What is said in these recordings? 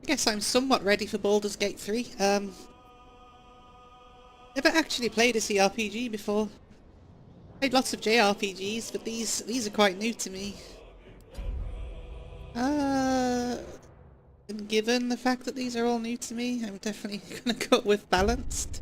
guess I'm somewhat ready for Baldur's Gate 3. Never actually played a CRPG before. Played lots of JRPGs, but these are quite new to me. And given the fact that these are all new to me, I'm definitely gonna go with balanced.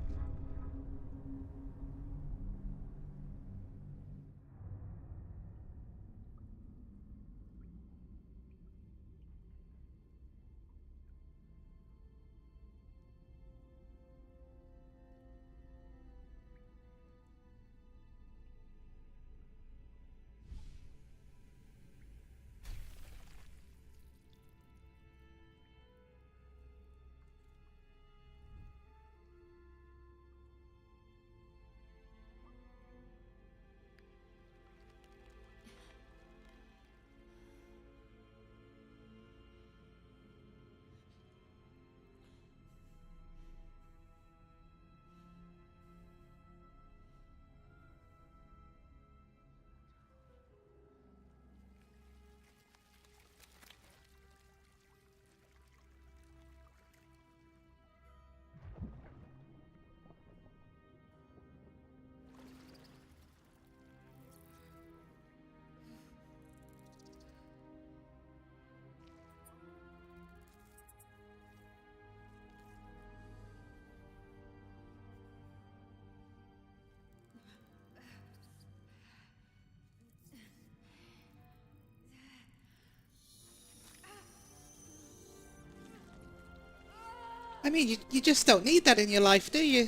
I mean, you just don't need that in your life, do you?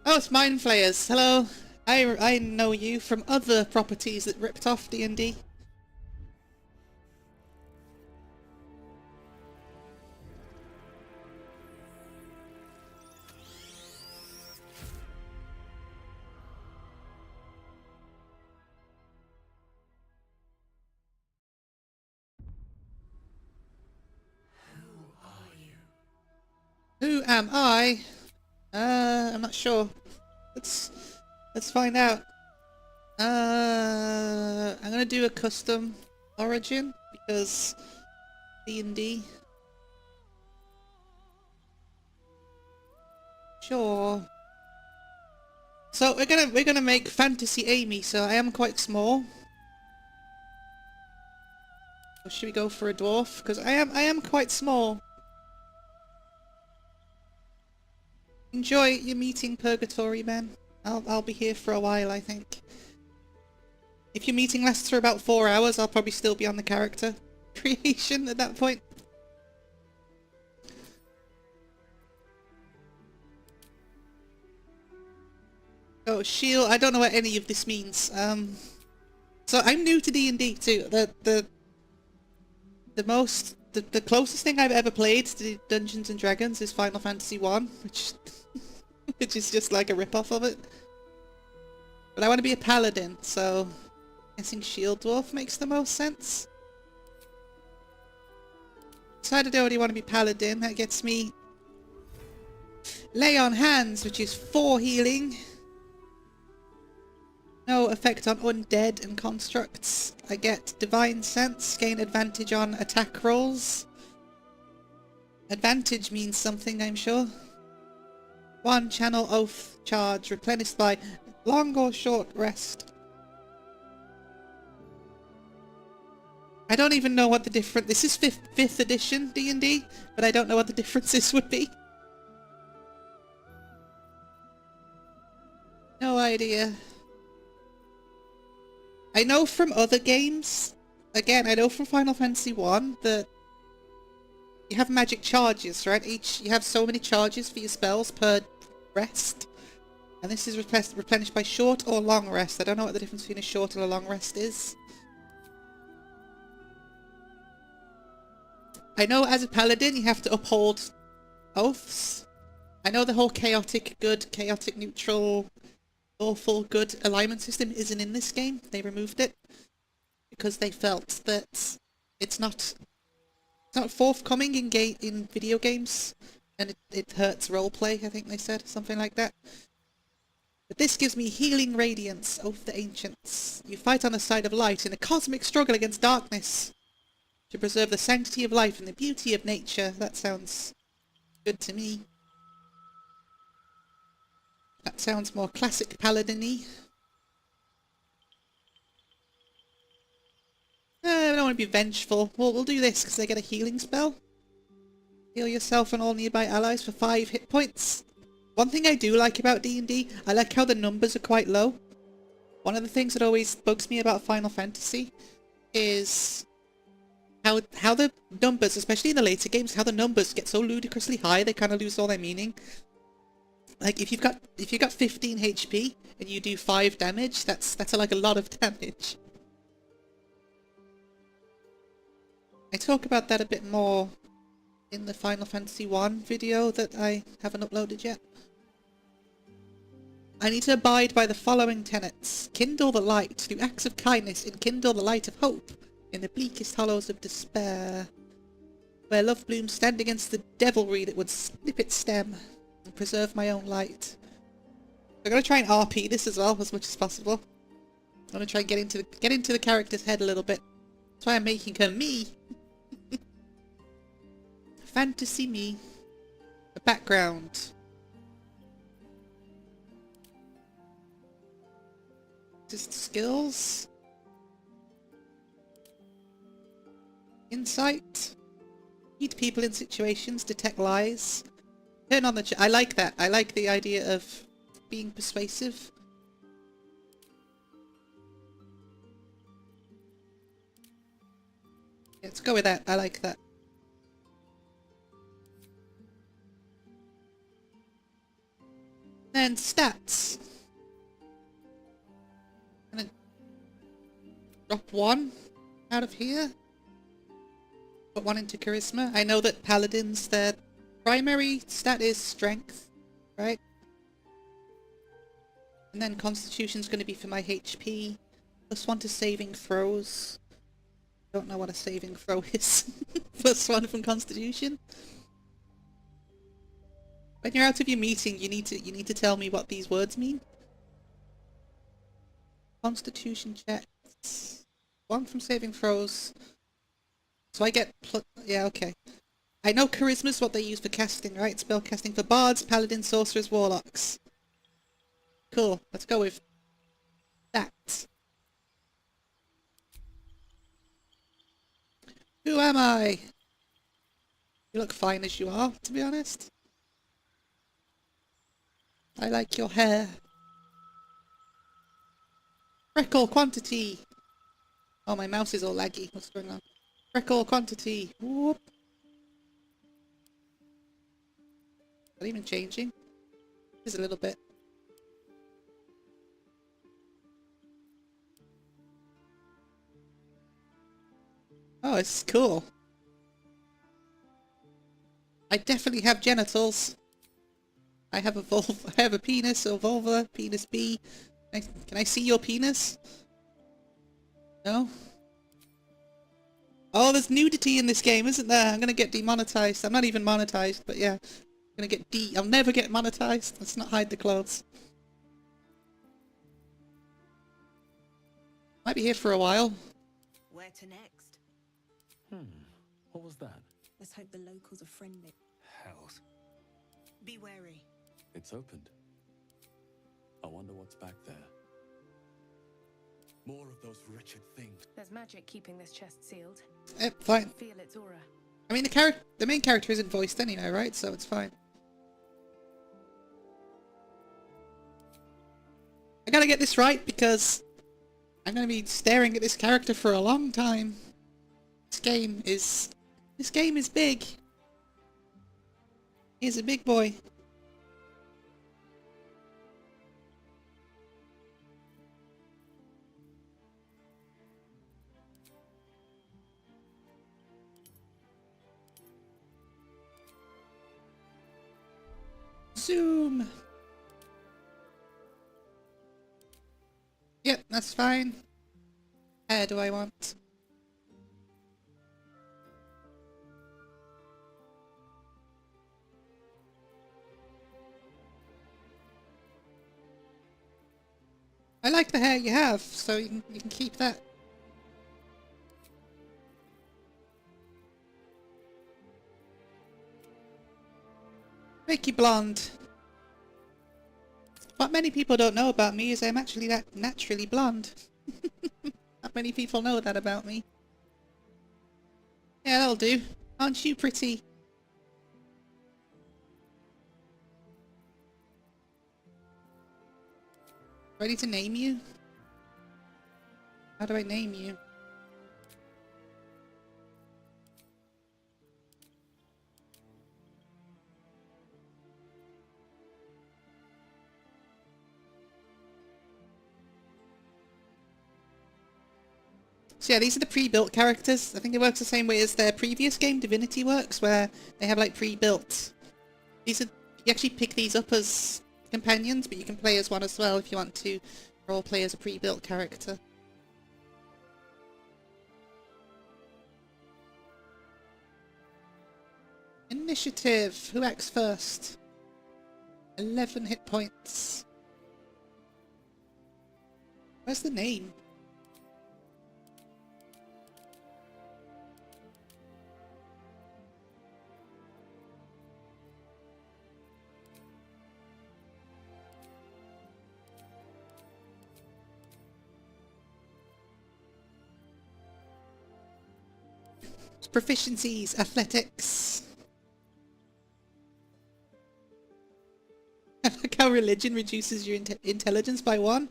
Oh, it's Mind Flayers. Hello. I know you from other properties that ripped off D&D. Who am I? I'm not sure. Let's find out. I'm gonna do a custom origin because D&D. Sure. So we're gonna make Fantasy Amy. So I am quite small. Or should we go for a dwarf? Because I am quite small. Enjoy your meeting, Purgatory Man. I'll be here for a while, I think. If your meeting lasts for about 4 hours, I'll probably still be on the character creation at that point. Oh, shield. I don't know what any of this means. So I'm new to D&D too. The closest thing I've ever played to Dungeons and Dragons is Final Fantasy 1, which is just like a rip-off of it. But I want to be a paladin, so I think Shield Dwarf makes the most sense. Decided I already want to be paladin. That gets me Lay on Hands, which is 4 healing. No effect on undead and constructs. I get Divine Sense, gain advantage on attack rolls. Advantage means something, I'm sure. 1 channel oath charge, replenished by long or short rest. I don't even know what the difference... This is 5th edition D&D, but I don't know what the differences would be. No idea. I know from other games, again, I know from Final Fantasy 1 that you have magic charges, right? You have so many charges for your spells per rest. And this is replenished by short or long rest. I don't know what the difference between a short and a long rest is. I know as a paladin you have to uphold oaths. I know the whole chaotic good, chaotic neutral, awful good alignment system isn't in this game. They removed it because they felt that it's not forthcoming in video games, and it hurts roleplay, I think they said, something like that. But this gives me healing radiance, Oath of the Ancients. You fight on the side of light in a cosmic struggle against darkness. To preserve the sanctity of life and the beauty of nature. That sounds good to me. That sounds more classic paladin-y. I don't want to be vengeful. We'll do this because they get a healing spell. Heal yourself and all nearby allies for 5 hit points. One thing I do like about D&D, I like how the numbers are quite low. One of the things that always bugs me about Final Fantasy is how the numbers, especially in the later games, how the numbers get so ludicrously high they kind of lose all their meaning. Like if you've got 15 HP and you do 5 damage, that's like a lot of damage. I talk about that a bit more in the Final Fantasy 1 video that I haven't uploaded yet. I need to abide by the following tenets. Kindle the light, do acts of kindness, and kindle the light of hope in the bleakest hollows of despair. Where love blooms, stand against the devilry that would snip its stem and preserve my own light. I'm gonna try and RP this as well as much as possible. I'm gonna try and get into the character's head a little bit. That's why I'm making her me. Fantasy me. A background. Just skills. Insight. Meet people in situations, detect lies. Turn on the I like that. I like the idea of being persuasive. Yeah, let's go with that. I like that. Then stats. I'm gonna drop 1 out of here. Put 1 into charisma. I know that paladins, their primary stat is strength, right? And then constitution's going to be for my HP. +1 to saving throws. Don't know what a saving throw is. +1 from constitution. When you're out of your meeting, you need to tell me what these words mean. Constitution checks. 1 from saving throws. So I get yeah, okay. I know charisma's what they use for casting, right? Spell casting for bards, paladins, sorcerers, warlocks. Cool. Let's go with that. Who am I? You look fine as you are, to be honest. I like your hair. Freckle quantity. Oh, my mouse is all laggy. What's going on? Freckle quantity. Whoop. Is that even changing? Just a little bit. Oh, it's cool. I definitely have genitals. I have a penis, a vulva, penis B. Can I see your penis? No? Oh, there's nudity in this game, isn't there? I'm gonna get demonetized. I'm not even monetized, but yeah. I'm gonna get I'll never get monetized. Let's not hide the clothes. Might be here for a while. Where to next? What was that? Let's hope the locals are friendly. Hells. Be wary. It's opened. I wonder what's back there. More of those wretched things. There's magic keeping this chest sealed. Fine. Feel its aura. I mean, the main character isn't voiced anyway, right? So it's fine. I gotta get this right because I'm gonna be staring at this character for a long time. This game is big. He's a big boy. Zoom. Yep, that's fine. Hair do I want? I like the hair you have, so you can keep that. Make you blonde. What many people don't know about me is I'm actually that naturally blonde. Not many people know that about me. Yeah, that'll do. Aren't you pretty? Ready to name you? How do I name you? So yeah, these are the pre-built characters. I think it works the same way as their previous game, Divinity works, where they have like pre-built. These are, you actually pick these up as companions, but you can play as one as well if you want to role play as a pre-built character. Initiative. Who acts first? 11 hit points. Where's the name? Proficiencies, athletics. I like how religion reduces your intelligence by 1.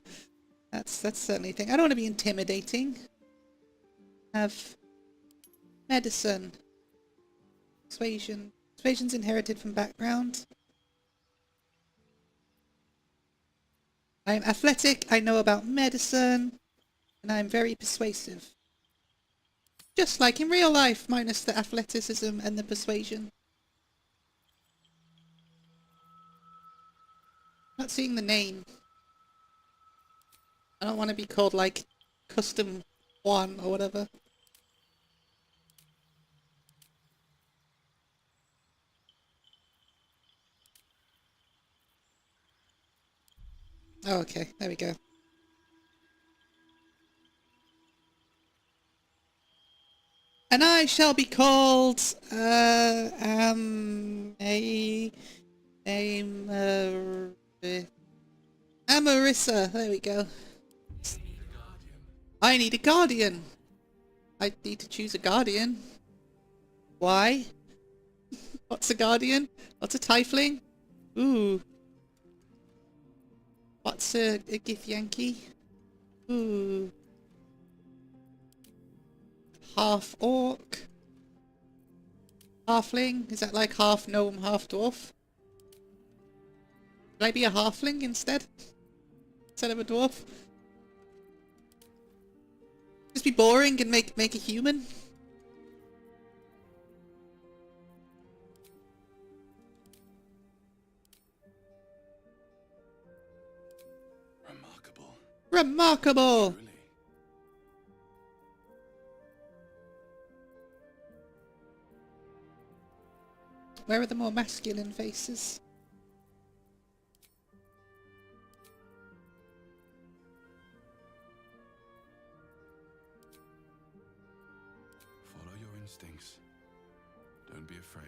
That's certainly a thing. I don't want to be intimidating. Have medicine. Persuasion. Persuasion's inherited from background. I'm athletic, I know about medicine, and I'm very persuasive. Just like in real life, minus the athleticism and the persuasion. Not seeing the name. I don't want to be called like Custom 1 or whatever. Oh, okay, there we go. And I shall be called Amarissa. There we go. I need a guardian. I need to choose a guardian. Why? What's a guardian? What's a tiefling? Ooh. What's a Gith Yankee? Ooh. Half orc. Halfling? Is that like half gnome, half dwarf? Could I be a halfling instead? Instead of a dwarf? Just be boring and make a human? Remarkable. Remarkable! Truly. Where are the more masculine faces? Follow your instincts. Don't be afraid.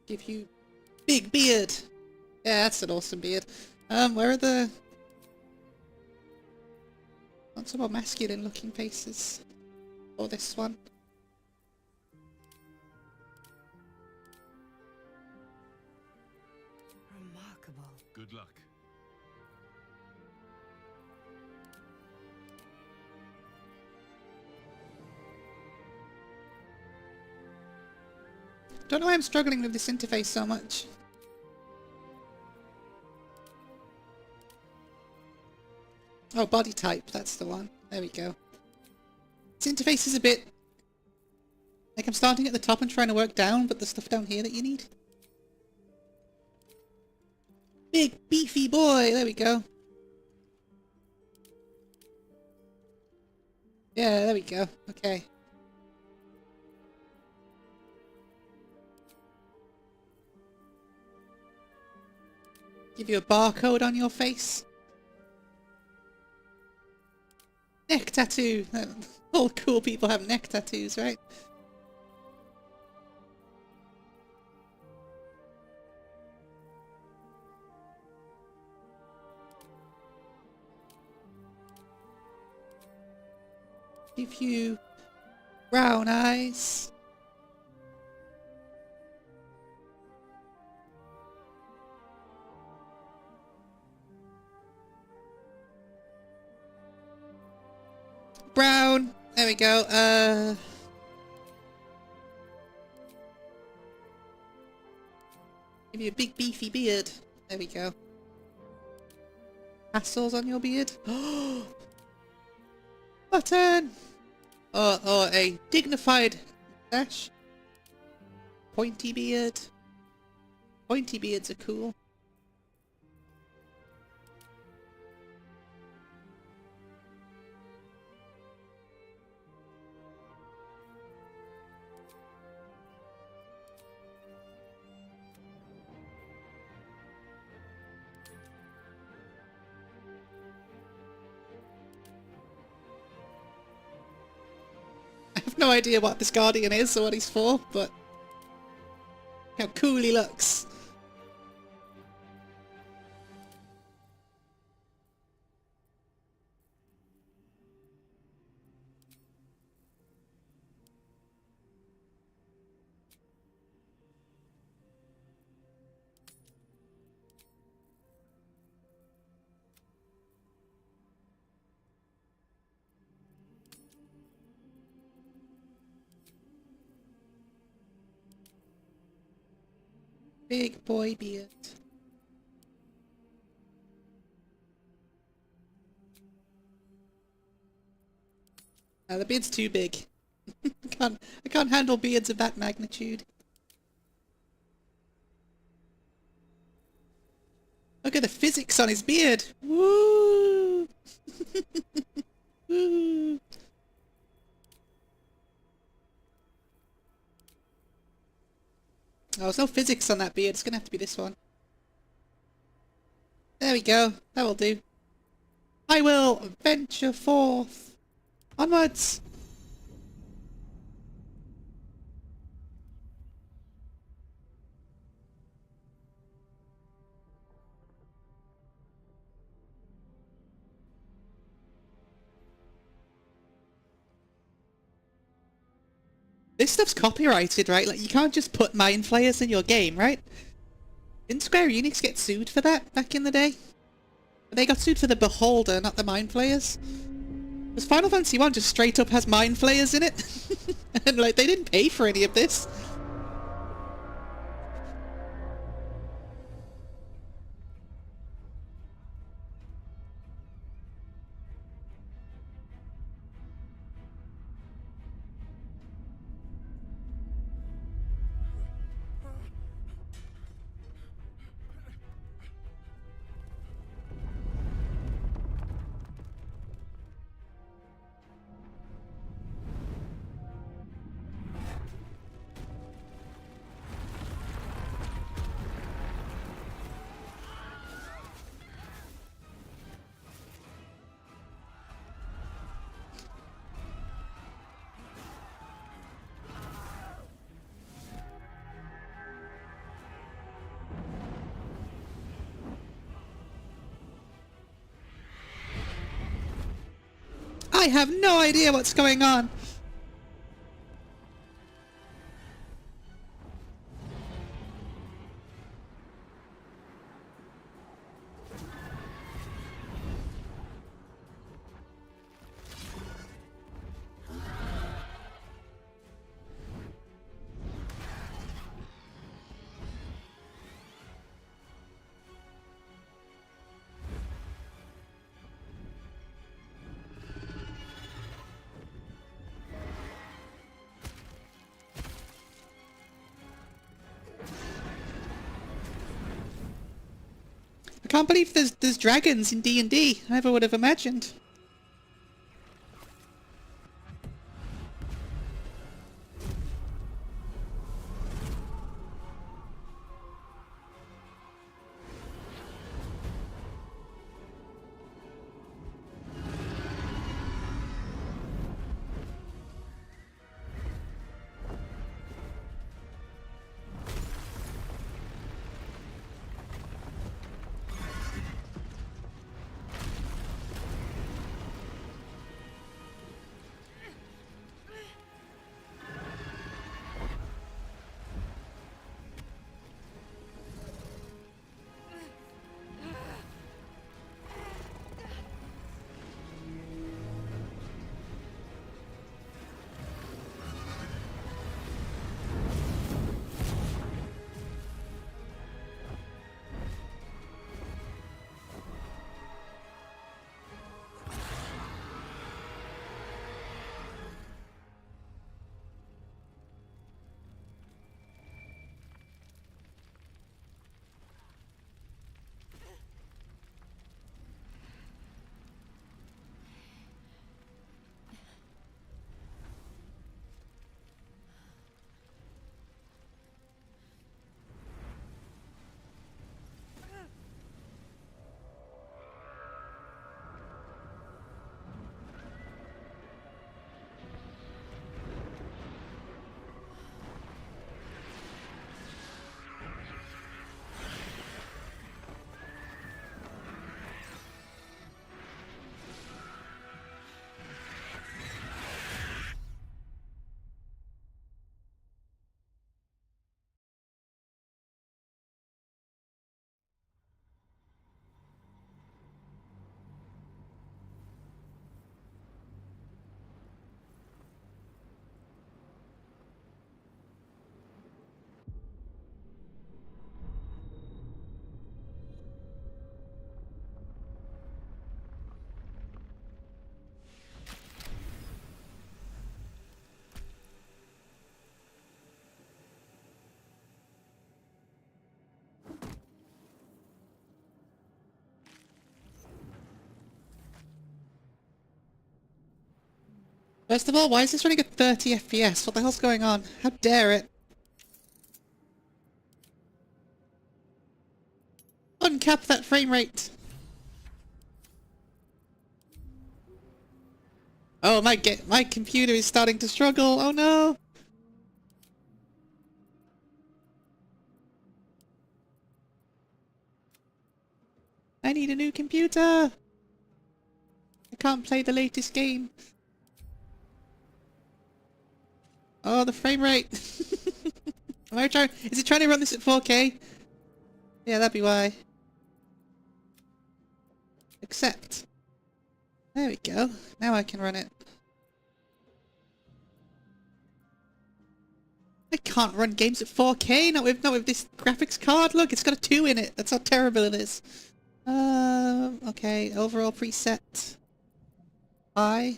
Give you big beard. Yeah, that's an awesome beard. Where are the... Want some more masculine looking faces? Or this one? Remarkable. Good luck. Don't know why I'm struggling with this interface so much. Oh, body type, that's the one. There we go. This interface is a bit... like I'm starting at the top and trying to work down, but there's stuff down here that you need. Big, beefy boy! There we go. Yeah, there we go. Okay. Give you a barcode on your face. Neck tattoo. All cool people have neck tattoos, right? Give you brown eyes. Brown. There we go. Give you a big beefy beard. There we go. Tassels on your beard. Button. Or a dignified mustache. Pointy beard. Pointy beards are cool. I have no idea what this Guardian is or what he's for, but how cool he looks. Big boy beard. The beard's too big. I can't handle beards of that magnitude. Look at the physics on his beard. Woo! Woo! Oh, there's no physics on that beard. It's gonna have to be this one. There we go. That will do. I will venture forth. Onwards! This stuff's copyrighted, right? Like, you can't just put Mind Flayers in your game, right? Didn't Square Enix get sued for that back in the day? They got sued for the Beholder, not the Mind Flayers. Because Final Fantasy 1 just straight up has Mind Flayers in it. And, like, they didn't pay for any of this. I have no idea what's going on. I can't believe there's dragons in D&D. I never would have imagined. First of all, why is this running at 30 FPS? What the hell's going on? How dare it? Uncap that frame rate! Oh, my computer is starting to struggle. Oh no! I need a new computer! I can't play the latest game. Oh, the frame rate! Am I trying? Is it trying to run this at 4K? Yeah, that'd be why. Accept. There we go. Now I can run it. I can't run games at 4K, not with this graphics card. Look, it's got a 2 in it. That's how terrible it is. Okay, overall preset. High.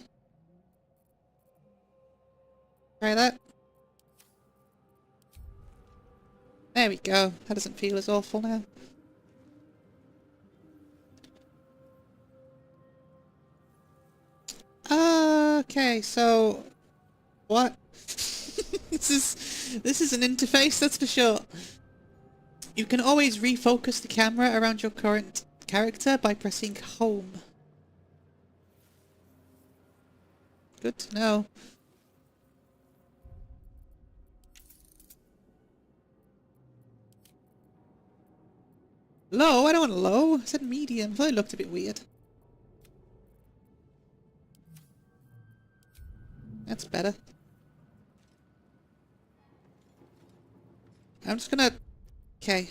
Try that. There we go. That doesn't feel as awful now. Okay, so what? This is an interface, that's for sure. You can always refocus the camera around your current character by pressing home. Good to know. Low? I don't want low. I said medium. I thought it looked a bit weird. That's better. I'm just gonna... Okay.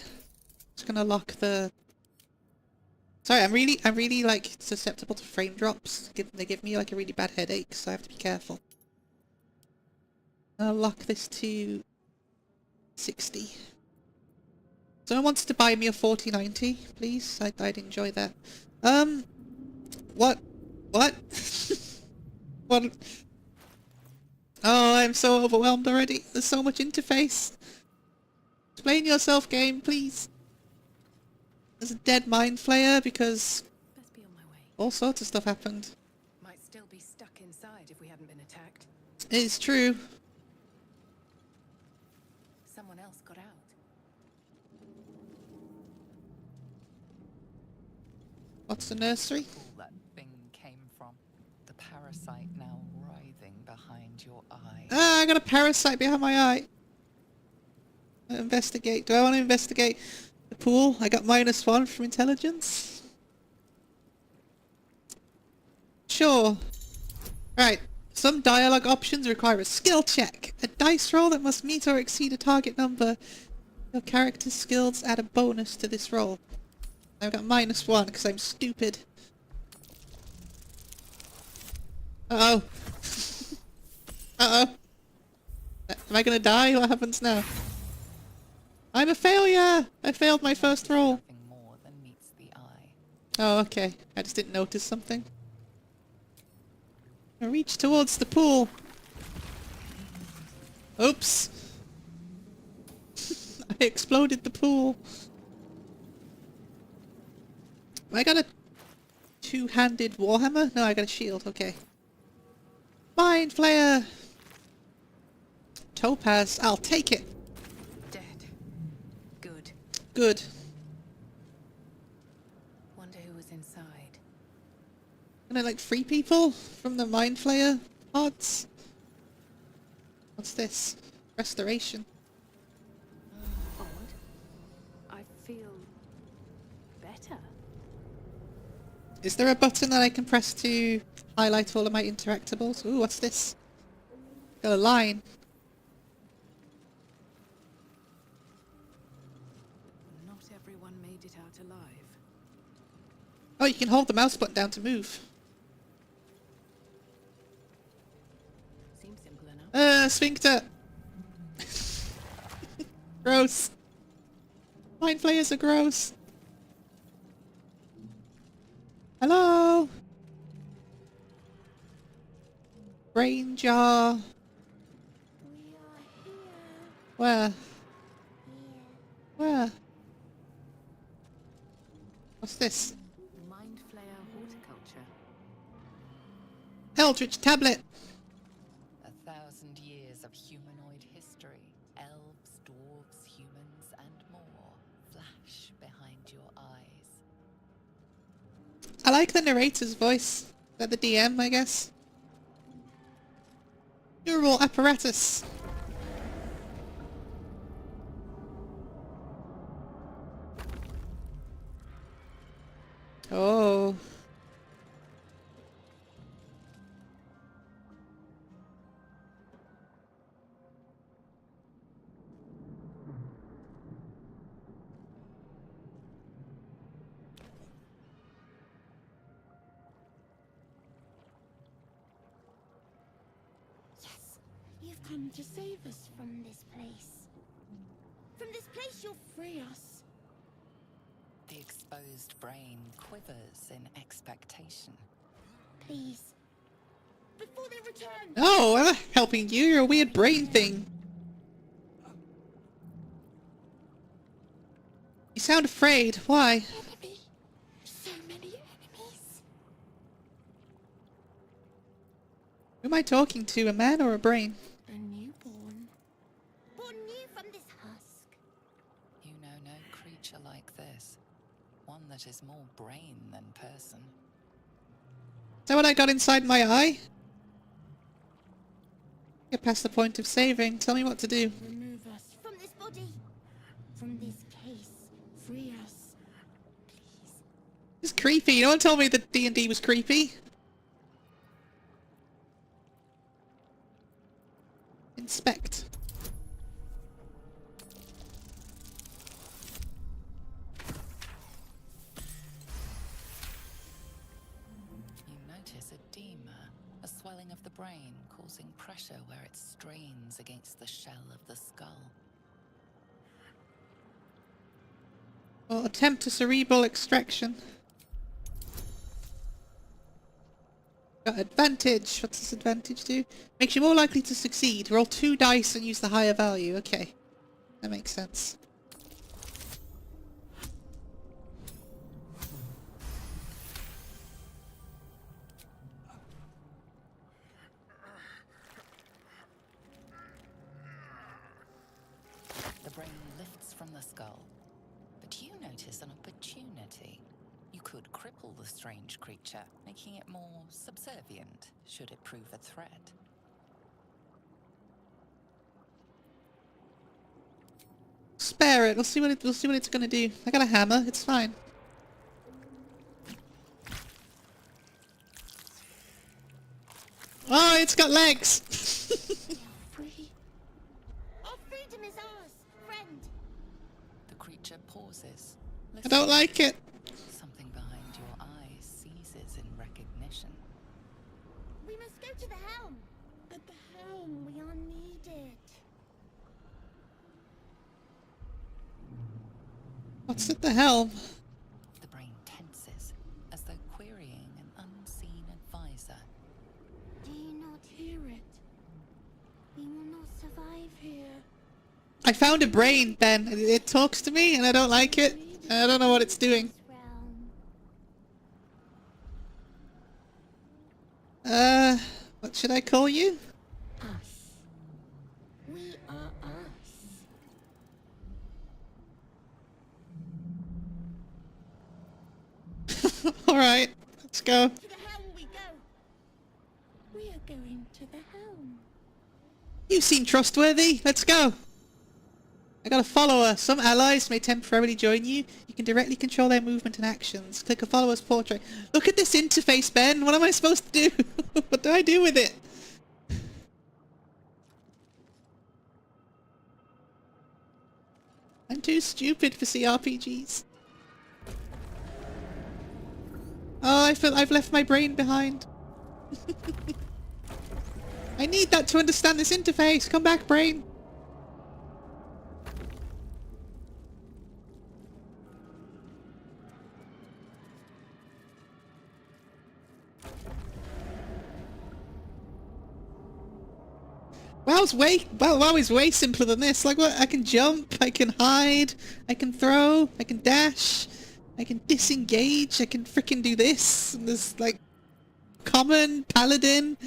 Just gonna lock the... Sorry, I'm really like susceptible to frame drops. They give me like a really bad headache, so I have to be careful. I'll lock this to 60. Someone wants to buy me a 4090, please. I'd enjoy that. What? What? What? Oh, I'm so overwhelmed already. There's so much interface. Explain yourself, game, please. There's a dead mind flayer because Best be on my way. all sorts of stuff happened. Might still be stuck inside if we hadn't been attacked. It's true. Someone else got out. What's the nursery? That thing came from. The parasite now writhing behind your eye. Ah, I got a parasite behind my eye. Investigate. Do I want to investigate the pool? I got -1 from intelligence. Sure. Right. Some dialogue options require a skill check. A dice roll that must meet or exceed a target number. Your character's skills add a bonus to this roll. I've got -1 because I'm stupid. Uh-oh. Uh-oh. Am I gonna die? What happens now? I'm a failure! I failed my first roll. Nothing more than meets the eye. Oh, okay. I just didn't notice something. I reach towards the pool. Oops. I exploded the pool. I got a two-handed warhammer? No, I got a shield. Okay. Mind Flayer! Topaz. I'll take it. Dead. Good. Good. Wonder who was inside. Can I like free people from the Mind Flayer pods? What's this? Restoration. Odd. I feel better. Is there a button that I can press to highlight all of my interactables? Ooh, what's this? Got a line. Not everyone made it out alive. Oh, you can hold the mouse button down to move. Seems simple enough. Sphincter! Gross. Mind Flayers are gross. Hello? Brain jar. Where? Where? What's this? Mind Flayer horticulture. Eldritch tablet. 2,000 years of humanoid history. Elves, dwarves, humans, and more flash behind your eyes. I like the narrator's voice. They're the DM, I guess. Neural apparatus. Oh. Yes, you've come to save us from this place. From this place you'll free us. The exposed brain quivers in expectation. Please. Before they return. Oh, I'm not helping you. You're a weird brain thing. You sound afraid. Why? Enemy. So many enemies. Who am I talking to? A man or a brain? A newborn. Born new from this husk. You know no creature like this. One that is more brain than person. Is that what I got inside my eye? Get past the point of saving. Tell me what to do. Remove us from this body. From this case. Free us. Please. It's creepy. No one told me that D&D was creepy. Inspect. You notice edema, a swelling of the brain causing pressure where it strains against the shell of the skull. Or attempt a cerebral extraction. Got advantage. What's this advantage do? Makes you more likely to succeed. Roll 2 dice and use the higher value. Okay. That makes sense. The brain lifts from the skull. But you notice an opportunity. You could cripple the strange creature, making it more subservient, should it prove a threat. Spare it. We'll see what it's gonna do. I got a hammer. It's fine. Oh, it's got legs. We are free. Our freedom is ours, friend. The creature pauses. I don't like it. Something behind your eyes seizes in recognition. We must go to the helm. At the helm, we are needed. What's at the helm? The brain tenses, as though querying an unseen advisor. Do you not hear it? We will not survive here. I found a brain, Ben. It talks to me and I don't like it. And I don't know what it's doing. This realm. What should I call you? Us. We are us. Alright, let's go. To the helm we go. We are going to the helm. You seem trustworthy. Let's go. I got a follower. Some allies may temporarily join you. You can directly control their movement and actions. Click a follower's portrait. Look at this interface, Ben. What am I supposed to do? What do I do with it? I'm too stupid for CRPGs. Oh, I feel I've left my brain behind. I need that to understand this interface. Come back, brain. WoW is way simpler than this. Like, what? I can jump, I can hide, I can throw, I can dash, I can disengage, I can frickin' do this. And there's like common, paladin.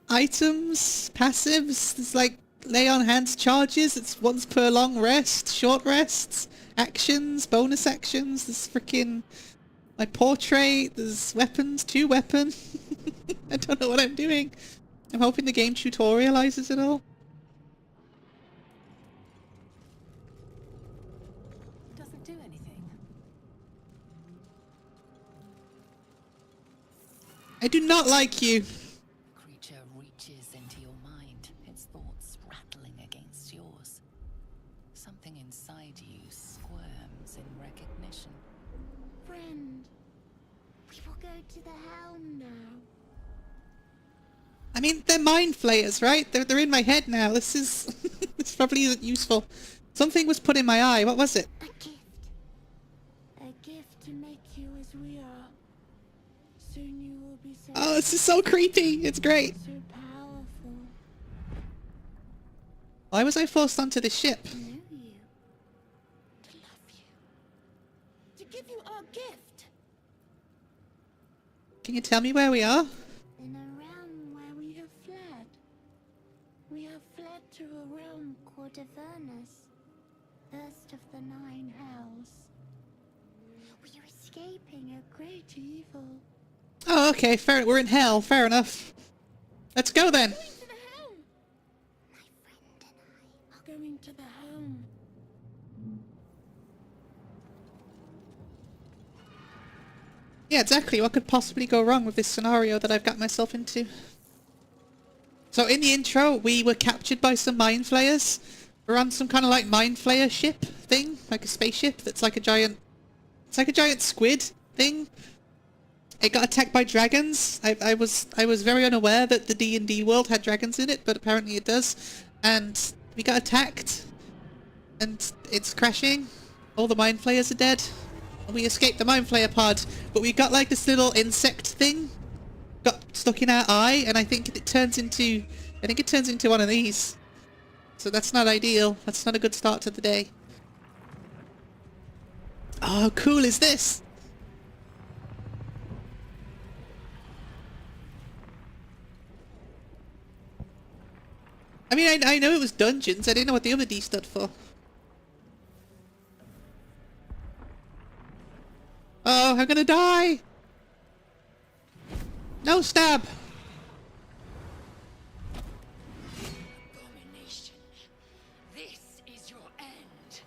items, passives. There's like lay on hands charges. It's once per long rest, short rests, actions, bonus actions. There's freaking my portrait. There's weapons, 2 weapons. I don't know what I'm doing. I'm hoping the game tutorializes it all. Doesn't do anything. I do not like you. Creature reaches into your mind, its thoughts rattling against yours. Something inside you squirms in recognition. Friend, we will go to the helm now. I mean, they're mind flayers, right? They're in my head now. This is... this probably isn't useful. Something was put in my eye. What was it? A gift. A gift to make you as we are. Soon you will be so... Oh, this is so creepy. It's great. So powerful. Why was I forced onto this ship? To know you. To love you. To give you our gift. Can you tell me where we are? In a realm where we have fled. We have fled to a realm called Avernus. First of the 9 hells. We are escaping a great evil. Oh, okay. Fair. We're in hell. Fair enough. Let's go then. Going to the helm! My friend and I are going to the helm. Yeah, exactly. What could possibly go wrong with this scenario that I've got myself into? So in the intro, we were captured by some mind flayers. We're on some kind of like mind flayer ship thing, like a spaceship that's like a giant... It's like a giant squid thing. It got attacked by dragons. I was very unaware that the D&D world had dragons in it, but apparently it does. And we got attacked. And it's crashing. All the mind flayers are dead. We escaped the mind flayer pod, but we got like this little insect thing got stuck in our eye, and I think it turns into one of these. So that's not ideal. That's not a good start to the day. Oh, how cool is this? I mean, I know it was dungeons. I didn't know what the other D stood for. Oh, I'm gonna die! No stab! Abomination. This is your end.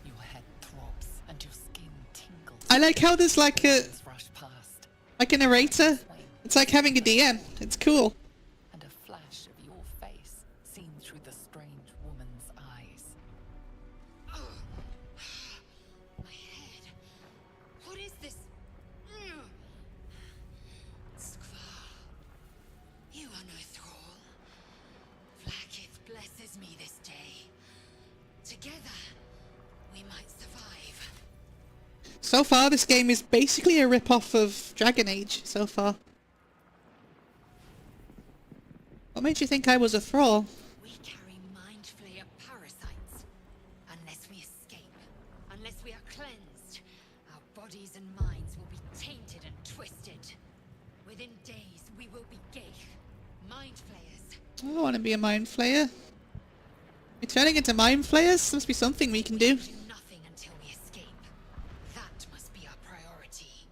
Your head throbs and your skin tingles. I like how there's like a Rush past, narrator. It's like having a DM. It's cool. and a flash of your face seen through the strange woman's eyes. My head. What is this? Skvar. You are no thrall. Vlaakith blesses me this day. Together, we might survive. So far, this game is basically a rip-off of Dragon Age, so far. What made you think I was a thrall? We carry mind flayer parasites. Unless we escape, unless we are cleansed, our bodies and minds will be tainted and twisted. Within days, we will be Geich, mind flayers. I don't want to be a mind flayer. We're turning into mind flayers? Must be something we can do. Do nothing until we escape. That must be our priority.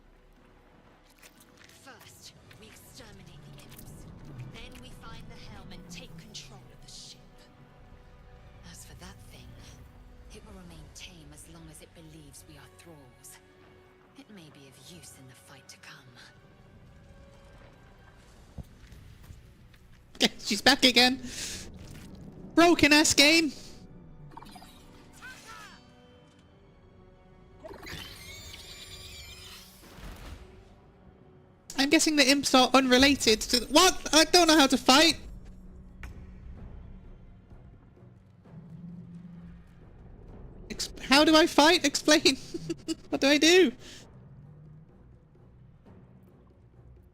First, we exterminate the imps. Then we find the helm and take control of the ship. As for that thing, it will remain tame as long as it believes we are thralls. It may be of use in the fight to come. She's back again. Broken ass game. I'm guessing the imps are unrelated to... What? I don't know how to fight. How do I fight? Explain. What do I do?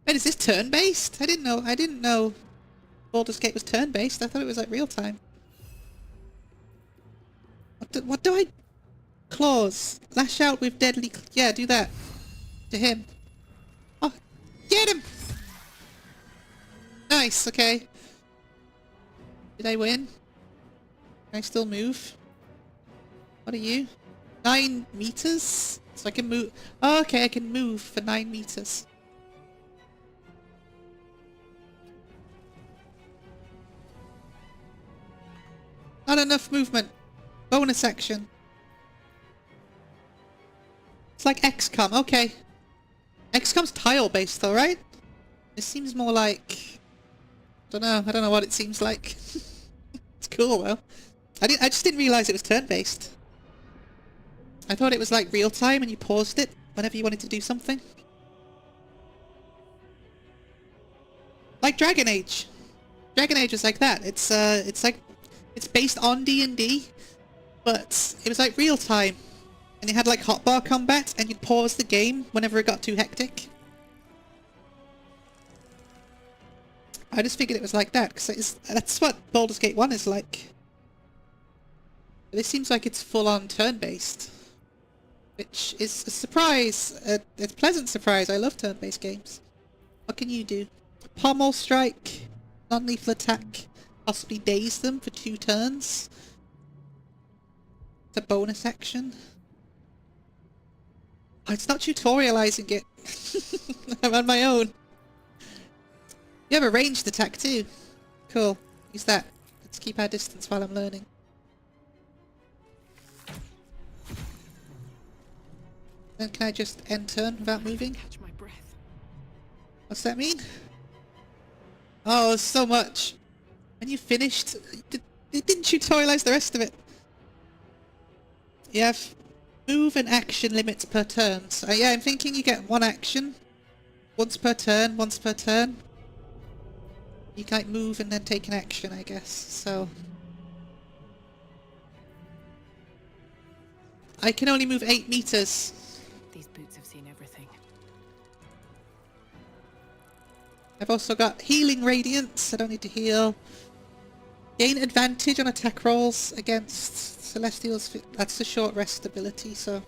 Wait, is this turn-based? I didn't know Baldur's Gate was turn-based. I thought it was like real-time. What do I... Claws. Lash out with deadly... Yeah, do that. To him. Oh, get him! Nice, okay. Did I win? Can I still move? What are you? 9 meters? So I can move. Oh, okay, I can move for 9 meters. Not enough movement. Bonus action. It's like XCOM, okay. XCOM's tile-based though, right? It seems more like... I don't know what it seems like. It's cool though. I just didn't realise it was turn-based. I thought it was like real-time and you paused it whenever you wanted to do something. Like Dragon Age. Dragon Age was like that. It's based on D&D, but it was like real-time. And you had like hotbar combat, and you'd pause the game whenever it got too hectic. I just figured it was like that, because that's what Baldur's Gate 1 is like. But this seems like it's full-on turn-based. Which is a surprise. A pleasant surprise. I love turn-based games. What can you do? Pommel strike, non-lethal attack, possibly daze them for 2 turns. It's a bonus action. Oh, it's not tutorializing it. I'm on my own. You have a ranged attack too. Cool. Use that. Let's keep our distance while I'm learning. Then can I just end turn without moving? Catch my breath. What's that mean? Oh, so much. When you finished, it didn't tutorialize the rest of it. You have move and action limits per turn. So yeah, I'm thinking you get 1 action. Once per turn, once per turn. You can like move and then take an action, I guess. So I can only move 8 meters. These boots have seen everything. I've also got healing radiance. I don't need to heal. Gain advantage on attack rolls against Celestials. That's the short rest ability, so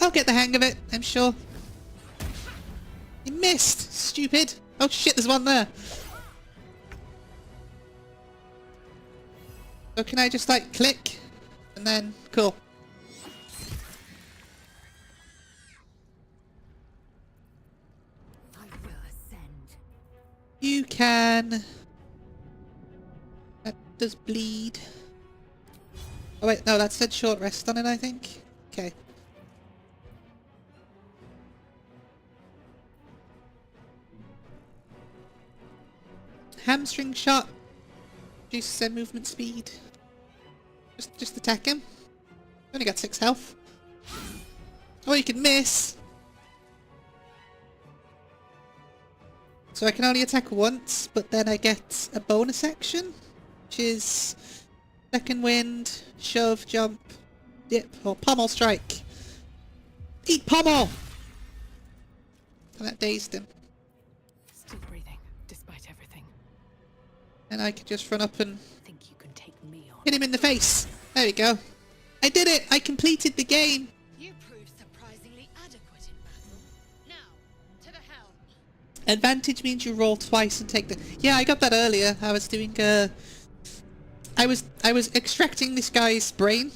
I'll get the hang of it, I'm sure. You missed! Stupid! Oh shit, there's one there! So can I just like click? And then, cool. I will ascend. You can... That does bleed. Oh wait, no, that said short rest on it, I think. Okay. Hamstring shot. Reduces their movement speed. Just attack him. Only got 6 health. Oh, you can miss. So I can only attack once, but then I get a bonus action, which is second wind, shove, jump, dip, or pommel strike. Eat pommel! And that dazed him. Still breathing, despite everything. And I could just run up and Think you can take me on? hit him in the face. There we go. I did it! I completed the game! You proved surprisingly adequate in battle. Now, to the helm. Advantage means you roll twice and take the... Yeah, I got that earlier. I was doing, I was extracting this guy's brain.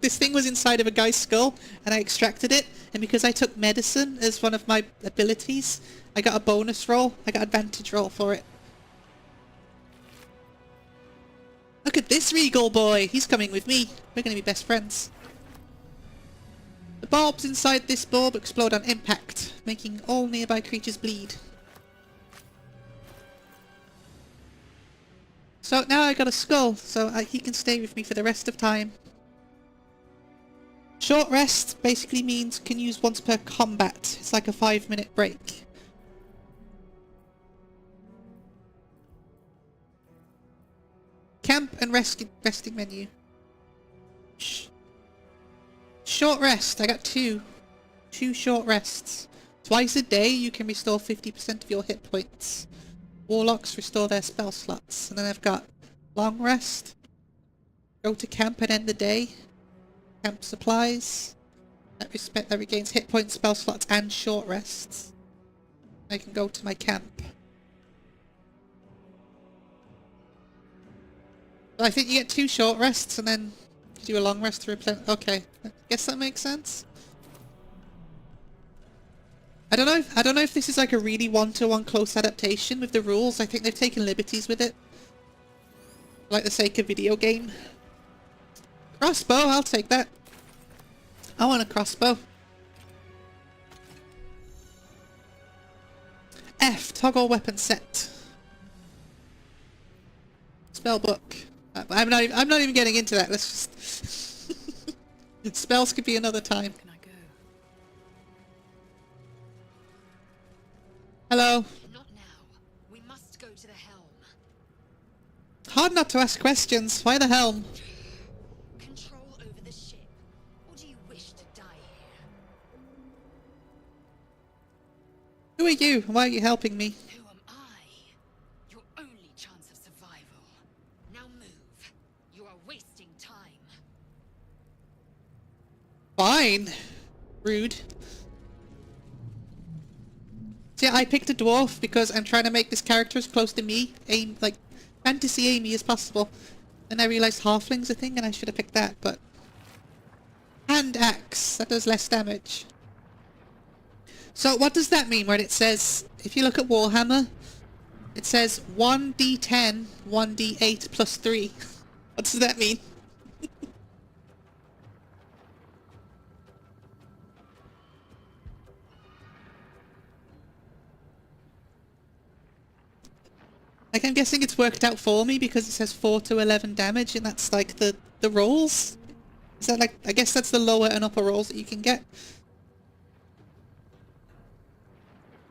This thing was inside of a guy's skull, and I extracted it, and because I took medicine as one of my abilities, I got a bonus roll. I got advantage roll for it. Look at this regal boy! He's coming with me. We're going to be best friends. The bulbs inside this bulb explode on impact, making all nearby creatures bleed. So now I got a skull, so he can stay with me for the rest of time. Short rest basically means can use once per combat. It's like a 5-minute break. Camp and resting menu. Short rest. I got 2. 2 short rests. Twice a day you can restore 50% of your hit points. Warlocks restore their spell slots. And then I've got long rest. Go to camp and end the day. Camp supplies. That regains hit points, spell slots, and short rests. I can go to my camp. But I think you get 2 short rests and then you do a long rest to replenish. Okay, I guess that makes sense. I don't know if this is like a really one-to-one close adaptation with the rules. I think they've taken liberties with it. Like the sake of video game. Crossbow, I'll take that. I want a crossbow. F, toggle weapon set. Spell book. I'm not even getting into that. Let's just spells could be another time. Can I go? Hello. Not now. We must go to the helm. Hard not to ask questions. Why the helm? Control over the ship. Or do you wish to die here? Who are you? Why are you helping me? Who am I? Your only chance of survival. Now move. You are wasting time. Fine. Rude. See, I picked a dwarf because I'm trying to make this character as close to me, like fantasy Amy as possible. And I realised halfling's a thing and I should have picked that, but... Hand axe. That does less damage. So what does that mean when it says, if you look at Warhammer, it says 1d10, 1d8 plus 3. What does that mean? Like, I'm guessing it's worked out for me because it says 4 to 11 damage and that's like the rolls. Is that like, I guess that's the lower and upper rolls that you can get.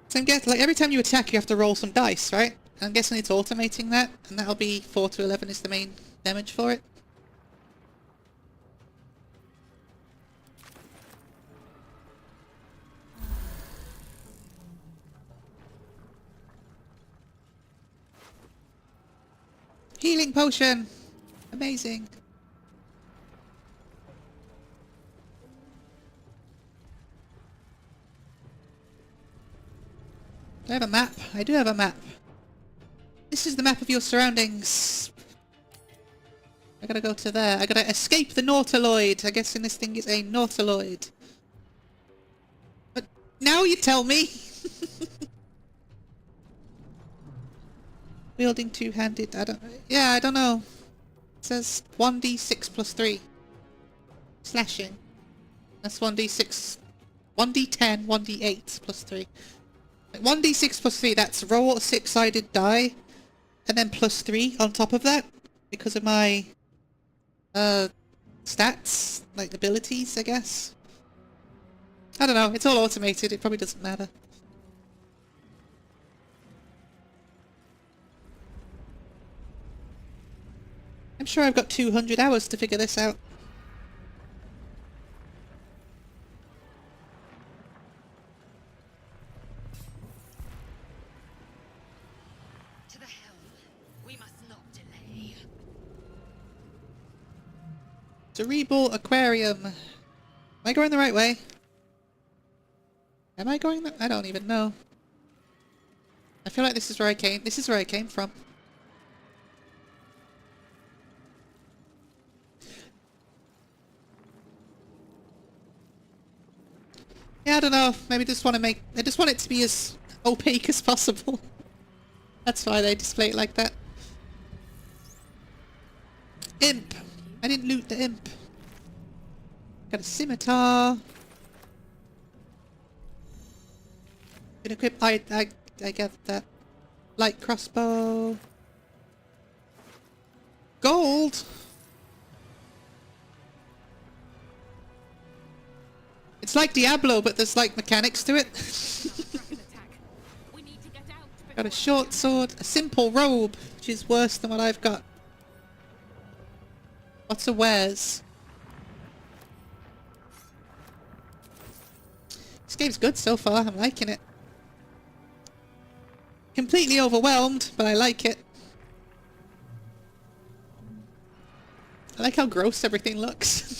So I'm guessing, like, every time you attack you have to roll some dice, right? I'm guessing it's automating that, and that'll be 4 to 11 is the main damage for it. Healing potion! Amazing. Do I have a map? I do have a map. This is the map of your surroundings. I gotta go to there. I gotta escape the Nautiloid. I guess in this thing is a Nautiloid. But now you tell me! Wielding two-handed, I don't know. It says 1d6 plus 3. Slashing. That's 1d6. 1d10, 1d8 plus 3. 1d6 plus 3, that's roll a 6-sided die, and then plus 3 on top of that, because of my, stats, like abilities, I guess. I don't know, it's all automated, it probably doesn't matter. I'm sure I've got 200 hours to figure this out. To the helm. We must not delay. Cerebral Aquarium. Am I going the right way? Am I going I don't even know. I feel like this is where I came. This is where I came from. Yeah, I don't know. Maybe just want to make... I just want it to be as opaque as possible. That's why they display it like that. Imp! I didn't loot the imp. Got a scimitar. Can equip... I get that. Light crossbow. Gold! It's like Diablo, but there's like mechanics to it. We need to get out. Got a short sword, a simple robe, which is worse than what I've got. What's a wares? This game's good so far, I'm liking it. Completely overwhelmed, but I like it. I like how gross everything looks.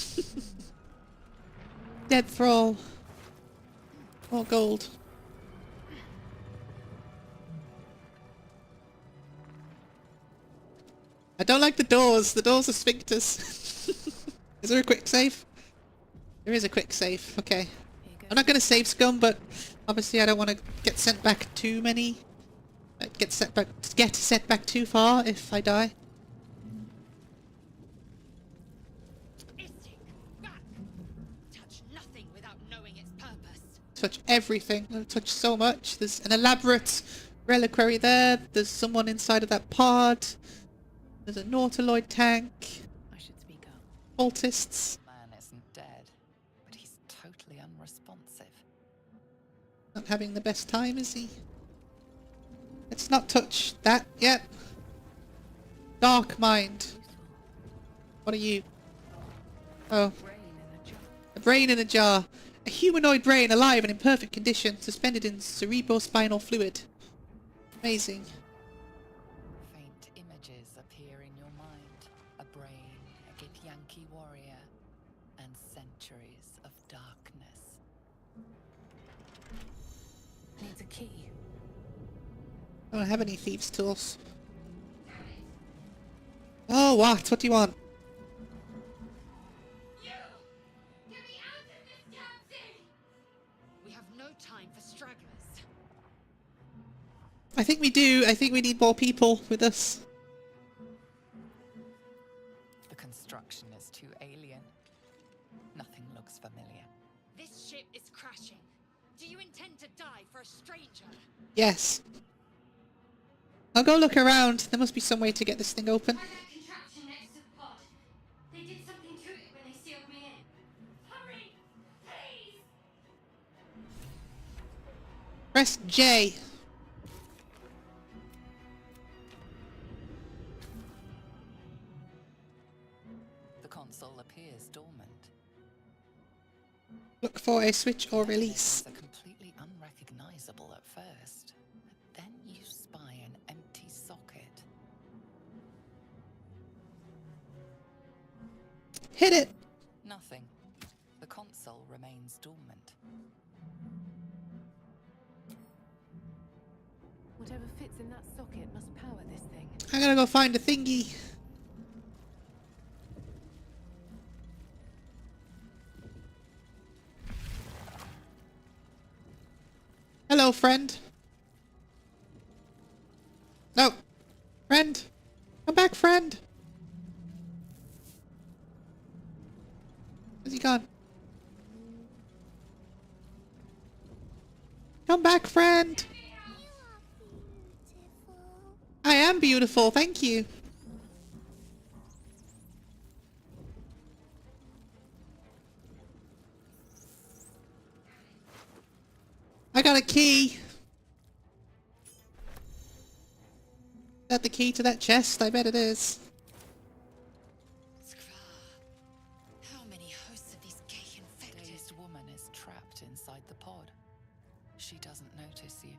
Dead thrall. More gold. I don't like the doors. The doors are sphincters. Is there a quick save? There is a quick save. Okay. I'm not gonna save scum, but obviously I don't want to get sent back too many. Get set back too far if I die. Back! Touch nothing without knowing its purpose. Touch everything. I've touched so much. There's an elaborate reliquary there. There's someone inside of that pod. There's a Nautiloid tank. I should speak up. Cultists. Man isn't dead, but he's totally unresponsive. Not having the best time, is he? Let's not touch that yet. Dark mind. What are you? Oh. Brain in a jar. A brain in a jar. A humanoid brain alive and in perfect condition, suspended in cerebrospinal fluid. Amazing. Faint images appear in your mind. A brain, a Githyanki warrior, and centuries of darkness. Needs a key. I don't have any thieves' tools. Oh, what? What do you want? You! Get me out of this damn thing! We have no time for stragglers. I think we do. I think we need more people with us. The construction is too alien. Nothing looks familiar. This ship is crashing. Do you intend to die for a stranger? Yes. I'll go look around. There must be some way to get this thing open. Find that contraption next to the pod. They did something to it when they sealed me in. Hurry! Please! Press J. The console appears dormant. Look for a switch or release. It's completely unrecognizable at first, but then you spy an empty socket. Hit it. Nothing. The console remains dormant. Whatever fits in that socket must power this thing. I'm gonna go find a thingy. Hello, friend. No. Friend. Come back, friend. Where's he gone? Come back, friend. I am beautiful, thank you. I got a key. Is that the key to that chest? I bet it is. How many hosts of these gay infected? Dazed woman is trapped inside the pod. She doesn't notice you.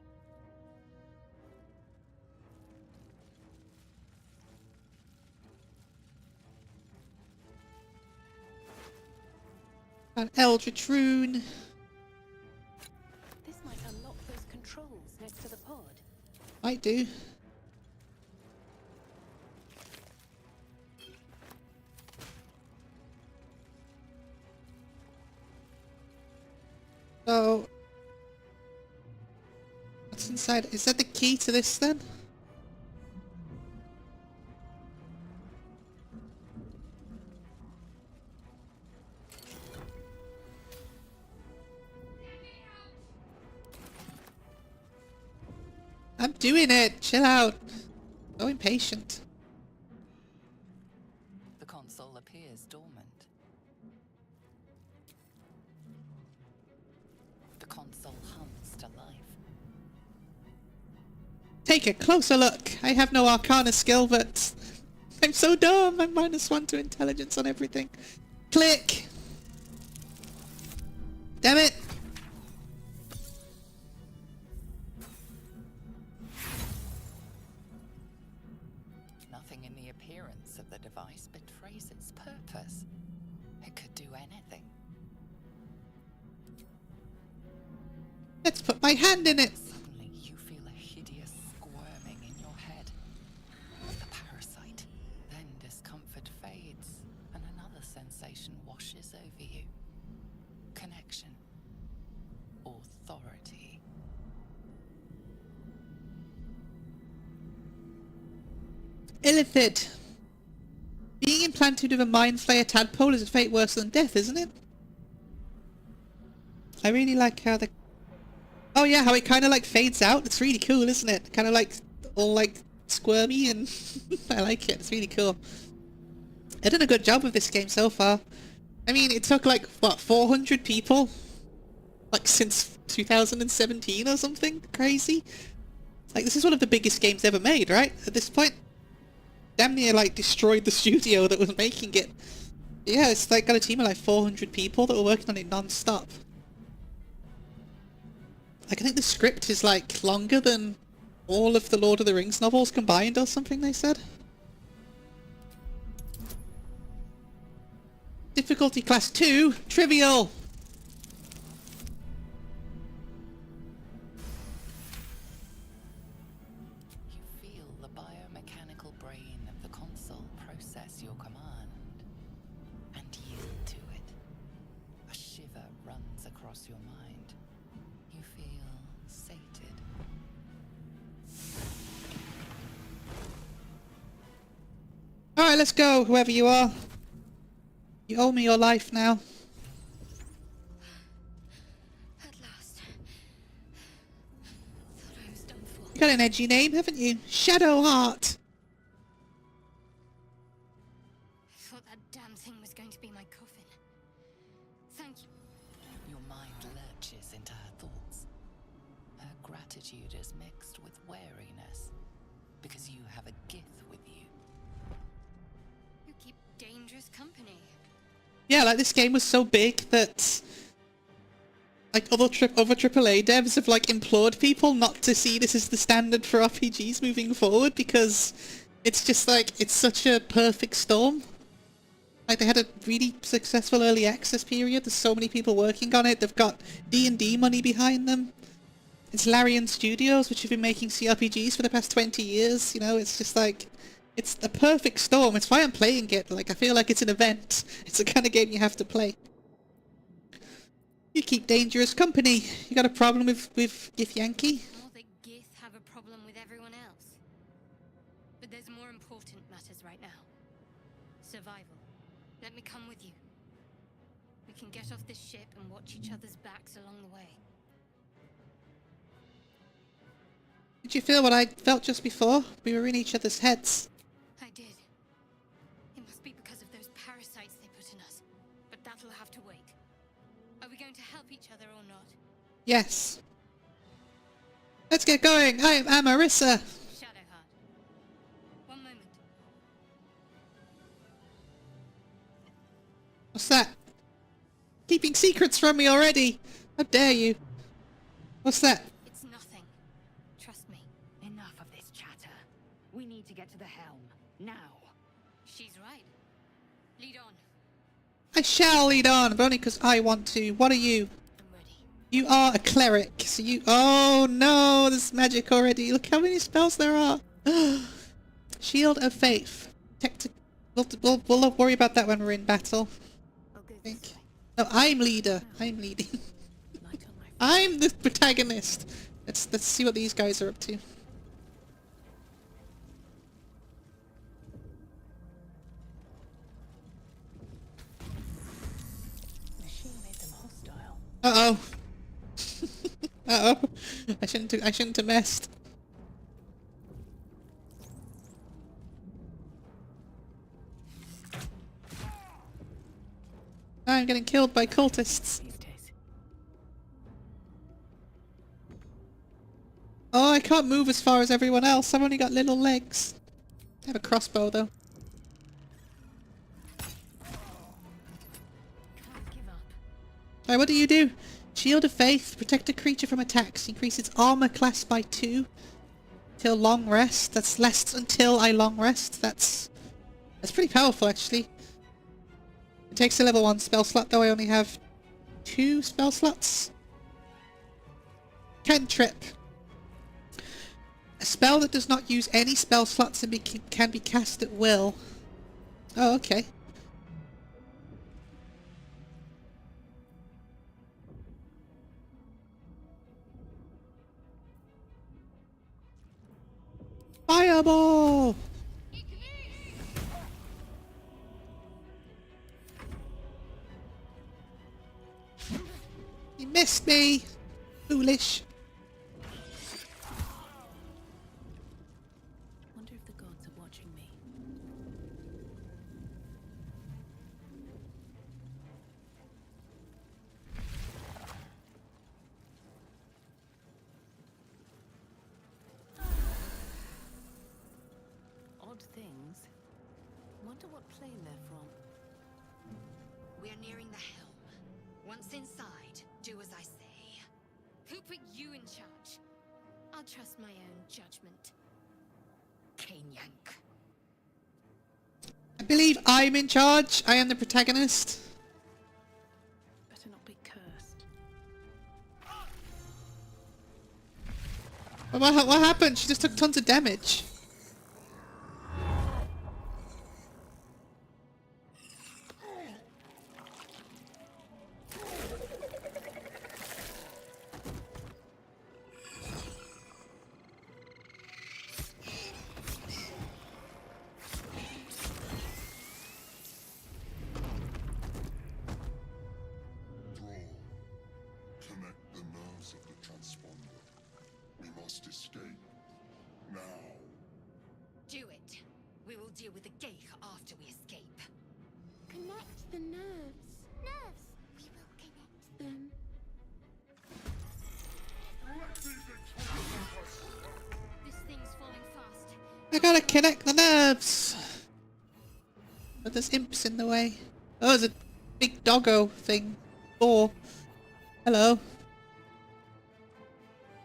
An Eldritch rune. This might unlock those controls next to the pod. Might do. So, what's inside? Is that the key to this then? I'm doing it. Chill out. So impatient. The console appears dormant. The console hums to life. Take a closer look. I have no Arcana skill, but I'm so dumb. I'm -1 to intelligence on everything. Click. Damn it. Nothing in the appearance of the device betrays its purpose. It could do anything. Let's put my hand in it. Suddenly, you feel a hideous squirming in your head. The parasite. There connection, authority. Illithid. Being implanted with a mind flayer tadpole is a fate worse than death, isn't it? I really like how the... Oh yeah, how it kind of like fades out. It's really cool, isn't it? Kind of like all like squirmy and I like it. It's really cool. They've done a good job with this game so far. I mean, it took like, what, 400 people? Like since 2017 or something? Crazy? Like, this is one of the biggest games ever made, right? At this point? Damn near like destroyed the studio that was making it. Yeah, it's like got a team of like 400 people that were working on it non-stop. Like, I think the script is like longer than all of the Lord of the Rings novels combined or something, they said. Difficulty class 2, trivial. You feel the biomechanical brain of the console process your command and yield to it. A shiver runs across your mind. You feel sated. Alright, let's go, whoever you are. You owe me your life now. At last. Thought I was done for. You got an edgy name, haven't you? Shadowheart. Thought that damn thing was going to be my coffin. Thank you. Your mind lurches into her thoughts. Her gratitude is mixed with wariness because you have a gift with you. You keep dangerous company. Yeah, like this game was so big that like other AAA devs have like implored people not to see this as the standard for RPGs moving forward because it's just like, it's such a perfect storm. Like, they had a really successful early access period, there's so many people working on it, they've got D&D money behind them. It's Larian Studios, which have been making CRPGs for the past 20 years, you know, it's just like... It's the perfect storm. It's why I'm playing it. Like, I feel like it's an event. It's the kind of game you have to play. You keep dangerous company. You got a problem with Gith Yankee? More that Gith have a problem with everyone else. But there's more important matters right now. Survival. Let me come with you. We can get off this ship and watch each other's backs along the way. Did you feel what I felt just before? We were in each other's heads. I did. It must be because of those parasites they put in us. But that'll have to wait. Are we going to help each other or not? Yes. Let's get going. I am Amarissa. Shadowheart. One moment. What's that? Keeping secrets from me already. How dare you? What's that? It's nothing. Trust me. Enough of this chatter. We need to get to the helm. Now. She's right. Lead on. I shall lead on, but only because I want to. What are you? I'm ready. You are a cleric, so you... Oh no, there's magic already. Look how many spells there are. Shield of Faith. We'll worry about that when we're in battle. I'll go I think. this way. No, I'm leader. I'm leading. Light on my I'm the protagonist. Let's see what these guys are up to. machine made them hostile. Uh-oh. Uh-oh. I shouldn't have messed. I'm getting killed by cultists. These days. Oh, I can't move as far as everyone else. I've only got little legs. I have a crossbow, though. Can't give up. Alright, what do you do? Shield of Faith. Protect a creature from attacks. Increase its armor class by 2. Till long rest. That's less until I long rest. That's pretty powerful, actually. It takes a level 1 spell slot, though I only have 2 spell slots. Cantrip. A spell that does not use any spell slots and can be cast at will. Oh, okay. Fireball! You missed me! Foolish. Wonder if the gods are watching me. Odd things. Wonder what plane they're from. We are nearing the helm. Once inside, do as I say. Who put you in charge? I'll trust my own judgment. Kanyank. I believe I'm in charge. I am the protagonist. Better not be cursed. What happened? She just took tons of damage. Connect the nerves of the transponder. We must escape. Now. Do it. We will deal with the Geich after we escape. Connect the nerves. Nerves! We will connect them. This thing's falling fast. I gotta connect the nerves. But there's imps in the way. Oh, there's a big doggo thing. Oh. Hello.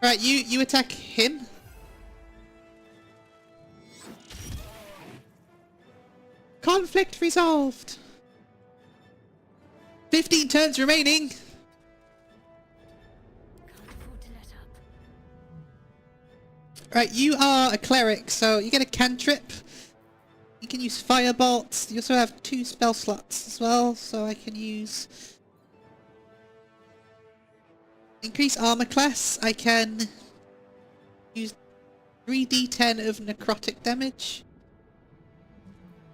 Right, you attack him. Conflict resolved. 15 turns remaining. Can't afford to let up. Right, you are a cleric, so you get a cantrip. You can use firebolt. You also have 2 spell slots as well, so I can use increase armor class. I can use 3d10 of necrotic damage.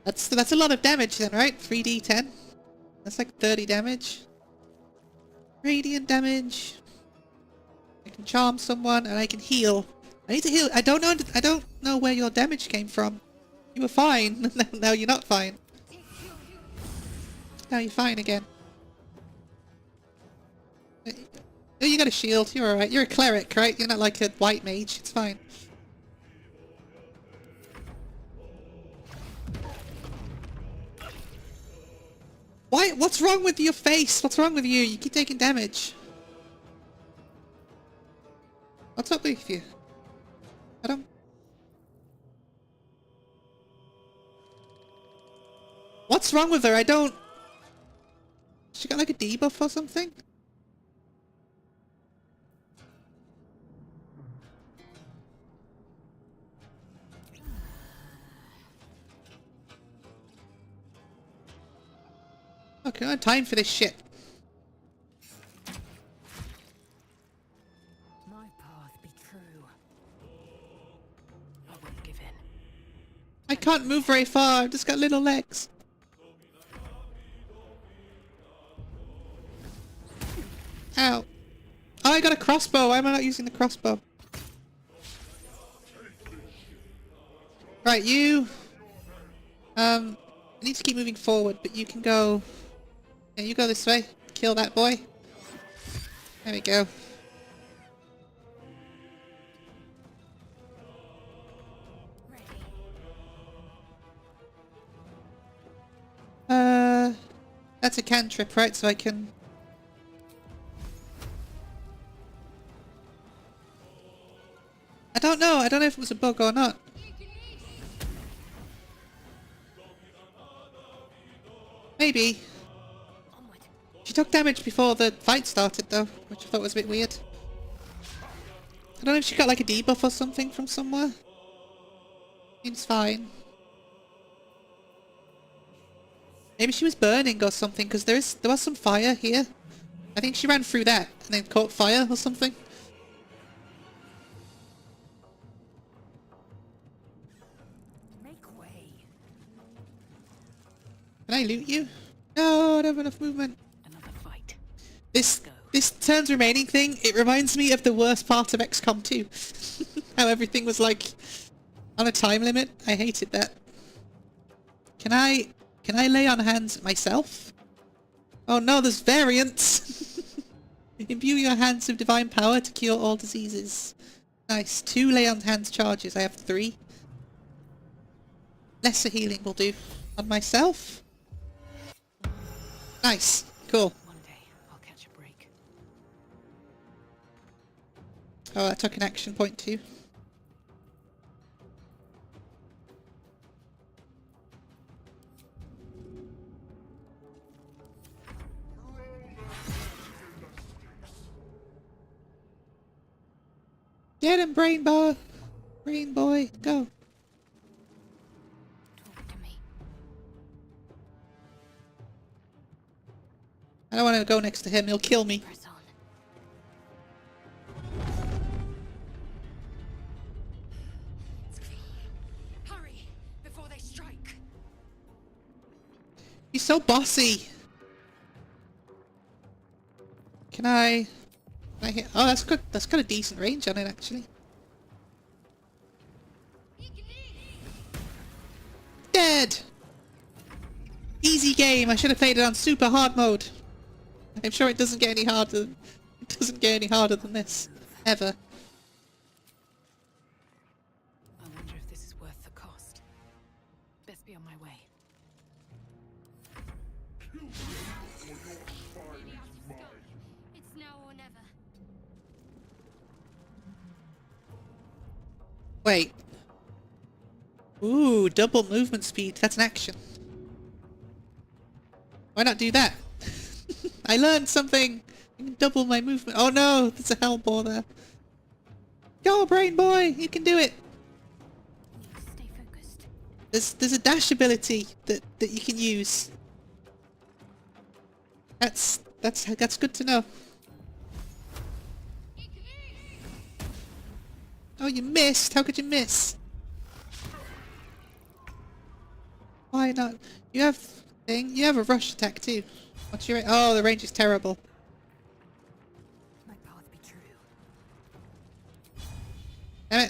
That's a lot of damage then, right? 3d10. That's like 30 damage. Radiant damage. I can charm someone and I can heal. I need to heal. I don't know where your damage came from. You were fine. Now you're not fine. Now you're fine again. Oh, you got a shield. You're alright. You're a cleric, right? You're not like a white mage. It's fine. Why? What's wrong with your face? What's wrong with you? You keep taking damage. What's up with you? I don't... What's wrong with her? I don't... She got like a debuff or something? Okay, I don't have time for this shit. My path be true. I won't give in. I can't move very far. I've just got little legs. Ow. Oh, I got a crossbow. Why am I not using the crossbow? Right, you... I need to keep moving forward, but you can go... Yeah, you go this way. Kill that boy. There we go. That's a cantrip, right? So I can... I don't know. I don't know if it was a bug or not. Maybe. She took damage before the fight started though, which I thought was a bit weird. I don't know if she got like a debuff or something from somewhere. Seems fine. Maybe she was burning or something, because there was some fire here. I think she ran through that and then caught fire or something. Can I loot you? No, I don't have enough movement. Another fight. This turns remaining thing, it reminds me of the worst part of XCOM 2. How everything was like on a time limit. I hated that. Can I lay on hands myself? Oh no, there's variants! Imbue your hands with divine power to cure all diseases. Nice. 2 lay on hands charges. I have 3. Lesser healing will do. On myself? Nice. Cool. One day I'll catch a break. Oh, I took an action point too. Get him, Brain Boy! Brain Boy, go! Talk to me. I don't want to go next to him, he'll kill me. Press on. Hurry, before they strike. He's so bossy! Can I hit? Oh, that's good. That's got a decent range on it, actually. Dead! Easy game. I should have played it on super hard mode. I'm sure it doesn't get any harder. It doesn't get any harder than this. Ever. I wonder if this is worth the cost. Best be on my way. It's now or never. Wait. Ooh, double movement speed. That's an action. Why not do that? I learned something! I can double my movement. Oh no! There's a hellbore there. Go, Brain Boy! You can do it! Need to stay focused. There's a dash ability that you can use. That's good to know. Oh, you missed! How could you miss? Why not? You have a rush attack too. What's your oh, the range is terrible. My path be true. Damn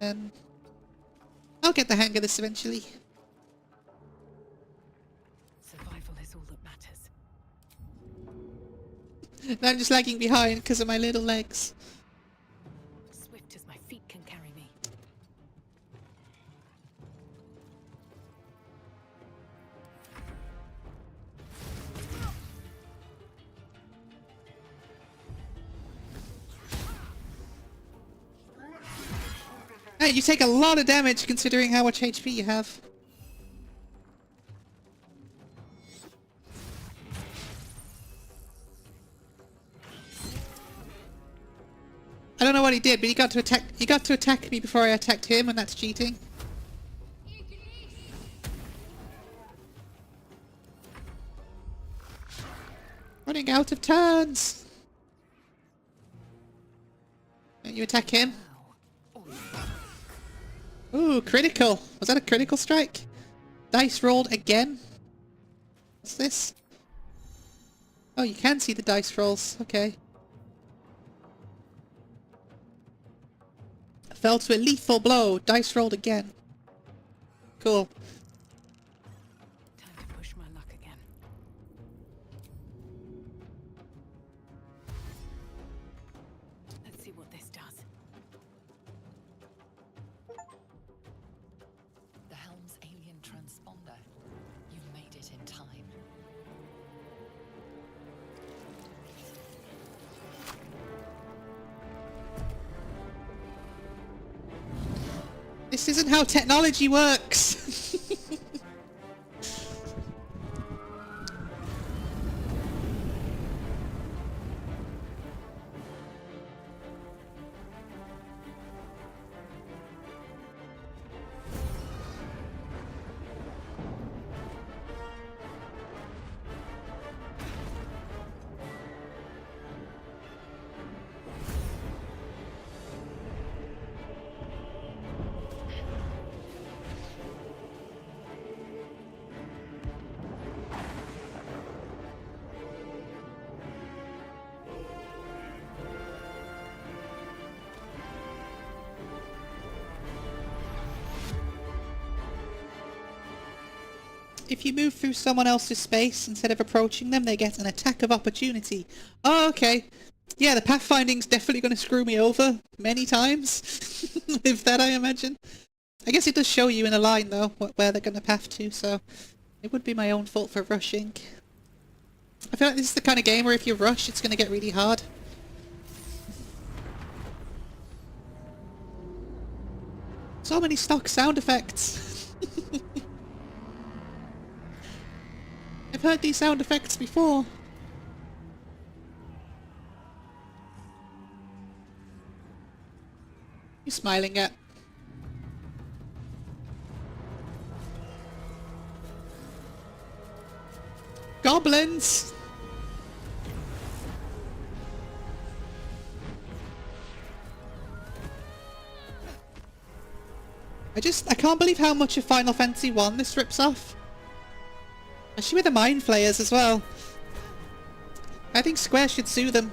it. I'll get the hang of this eventually. Survival is all that matters. Now I'm just lagging behind because of my little legs. Swift as my feet can carry me. Hey, you take a lot of damage considering how much HP you have. I don't know what he did, but he got to attack me before I attacked him, and that's cheating. Running out of turns. And you attack him. Ooh, critical. Was that a critical strike? Dice rolled again? What's this? Oh, you can see the dice rolls. Okay. Fell to a lethal blow. Dice rolled again. Cool. Time to push my luck again. Let's see what this does. The helm's alien transponder. You've made it in time. This isn't how technology works. if you move through someone else's space, instead of approaching them, they get an attack of opportunity. Oh, okay. Yeah, the pathfinding's definitely going to screw me over many times. With that, I imagine. I guess it does show you in a line, though, where they're going to path to, so it would be my own fault for rushing. I feel like this is the kind of game where if you rush, it's going to get really hard. So many stock sound effects. I've heard these sound effects before. You smiling at? Goblins! I can't believe how much of Final Fantasy 1 this rips off. Especially with the Mind Flayers as well. I think Square should sue them.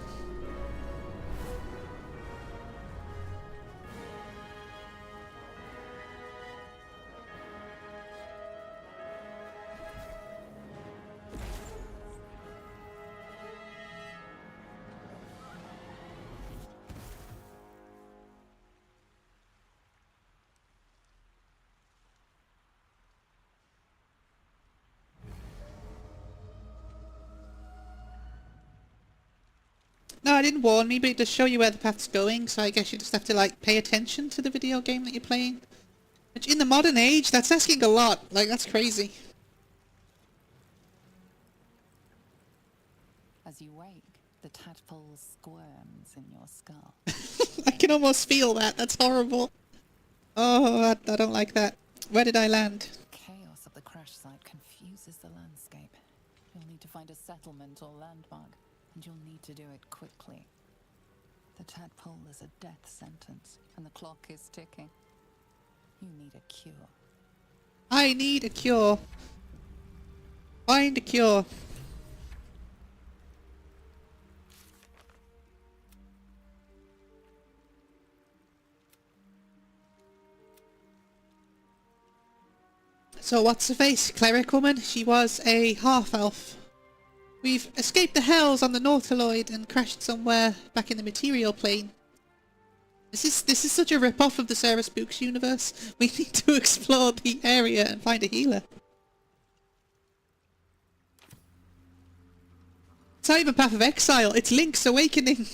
No, it didn't warn me, but it does show you where the path's going, so I guess you just have to, like, pay attention to the video game that you're playing. Which, in the modern age, that's asking a lot. Like, that's crazy. As you wake, the tadpole squirms in your skull. I can almost feel that. That's horrible. Oh, I don't like that. Where did I land? Chaos of the crash site confuses the landscape. You'll need to find a settlement or landmark, and you'll need to do it quickly. The tadpole is a death sentence, and the clock is ticking. You need a cure. I need a cure. Find a cure. So what's her face? Cleric woman? She was a half-elf. We've escaped the hells on the Nautiloid and crashed somewhere back in the material plane. This is such a rip-off of the Sarah Spooks universe. We need to explore the area and find a healer. It's not even Path of Exile, it's Link's Awakening.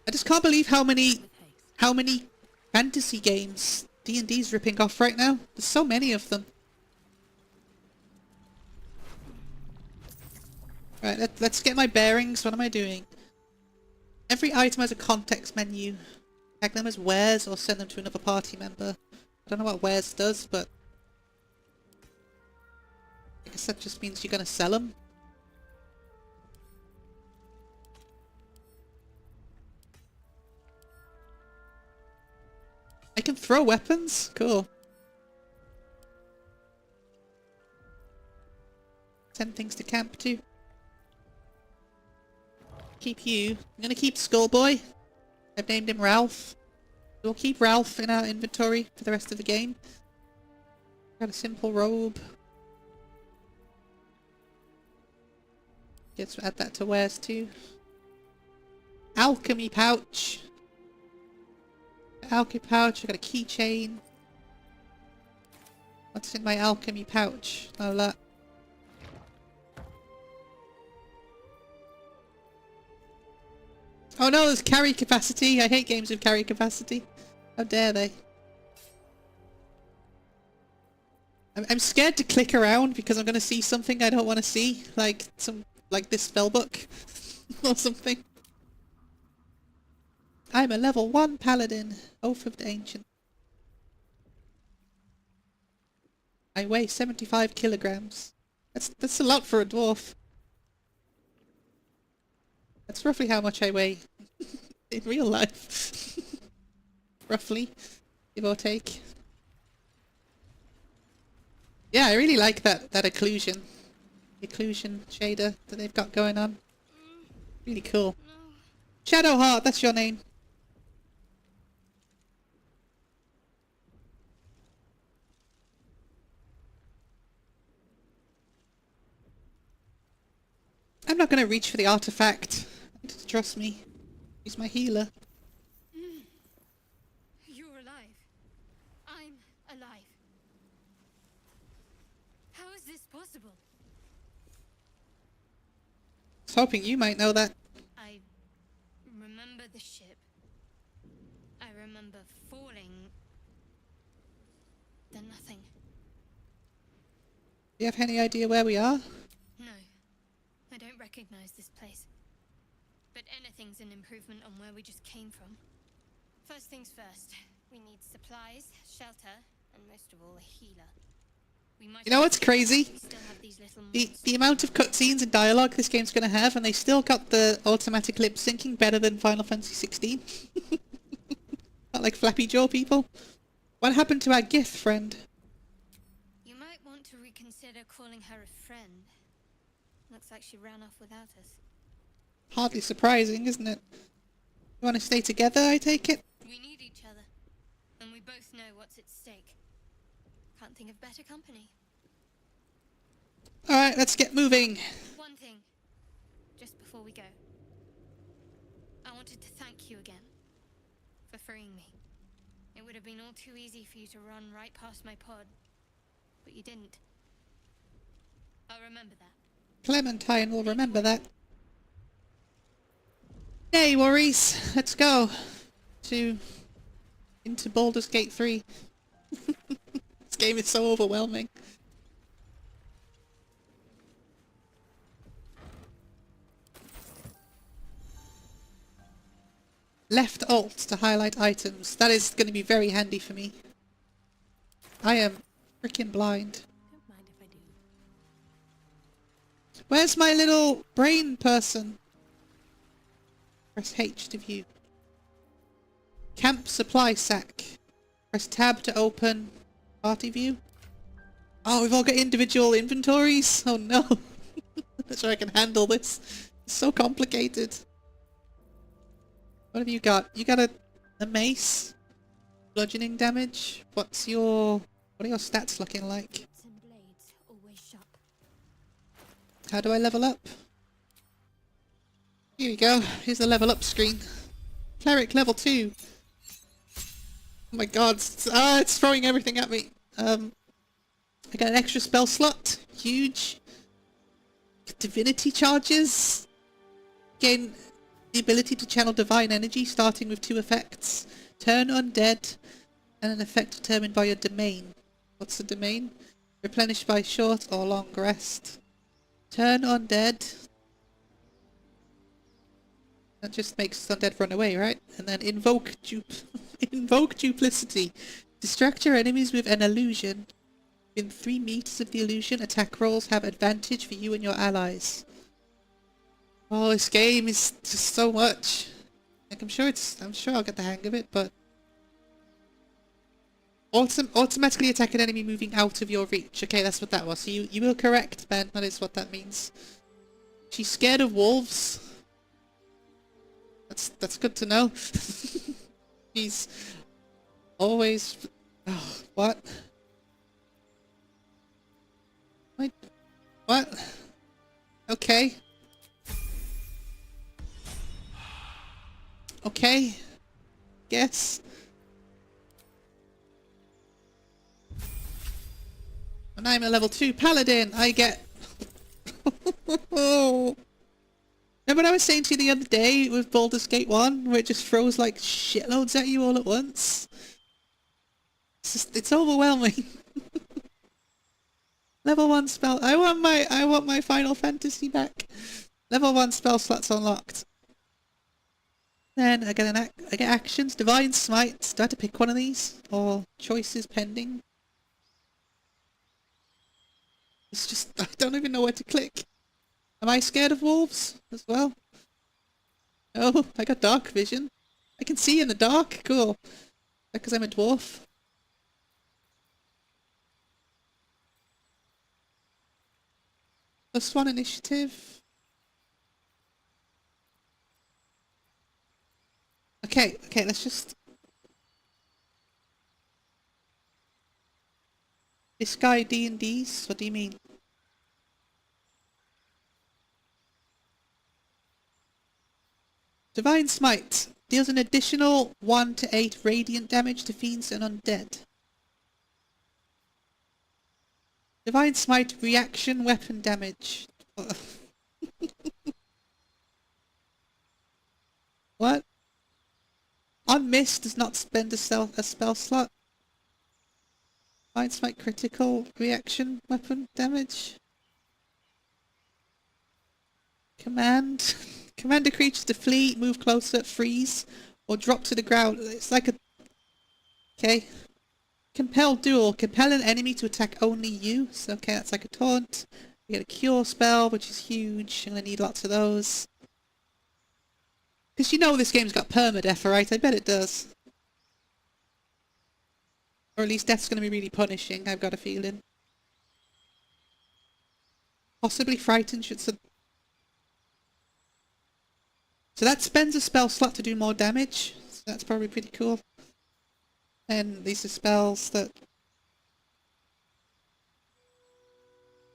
I just can't believe how many fantasy games D&D's ripping off right now. There's so many of them. Right, let's get my bearings. What am I doing? Every item has a context menu. Tag them as wares or send them to another party member. I don't know what wares does, but I guess that just means you're gonna sell them. I can throw weapons? Cool. 10 things to camp to. Keep you. I'm gonna keep Skullboy. I've named him Ralph. We'll keep Ralph in our inventory for the rest of the game. Got a simple robe. Let's add that to wares too. Alchemy pouch. Alchemy pouch. I got a keychain. What's in my alchemy pouch? Oh, look. Oh no, there's carry capacity. I hate games with carry capacity. How dare they? I'm scared to click around because I'm gonna see something I don't want to see, like this spellbook or something. I'm a level 1 paladin, Oath of the Ancient. I weigh 75 kilograms. That's a lot for a dwarf. That's roughly how much I weigh in real life. Roughly, give or take. Yeah, I really like that occlusion. The occlusion shader that they've got going on. Really cool. Shadowheart, that's your name. not going to reach for the artifact. Trust me. He's my healer. You're alive. I'm alive. How is this possible? I was hoping you might know that. I remember the ship. I remember falling. Then nothing. Do you have any idea where we are? No. I don't recognize this place. But anything's an improvement on where we just came from. First things first. We need supplies, shelter, and most of all, a healer. We might You know what's crazy? still have these little The amount of cutscenes and dialogue this game's going to have, and they still got the automatic lip syncing better than Final Fantasy 16. Not like flappy jaw people. What happened to our Gith friend? You might want to reconsider calling her a friend. Looks like she ran off without us. Hardly surprising, isn't it? You want to stay together, I take it? We need each other, and we both know what's at stake. Can't think of better company. Alright, let's get moving. One thing, just before we go. I wanted to thank you again for freeing me. It would have been all too easy for you to run right past my pod, but you didn't. I'll remember that. Clementine will remember that. Hey, worries. Let's go into Baldur's Gate 3. This game is so overwhelming. Left alt to highlight items. That is going to be very handy for me. I am freaking blind. Don't mind if I do. Where's my little brain person? Press H to view. Camp supply sack. Press tab to open party view. Oh, we've all got individual inventories. Oh no. Not sure I can handle this. It's so complicated. What have you got? You got a mace? Bludgeoning damage? What are your stats looking like? And blades always sharp. How do I level up? Here we go. Here's the level up screen. Cleric level 2. Oh my god. It's throwing everything at me. I got an extra spell slot. Huge. Divinity charges. Gain the ability to channel divine energy, starting with 2 effects. Turn undead, and an effect determined by your domain. What's the domain? Replenished by short or long rest. Turn undead. That just makes undead run away, right? And then invoke invoke duplicity. Distract your enemies with an illusion. Within 3 meters of the illusion, attack rolls have advantage for you and your allies. Oh, this game is just so much. Like, I'm sure I'll get the hang of it, but automatically attack an enemy moving out of your reach. Okay, that's what that was. So you will correct, Ben. That is what that means. She's scared of wolves. That's good to know. She's always. Oh, what? Wait, what? Okay. Okay. Guess. And I'm a level 2 paladin. I get. Remember what I was saying to you the other day with Baldur's Gate 1, where it just throws like shitloads at you all at once? It's overwhelming. Level 1 spell. I want my Final Fantasy back. Level 1 spell slots unlocked. Then I get actions, Divine Smite. Do I have to pick one of these? Or choices pending? It's just, I don't even know where to click. Am I scared of wolves as well? Oh, I got dark vision. I can see in the dark. Cool. Because I'm a dwarf. +1 initiative. Okay, let's just... This guy D&D's? What do you mean? Divine Smite deals an additional 1 to 8 radiant damage to fiends and undead. Divine Smite reaction weapon damage. What? On miss does not spend a spell slot. Divine Smite critical reaction weapon damage. Command. Command a creature to flee, move closer, freeze, or drop to the ground. It's like a... Okay. Compel duel. Compel an enemy to attack only you. So, okay, that's like a taunt. You get a cure spell, which is huge. I'm gonna need lots of those. Because you know this game's got permadeath, right? I bet it does. Or at least death's gonna be really punishing, I've got a feeling. Possibly frightened should... So that spends a spell slot to do more damage. So that's probably pretty cool. And these are spells that...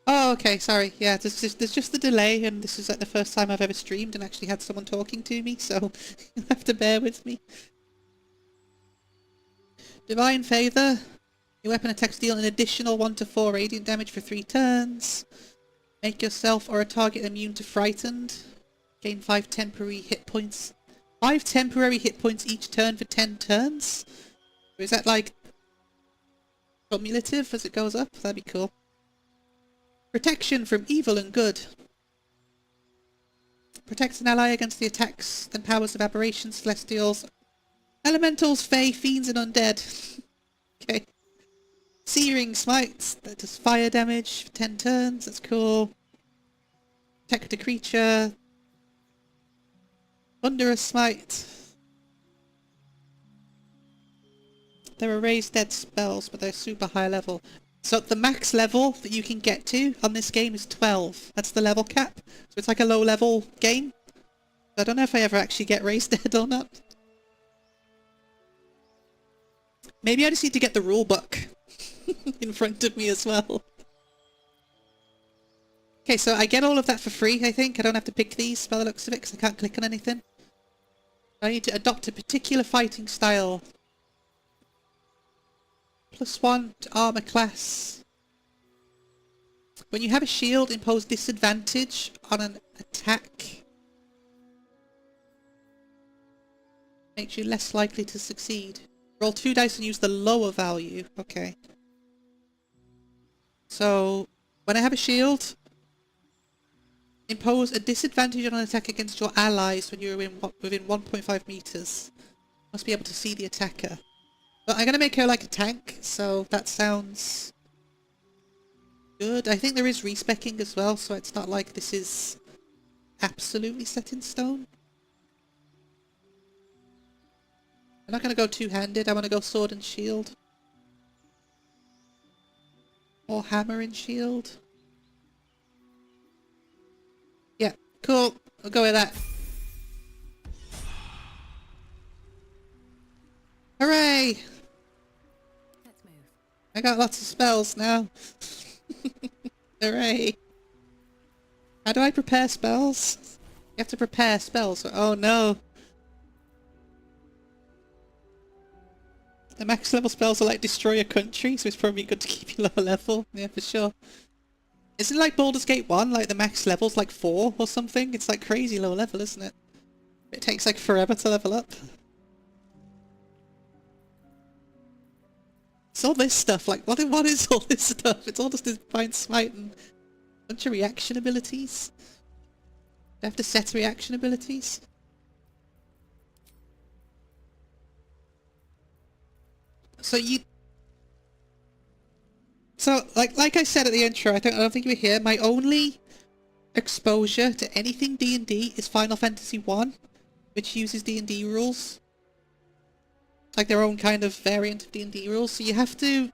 Oh, okay, sorry. Yeah, there's just the delay, and this is like the first time I've ever streamed and actually had someone talking to me, so you'll have to bear with me. Divine Favour. Your weapon attacks deal an additional 1 to 4 radiant damage for 3 turns. Make yourself or a target immune to frightened. Gain 5 temporary hit points. 5 temporary hit points each turn for 10 turns? Or is that like cumulative as it goes up? That'd be cool. Protection from evil and good. Protects an ally against the attacks and powers of aberrations, celestials, elementals, fae, fiends, and undead. Okay. Searing Smite. That does fire damage for 10 turns. That's cool. Protect a creature. Thunderous Smite. There are raised dead spells, but they're super high level. So the max level that you can get to on this game is 12. That's the level cap. So it's like a low level game. I don't know if I ever actually get raised dead or not. Maybe I just need to get the rule book in front of me as well. Okay, so I get all of that for free, I think. I don't have to pick these by the looks of it, because I can't click on anything. I need to adopt a particular fighting style. +1 to armor class. When you have a shield, impose disadvantage on an attack. Makes you less likely to succeed. Roll 2 dice and use the lower value. Okay. So, when I have a shield, impose a disadvantage on an attack against your allies when you're within 1.5 meters. Must be able to see the attacker. But I'm going to make her like a tank, so that sounds good. I think there is respecking as well, so it's not like this is absolutely set in stone. I'm not going to go two-handed, I want to go sword and shield. Or hammer and shield. Yeah, cool. I'll go with that. Hooray! Let's move. I got lots of spells now. Hooray! How do I prepare spells? You have to prepare spells. Oh no! The max level spells are like destroy a country, so it's probably good to keep you lower level. Yeah, for sure. Isn't it like Baldur's Gate 1, like the max level's like 4 or something? It's like crazy low level, isn't it? It takes like forever to level up. It's all this stuff, like what is all this stuff? It's all just Divine Smite and a bunch of reaction abilities. Do I have to set reaction abilities? So like I said at the intro, I don't think you were here. My only exposure to anything D&D is Final Fantasy 1, which uses D&D rules. Like their own kind of variant of D&D rules. So you have to...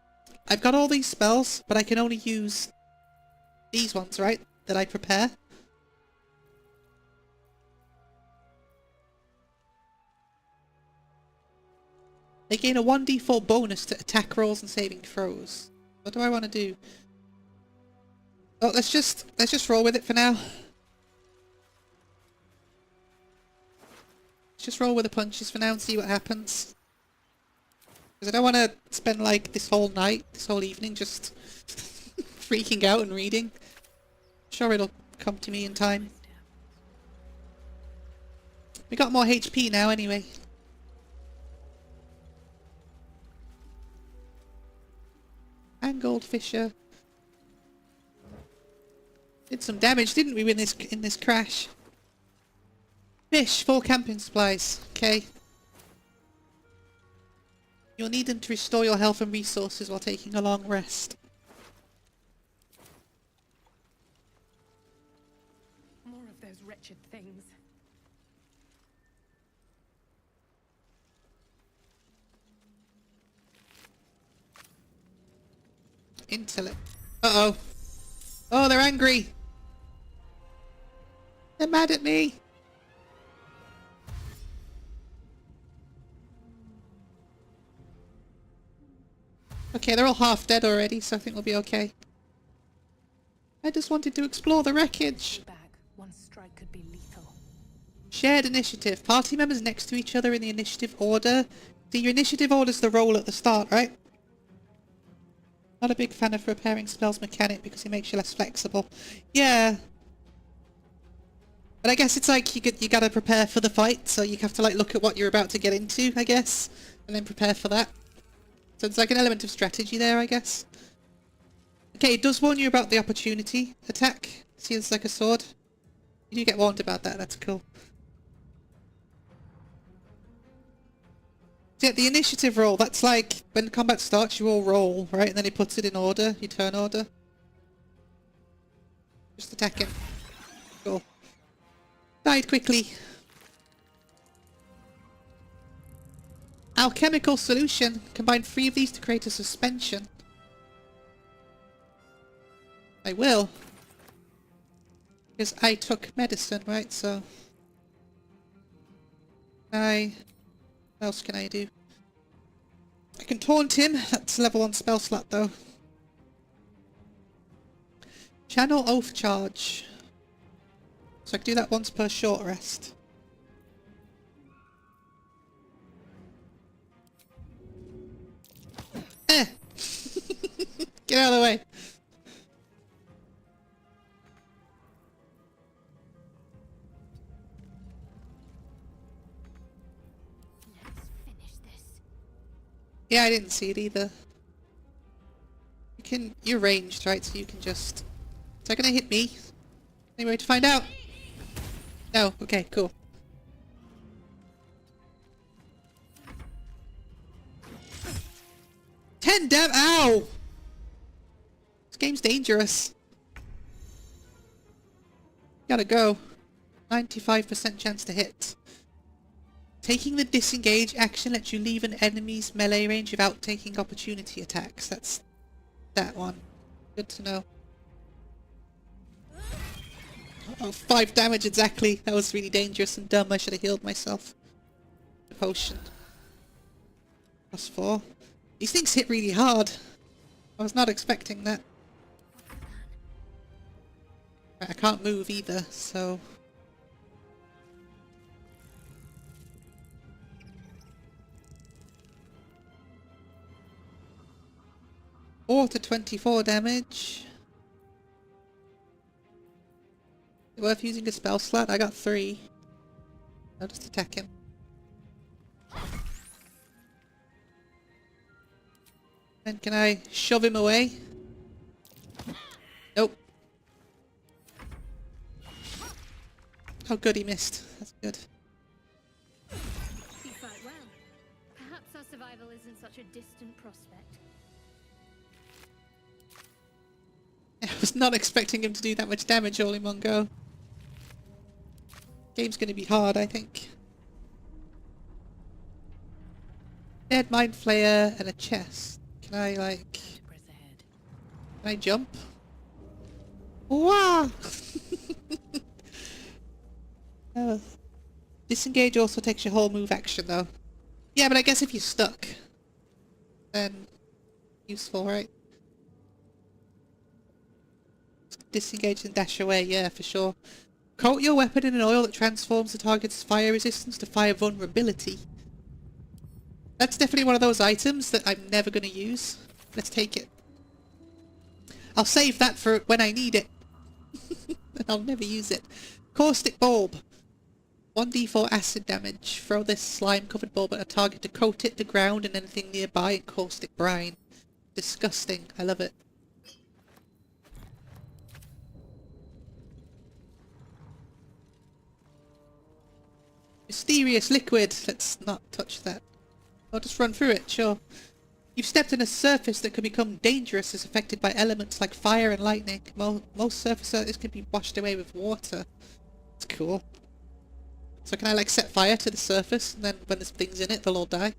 I've got all these spells, but I can only use these ones, right? That I prepare. They gain a 1d4 bonus to attack rolls and saving throws. What do I want to do? Oh, let's just roll with it for now. just roll with the punches for now and see what happens. Because I don't want to spend like this whole night, this whole evening just freaking out and reading. Sure it'll come to me in time. We got more HP now anyway. And Goldfisher. Did some damage, didn't we, in this crash? Fish, 4 camping supplies. Okay. You'll need them to restore your health and resources while taking a long rest. More of those wretched things. Intellect. Uh-oh. Oh, they're angry. They're mad at me. Okay, they're all half dead already, so I think we'll be okay. I just wanted to explore the wreckage. Back. One strike could be lethal. Shared initiative. Party members next to each other in the initiative order. See, your initiative order's the roll at the start, right? Not a big fan of repairing spells mechanic because it makes you less flexible. Yeah. But I guess it's like you gotta prepare for the fight, so you have to like look at what you're about to get into, I guess, and then prepare for that. So it's like an element of strategy there, I guess. Okay, it does warn you about the opportunity attack. See, it's like a sword. You do get warned about that, that's cool. So yeah, the initiative roll, that's like, when combat starts, you all roll, right? And then it puts it in order, your turn order. Just attack him. Cool. Died quickly. Alchemical solution. Combine 3 of these to create a suspension. I will. Because I took medicine, right? So... what else can I do? I can taunt him. That's level 1 spell slot, though. Channel Oath Charge. So I can do that once per short rest. Eh! Get out of the way! Let's finish this. Yeah, I didn't see it either. You're ranged, right? So you can just... Is that gonna hit me? Any way to find out? No. Okay, cool. Ow! This game's dangerous. Gotta go. 95% chance to hit. Taking the disengage action lets you leave an enemy's melee range without taking opportunity attacks. That's that one. Good to know. Oh, 5 damage exactly. That was really dangerous and dumb. I should have healed myself. Potion. +4. These things hit really hard. I was not expecting that. Right, I can't move either, so... 4 to 24 damage. Is it worth using a spell slot? I got 3. I'll just attack him. Then can I shove him away? Nope. Oh good, he missed. That's good. You fight well. Perhaps our survival isn't such a distant prospect. I was not expecting him to do that much damage all in one go. Game's gonna be hard, I think. Dead Mind Flayer and a chest. Can I, like... Can I jump? Wow! Disengage also takes your whole move action, though. Yeah, but I guess if you're stuck, then... useful, right? Disengage and dash away, yeah, for sure. Coat your weapon in an oil that transforms the target's fire resistance to fire vulnerability. That's definitely one of those items that I'm never going to use. Let's take it. I'll save that for when I need it. And I'll never use it. Caustic bulb. 1d4 acid damage. Throw this slime-covered bulb at a target to coat it, the ground, and anything nearby in caustic brine. Disgusting. I love it. Mysterious liquid. Let's not touch that. I'll just run through it, sure. You've stepped on a surface that can become dangerous as affected by elements like fire and lightning. Most surfaces can be washed away with water. It's cool. So can I like set fire to the surface and then when there's things in it they'll all die?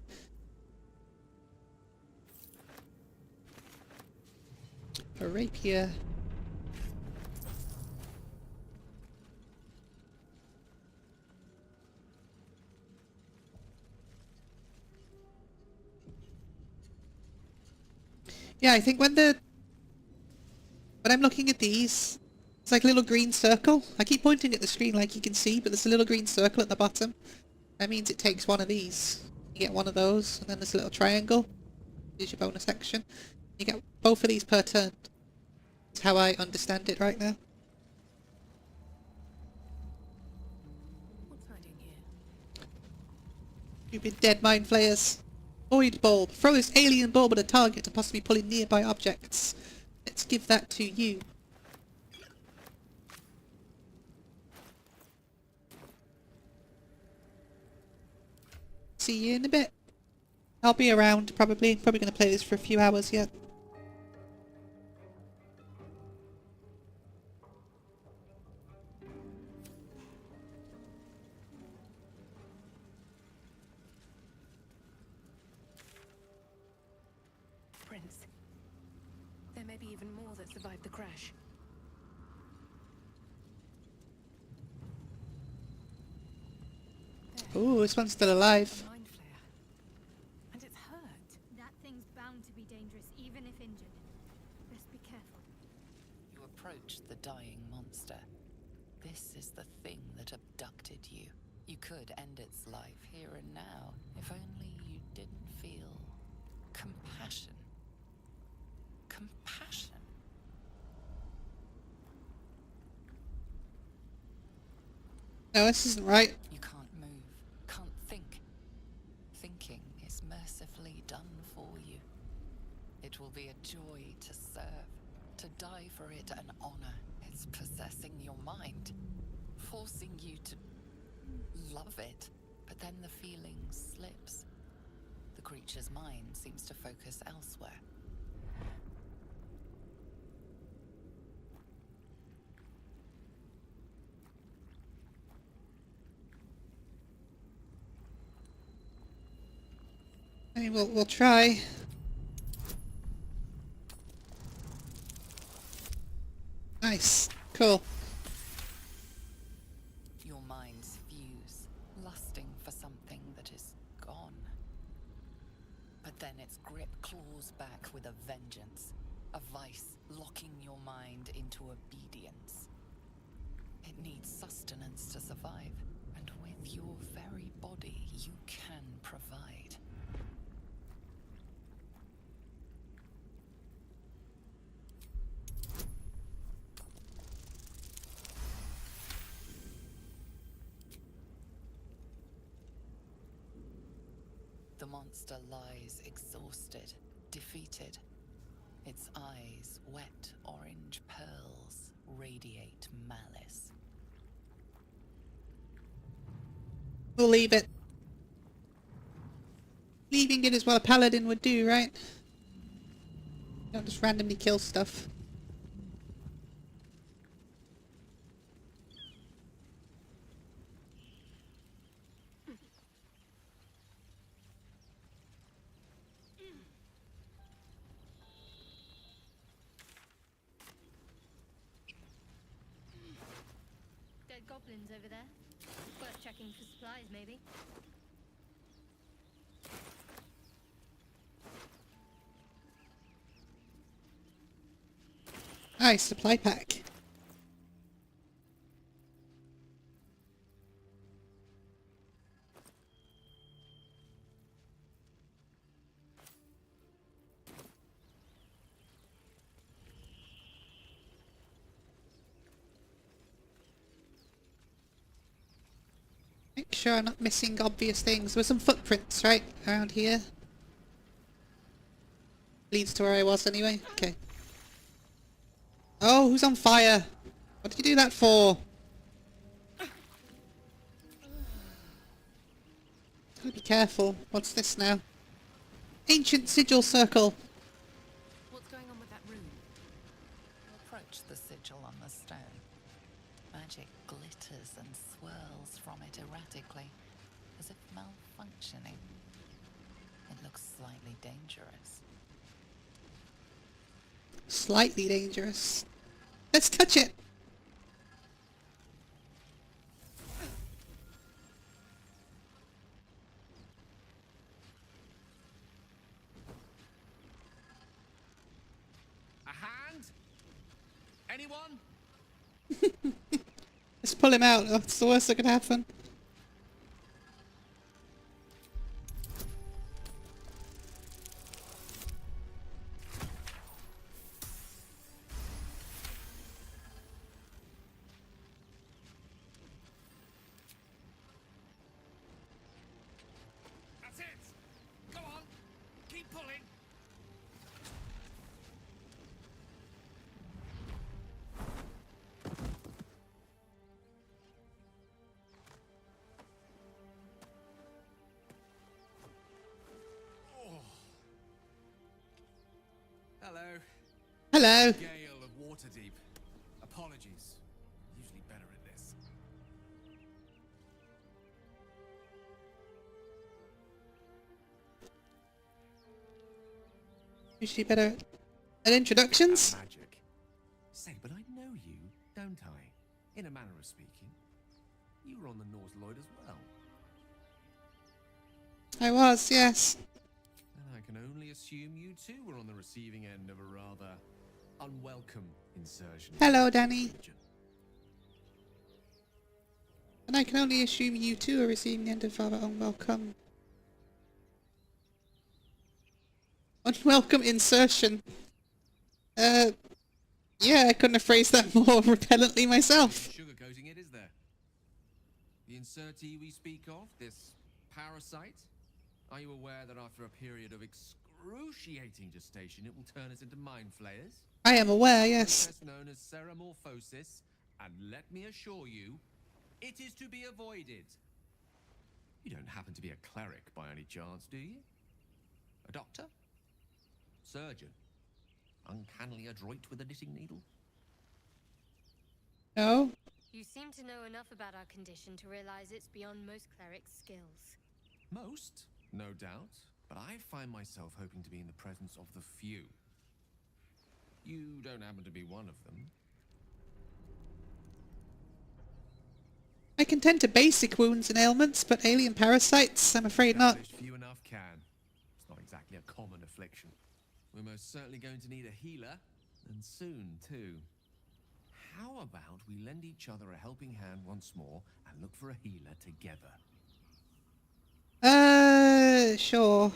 A rapier. Yeah, I think when I'm looking at these, it's like a little green circle. I keep pointing at the screen like you can see, but there's a little green circle at the bottom. That means it takes one of these. You get one of those, and then there's a little triangle. Here's your bonus action. You get both of these per turn. That's how I understand it right now. What's hiding here? Stupid dead mind flayers. Void bulb. Throw this alien bulb at a target to possibly pull in nearby objects. Let's give that to you. See you in a bit. I'll be around, probably. Probably going to play this for a few hours yet. Prince. There may be even more that survived the crash. Ooh, this one's still alive. Mind flare. And it's hurt. That thing's bound to be dangerous, even if injured. Best be careful. You approach the dying monster. This is the thing that abducted you. You could end its life here and now, if only you didn't feel compassion. Compassion. No, this isn't right. You can't move, can't think. Thinking is mercifully done for you. It will be a joy to serve, to die for it an honor. It's possessing your mind, forcing you to love it. But then the feeling slips. The creature's mind seems to focus elsewhere. I mean, we'll try. Nice. Cool. Your minds fuse, lusting for something that is gone. But then its grip claws back with a vengeance, a vice locking your mind into obedience. It needs sustenance to survive, and with your very body you can provide. The monster lies exhausted, defeated. Its eyes, wet orange pearls, radiate malice. We'll leave it. Leaving it is what a paladin would do, right? Don't just randomly kill stuff. Dead goblins over there. Worth checking for supplies, maybe. Nice, supply pack. sure I'm not missing obvious things. There were some footprints, right? Around here. Leads to where I was anyway. Okay. Oh, who's on fire? What did you do that for? Gotta be careful. What's this now? Ancient sigil circle. What's going on with that room? Approach the sigil on the stone. Magic glitters and swirls from it erratically, as if malfunctioning. It looks slightly dangerous. Slightly dangerous. Let's touch it. A hand? Anyone? Let's pull him out. That's the worst that could happen. That's it! Go on! Keep pulling! Oh. Hello. Hello. Gale of Waterdeep. Apologies. Usually better at this. Usually better at introductions. Magic. Say, but I know you, don't I? In a manner of speaking. You were on the Norse Lloyd as well. I was, yes. And I can only assume you too were on the receiving end of a rather unwelcome insertion. Hello, Danny. And I can only assume you too are receiving the end of rather unwelcome. Unwelcome insertion. Yeah, I couldn't have phrased that more repellently myself. Sugarcoating it, is there? The insertee we speak of, this parasite, are you aware that after a period of excruciating gestation, it will turn us into mind flayers? I am aware, yes. Process known as ceramorphosis, and let me assure you, it is to be avoided. You don't happen to be a cleric by any chance, do you? A doctor? Surgeon? Uncannily adroit with a knitting needle? No? You seem to know enough about our condition to realize it's beyond most clerics' skills. Most, no doubt, but I find myself hoping to be in the presence of the few. You don't happen to be one of them. I can tend to basic wounds and ailments, but alien parasites, I'm afraid not. Few enough can. It's not exactly a common affliction. We're most certainly going to need a healer, and soon too. How about we lend each other a helping hand once more and look for a healer together? Sure.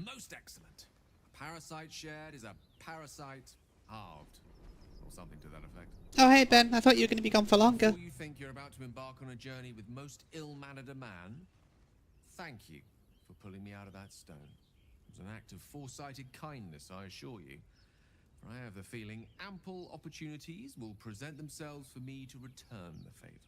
Most excellent. A parasite shared is a parasite halved, or something to that effect. Oh, hey, Ben. I thought you were going to be gone for longer. Before you think you're about to embark on a journey with most ill-mannered a man, thank you for pulling me out of that stone. It was an act of foresighted kindness, I assure you. For I have the feeling ample opportunities will present themselves for me to return the favor.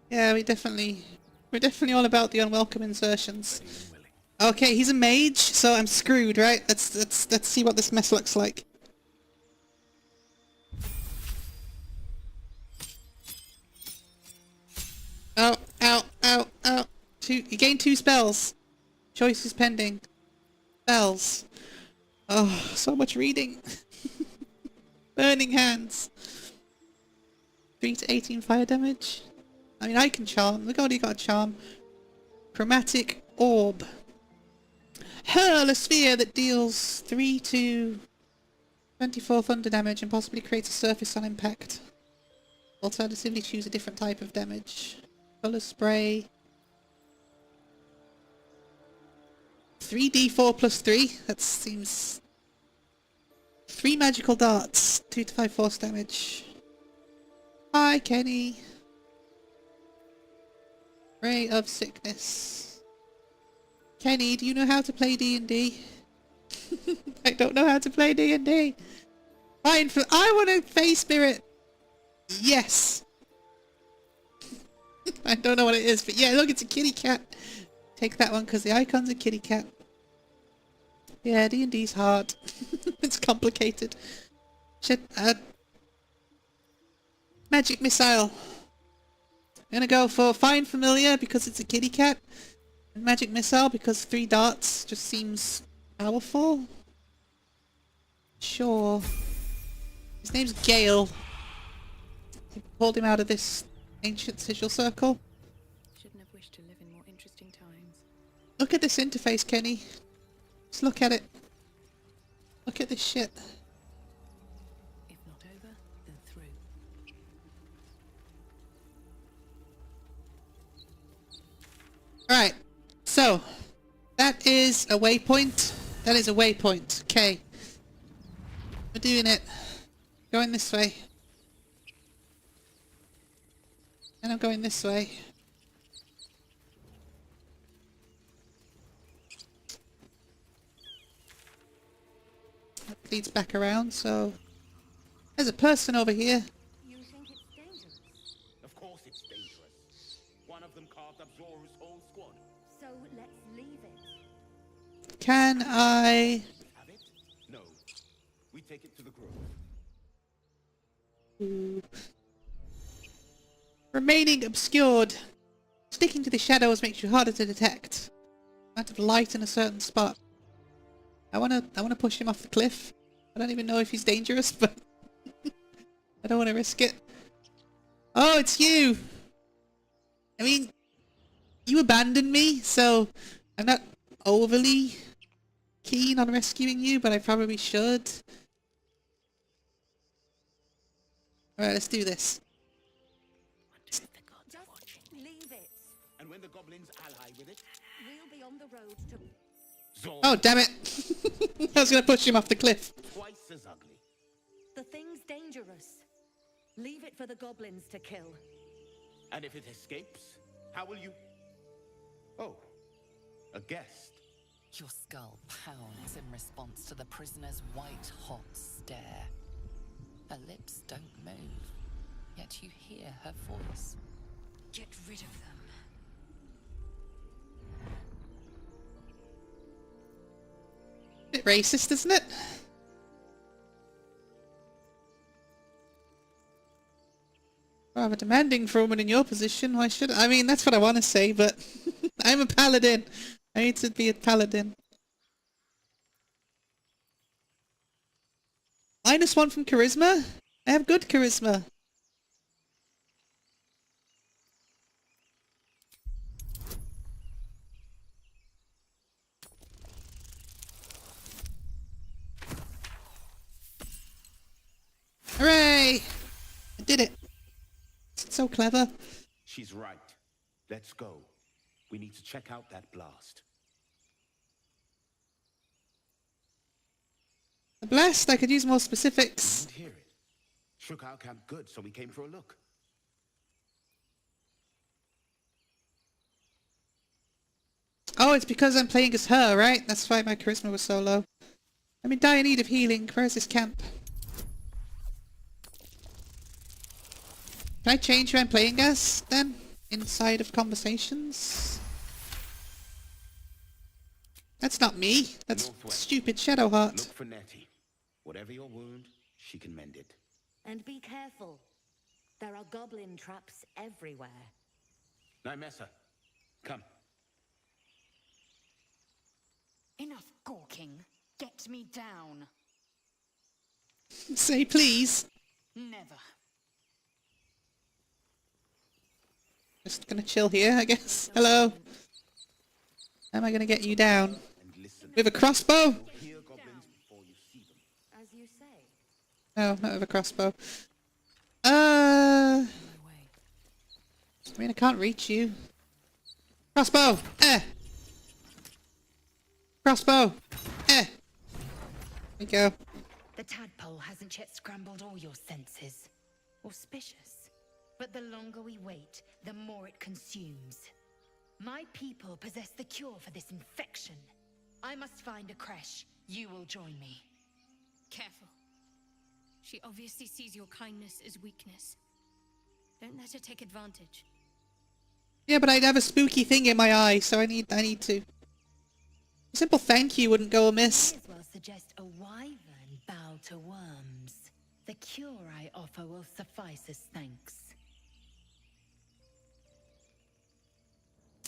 Yeah, we're definitely all about the unwelcome insertions. Okay, he's a mage, so I'm screwed, right? Let's see what this mess looks like. Ow, ow, ow, ow. You gain 2 spells. Choice is pending. Spells. Oh, so much reading. Burning hands. 3 to 18 fire damage. I mean, I can charm. Look, already got a charm. Chromatic orb. Hurl a sphere that deals 3 to 24 thunder damage and possibly creates a surface on impact. Alternatively, choose a different type of damage. Colour spray. 3d4 plus 3. That seems... 3 magical darts. 2 to 5 force damage. Hi, Kenny. Ray of sickness. Kenny, do you know how to play D&D? I don't know how to play D&D. Fine, I want a face spirit. Yes. I don't know what it is, but yeah, look, it's a kitty cat. Take that one because the icon's a kitty cat. Yeah, D&D's hard. It's complicated. Shit. Magic missile. I'm gonna go for Find Familiar because it's a kitty cat. And Magic Missile because 3 darts just seems powerful. Sure. His name's Gale. I pulled him out of this ancient sigil circle. Shouldn't have wished to live in more interesting times. Look at this interface, Kenny. Just look at it. Look at this shit. If not over, then through. Right. So, that is a waypoint. That is a waypoint. Okay. We're doing it. Going this way. And I'm going this way. That leads back around, so... There's a person over here. You think it's dangerous? Of course it's dangerous. One of them carved up Zoru's whole squad. So let's leave it. Can I... Have it? No. We take it to the grove. Ooh. Remaining obscured. Sticking to the shadows makes you harder to detect. Amount of light in a certain spot. I wanna push him off the cliff. I don't even know if he's dangerous, but I don't want to risk it. Oh, it's you! I mean, you abandoned me, so I'm not overly keen on rescuing you, but I probably should. Alright, let's do this. Just leave it. And when the goblins ally with it, We'll be on the road to... Zoru Oh, damn it! I was going to push him off the cliff. twice as ugly. The thing's dangerous. Leave it for the goblins to kill. And if it escapes, how will you... Oh, a guest. Your skull pounds in response to the prisoner's white-hot stare. Her lips don't move, yet you hear her voice. Get rid of them. Bit racist, isn't it? Rather demanding for a woman in your position. Why should I mean, that's what I want to say, but I'm a paladin. I need to be a paladin. -1 from charisma? I have good charisma. Hooray! I did it. It's so clever. She's right. Let's go. We need to check out that blast. The blast, I could use more specifics. Didn't hear it. Shook our camp good, so we came for a look. Oh, it's because I'm playing as her, right? That's why my charisma was so low. I'm in dire need of healing. Where's this camp? Can I change who I'm playing as, then? Inside of conversations? That's not me. That's Northwest. stupid Shadowheart. Look for Nettie. Whatever your wound, she can mend it. And be careful. There are goblin traps everywhere. Nymessa, come. Enough gawking. Get me down. Say please. Never. Just gonna chill here, I guess. Hello. How am I gonna get you down? With a crossbow? As you say. No, not with a crossbow. I mean, I can't reach you. Crossbow! Crossbow! There we go. The tadpole hasn't yet scrambled all your senses. Auspicious. But the longer we wait, the more it consumes. My people possess the cure for this infection. I must find a creche. You will join me. Careful. She obviously sees your kindness as weakness. Don't let her take advantage. Yeah, but I'd have a spooky thing in my eye, so I need to. A simple thank you wouldn't go amiss. May as well suggest a wyvern bow to worms. The cure I offer will suffice as thanks.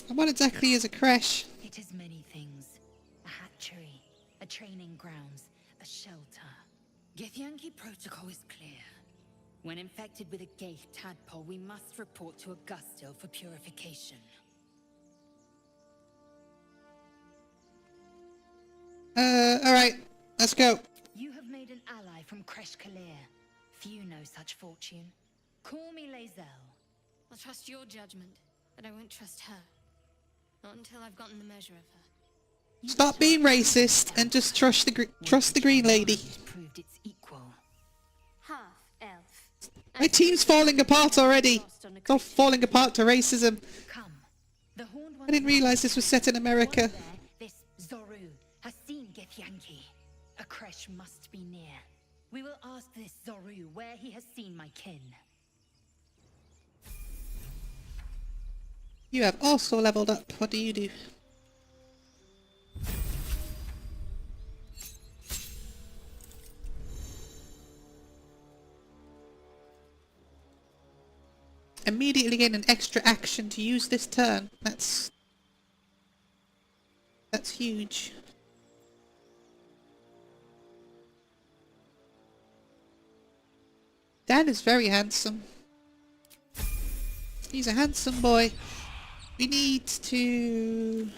And what exactly is a creche? It is many things. A hatchery, a training grounds, a shelter. Githyanki protocol is clear. When infected with a Gaith tadpole, we must report to Augustil for purification. Alright. Let's go. You have made an ally from Kresh Kalir. Few know such fortune. Call me Lae'zel. I'll trust your judgment, but I won't trust her. Not until I've gotten the measure of her. Stop being racist and just trust the green lady. Proved its equal. Half-elf. My team's falling apart already. It's all falling apart to racism. Come. The horned one I didn't realize this was set in America. This Zoru has seen Githyanki. A creche must be near. We will ask this Zoru where he has seen my kin. You have also leveled up. What do you do? Immediately gain an extra action to use this turn. That's huge. Dan is very handsome. He's a handsome boy. We need to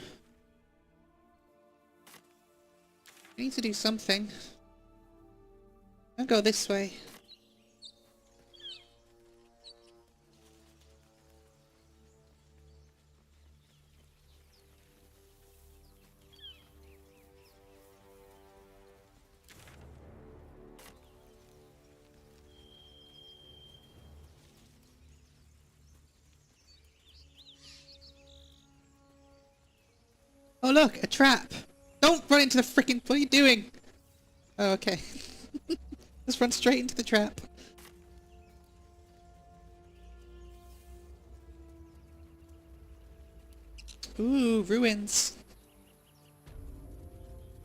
do something. I'll go this way. Oh look, a trap! Don't run into the freaking... What are you doing? Oh, okay. Let's run straight into the trap. Ooh, ruins.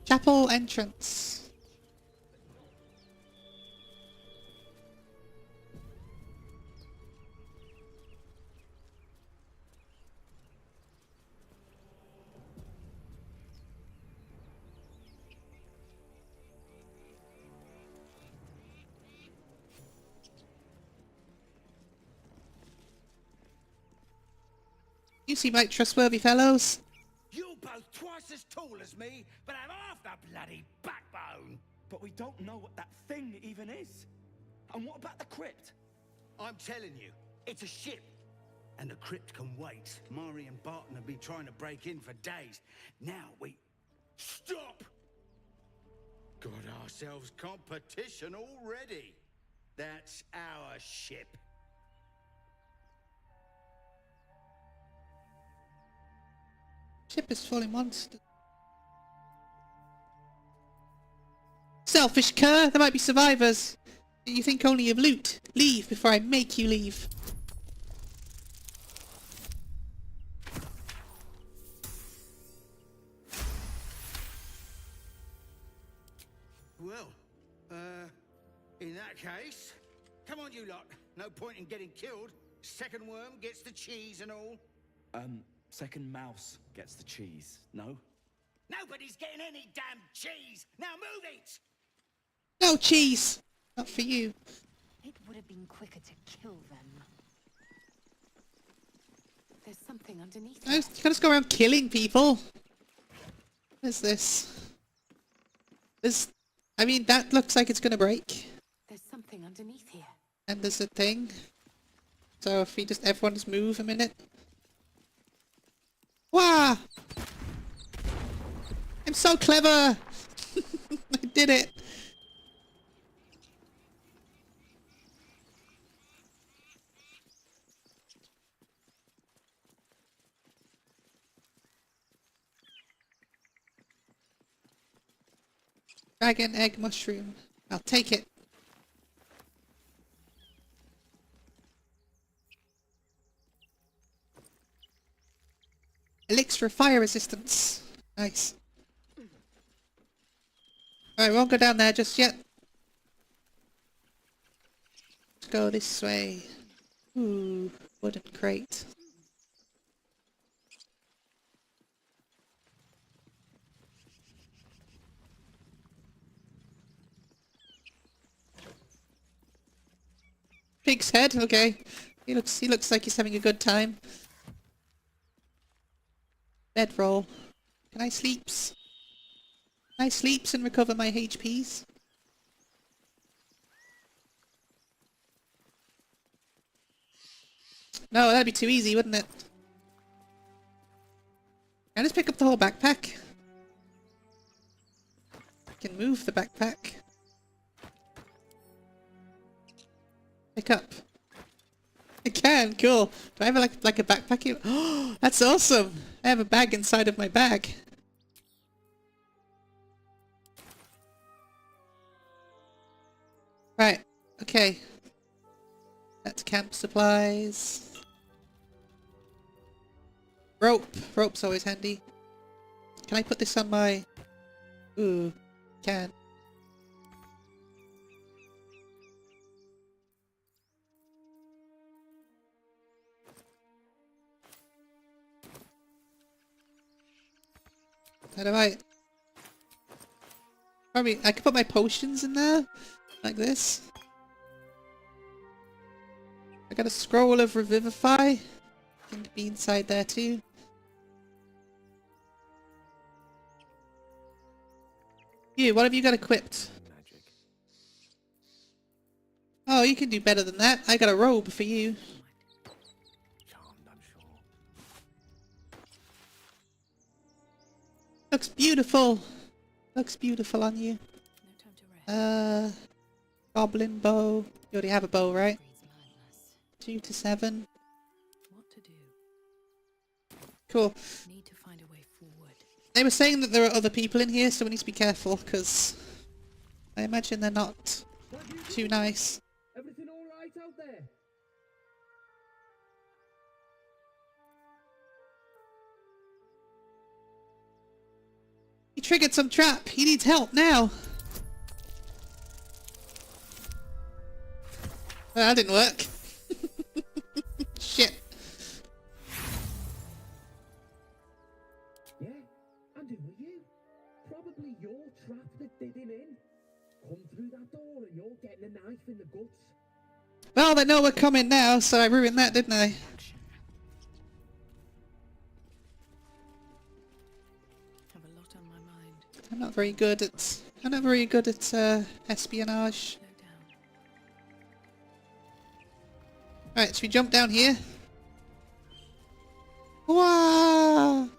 Chapel entrance. You seem like trustworthy fellows. You're both twice as tall as me, but have half the bloody backbone. But we don't know what that thing even is. And what about the crypt? I'm telling you, it's a ship. And the crypt can wait. Mari and Barton have been trying to break in for days. Now we... Stop! Got ourselves competition already. That's our ship. Ship is fully monster. Selfish cur! There might be survivors. You think only of loot. Leave before I make you leave. Well, in that case, come on you lot. No point in getting killed. Second worm gets the cheese and all. Second mouse gets the cheese, no? Nobody's getting any damn cheese! Now move it! No cheese! Not for you. It would have been quicker to kill them. There's something underneath. You can't just go around killing people. What is this? I mean, that looks like it's gonna break. There's something underneath here. And there's a thing. So if everyone just move a minute. Wow! I'm so clever! I did it! Dragon egg mushroom. I'll take it. Elixir of fire resistance. Nice. Alright, we won't go down there just yet. Let's go this way. Ooh, wooden crate. Pig's head, okay. He looks like he's having a good time. Bedroll. Can I sleeps? Can I sleeps and recover my HPs? No, that'd be too easy, wouldn't it? Can I just pick up the whole backpack? I can move the backpack. Pick up. I can, cool. Do I have like a backpack here? Oh, that's awesome! I have a bag inside of my bag. Right, okay. That's camp supplies. Rope. Rope's always handy. Can I put this on my... Ooh, can. How do I... Probably, I could put my potions in there, like this. I got a scroll of revivify. Can be inside there too. You, what have you got equipped? Magic. Oh, you can do better than that. I got a robe for you. Charmed, I'm sure. Looks beautiful. Looks beautiful on you. No time to rest. Goblin bow. You already have a bow, right? 2 to 7. What to do? Cool. Need to find a way forward. They were saying that there are other people in here, so we need to be careful, because I imagine they're not too nice. Everything all right out there? He triggered some trap. He needs help now. Well, that didn't work. Shit. Yeah, and who are you? Probably your trap that did him in. Come through that door and you're getting a knife in the guts. Well, they know we're coming now, so I ruined that, didn't I? Have a lot on my mind. I'm not very good at espionage. Slow down. Alright, should we jump down here? Wow!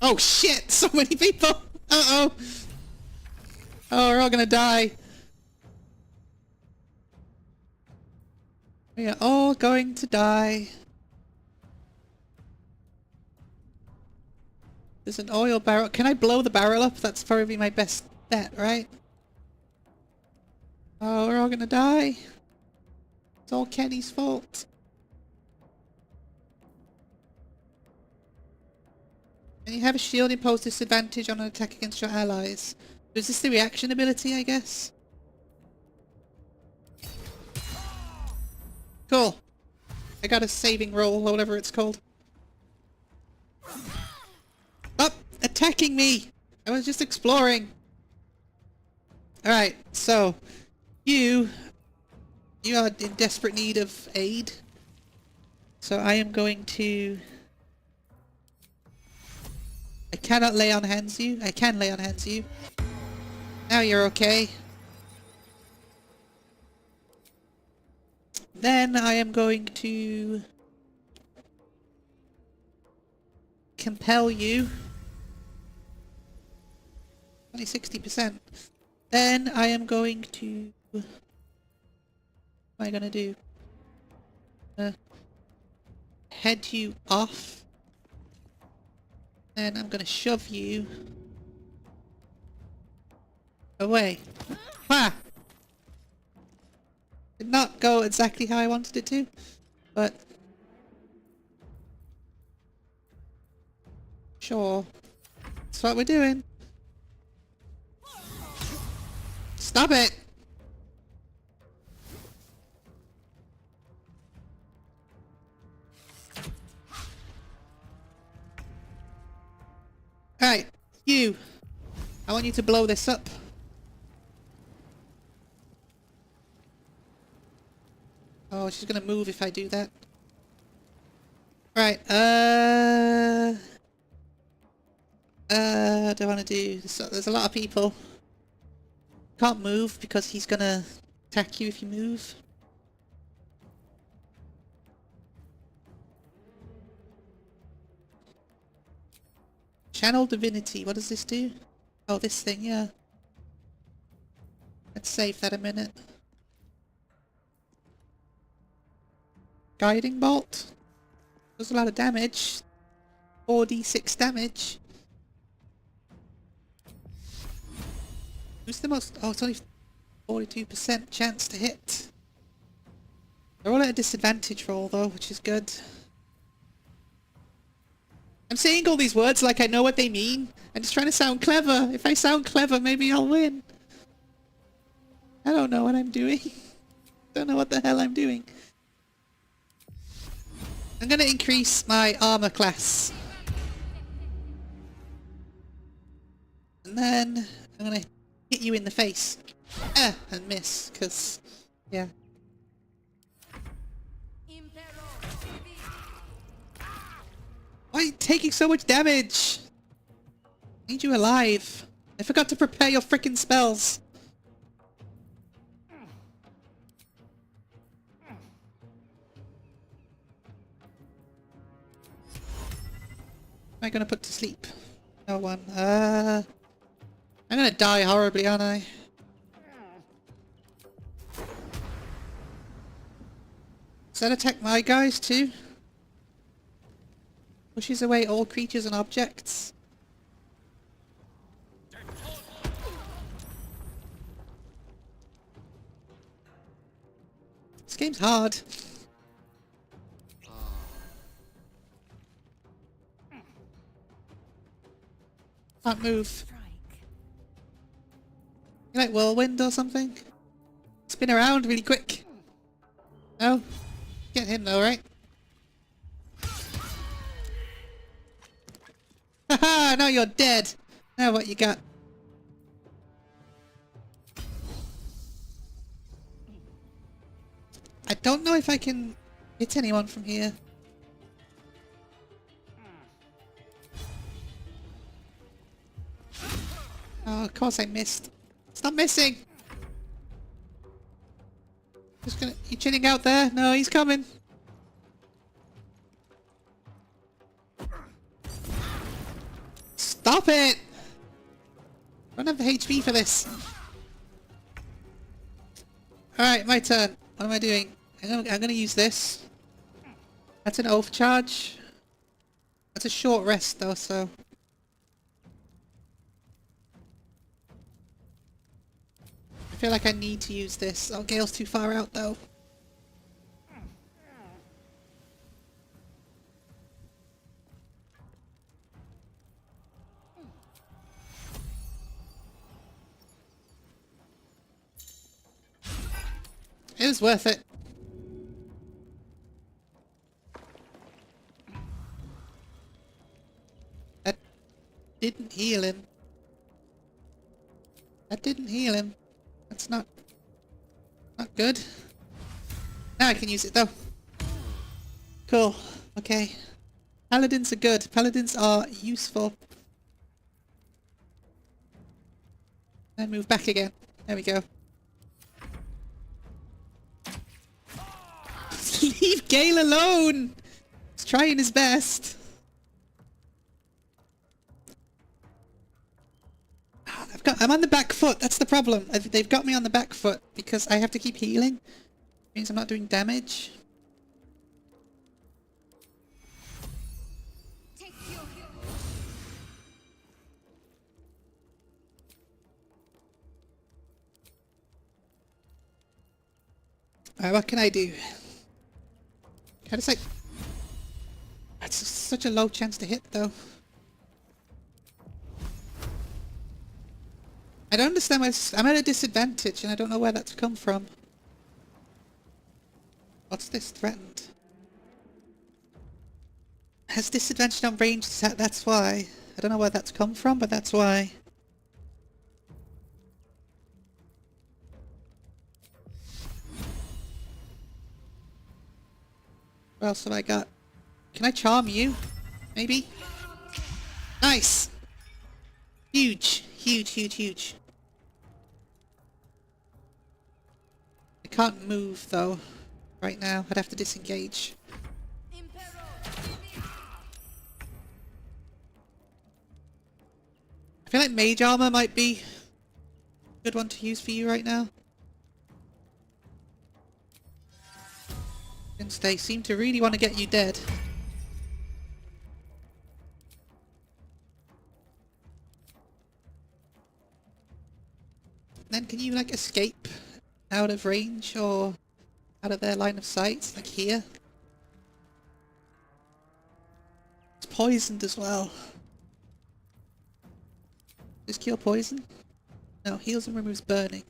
Oh shit! So many people! Uh-oh! Oh, we're all gonna die. We are all going to die. There's an oil barrel. Can I blow the barrel up? That's probably my best bet, right? Oh, we're all gonna die. It's all Kenny's fault. And you have a shield impose disadvantage on an attack against your allies. Is this the reaction ability, I guess? Cool. I got a saving roll, or whatever it's called. Up! Attacking me! I was just exploring. Alright, so you are in desperate need of aid. So I am going to... I cannot lay on hands you. I can lay on hands you. Now you're okay. Then I am going to compel you. Only 60%. Then I am going to... What am I going to do? Head you off. Then I'm going to shove you away. Ha! Did not go exactly how I wanted it to, but sure. That's what we're doing. Stop it! Alright, you. I want you to blow this up. Oh, she's gonna move if I do that. Right, what do I want to do? So, there's a lot of people. Can't move because he's gonna attack you if you move. Channel Divinity, what does this do? Oh, this thing, yeah. Let's save that a minute. Guiding Bolt. Does a lot of damage. 4d6 damage. Who's the most... Oh, it's only 42% chance to hit. They're all at a disadvantage roll though, which is good. I'm saying all these words like I know what they mean. I'm just trying to sound clever. If I sound clever, maybe I'll win. I don't know what I'm doing. Don't know what the hell I'm doing. I'm gonna increase my armor class. And then I'm gonna hit you in the face. And miss, because, yeah. Why are you taking so much damage? I need you alive. I forgot to prepare your frickin' spells. Am I gonna put to sleep? No one. I'm gonna die horribly, aren't I? Does that attack my guys too? Pushes away all creatures and objects. This game's hard. Can't move. You like whirlwind or something? Spin around really quick. No? Get him though, right? Haha! Now you're dead! Now what you got? I don't know if I can hit anyone from here. Oh, of course I missed. Stop missing! Just gonna... You chilling out there? No, he's coming. Stop it! I don't have the HP for this. Alright, my turn. What am I doing? I'm gonna use this. That's an overcharge. That's a short rest though, so... I feel like I need to use this. Oh, Gale's too far out though. It was worth it. That didn't heal him. That didn't heal him. That's not good. Now I can use it though. Cool. Okay. Paladins are good. Paladins are useful. And move back again. There we go. Leave Gale alone! He's trying his best. I'm on the back foot. That's the problem. They've got me on the back foot because I have to keep healing. Means I'm not doing damage. Alright, what can I do? How does I... That's such a low chance to hit, though. I don't understand why I'm at a disadvantage, and I don't know where that's come from. What's this? Threatened. Has disadvantage on range, that's why. I don't know where that's come from, but that's why. What else have I got? Can I charm you? Maybe? Nice! Huge. Huge, huge, huge. I can't move, though, right now. I'd have to disengage. I feel like mage armor might be a good one to use for you right now. Since they seem to really want to get you dead. Then can you like escape out of range or out of their line of sight, like here? It's poisoned as well. Does cure poison? No, heals and removes burning.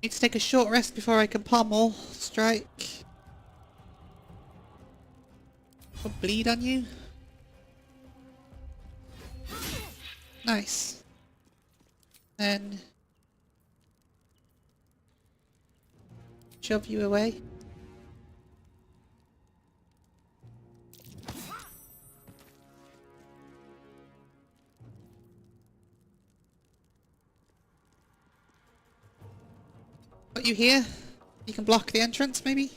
Need to take a short rest before I can pommel, strike. Or bleed on you. Nice. Then shove you away. Put you here. You can block the entrance, maybe?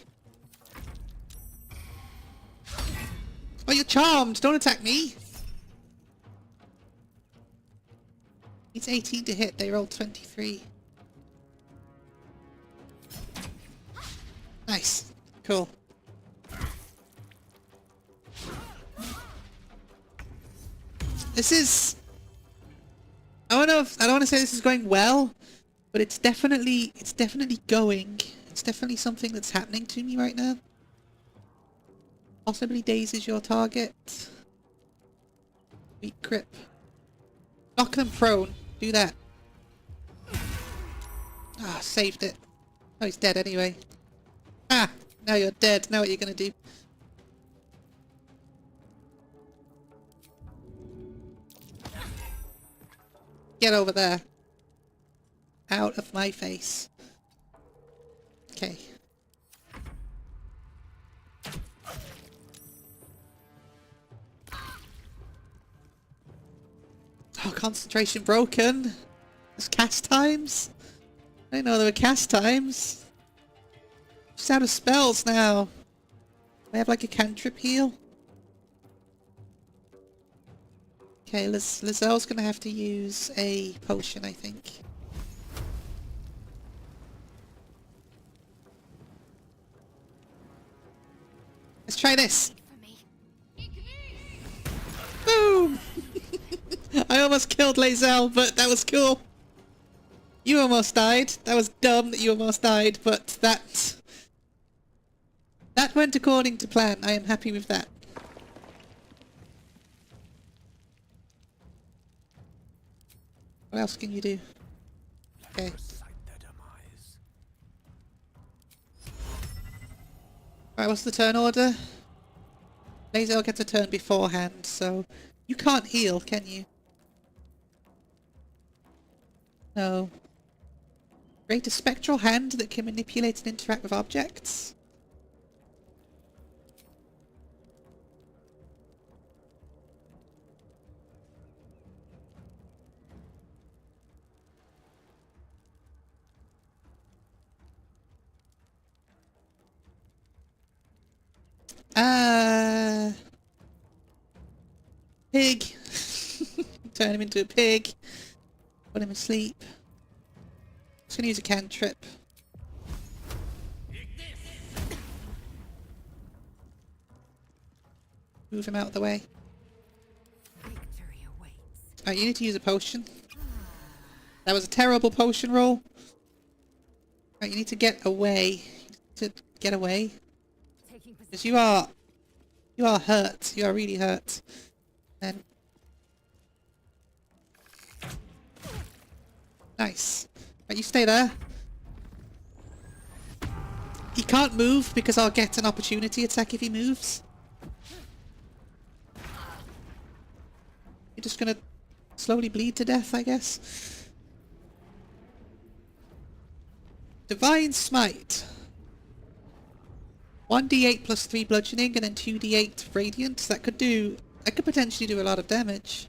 Oh, you're charmed! Don't attack me! It's 18 to hit, they rolled 23. Nice. Cool. This is... I don't want to say this is going well, but it's definitely going. It's definitely something that's happening to me right now. Possibly Daze is your target. Weak grip. Knock them prone. Do that. Ah, saved it. Oh, he's dead anyway. Ah! Now you're dead. Now what are you gonna do? Get over there. Out of my face. Okay. Oh, concentration broken. There's cast times? I didn't know there were cast times. Just out of spells now. I have like a cantrip heal. Okay, Lazelle's gonna have to use a potion, I think. Let's try this. Boom! I almost killed Lazelle, but that was cool. You almost died. That was dumb that you almost died, but that went according to plan. I am happy with that. What else can you do? Okay. Alright, what's the turn order? Lazelle gets a turn beforehand, so You can't heal, can you? No. Create a spectral hand that can manipulate and interact with objects. Pig. Turn him into a pig. Put him asleep. Just gonna use a cantrip. Move him out of the way. Oh, you need to use a potion. That was a terrible potion roll. Right, you need to get away. To get away. Because you are hurt. You are really hurt. And nice. Right, you stay there. He can't move because I'll get an opportunity attack if he moves. You're just gonna slowly bleed to death, I guess. Divine Smite. 1d8 plus 3 bludgeoning and then 2d8 radiant. That could potentially do a lot of damage.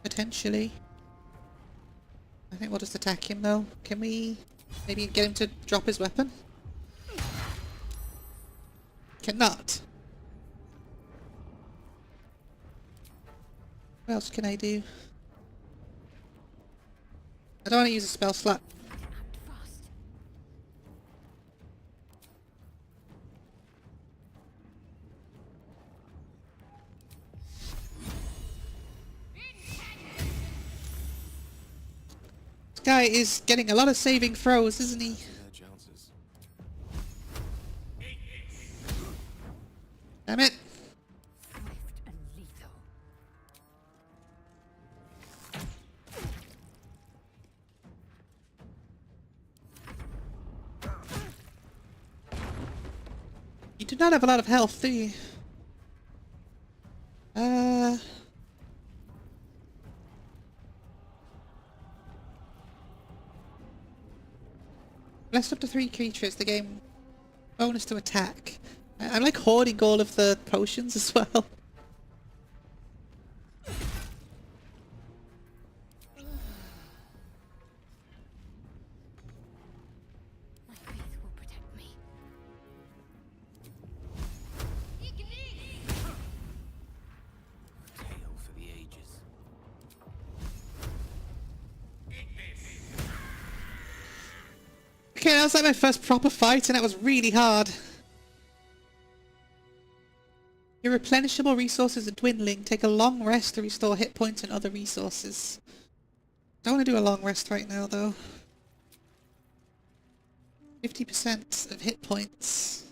Potentially. I think we'll just attack him though. Can we maybe get him to drop his weapon? Cannot. What else can I do? I don't want to use a spell slot. This guy is getting a lot of saving throws, isn't he? Damn it. You do not have a lot of health, do you? Blessed up to 3 creatures, the game bonus to attack. I'm like hoarding all of the potions as well. Okay, that was like my first proper fight and that was really hard. Your replenishable resources are dwindling. Take a long rest to restore hit points and other resources. Don't want to do a long rest right now though. 50% of hit points.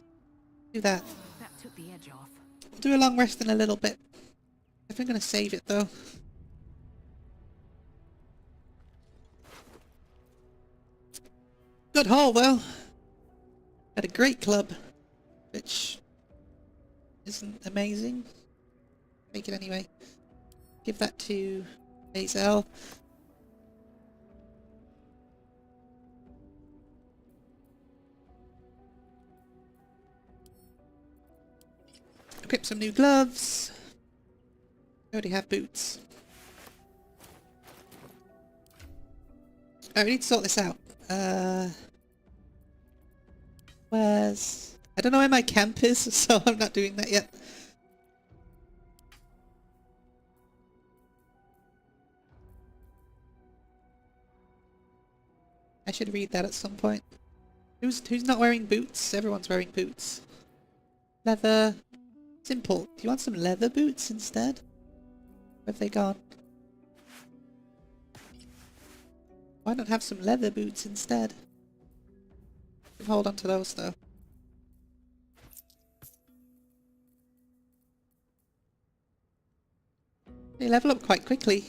Do that. That took the edge off. We'll do a long rest in a little bit. I think I'm going to save it though. Good haul though. Had a great club, which isn't amazing. Take it anyway. Give that to Hazel. Equip some new gloves. I already have boots. Oh, we need to sort this out. Where's... I don't know where my camp is, so I'm not doing that yet. I should read that at some point. Who's not wearing boots? Everyone's wearing boots. Leather. Simple. Do you want some leather boots instead? Where have they gone? Why not have some leather boots instead? Hold on to those though. They level up quite quickly.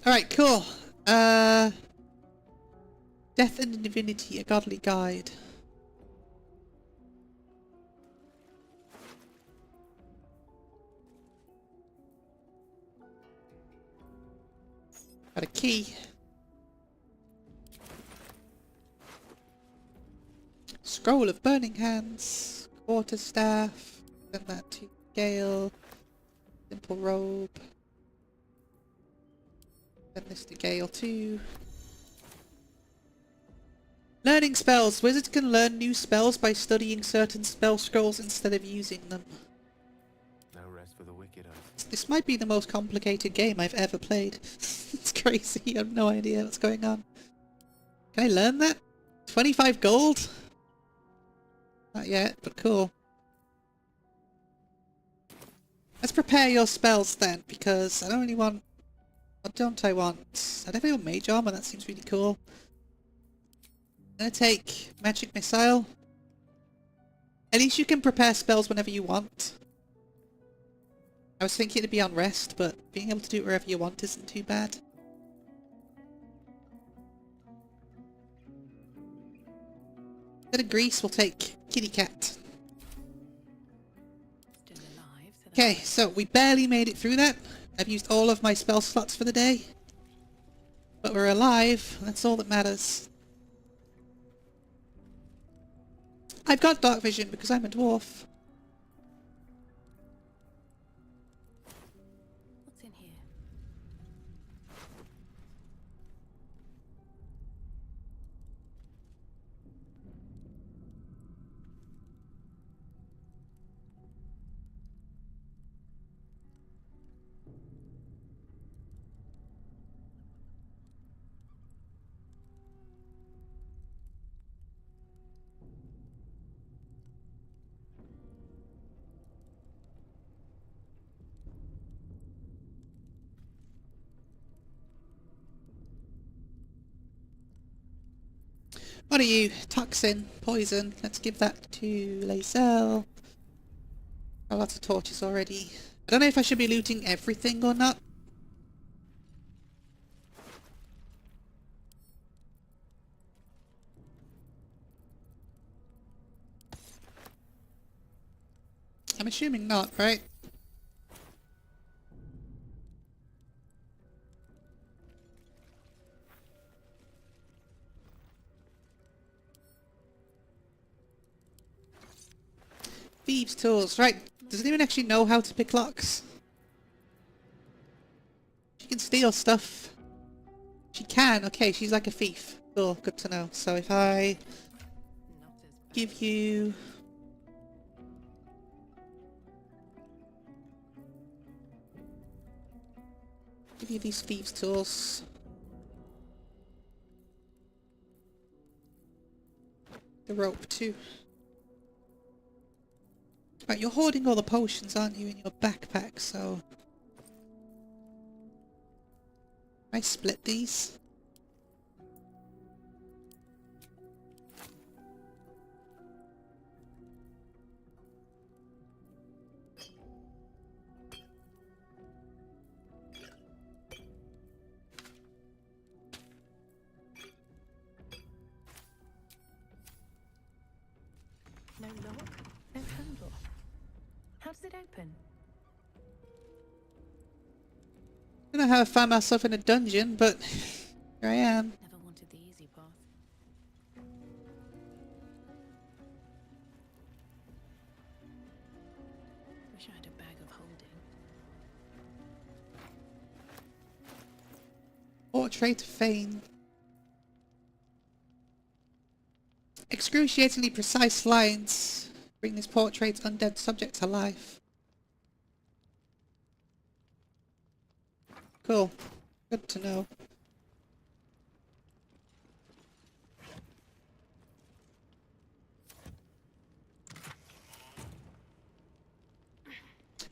Alright, cool. Death and Divinity, a Godly Guide. Got a key. Scroll of Burning Hands. Quarterstaff. Send that to Gale. Simple Robe. Send this to Gale too. Learning spells. Wizards can learn new spells by studying certain spell scrolls instead of using them. No rest for the wicked. This might be the most complicated game I've ever played. It's crazy. I have no idea what's going on. Can I learn that? 25 gold? Not yet, but cool. Let's prepare your spells then, because I don't really want... What don't I want? I definitely want Mage Armor, that seems really cool. I'm gonna take Magic Missile. At least you can prepare spells whenever you want. I was thinking it'd be on rest, but being able to do it wherever you want isn't too bad. Instead of Grease, we'll take Kitty Cat. Okay, so we barely made it through that. I've used all of my spell slots for the day. But we're alive, and that's all that matters. I've got dark vision because I'm a dwarf. What's in here? What are you? Toxin, poison. Let's give that to Lae'zel. Got lots of torches already. I don't know if I should be looting everything or not. I'm assuming not, right? Thieves' tools, right. Does anyone actually know how to pick locks? She can steal stuff. She can, okay, she's like a thief. Cool, good to know. So if I give you... Give you these thieves' tools. The rope too. Right, you're hoarding all the potions, aren't you, in your backpack, so... I split these. No lock, no handle. How does it open? I don't know how I found myself in a dungeon, but here I am. Never wanted the easy path. Wish I had a bag of holding. Portrait Fane. Excruciatingly precise lines bring this portrait's undead subject to life. Cool. Good to know.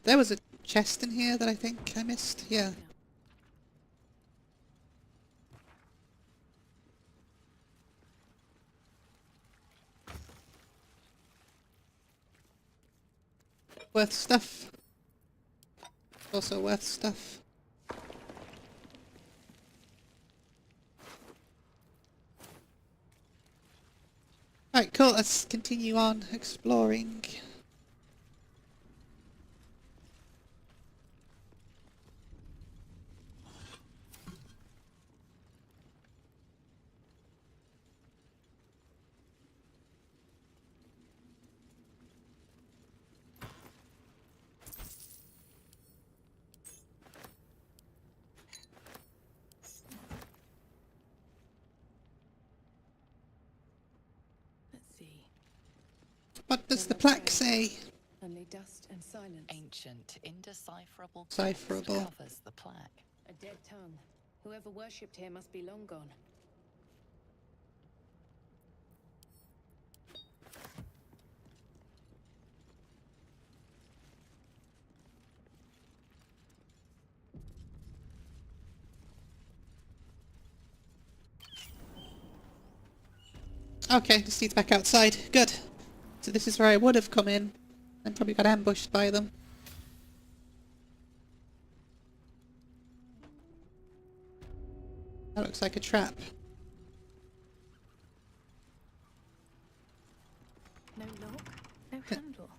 There was a chest in here that I think I missed. Yeah. Worth stuff. Also worth stuff. Right, cool. Let's continue on exploring. Let's see. What does the plaque say? Only dust and silence. Ancient, indecipherable text Decipherable. covers the plaque. A dead tongue. Whoever worshipped here must be long gone. Okay, just needs back outside. Good. So this is where I would have come in and probably got ambushed by them. That looks like a trap. No lock, no handle.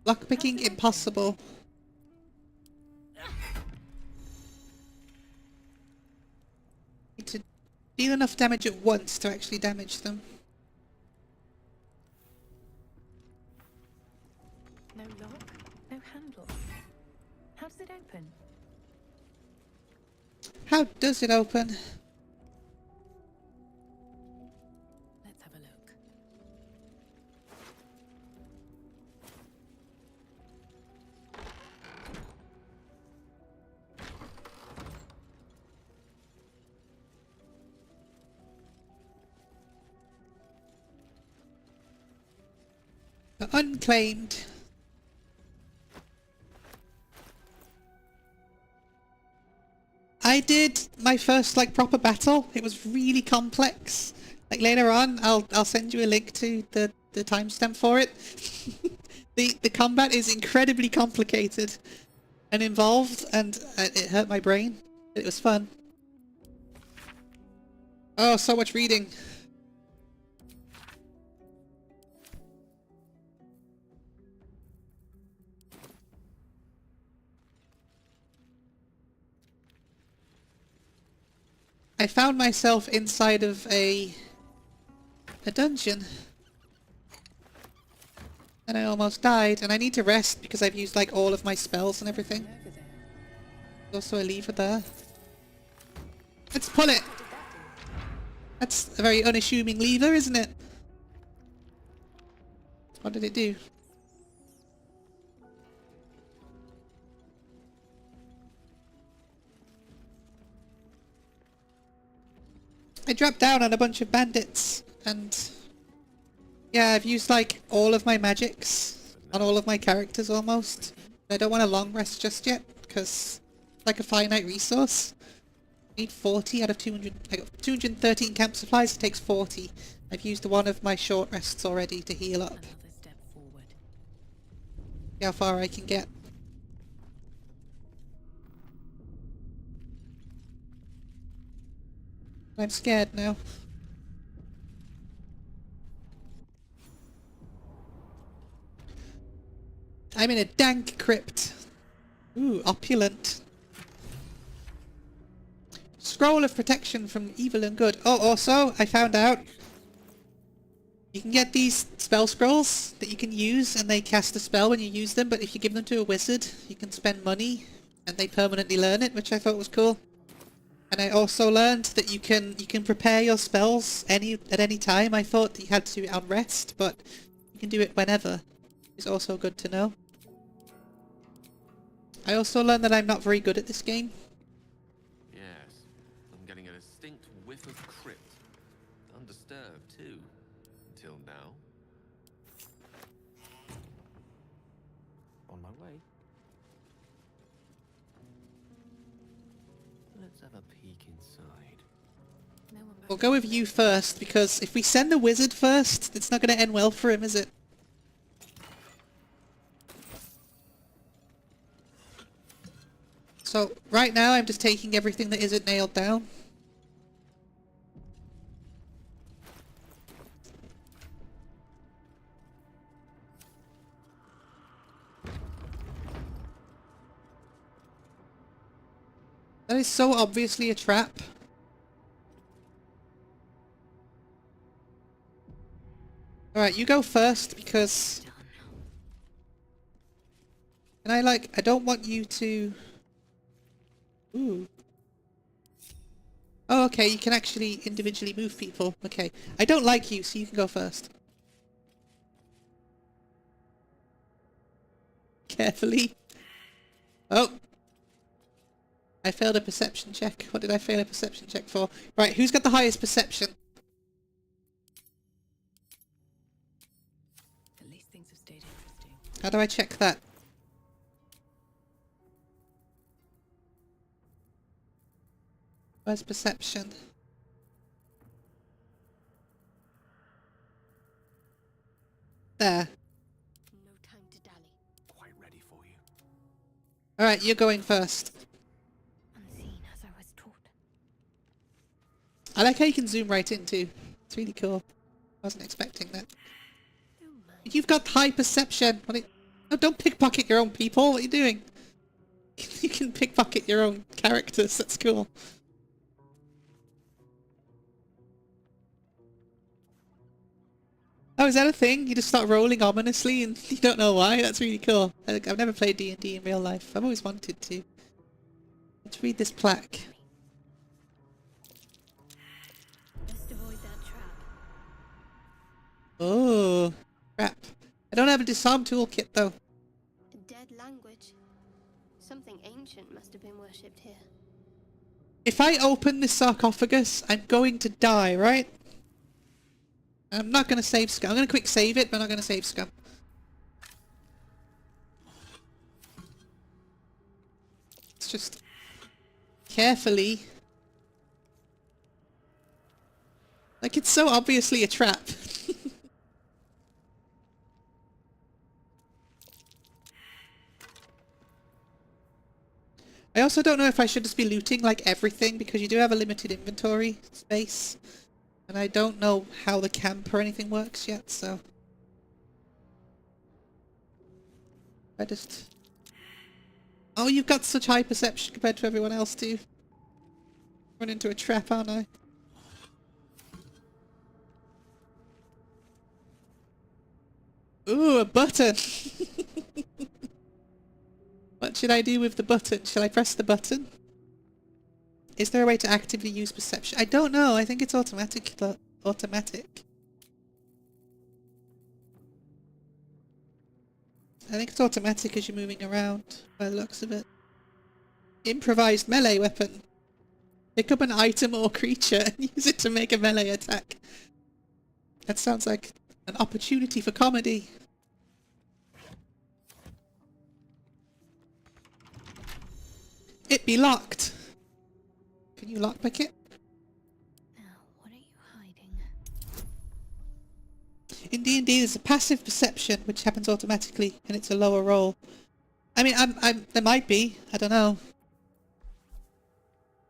Lockpicking impossible. Need to deal enough damage at once to actually damage them. No lock, no handle. How does it open? How does it open? Let's have a look. Unclaimed. I did my first like proper battle. It was really complex. Like later on, I'll send you a link to the timestamp for it. The combat is incredibly complicated and involved, and it hurt my brain. It was fun. Oh, so much reading. I found myself inside of a dungeon. And I almost died, and I need to rest because I've used like all of my spells and everything. There's also a lever there. Let's pull it! That's a very unassuming lever, isn't it? What did it do? I dropped down on a bunch of bandits, and yeah, I've used like all of my magics on all of my characters almost. I don't want a long rest just yet, because it's like a finite resource. I need 40 out of 200. I got 213 camp supplies, it takes 40. I've used one of my short rests already to heal up. Another step forward. See how far I can get. I'm scared now. I'm in a dank crypt. Ooh, opulent. Scroll of protection from evil and good. Oh, also, I found out you can get these spell scrolls that you can use, and they cast a spell when you use them, but if you give them to a wizard, you can spend money, and they permanently learn it, which I thought was cool. And I also learned that you can prepare your spells at any time. I thought that you had to on rest, but you can do it whenever. It's also good to know. I also learned that I'm not very good at this game. Yes, I'm getting a distinct whiff of crypt. Undisturbed, too. Until now. On my way. Let's have a peek inside. No one We'll go with you first, because if we send the wizard first, it's not going to end well for him, is it? So, right now I'm just taking everything that isn't nailed down. That is so obviously a trap. Alright, you go first because... And I don't want you to... Ooh. Oh, okay, you can actually individually move people. Okay. I don't like you, so you can go first. Carefully. Oh. I failed a perception check. What did I fail a perception check for? Right, who's got the highest perception? At least things have stayed interesting. How do I check that? Where's perception? There. No time to dally. Quite ready for you. Alright, you're going first. Unseen as I was taught. I like how you can zoom right in too. It's really cool. I wasn't expecting that. You've got high perception. No, don't pickpocket your own people. What are you doing? You can pickpocket your own characters. That's cool. Oh, is that a thing? You just start rolling ominously and you don't know why? That's really cool. I've never played D&D in real life. I've always wanted to. Let's read this plaque. Best avoid that trap. Oh, crap. I don't have a disarm toolkit though. A dead language. Something ancient must have been worshipped here. If I open this sarcophagus, I'm going to die, right? I'm not going to save Scum. I'm going to quick save it, but I'm not going to save Scum. It's just... carefully. Like, it's so obviously a trap. I also don't know if I should just be looting, like, everything, because you do have a limited inventory space. And I don't know how the camp or anything works yet, so... I just... Oh, you've got such high perception compared to everyone else, too. Run into a trap, aren't I? Ooh, a button! What should I do with the button? Shall I press the button? Is there a way to actively use perception? I don't know. I think it's automatic. Automatic. I think it's automatic as you're moving around, by the looks of it. Improvised melee weapon. Pick up an item or creature and use it to make a melee attack. That sounds like an opportunity for comedy. It be locked. Can you lockpick it? Now, what are you hiding? In D&D, there's a passive perception, which happens automatically, and it's a lower roll. I mean, there might be. I don't know.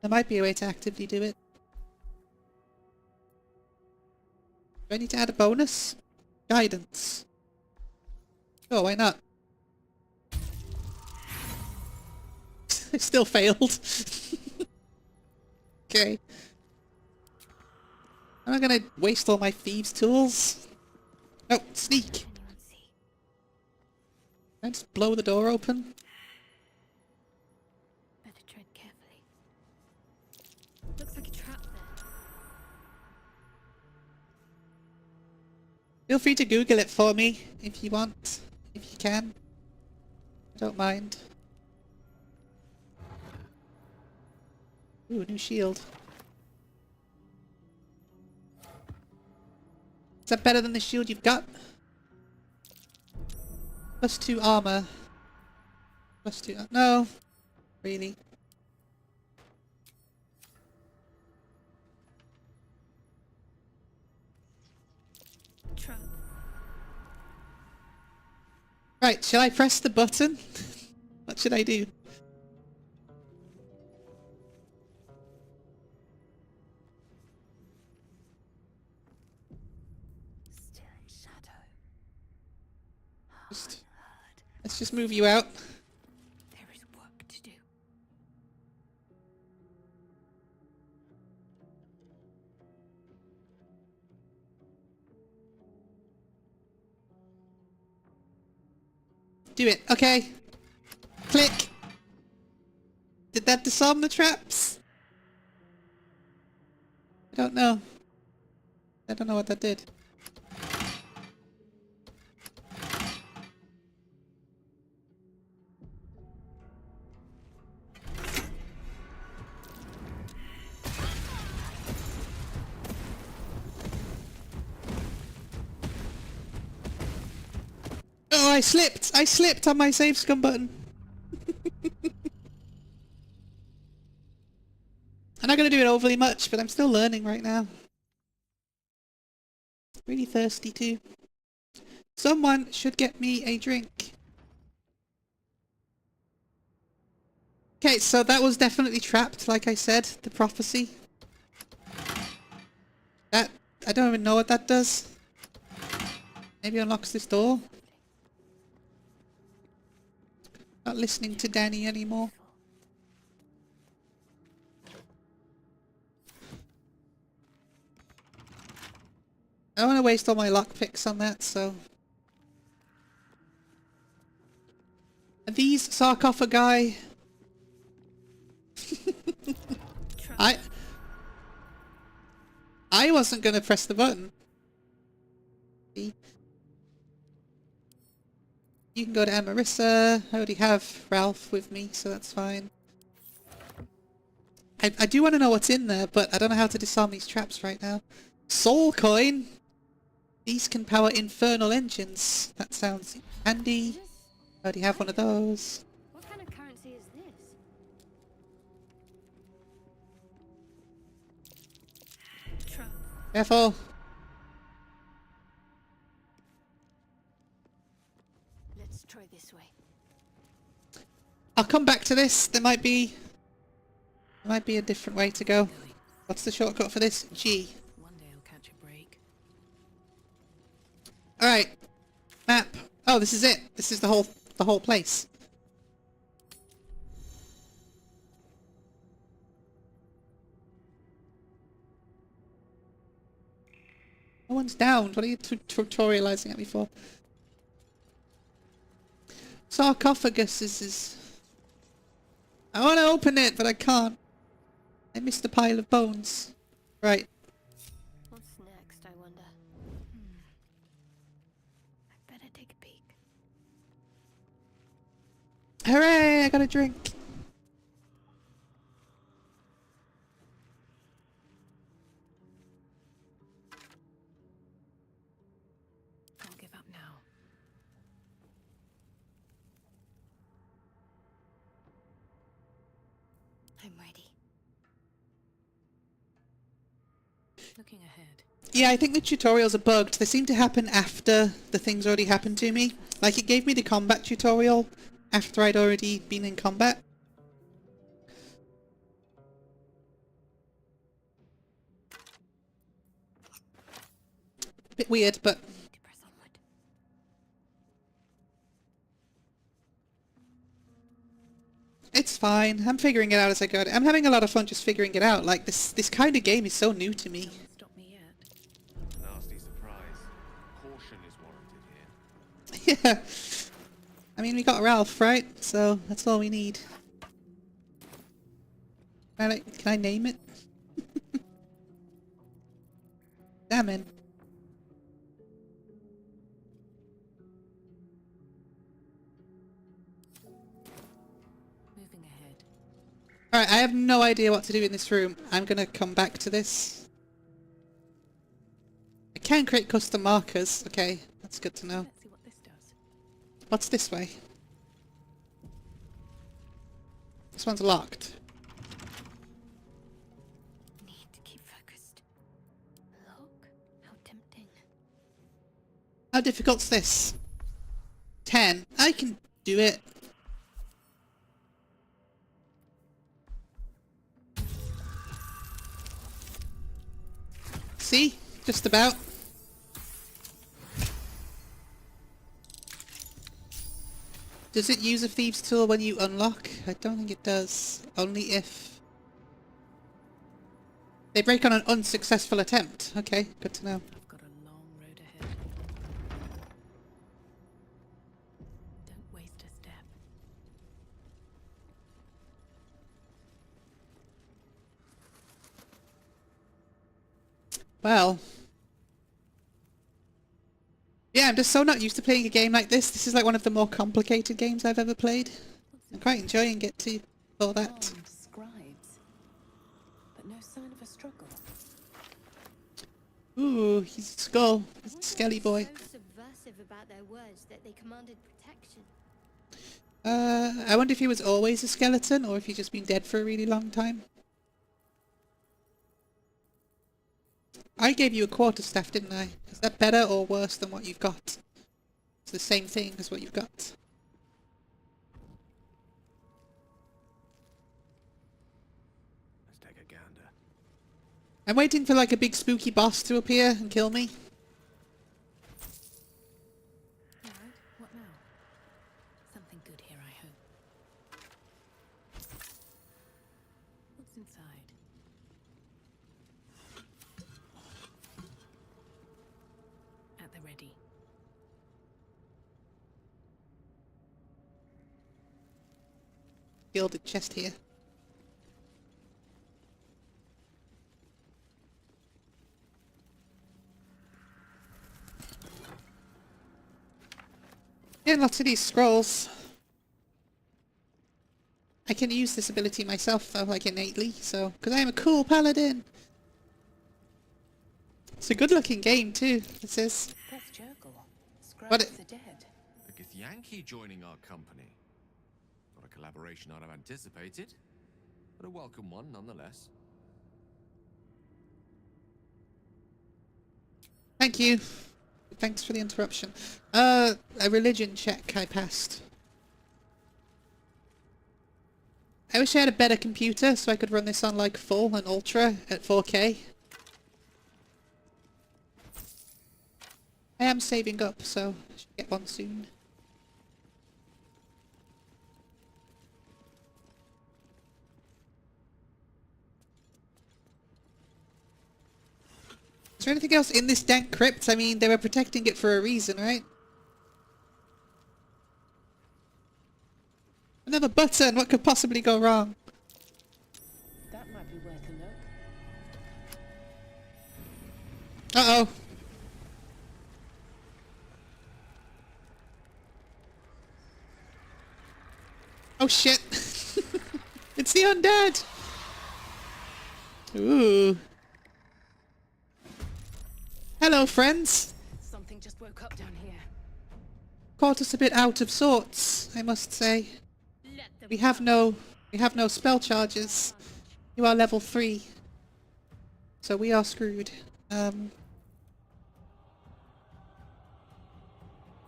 There might be a way to actively do it. Do I need to add a bonus? Guidance. Oh, why not? I still failed. Okay. I'm not gonna waste all my thieves' tools. Oh, sneak! Can I just blow the door open? Better tread carefully. Looks like a trap there. Feel free to Google it for me if you want. If you can. I don't mind. Ooh, new shield. Is that better than the shield you've got? +2 armor. +2... No. Really. Trap. Right, shall I press the button? What should I do? Let's just move you out. There is work to do. Do it. Okay. Click. Did that disarm the traps? I don't know. I don't know what that did. Oh, I slipped! I slipped on my save scum button. I'm not going to do it overly much, but I'm still learning right now. Really thirsty too. Someone should get me a drink. Okay, so that was definitely trapped, like I said, the prophecy. That, I don't even know what that does. Maybe unlocks this door. Not listening to Danny anymore. I don't want to waste all my lockpicks on that, so... Are these sarcophagi? I wasn't going to press the button. See? You can go to Amarissa. I already have Ralph with me, so that's fine. I do want to know what's in there, but I don't know how to disarm these traps right now. Soul coin! These can power infernal engines. That sounds handy. I already have one of those. What kind of currency is this? Careful! Let's try this way. I'll come back to this. There might be a different way to go. What's the shortcut for this? G. One day I'll catch a break. Alright. Map. Oh, this is it. This is the whole place. No one's down. What are you tutorializing at me for? Sarcophagus is... I want to open it, but I can't. I missed a pile of bones. Right. What's next, I wonder? I better take a peek. Hooray! I got a drink. Don't give up now. I'm ready. Looking ahead. Yeah, I think the tutorials are bugged. They seem to happen after the things already happened to me. Like, it gave me the combat tutorial after I'd already been in combat. Bit weird, but... It's fine. I'm figuring it out as I go. I'm having a lot of fun just figuring it out. Like, this kind of game is so new to me. Nasty surprise. Caution is warranted here. Yeah. I mean, we got Ralph, right? So, that's all we need. Can I name it? Damn it. Moving ahead. Alright, I have no idea what to do in this room. I'm gonna come back to this. I can create custom markers. Okay, that's good to know. Let's see what this does. What's this way? This one's locked. Need to keep focused. Look, how tempting. How difficult's this? 10. I can do it. See? Just about. Does it use a thieves tool when you unlock? I don't think it does. Only if... They break on an unsuccessful attempt. Okay, good to know. I've got a long road ahead. Don't waste Well. Yeah, I'm just so not used to playing a game like this. This is like one of the more complicated games I've ever played. I'm quite enjoying it too, for that. Armed scribes, but no sign of a struggle. Ooh, he's a skull. He's a skelly boy. So subversive about their words that they commanded protection. I wonder if he was always a skeleton or if he's just been dead for a really long time. I gave you a quarterstaff, didn't I? Is that better or worse than what you've got? It's the same thing as what you've got. Let's take a gander. I'm waiting for like a big spooky boss to appear and kill me. Alright, what now? Something good here, I hope. What's inside? At the ready. Gilded chest here. Yeah, lots of these scrolls. I can use this ability myself though, like innately, so because I am a cool paladin. It's a good looking game too, this is. That's Jurgle. What Scribes are dead. A Githyanki joining our company. Not a collaboration I'd have anticipated, but a welcome one nonetheless. Thank you. Thanks for the interruption. A religion check I passed. I wish I had a better computer so I could run this on like full and ultra at 4K. I am saving up, so I should get one soon. Is there anything else in this dank crypt? I mean, they were protecting it for a reason, right? Another button! What could possibly go wrong? That might be worth a look. Uh-oh. Oh shit! It's the undead! Ooh. Hello, friends! Something just woke up down here. Caught us a bit out of sorts, I must say. We have no spell charges. You are level 3. So we are screwed. I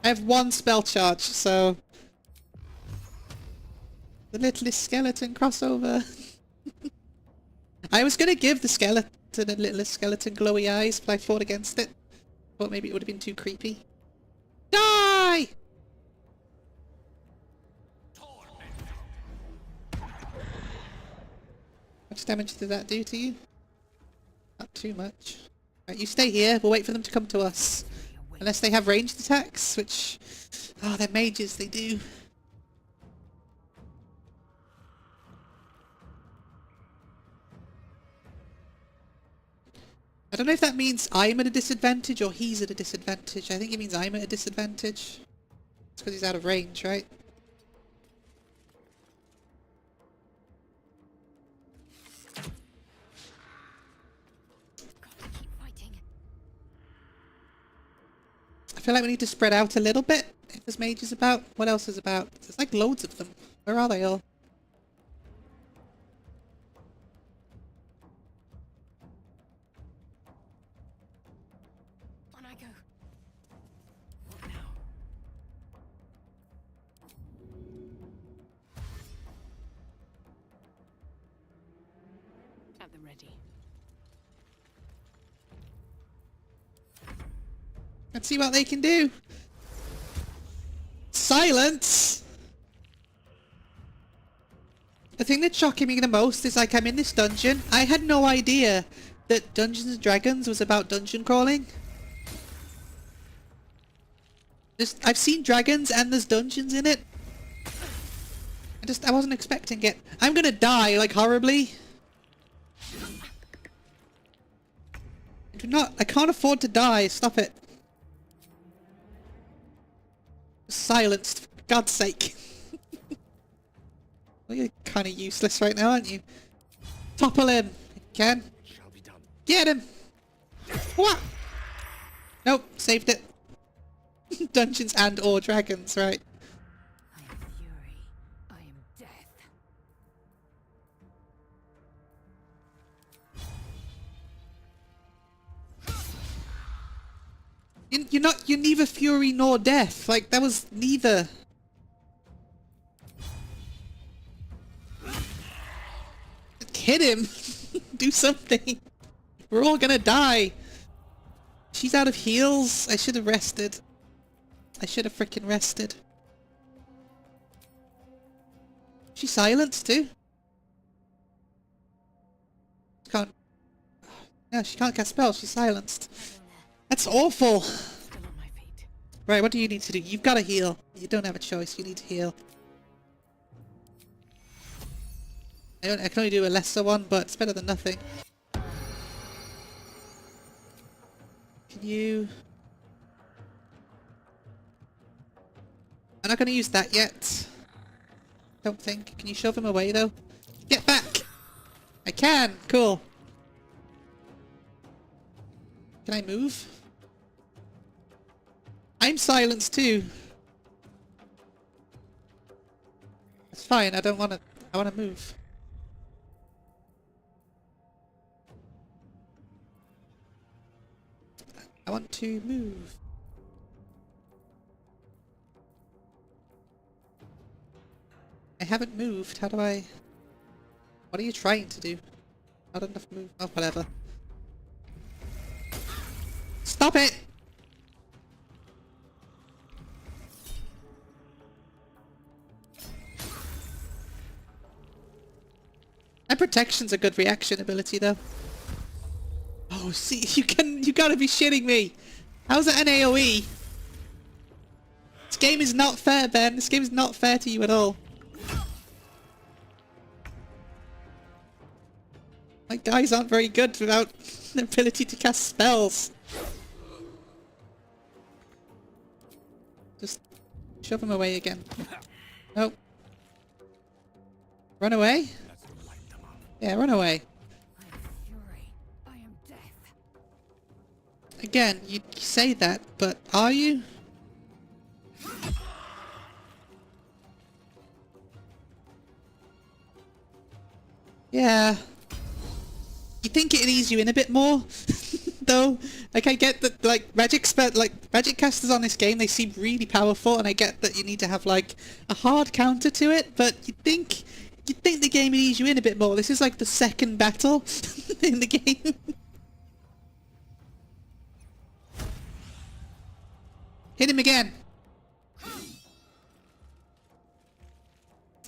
have 1 spell charge, so... The littlest skeleton crossover. I was gonna give the skeleton a littlest skeleton glowy eyes, but I fought against it. Thought maybe it would have been too creepy. Die! How much damage did that do to you? Not too much. Right, you stay here. We'll wait for them to come to us. Unless they have ranged attacks, which... Oh, they're mages, they do. I don't know if that means I'm at a disadvantage or he's at a disadvantage. I think it means I'm at a disadvantage. It's because he's out of range, right? I feel like we need to spread out a little bit. If there's mages about. What else is about? There's like loads of them. Where are they all? On I go. What now? At the ready. Let's see what they can do. Silence! The thing that's shocking me the most is like I'm in this dungeon. I had no idea that Dungeons and Dragons was about dungeon crawling. I've seen dragons and there's dungeons in it. I wasn't expecting it. I'm gonna die like horribly. I can't afford to die. Stop it. Silenced, for God's sake. Well, you're kind of useless right now, aren't you? Topple him. Ken. Get him. What? Nope, saved it. Dungeons and or dragons, right. I am fury. I am death. You're neither fury nor death. Like, that was neither. Hit him. Do something. We're all gonna die. She's out of heals. I should have rested. I should have freaking rested. She's silenced too. She can't. Yeah, she can't cast spells. She's silenced. That's awful. Right, what do you need to do? You've got to heal. You don't have a choice. You need to heal. I can only do a lesser one, but it's better than nothing. Can you... I'm not going to use that yet. Don't think. Can you shove him away, though? Get back! I can! Cool. Can I move? I'm silenced, too. That's fine. I don't want to... I want to move. I want to move. I haven't moved. How do I... What are you trying to do? Not enough move. Oh, whatever. Stop it! And protection's a good reaction ability, though. Oh, see, you gotta be shitting me! How's it an AoE? This game is not fair, Ben. This game is not fair to you at all. My guys aren't very good without the ability to cast spells. Just shove him away again. Nope. Run away? Yeah, run away. Again, you say that, but are you? Yeah. You think it'd ease you in a bit more? Though? Like, I get that, like, magic casters on this game, they seem really powerful, and I get that you need to have, like, a hard counter to it, but you'd think the game would ease you in a bit more. This is, like, the second battle in the game. Hit him again.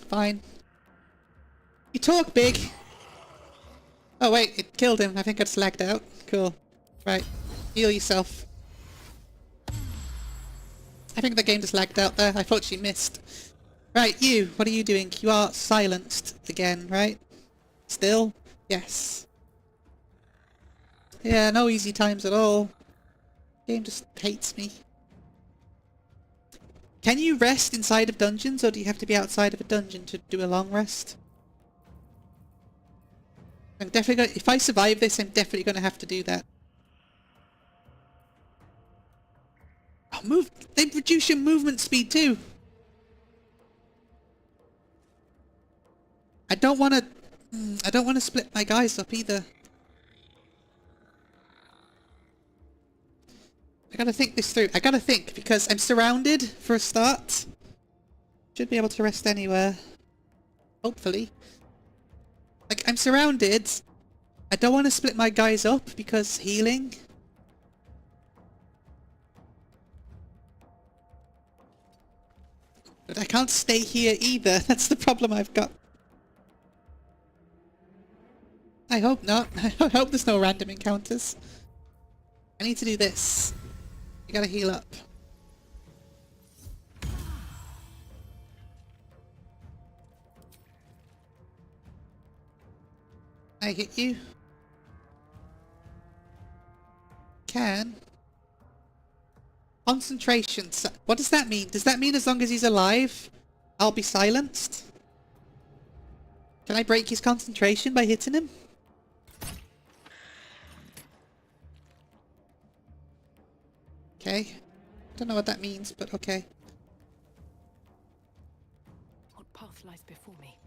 Fine. You talk big. Oh wait, it killed him. I think I just lagged out. Cool. Right. Heal yourself. I think the game just lagged out there. I thought she missed. Right, you. What are you doing? You are silenced again, right? Still? Yes. Yeah, no easy times at all. Game just hates me. Can you rest inside of dungeons, or do you have to be outside of a dungeon to do a long rest? I'm definitely gonna, if I survive this, I'm definitely going to have to do that. Oh, move! They reduce your movement speed too! I don't want to split my guys up either. I gotta think this through. I gotta think, because I'm surrounded for a start. Should be able to rest anywhere. Hopefully. Like, I'm surrounded. I don't want to split my guys up because healing. But I can't stay here either. That's the problem I've got. I hope not. I hope there's no random encounters. I need to do this. You gotta heal up. I hit you. can. Concentration. What does that mean? Does that mean as long as he's alive, I'll be silenced? Can I break his concentration by hitting him? Okay. Don't know what that means, but okay. What path lies before me?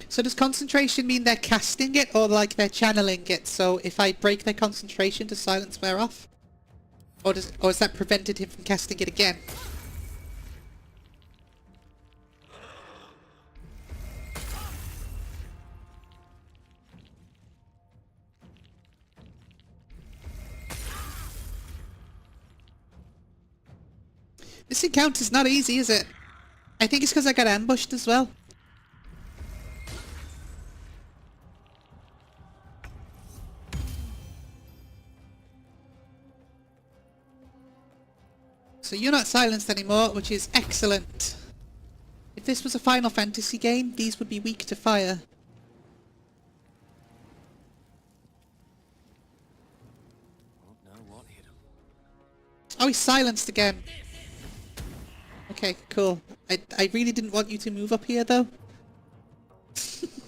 So does concentration mean they're casting it or like they're channeling it? So if I break their concentration, does silence wear off? Or has that prevented him from casting it again? This encounter's not easy, is it? I think it's because I got ambushed as well. So you're not silenced anymore, which is excellent. If this was a Final Fantasy game, these would be weak to fire. Oh, he's silenced again. Okay, cool. I really didn't want you to move up here, though.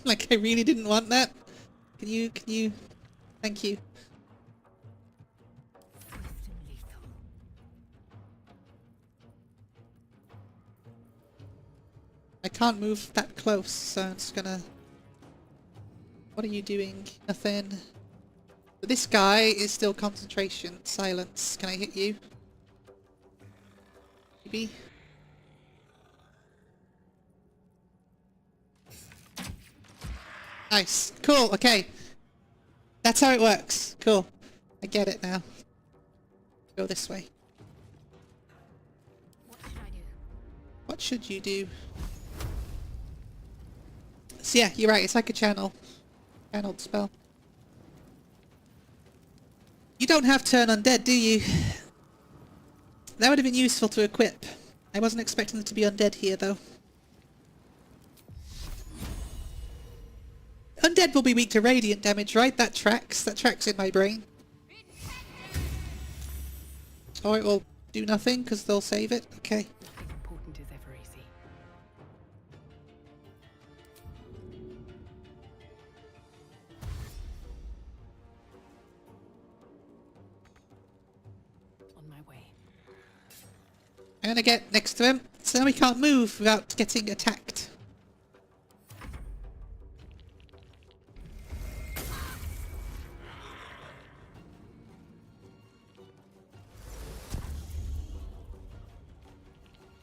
Like, I really didn't want that. Can you... Thank you. I can't move that close, so I'm just gonna... What are you doing? Nothing. But this guy is still concentration. Silence. Can I hit you? Maybe? Nice. Cool, okay. That's how it works. Cool. I get it now. Go this way. What should I do? What should you do? So yeah, you're right, it's like a channeled spell. You don't have turn undead, do you? That would have been useful to equip. I wasn't expecting them to be undead here, though. Undead will be weak to radiant damage, right? That tracks. That tracks in my brain. Oh, it will do nothing because they'll save it? Okay. Nothing important is ever easy. On my way. I'm gonna get next to him, so now we can't move without getting attacked.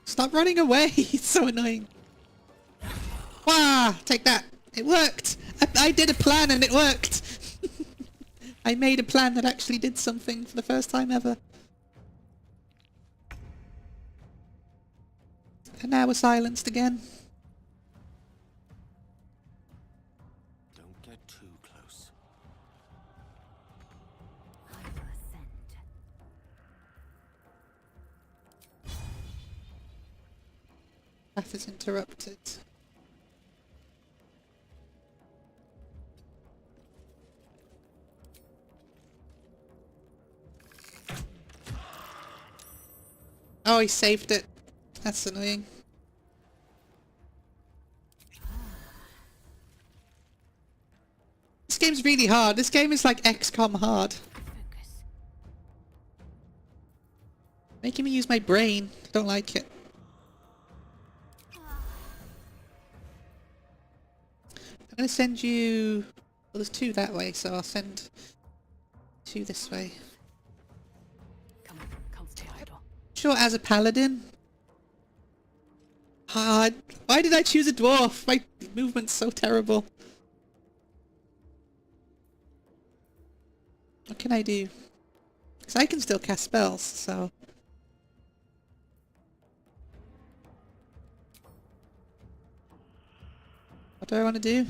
Stop running away! It's so annoying. Wah! Take that! It worked! I did a plan and it worked! I made a plan that actually did something for the first time ever. And now we're silenced again. Don't get too close. Path is interrupted. Oh, he saved it. That's annoying. This game's really hard. This game is like XCOM hard. Making me use my brain. I don't like it. I'm gonna send you... Well, there's two that way, so I'll send two this way. Come stay idle. Sure, as a paladin. Why did I choose a dwarf? My movement's so terrible. What can I do? Because I can still cast spells, so... What do I want to do?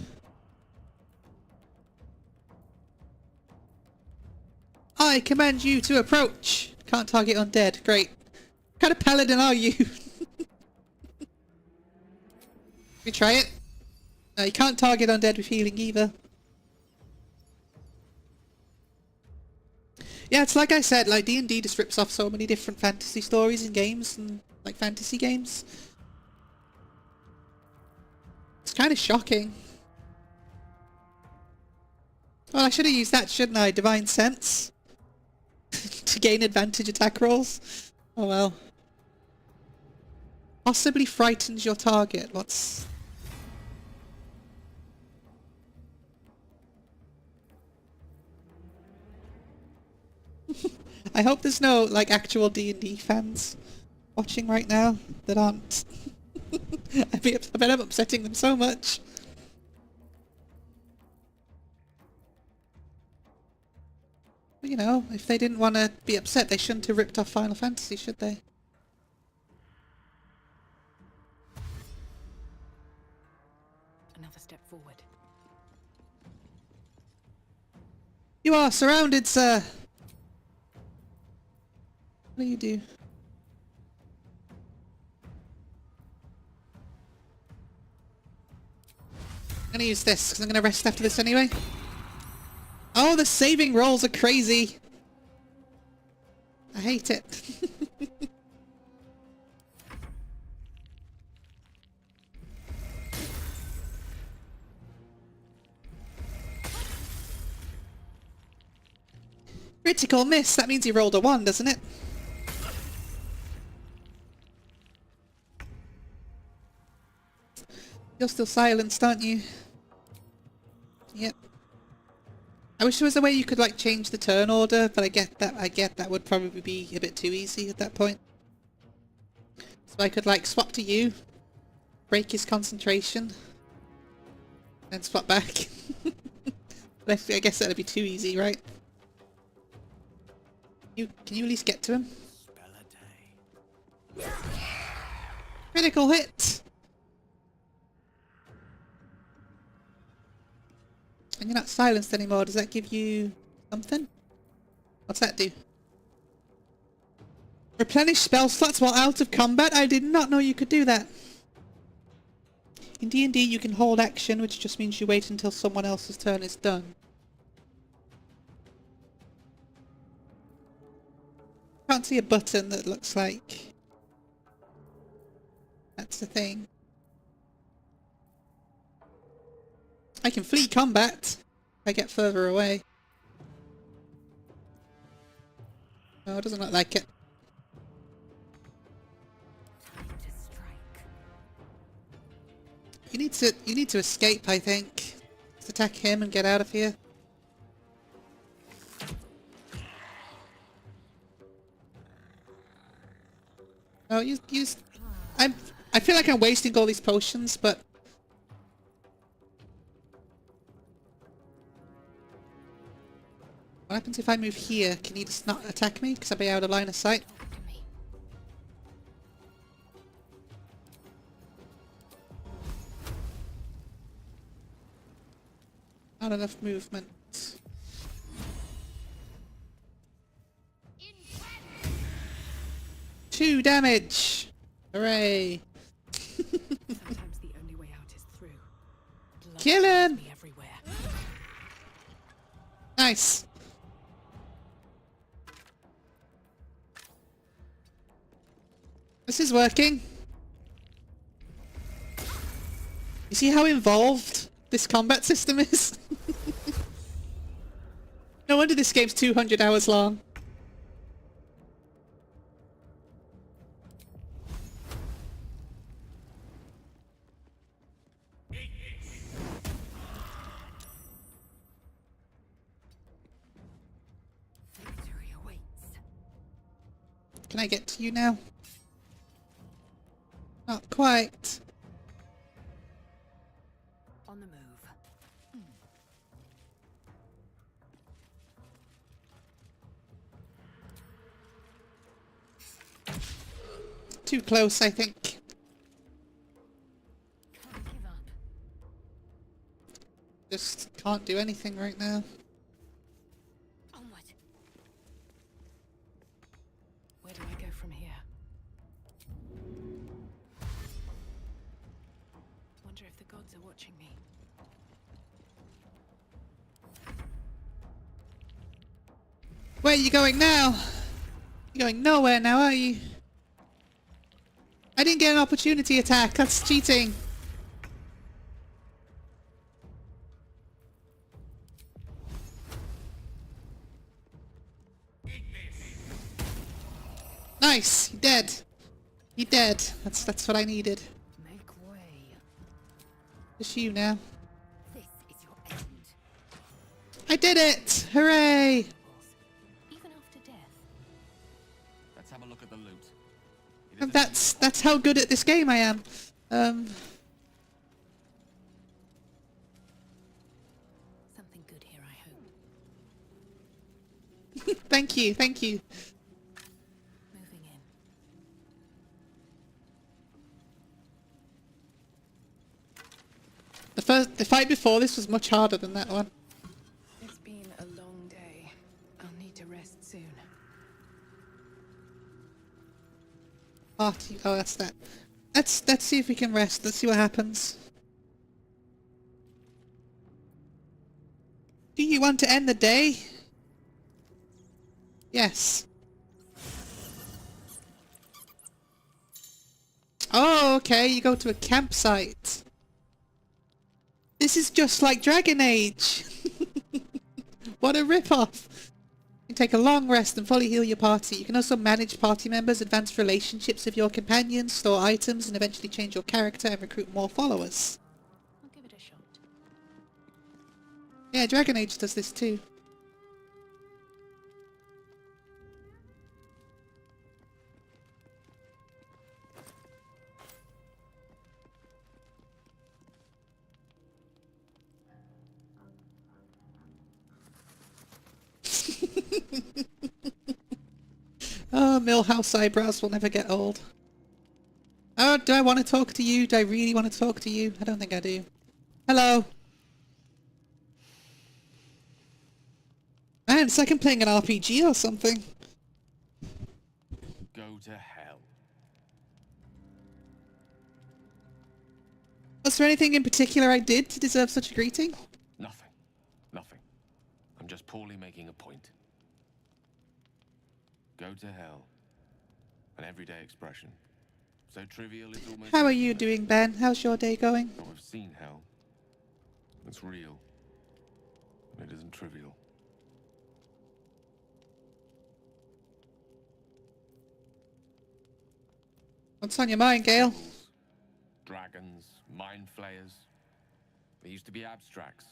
I command you to approach! Can't target undead. Great. What kind of paladin are you? We try it? No, you can't target undead with healing either. Yeah, it's like I said, like D&D just rips off so many different fantasy stories and games and like fantasy games. It's kind of shocking. Well, I should have used that, shouldn't I? Divine Sense. To gain advantage attack rolls. Oh well. Possibly frightens your target. What's... I hope there's no, like, actual D&D fans watching right now that aren't. I bet I'm upsetting them so much. But, you know, if they didn't want to be upset, they shouldn't have ripped off Final Fantasy, should they? Another step forward. You are surrounded, sir! What do you do? I'm gonna use this, because I'm gonna rest after this anyway. Oh, the saving rolls are crazy! I hate it. Critical miss! That means he rolled a 1, doesn't it? You're still silenced, aren't you? Yep. I wish there was a way you could like change the turn order, but I get that would probably be a bit too easy at that point. So I could like swap to you, break his concentration, and swap back. But I guess that'd be too easy, right? Can you at least get to him? Critical hit! And you're not silenced anymore. Does that give you something? What's that do? Replenish spell slots while out of combat? I did not know you could do that. In D&D you can hold action, which just means you wait until someone else's turn is done. Can't see a button that looks like that's the thing. I can flee combat if I get further away. No, it doesn't look like it. Time to strike. You need to escape, I think. Just attack him and get out of here. Oh, use. I feel like I'm wasting all these potions, but what happens if I move here? Can he just not attack me because I'll be out of line of sight? Not enough movement. 2 damage! Hooray! Sometimes the only way out is through. Blood Kill him! me everywhere. Nice! This is working. You see how involved this combat system is? No wonder this game's 200 hours long. Victory awaits. Can I get to you now? Not quite. On the move. Too close, I think. Can't give up. Just can't do anything right now. Onward. Where do I go from here? Wonder if the gods are watching me. Where are you going now? You're going nowhere now, are you? I didn't get an opportunity attack. That's cheating. Nice. You're dead. You're dead. That's what I needed. Make way. Just you now. This is your end. I did it! Hooray! Even after death. Let's have a look at the loot. And that's how good at this game I am. Something good here, I hope. Thank you, thank you. Moving in. The fight before this was much harder than that one. It's been a long day. I'll need to rest soon. Party. Oh, that's that. Let's see if we can rest. Let's see what happens. Do you want to end the day? Yes. Oh, okay. You go to a campsite. This is just like Dragon Age. What a rip-off. You can take a long rest and fully heal your party. You can also manage party members, advance relationships with your companions, store items, and eventually change your character and recruit more followers. I'll give it a shot. Yeah, Dragon Age does this too. Oh, Millhouse eyebrows will never get old. Oh, do I want to talk to you? Do I really want to talk to you? I don't think I do. Hello. Man, it's like I'm playing an RPG or something. Go to hell. Was there anything in particular I did to deserve such a greeting? Nothing. Nothing. I'm just poorly making a point. Go to hell. An everyday expression. So trivial it's almost... How are you doing, Ben? How's your day going? Oh, I've seen hell. It's real. And it isn't trivial. What's on your mind, Gale? Dragons, mind flayers. They used to be abstracts.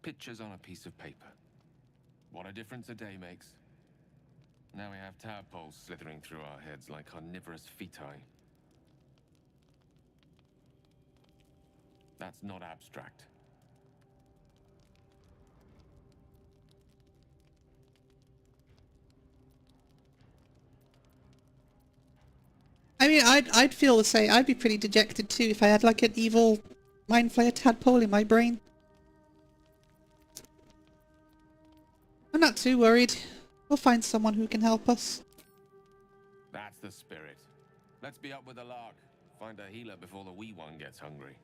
Pictures on a piece of paper. What a difference a day makes. Now we have tadpoles slithering through our heads like carnivorous feti. That's not abstract. I mean, I'd feel the same. I'd be pretty dejected too if I had like an evil mind flayer tadpole in my brain. I'm not too worried. We'll find someone who can help us. That's the spirit. Let's be up with the lark. Find a healer before the wee one gets hungry.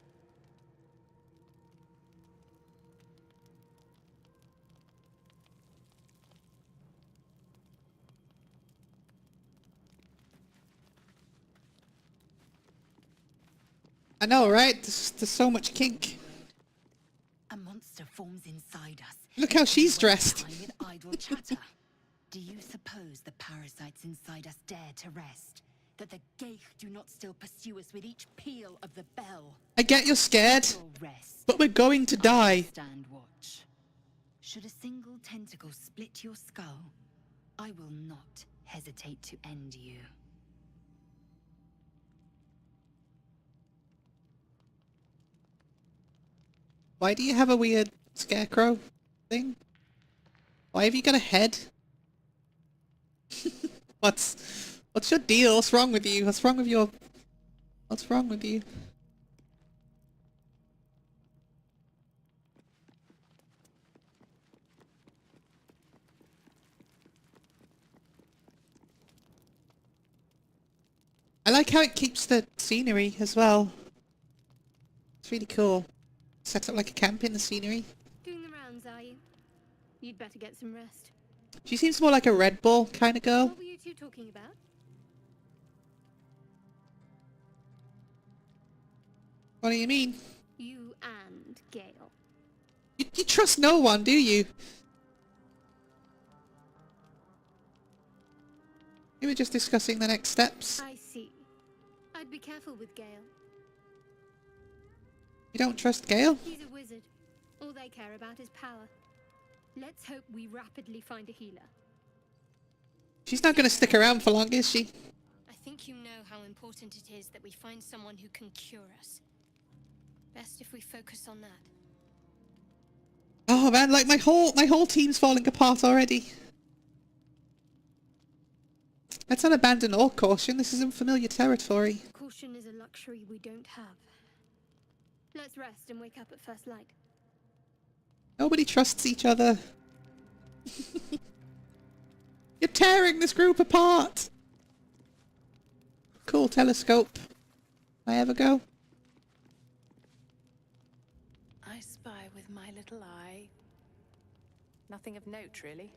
I know, right? There's so much kink. A monster forms inside us. Look how she's dressed. With idle chatter. Do you suppose the parasites inside us dare to rest? That the Geich do not still pursue us with each peal of the bell? I get you're scared, but we're going to die. Stand watch. Should a single tentacle split your skull, I will not hesitate to end you. Why do you have a weird scarecrow thing? Why have you got a head? What's your deal? What's wrong with you? What's wrong with you? I like how it keeps the scenery as well. It's really cool. Set up like a camp in the scenery. Doing the rounds, are you? You'd better get some rest. She seems more like a Red Bull kind of girl. What were you two talking about? What do you mean? You and Gale. You trust no one, do you? We were just discussing the next steps. I see. I'd be careful with Gale. You don't trust Gale? He's a wizard. All they care about is power. Let's hope we rapidly find a healer. She's not going to stick around for long, is she? I think you know how important it is that we find someone who can cure us. Best if we focus on that. Oh man, like my whole team's falling apart already. Let's not abandon all caution. This is unfamiliar territory. Caution is a luxury we don't have. Let's rest and wake up at first light. Nobody trusts each other. You're tearing this group apart. Cool telescope. I ever go? I spy with my little eye. Nothing of note, really.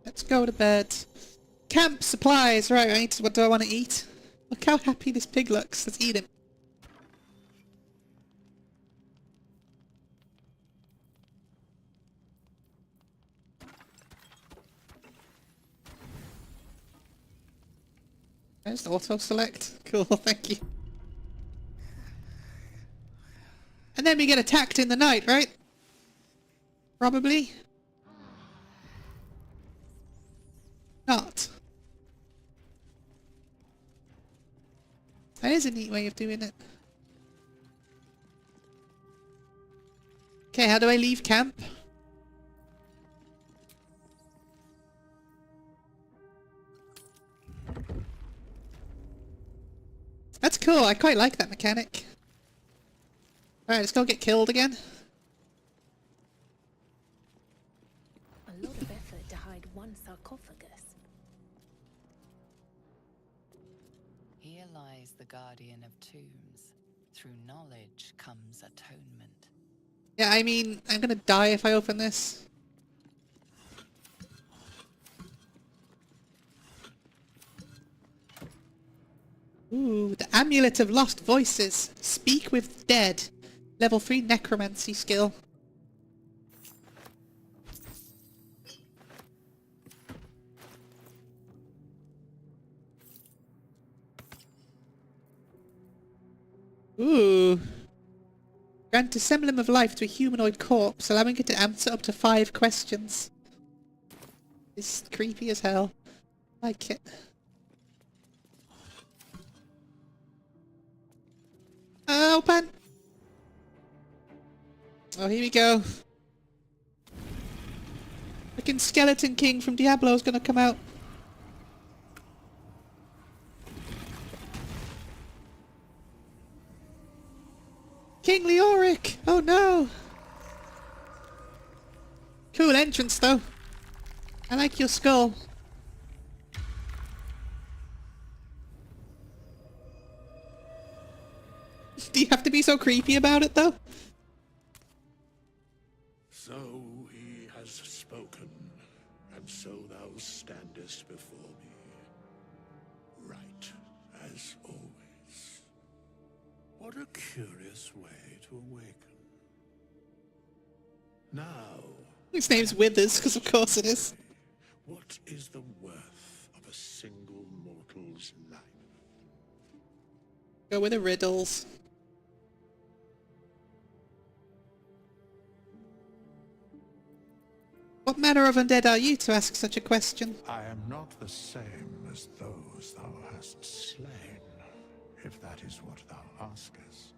Let's go to bed. Camp supplies. Right, what do I want to eat? Look how happy this pig looks. Let's eat him. There's auto select. Cool, thank you. And then we get attacked in the night, right? Probably. Not. That is a neat way of doing it. Okay, how do I leave camp? That's cool, I quite like that mechanic. Alright, let's go get killed again. A lot of effort to hide one sarcophagus. Here lies the guardian of tombs. Through knowledge comes atonement. Yeah, I mean, I'm gonna die if I open this. Ooh, the Amulet of Lost Voices. Speak with Dead. Level 3 Necromancy skill. Ooh. Grant a semblance of life to a humanoid corpse, allowing it to answer up to 5 questions. It's creepy as hell. Like it. Open! Oh, here we go. Freaking Skeleton King from Diablo's gonna come out. King Leoric! Oh no! Cool entrance though. I like your skull. Do you have to be so creepy about it though? So he has spoken, and so thou standest before me, right as always. What a curious way to awaken. Now, His name's Withers, because of course it is. what is the worth of a single mortal's life? Go with the riddles. What manner of undead are you to ask such a question? I am not the same as those thou hast slain, if that is what thou askest.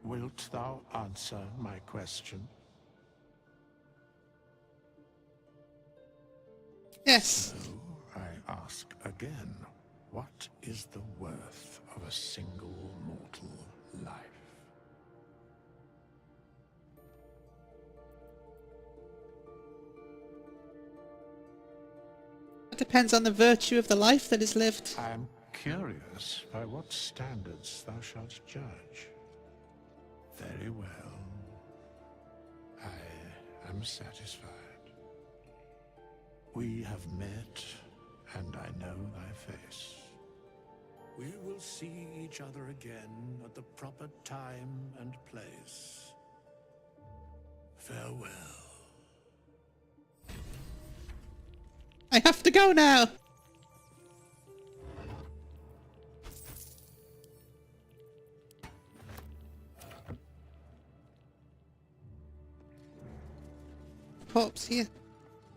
Wilt thou answer my question? Yes. So I ask again, what is the worth of a single mortal life? It depends on the virtue of the life that is lived. I am curious by what standards thou shalt judge. Very well. am satisfied. We have met, and I know thy face. We will see each other again at the proper time and place. Farewell. I have to go now! Corpse here.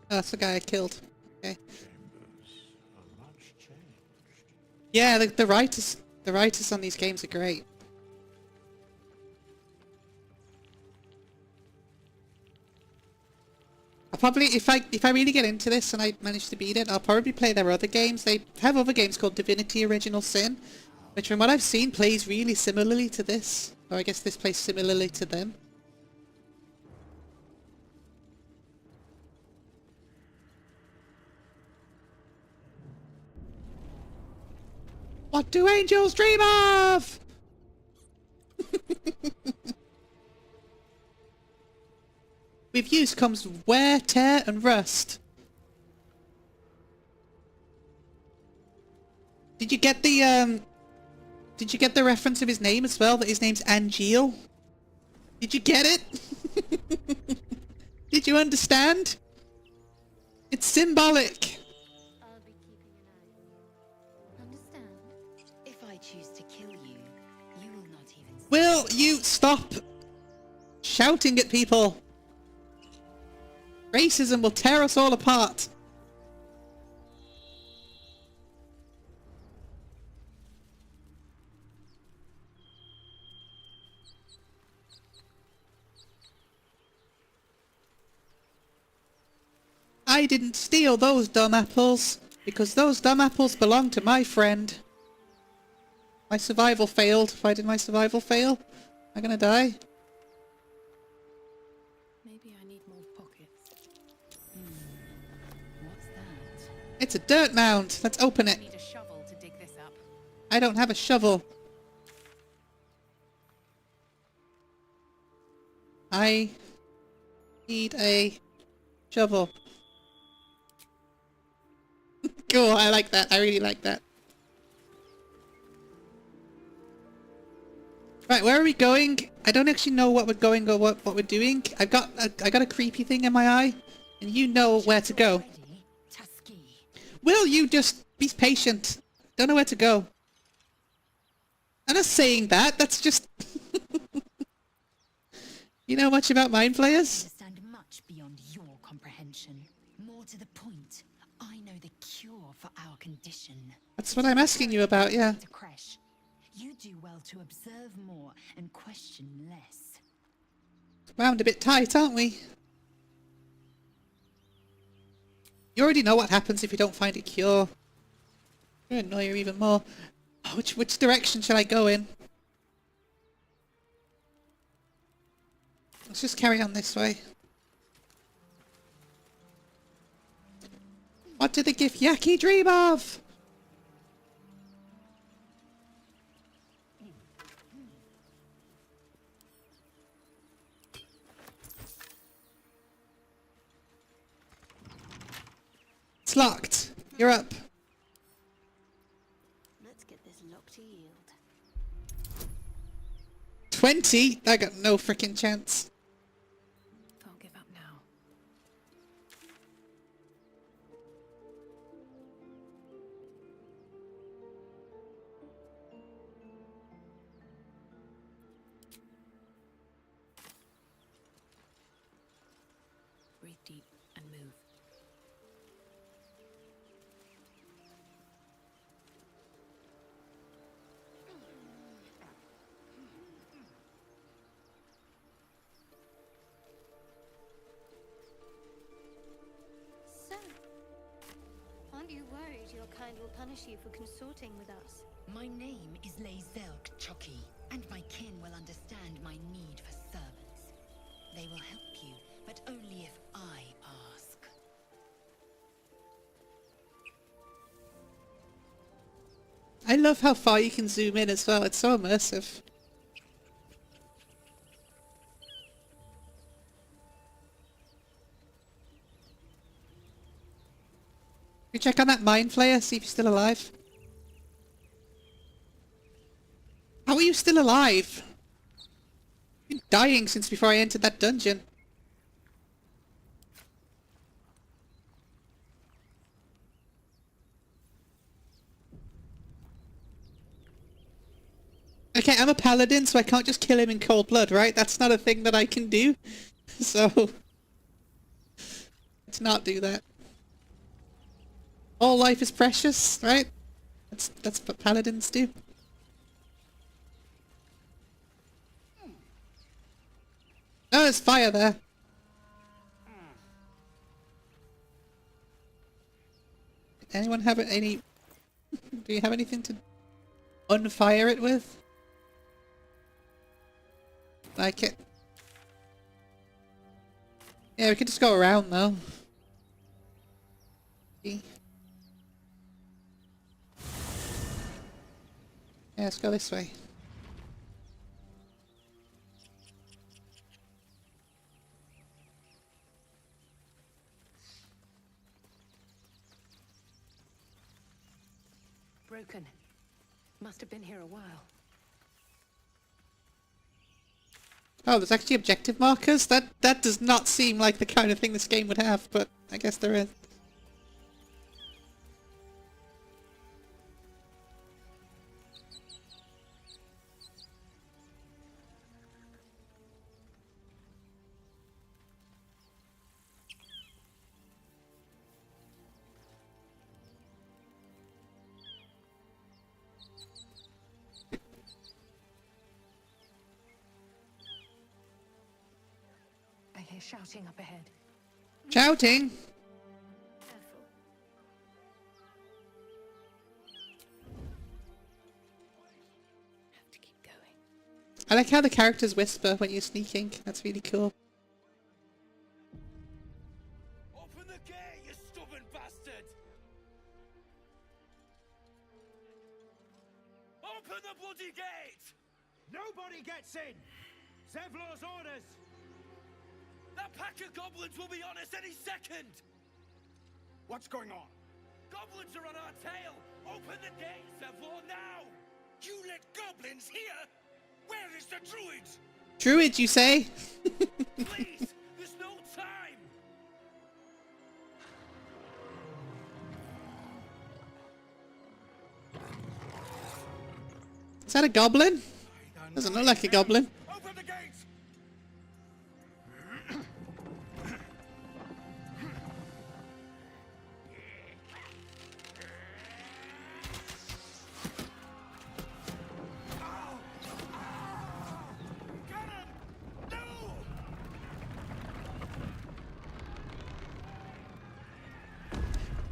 Oh, that's the guy I killed. Okay. Yeah, the writers on these games are great. I'll probably, if I really get into this and I manage to beat it, I'll probably play their other games. They have other games called Divinity Original Sin, which from what I've seen plays really similarly to this. Or I guess this plays similarly to them. What do angels dream of? With use comes wear, tear, and rust. Did you get the reference of his name as well? That his name's Angel? Did you get it? Did you understand? It's symbolic. Will you stop shouting at people? Racism will tear us all apart. I didn't steal those dumb apples, because those dumb apples belong to my friend. My survival failed. Why did my survival fail? Am I gonna die? Maybe I need more pockets. What's that? It's a dirt mound. Let's open it. I need a shovel to dig this up. I don't have a shovel. I need a shovel. Cool, I like that. I really like that. Right, where are we going? I don't actually know what we're going or what we're doing. I got a creepy thing in my eye, and you know where to go. Will you just be patient? Don't know where to go. I'm not saying that. That's just. You know much about mind flayers? Understand much beyond your comprehension. More to the point, I know the cure for our condition. That's what I'm asking you about, yeah. You do well to observe more and question less. Wound a bit tight, aren't we? You already know what happens if you don't find a cure. It'll annoy you even more. Oh, which direction shall I go in? Let's just carry on this way. What did the gift Yaki dream of? It's locked. You're up. Let's get this lock to yield. 20? I got no freaking chance. Can't give up now. Breathe deep and move. So, aren't you worried your kind will punish you for consorting with us? My name is Lazelk Chucky, and my kin will understand my need for servants. They will help you, but only if I ask. I love how far you can zoom in as well. It's so immersive. You check on that mind flayer, see if he's still alive. How are you still alive? You've been dying since before I entered that dungeon. Okay, I'm a paladin, so I can't just kill him in cold blood, right? That's not a thing that I can do. So, let's not do that. All life is precious, right? That's what paladins do. Oh, there's fire there. Anyone have any... Do you have anything to unfire it with? Like it. Yeah, we could just go around though. Yeah, let's go this way. Broken. Must have been here a while. Oh, there's actually objective markers? That does not seem like the kind of thing this game would have, but I guess there is. I hear shouting up ahead. Shouting? Careful. Have to keep going. I like how the characters whisper when you're sneaking. That's really cool. Open the gate, you stubborn bastard! Open the bloody gate! Nobody gets in! Zevlor's orders! That pack of goblins will be on us any second! What's going on? Goblins are on our tail! Open the gate, Zevlor, now! You let goblins here? Where is the druid? Druid, you say? Please! There's no time! Is that a goblin? Doesn't look like a goblin. Open the gate!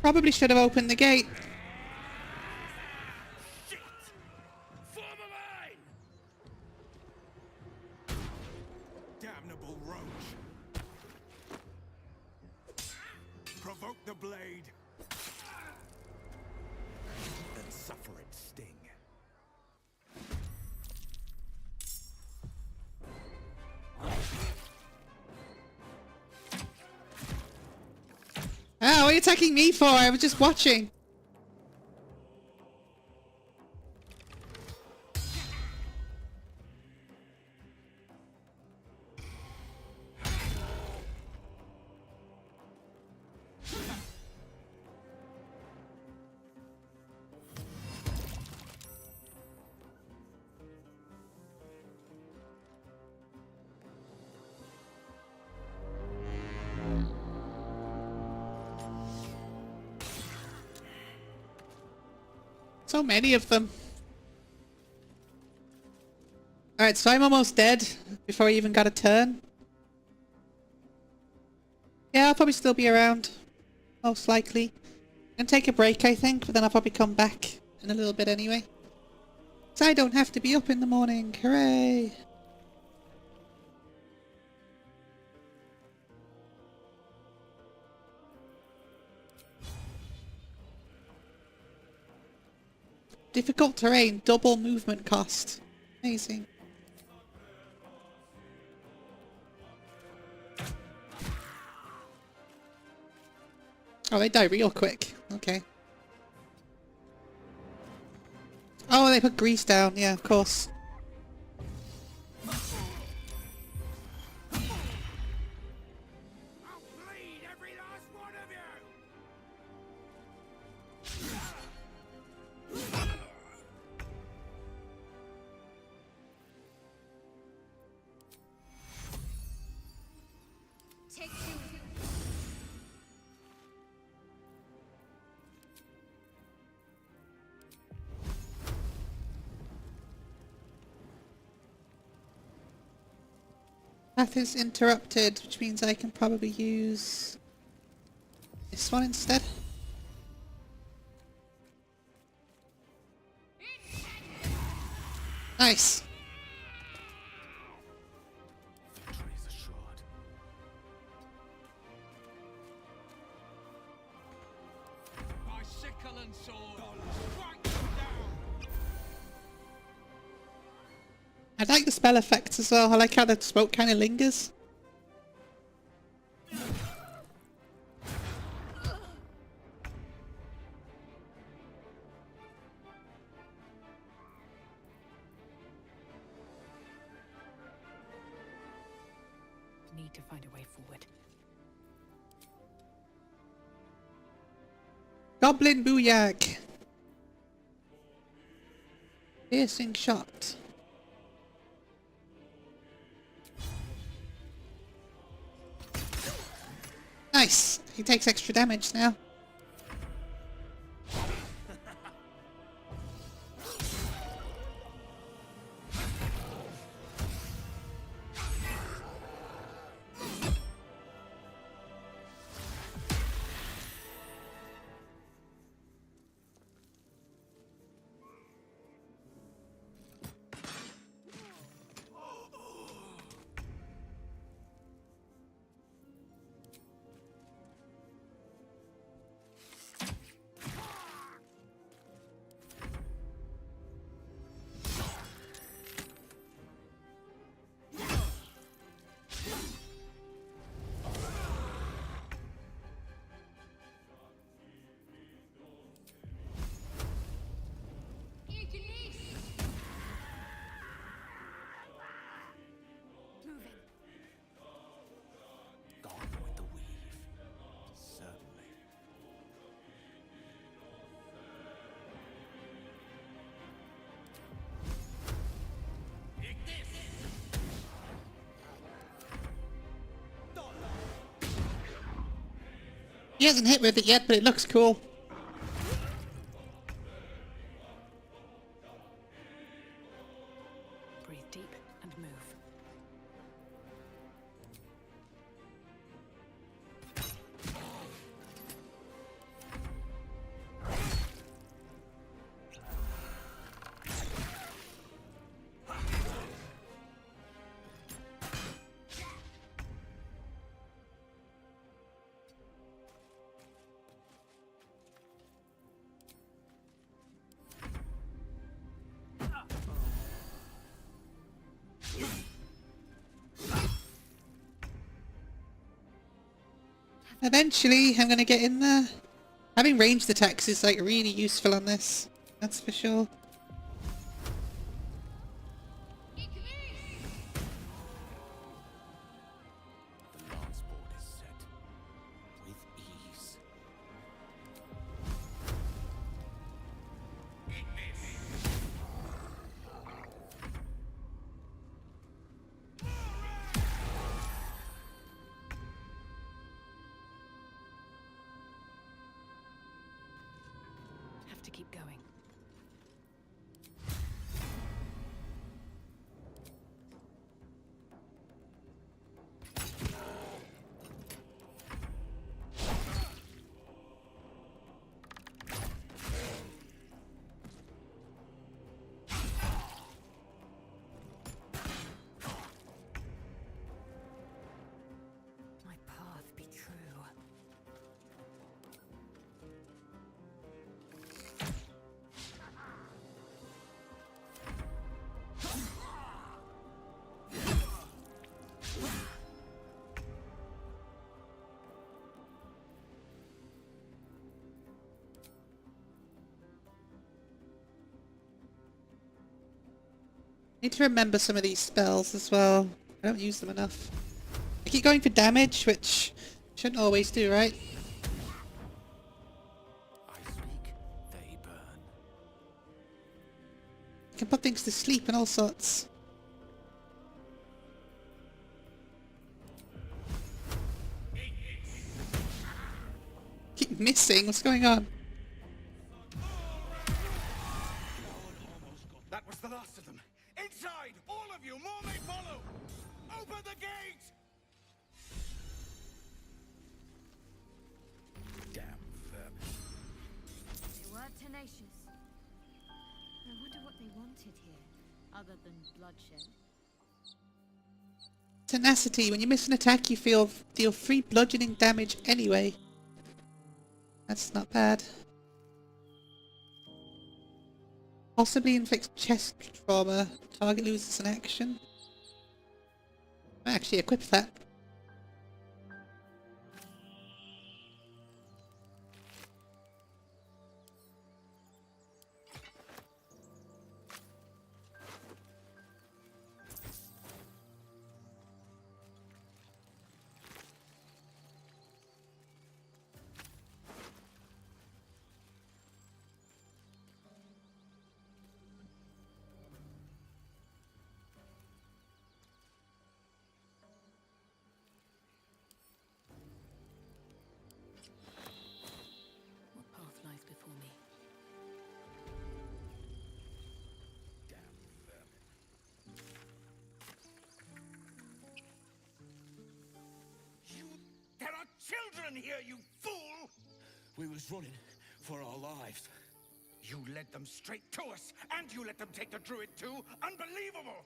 Probably should have opened the gate. Shit! Form a line! Damnable roach! Provoke the blade! Then suffer its sting. Ah, what are you attacking me for? I was just watching. So many of them. Alright, so I'm almost dead before I even got a turn. Yeah, I'll probably still be around. Most likely. And take a break, I think, but then I'll probably come back in a little bit anyway. So I don't have to be up in the morning. Hooray! Difficult terrain, double movement cost. Amazing. Oh, they die real quick. Okay. Oh, they put grease down. Yeah, of course. Path is interrupted, which means I can probably use this one instead. Nice. Victory is assured. My sickle and sword. Strike them down. I like the spell effects as well. I like how the smoke kind of lingers. Need to find a way forward. Goblin Booyag. Piercing shot. Nice. He takes extra damage now. Gone with the weave. Certainly. He hasn't hit with it yet, but it looks cool. Breathe deep and move. Eventually, I'm gonna get in there. Having ranged attacks is like really useful on this. That's for sure. The lance board is set. With ease. Have to keep going. My path be true. Need to remember some of these spells as well. I don't use them enough. I keep going for damage, which shouldn't always do, right? I speak, they burn. You can put things to sleep and all sorts. Keep missing. What's going on? That was the last of them. Inside! All of you! More may follow! Open the gate! Damn vermin. They were tenacious. I wonder what they wanted here, other than bloodshed. Tenacity. When you miss an attack, you deal 3 bludgeoning damage anyway. That's not bad. Possibly inflicts chest trauma. Target loses an action. I actually equip that. What path lies before me? Damn vermin. You... There are children here, you fool! We was running for our lives. You led them straight to us, and you let them take the druid too? Unbelievable!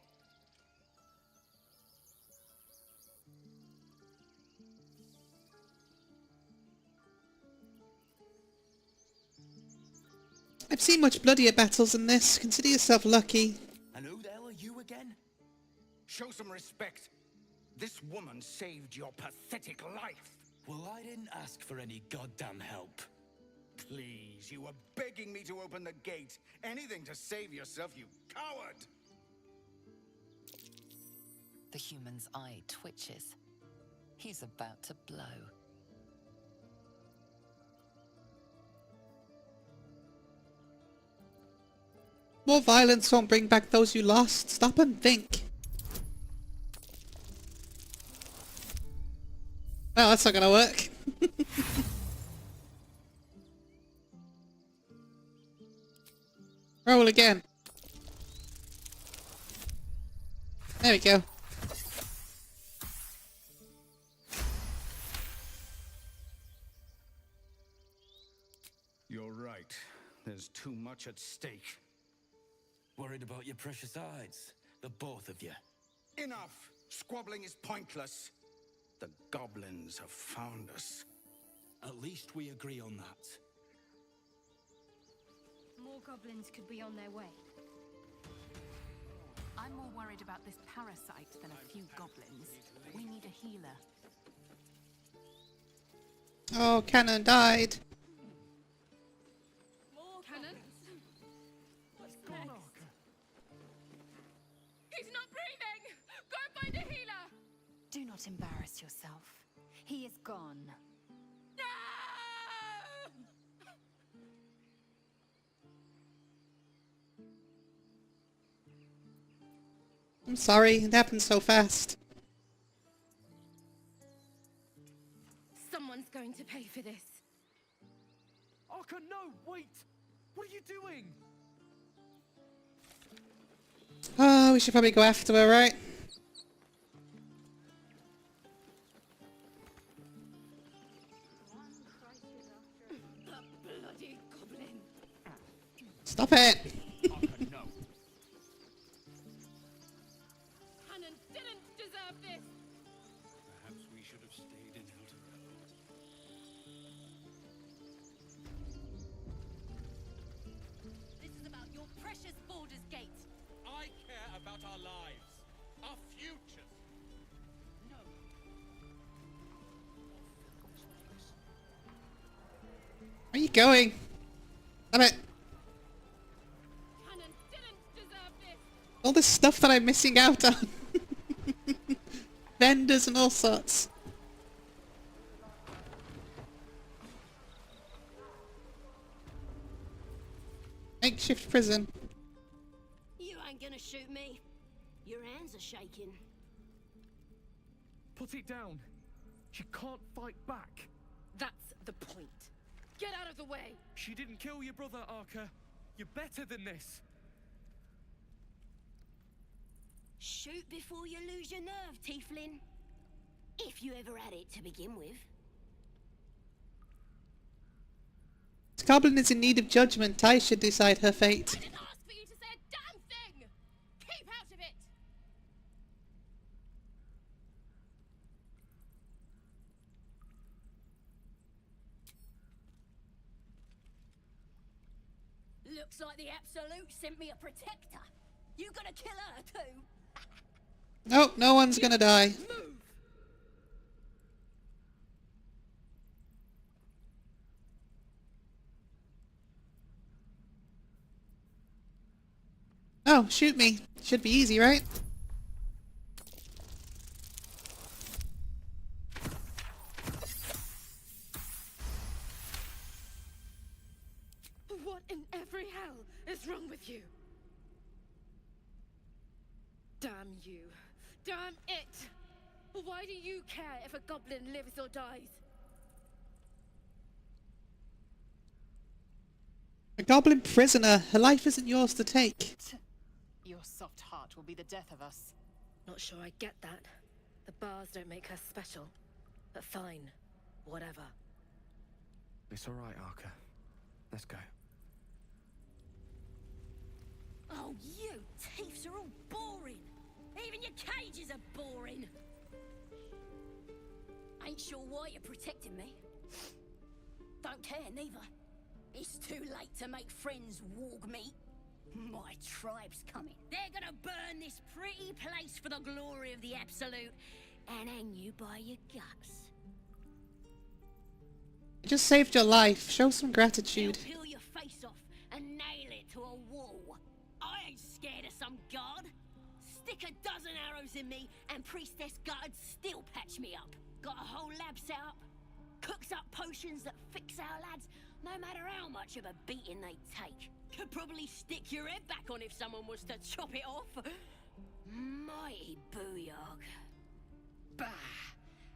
I've seen much bloodier battles than this. Consider yourself lucky. And who the hell are you again? Show some respect. This woman saved your pathetic life. Well, I didn't ask for any goddamn help. Please, you were begging me to open the gate. Anything to save yourself, you coward! The human's eye twitches. He's about to blow. More violence won't bring back those you lost. Stop and think. Well, that's not gonna work. Roll again. There we go. You're right. There's too much at stake. Worried about your precious hides, the both of you. Enough! Squabbling is pointless. The goblins have found us. At least we agree on that. More goblins could be on their way. I'm more worried about this parasite than a few goblins. We need a healer. Oh, Cannon died. More cannon? What's next? He's not breathing! Go find a healer! Do not embarrass yourself. He is gone. No! I'm sorry, it happened so fast. Someone's going to pay for this. Arka, no, wait! What are you doing? Oh, we should probably go after her, right? The bloody goblin. Stop it! Arka, no. Hannon didn't deserve this. Perhaps we should have stayed in Hilton. This is about your precious Baldur's Gate. I care about our lives, our futures. No. Where are you going? Stop it! Hannon didn't deserve this. All this stuff that I'm missing out on. Vendors and all sorts. Makeshift prison. You ain't gonna shoot me. Your hands are shaking. Put it down. She can't fight back. That's the point. Get out of the way! She didn't kill your brother, Arca. You're better than this. Shoot before you lose your nerve, Tieflin. If you ever had it to begin with. This goblin is in need of judgment. I should decide her fate. I didn't ask for you to say a damn thing! Keep out of it! Looks like the Absolute sent me a protector. You gonna kill her too? Nope, no one's gonna die. Move! Oh, shoot me. Should be easy, right? What in every hell is wrong with you? Damn you. Damn it! Why do you care if a goblin lives or dies? A goblin prisoner. Her life isn't yours to take. Your soft heart will be the death of us. Not sure I get that. The bars don't make her special. But fine. Whatever. It's all right, Arca. Let's go. Oh, you thieves are all boring. Even your cages are boring. Ain't sure why you're protecting me. Don't care neither. It's too late to make friends, warg meat. My tribe's coming. They're gonna burn this pretty place for the glory of the Absolute and hang you by your guts. I just saved your life. Show some gratitude. They'll peel your face off and nail it to a wall. I ain't scared of some guard. Stick a dozen arrows in me and Priestess guards still patch me up. Got a whole lab set up. Cooks up potions that fix our lads no matter how much of a beating they take. Could probably stick your head back on if someone was to chop it off. Mighty booyog. Bah!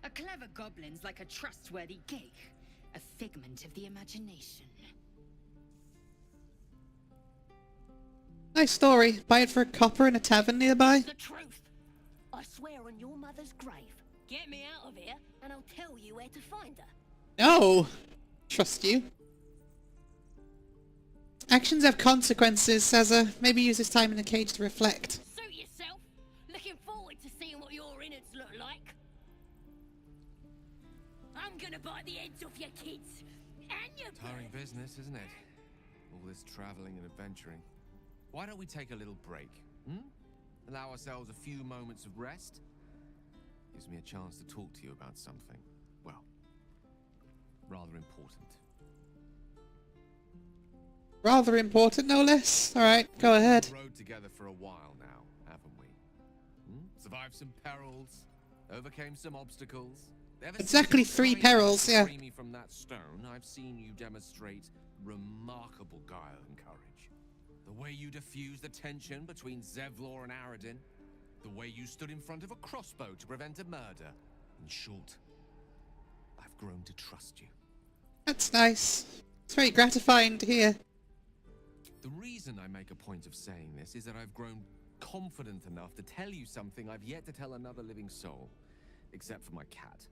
A clever goblin's like a trustworthy gig. A figment of the imagination. Nice story. Buy it for a copper in a tavern nearby. The truth. I swear on your mother's grave. Get me out of here and I'll tell you where to find her. No! Trust you. Actions have consequences, Sazza. Maybe use this time in the cage to reflect. Suit yourself. Looking forward to seeing what your innards look like. I'm gonna bite the heads off your kids. And your... Tiring business, isn't it? All this traveling and adventuring. Why don't we take a little break? Allow ourselves a few moments of rest? Gives me a chance to talk to you about something, well, rather important. Rather important, no less. Alright, go ahead. We've rode together for a while now, haven't we? Survived some perils, overcame some obstacles. Exactly 3 perils, yeah. Free me from that stone, I've seen you demonstrate remarkable guile and courage. The way you diffused the tension between Zevlor and Aradin. The way you stood in front of a crossbow to prevent a murder. In short, I've grown to trust you. That's nice. It's very gratifying to hear. The reason I make a point of saying this is that I've grown confident enough to tell you something I've yet to tell another living soul. Except for my cat.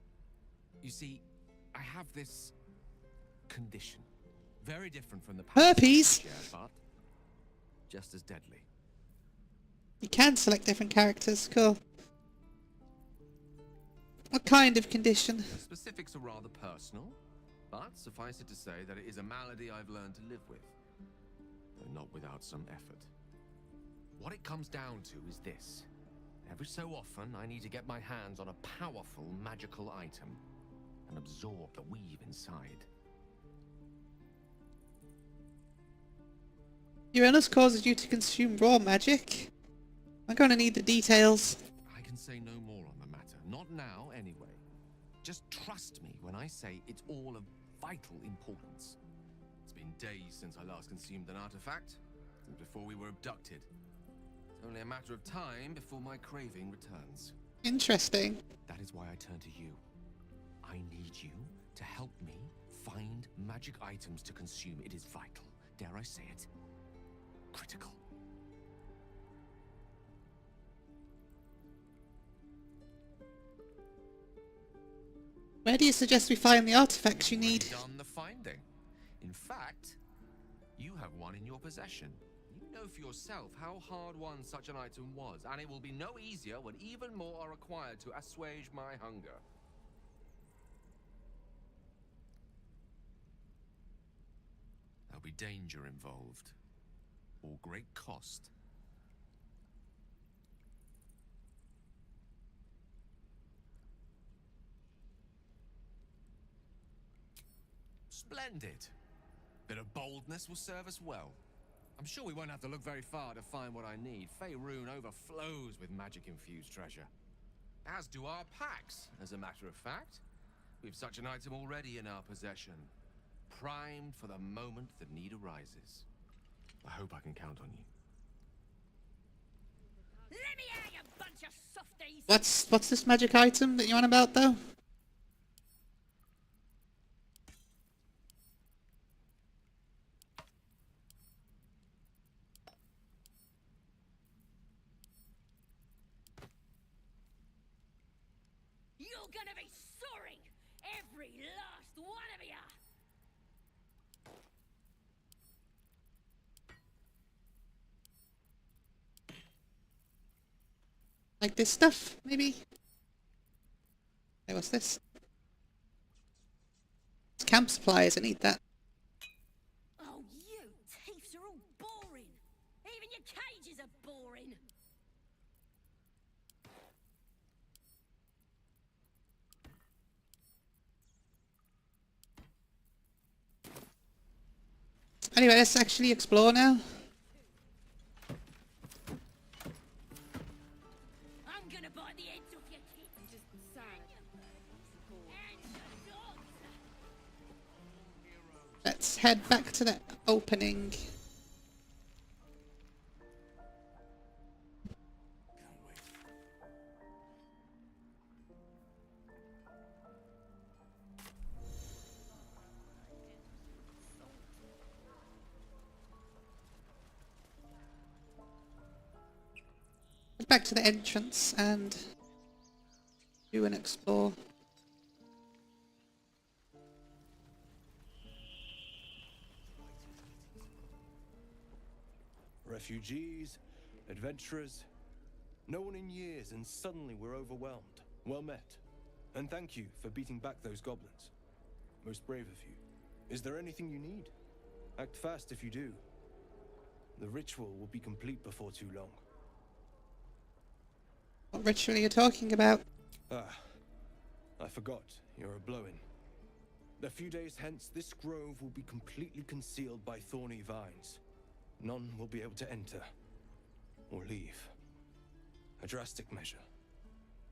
You see, I have this condition. Very different from the herpes, but just as deadly. You can select different characters, cool. What kind of condition? The specifics are rather personal, but suffice it to say that it is a malady I've learned to live with, though not without some effort. What it comes down to is this. Every so often, I need to get my hands on a powerful magical item and absorb the weave inside. Your illness causes you to consume raw magic. I'm gonna need the details. I can say no more on the matter. Not now, anyway. Just trust me when I say it's all of vital importance. It's been days since I last consumed an artifact, since before we were abducted. It's only a matter of time before my craving returns. Interesting. That is why I turn to you. I need you to help me find magic items to consume. It is vital. Dare I say it? Critical. Where do you suggest we find the artifacts you need? Done the finding. In fact, you have one in your possession. You know for yourself how hard-won such an item was, and it will be no easier when even more are required to assuage my hunger. There'll be danger involved, or great cost. Splendid. Bit of boldness will serve us well. I'm sure we won't have to look very far to find what I need. Faerun overflows with magic-infused treasure. As do our packs, as a matter of fact. We've such an item already in our possession. Primed for the moment the need arises. I hope I can count on you. Let me hang a bunch of softies. What's this magic item that you're on about, though? You're gonna be soaring, every last one of ya. Like this stuff, maybe? Hey, what's this? It's camp supplies, I need that. Oh, you thieves are all boring. Even your cages are boring. Anyway, let's actually explore now. I'm gonna bite the heads off your kids. I'm just sad. Let's head back to the opening. Back to the entrance and do an explore. Refugees, adventurers, no one in years, and suddenly we're overwhelmed. Well met. And thank you for beating back those goblins. Most brave of you. Is there anything you need? Act fast if you do. The ritual will be complete before too long. What ritual are you talking about? Ah, I forgot. You're a blow-in. A few days hence, this grove will be completely concealed by thorny vines. None will be able to enter or leave. A drastic measure.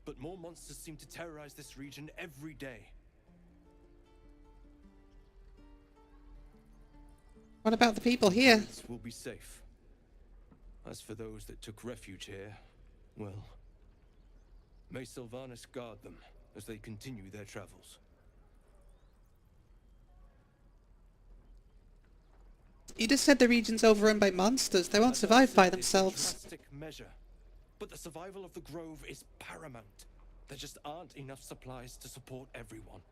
But more monsters seem to terrorize this region every day. What about the people here? Will be safe. As for those that took refuge here, well, may Sylvanas guard them as they continue their travels. You just said the region's overrun by monsters. They won't survive by themselves. Drastic measure. But the survival of the grove is paramount. There just aren't enough supplies to support everyone.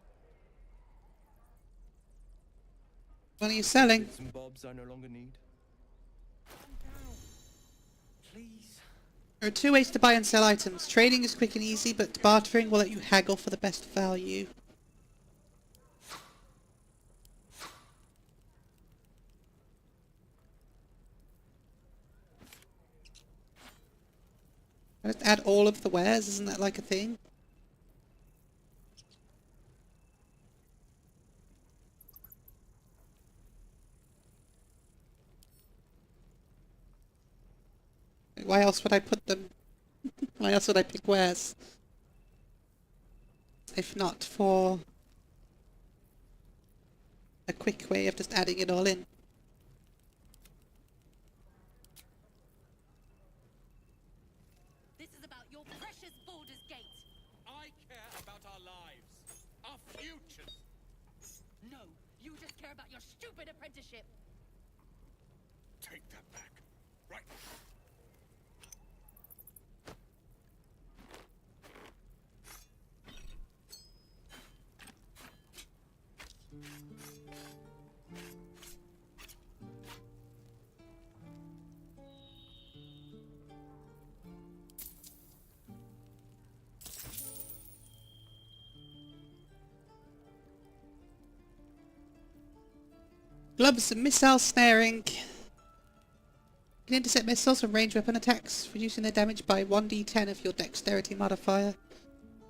What are you selling? Bits and bobs I no longer need. Please. There are two ways to buy and sell items. Trading is quick and easy, but bartering will let you haggle for the best value. Just add all of the wares, isn't that like a thing? Why else would I put them? Why else would I pick wares? If not for a quick way of just adding it all in. This is about your precious Baldur's Gate. I care about our lives, our futures. No, you just care about your stupid apprenticeship. Take that back. Right. Gloves and missile snaring. You can intercept missiles from ranged weapon attacks, reducing their damage by 1d10 of your dexterity modifier.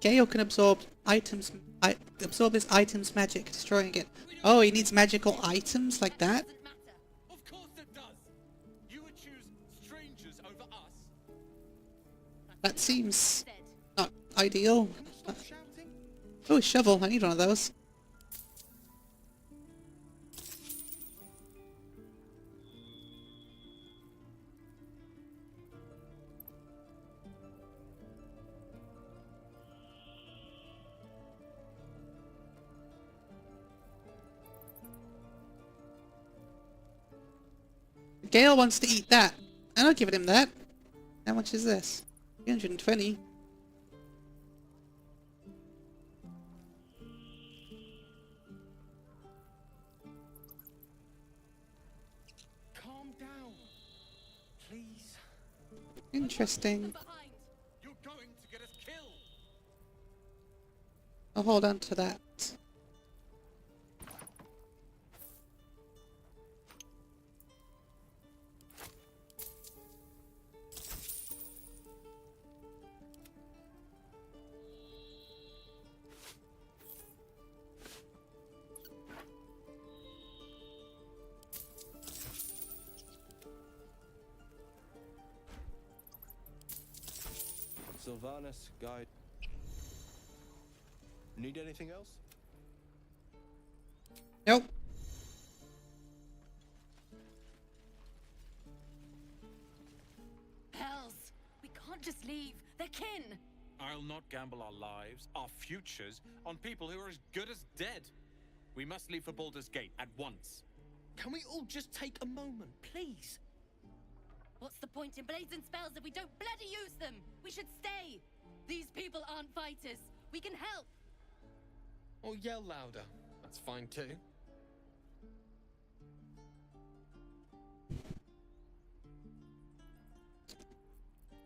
Gale can absorb this item's magic, destroying it. Oh, he needs magical items like that? Of course it does. You would choose strangers over us. That seems not ideal. Oh, a shovel. I need one of those. Gale wants to eat that. I'm not giving him that. How much is this? 320. Calm down, please. Interesting. You're going to get us killed. I'll hold on to that. Sylvanas, guide. Need anything else? Nope. Hells! We can't just leave. They're kin. I'll not gamble our lives, our futures, on people who are as good as dead. We must leave for Baldur's Gate at once. Can we all just take a moment, please? What's the point in blades and spells if we don't bloody use them? We should stay. These people aren't fighters. We can help. Or yell louder. That's fine too.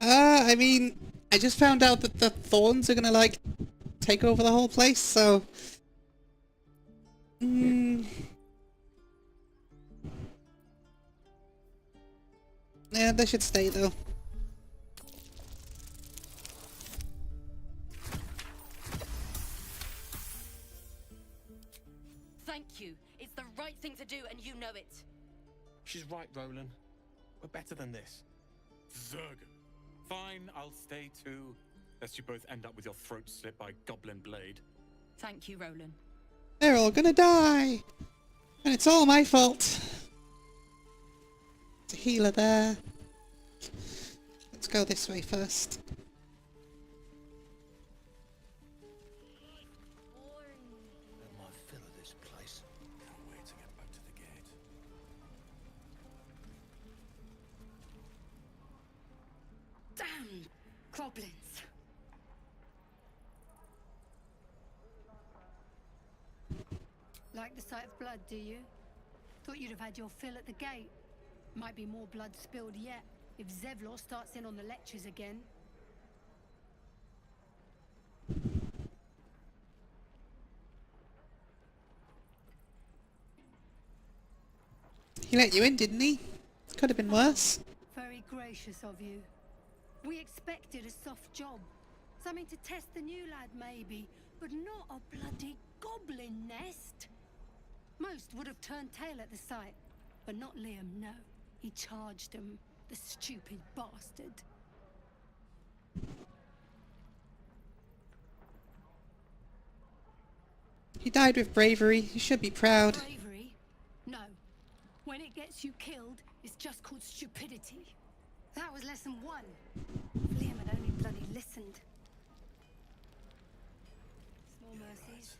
I mean, I just found out that the thorns are gonna, like, take over the whole place, so... Yeah, they should stay, though. Thank you. It's the right thing to do, and you know it. She's right, Roland. We're better than this. Zerg. Fine, I'll stay too. Lest you both end up with your throat slit by Goblin Blade. Thank you, Roland. They're all gonna die! And it's all my fault! There's a healer there. Let's go this way first. Had my fill of this place. Can't wait to get back to the gate. Damn! Goblins! Like the sight of blood, do you? Thought you'd have had your fill at the gate. Might be more blood spilled yet, if Zevlor starts in on the lectures again. He let you in, didn't he? Could have been worse. Very gracious of you. We expected a soft job. Something to test the new lad, maybe, but not a bloody goblin nest. Most would have turned tail at the sight, but not Liam, no. He charged them. The stupid bastard. He died with bravery. You should be proud. Bravery? No. When it gets you killed, it's just called stupidity. That was lesson 1. If Liam had only bloody listened. Small mercies.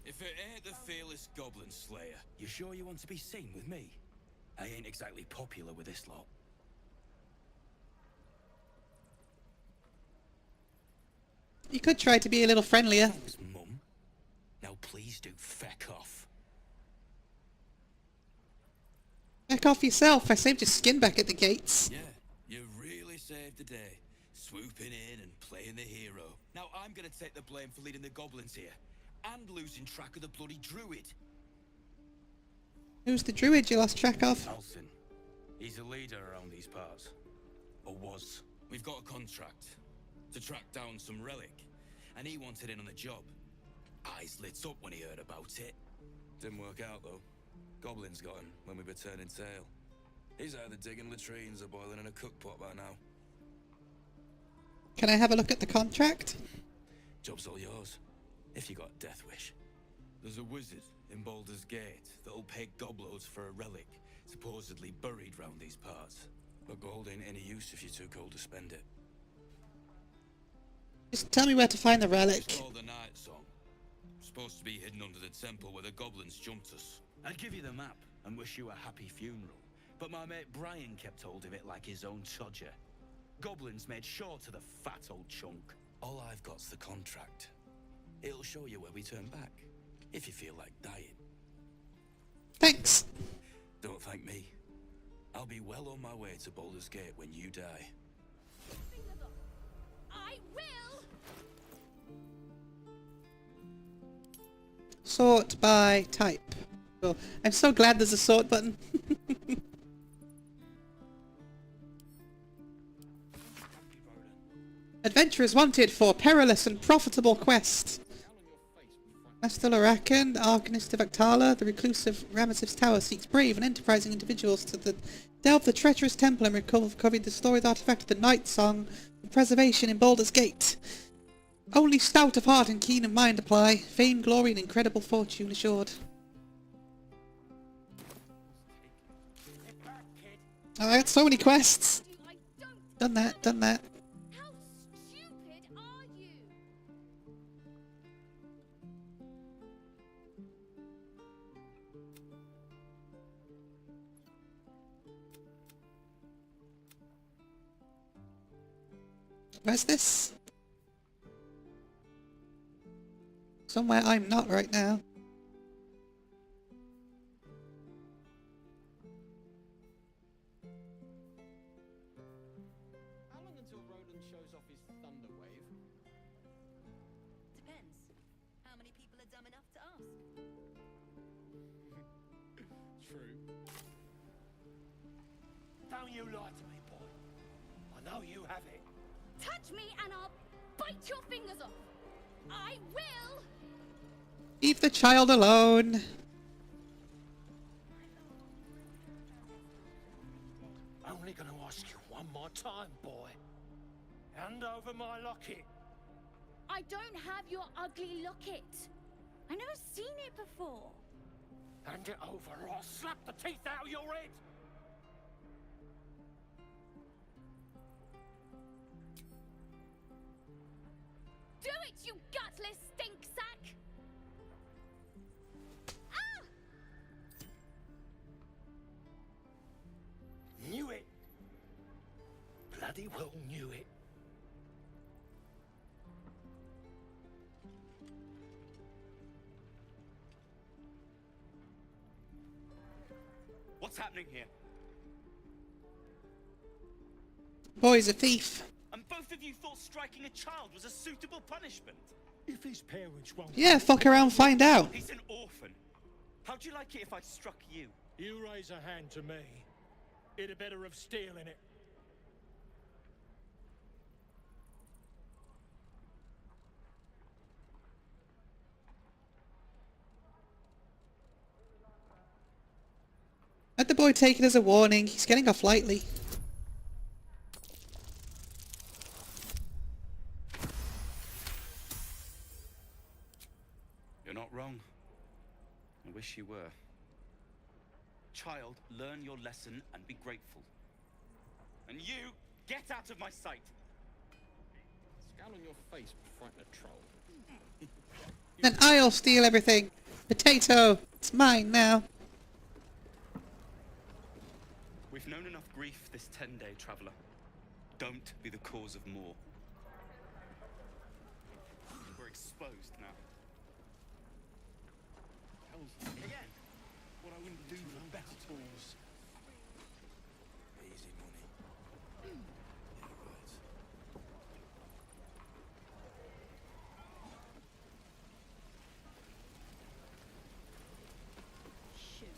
If it ain't the fearless Goblin Slayer, you sure you want to be seen with me? I ain't exactly popular with this lot. You could try to be a little friendlier. Thanks, Mum. Now please do feck off. Back off yourself. I saved your skin back at the gates. Yeah, you really saved the day. Swooping in and playing the hero. Now I'm gonna take the blame for leading the goblins here. And losing track of the bloody druid. Who's the druid you lost track of? Alcin. He's a leader around these parts. Or was. We've got a contract to track down some relic. And he wanted in on the job. Eyes lit up when he heard about it. Didn't work out though. Goblins got him when we were turning tail. He's either digging latrines or boiling in a cookpot by now. Can I have a look at the contract? Job's all yours. If you got a death wish. There's a wizard in Baldur's Gate that'll pay gobloads for a relic, supposedly buried round these parts. But gold ain't any use if you're too cold to spend it. Just tell me where to find the relic. It's called the Night Song. Supposed to be hidden under the temple where the goblins jumped us. I'd give you the map and wish you a happy funeral. But my mate Brian kept hold of it like his own todger. Goblins made sure to the fat old chunk. All I've got's the contract. It'll show you where we turn back, if you feel like dying. Thanks. Don't thank me. I'll be well on my way to Baldur's Gate when you die. I will! Sort by type. Cool. I'm so glad there's a sort button. Adventurers wanted for perilous and profitable quest. Master Lorakan, the Arcanist of Aktala, the recluse of Ramaziv's Tower, seeks brave and enterprising individuals to delve the treacherous temple and recover the storied artifact of the Night Song for preservation in Baldur's Gate. Only stout of heart and keen of mind apply. Fame, glory, and incredible fortune assured. Oh, I got so many quests. Done that, done that. How stupid are you? Where's this? Somewhere I'm not right now. How long until Roland shows off his thunder wave? Depends. How many people are dumb enough to ask? True. Don't you lie to me, boy. I know you have it. Touch me and I'll bite your fingers off. I will! Leave the child alone. Only gonna ask you one more time, boy. Hand over my locket. I don't have your ugly locket. I've never seen it before. Hand it over or I'll slap the teeth out of your head. Do it, you gutless stink sack! Ah! Knew it. Bloody well knew it. What's happening here? Boy's a thief. And both of you thought striking a child was a suitable punishment? If his parents won't... Yeah, fuck around, find out. He's an orphan. How'd you like it if I struck you? You raise a hand to me. It'd a better of stealing it. Let the boy take it as a warning. He's getting off lightly. You're not wrong. I wish you were. Child, learn your lesson and be grateful. And you, get out of my sight! Scowl on your face, frighten a troll. Then I'll steal everything. Potato! It's mine now. We've known enough grief this 10-day traveler. Don't be the cause of more. We're exposed now. Again! What I wouldn't do for better tools. Easy money.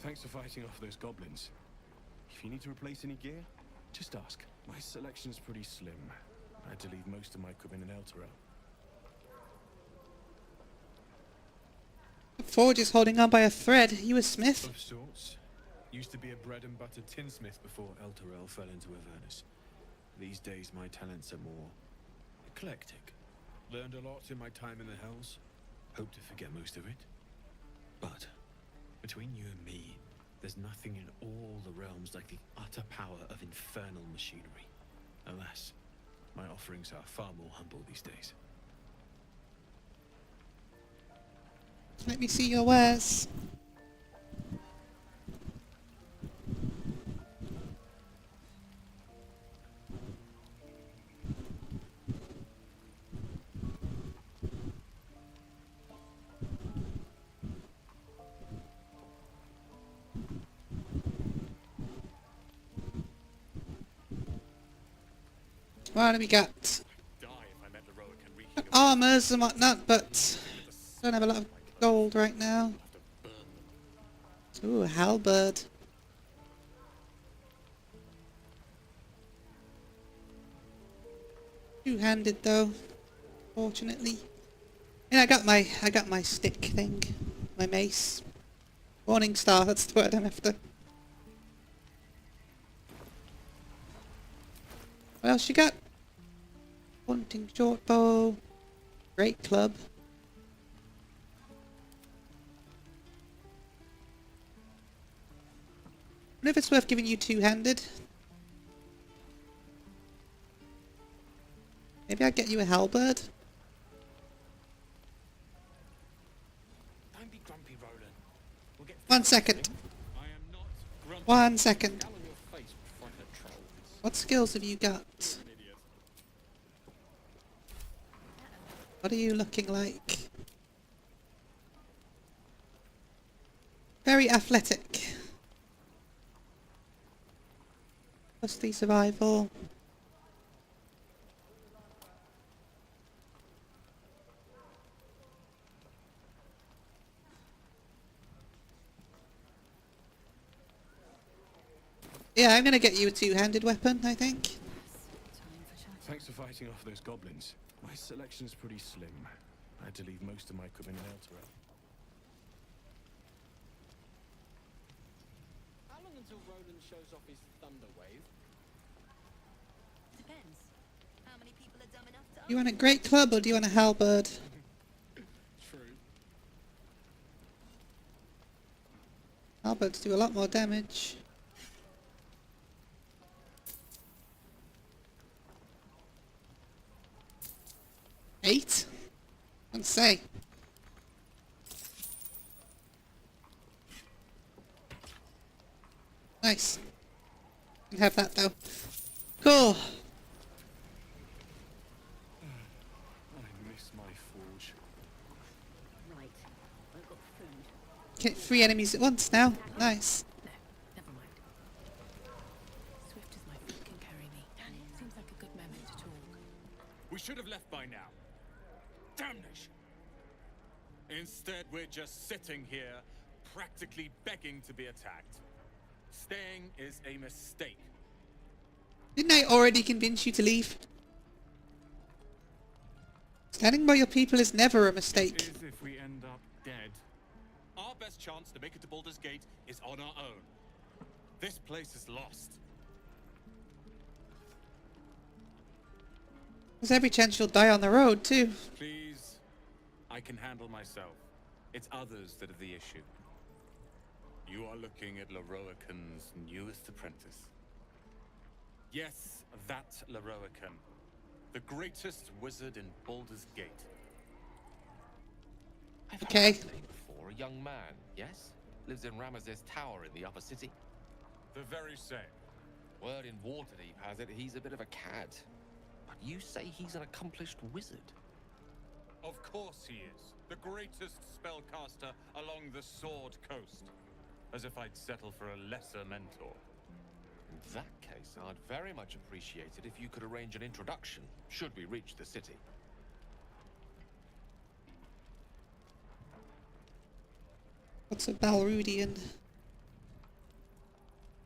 Thanks for fighting off those goblins. If you need to replace any gear, just ask. My selection's pretty slim. I had to leave most of my equipment in Elturel. Forge is holding on by a thread. You a smith? Of sorts. Used to be a bread and butter tinsmith before Elturel fell into Avernus. These days my talents are more eclectic. Learned a lot in my time in the Hells. Hope to forget most of it. But between you and me, there's nothing in all the realms like the utter power of infernal machinery. Alas, my offerings are far more humble these days. Let me see your wares. What do we got? Armors and whatnot, but don't have a lot of gold right now. Ooh, a halberd. Two-handed though, fortunately. And I got my stick thing, my mace. Morning Star, that's the word I'm after. What else you got? Hunting short bow, great club. I wonder if it's worth giving you two-handed. Maybe I'll get you a halberd. Don't be grumpy, Roland. We'll get 1 second. I am not grumpy. 1 second. Scowl on your face, frighten a troll. What skills have you got? What are you looking like? Very athletic. +3 survival. Yeah, I'm gonna get you a two-handed weapon, I think. Thanks for fighting off those goblins. My selection's pretty slim. I had to leave most of my equipment in Elturel. How long until Roland shows off his thunder wave? Depends. How many people are dumb enough to You want a great club or do you want a halberd? True. Halberds do a lot more damage. Eight? I'd say. Nice. Can have that though. Cool. I miss my forge. Right. I've got food. Get 3 enemies at once now. Nice. No, never mind. Swift as my foot can carry me. Seems like a good moment to talk. We should have left by now. Damnation! Instead, we're just sitting here, practically begging to be attacked. Staying is a mistake. Didn't I already convince you to leave? Standing by your people is never a mistake. Is if we end up dead. Our best chance to make it to Baldur's Gate is on our own. This place is lost. There's every chance you'll die on the road, too. Please, I can handle myself. It's others that are the issue. You are looking at Leroican's newest apprentice. Yes, that Leroican. The greatest wizard in Baldur's Gate. I've Okay. heard that name before. A young man, yes? Lives in Ramaz's tower in the upper city. The very same. Word in Waterdeep has it he's a bit of a cad. But you say he's an accomplished wizard. Of course he is. The greatest spellcaster along the Sword Coast. As if I'd settle for a lesser mentor. In that case, I'd very much appreciate it if you could arrange an introduction, should we reach the city. What's a Balrudian?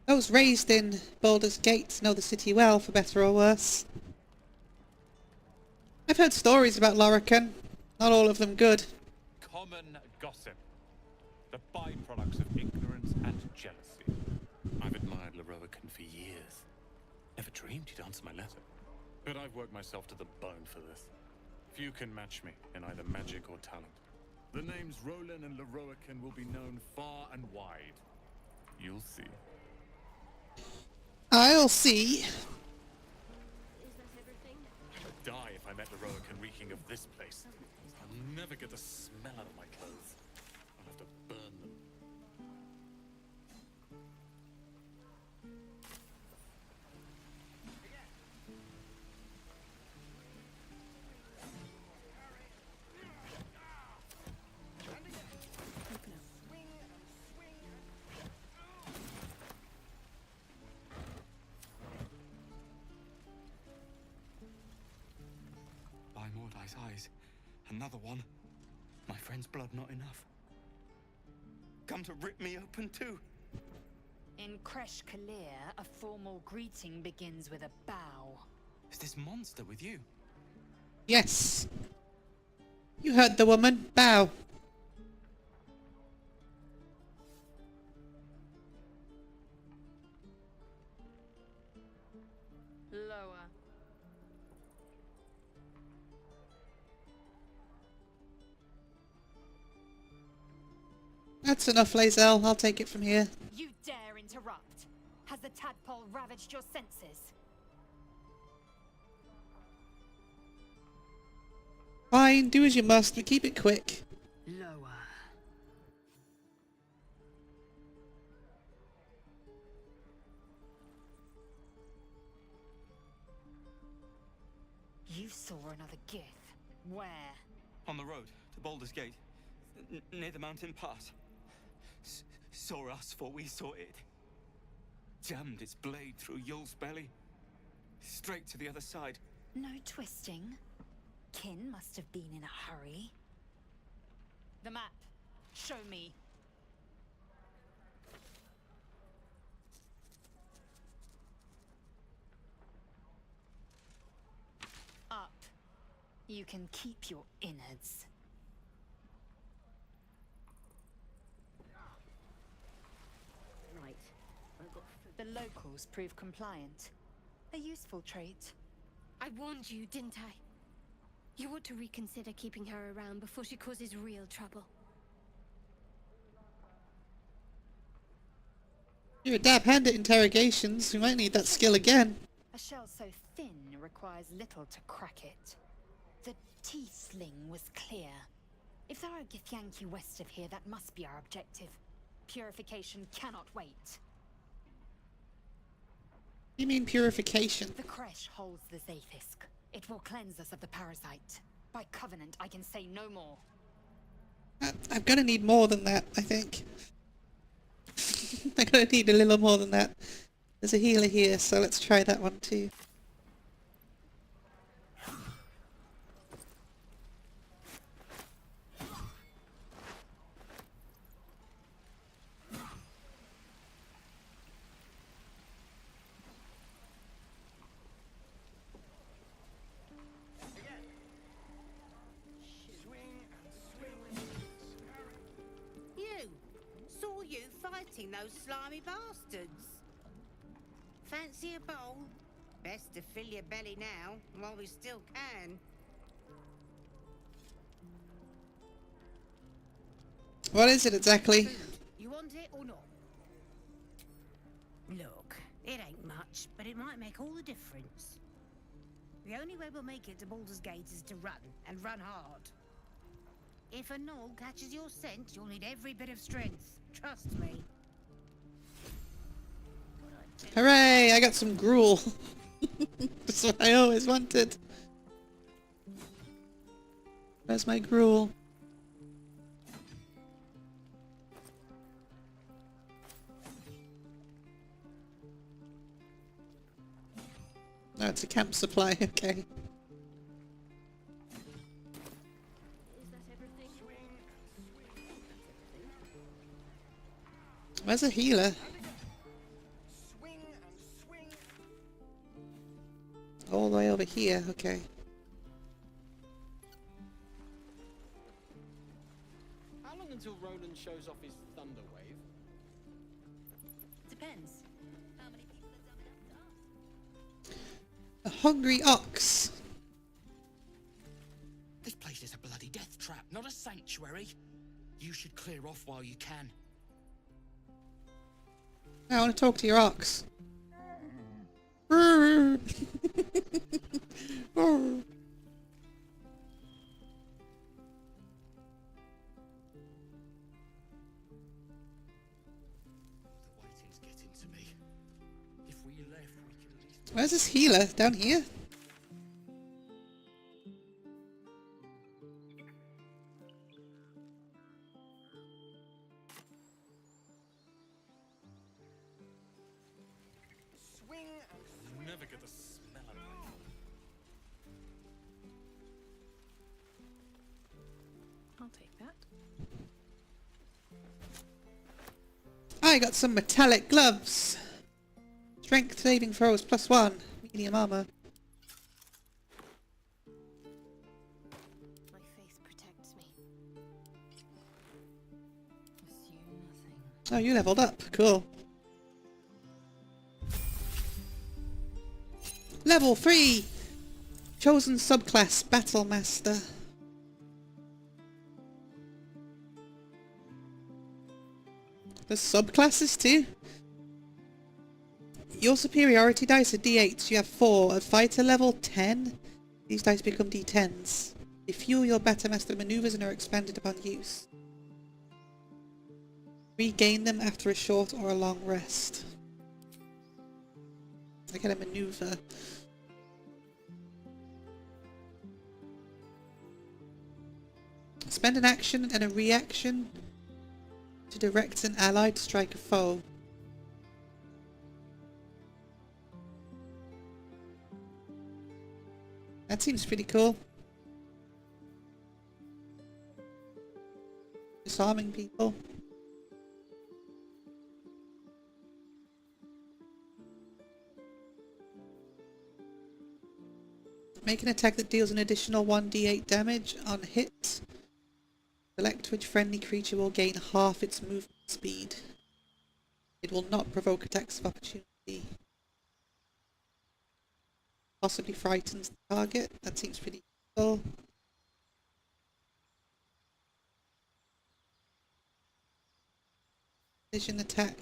Those raised in Baldur's Gate know the city well, for better or worse. I've heard stories about Lorcan. Not all of them good. Common gossip. The byproducts of ignorance and jealousy. I've admired Leroican for years. Never dreamed he'd answer my letter. But I've worked myself to the bone for this. Few can match me in either magic or talent. The names Roland and Leroican will be known far and wide. You'll see. I'll see. Is that everything? I'd die if I met Leroican reeking of this place. I'll never get the smell out of my clothes. I'll have to burn them. By Mordai's eyes, another one. My friend's blood not enough. Come to rip me open too. In Kresh Kalir, a formal greeting begins with a bow. Is this monster with you? Yes. You heard the woman. Bow. Lower. That's enough, Lae'zel. I'll take it from here. You dare interrupt? Has the tadpole ravaged your senses? Fine, do as you must, but keep it quick. Lower. You saw another gith. Where? On the road to Baldur's Gate, near the mountain pass. Saw us, for we saw it. Jammed its blade through Yul's belly. Straight to the other side. No twisting. Kin must have been in a hurry. The map. Show me. Up. You can keep your innards. Right. I've got The locals prove compliant. A useful trait. I warned you, didn't I? You ought to reconsider keeping her around before she causes real trouble. You're a dab hand at interrogations. We might need that skill again. A shell so thin requires little to crack it. The teeth sling was clear. If there are Githyanki west of here, that must be our objective. Purification cannot wait. You mean purification? The Kresh holds the Zafisk. It will cleanse us of the parasite. By covenant, I can say no more. I'm gonna need more than that, I think. I'm gonna need a little more than that. There's a healer here, so let's try that one too. You! Saw you fighting those slimy bastards. Fancy a bowl? Best to fill your belly now, while we still can. What is it exactly? You want it or not? Look, it ain't much, but it might make all the difference. The only way we'll make it to Baldur's Gate is to run, and run hard. If a gnoll catches your scent, you'll need every bit of strength. Trust me. Hooray! I got some gruel. That's what I always wanted. Where's my gruel? No, it's a camp supply, okay. Where's a healer? All the way over here, okay. How long until Roland shows off his thunder wave? Depends. How many people are dumb enough to ask? A hungry ox. This place is a bloody death trap, not a sanctuary. You should clear off while you can. I want to talk to your ox. Where's this healer? Down here? Never get the smell of it. I'll take that. I got some metallic gloves. Strength saving throws +1. Medium armor. My faith protects me. Assume nothing. Oh, you leveled up. Cool. Level 3! Chosen subclass, Battle Master. There's subclasses too? Your superiority dice are d8s, you have 4. At fighter level 10, these dice become d10s. They fuel your Battle Master maneuvers and are expanded upon use. Regain them after a short or a long rest. I get a maneuver. Spend an action and a reaction to direct an ally to strike a foe. That seems pretty cool. Disarming people. Make an attack that deals an additional 1d8 damage on hit. Select which friendly creature will gain half its movement speed. It will not provoke attacks of opportunity. Possibly frightens the target. That seems pretty cool. Vision attack.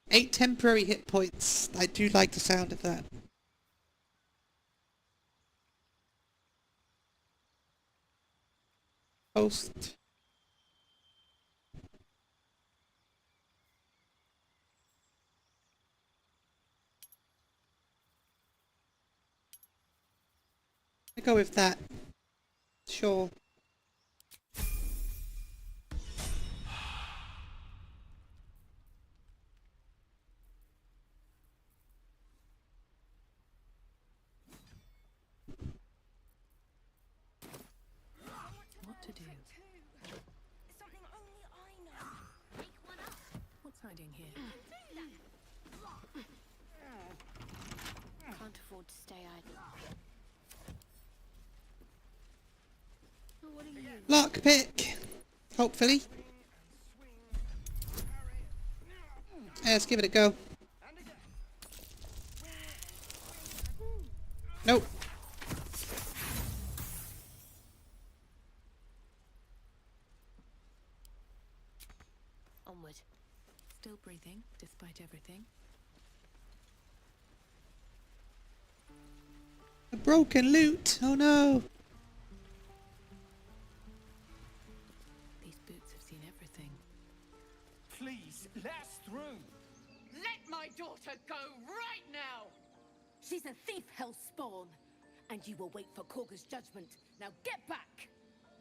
8 temporary hit points. I do like the sound of that. Post. I go with that. Sure. What to do? Something only I know. What's hiding here? Can't afford to stay idle. What are you? Lockpick. Hopefully. Yeah, let's give it a go. Nope. Onward. Still breathing, despite everything. A broken lute. Oh no. These boots have seen everything. Please, let us through. Let my daughter go right now! She's a thief, hellspawn, and you will wait for Korga's judgment. Now get back!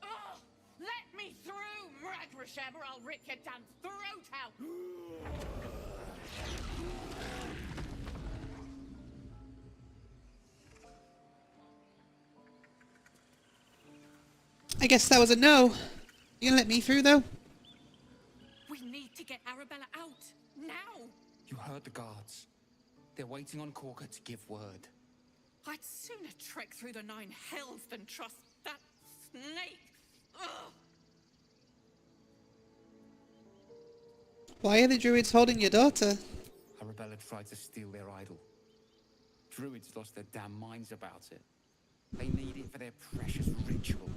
Ugh! Let me through, Ragrasham, or I'll rip your damn throat out! I guess that was a no. You gonna let me through though? We need to get Arabella out, now! You heard the guards. They're waiting on Korga to give word. I'd sooner trek through the 9 hells than trust that snake! Ugh! Why are the druids holding your daughter? Arabella tried to steal their idol. Druids lost their damn minds about it. They need it for their precious ritual.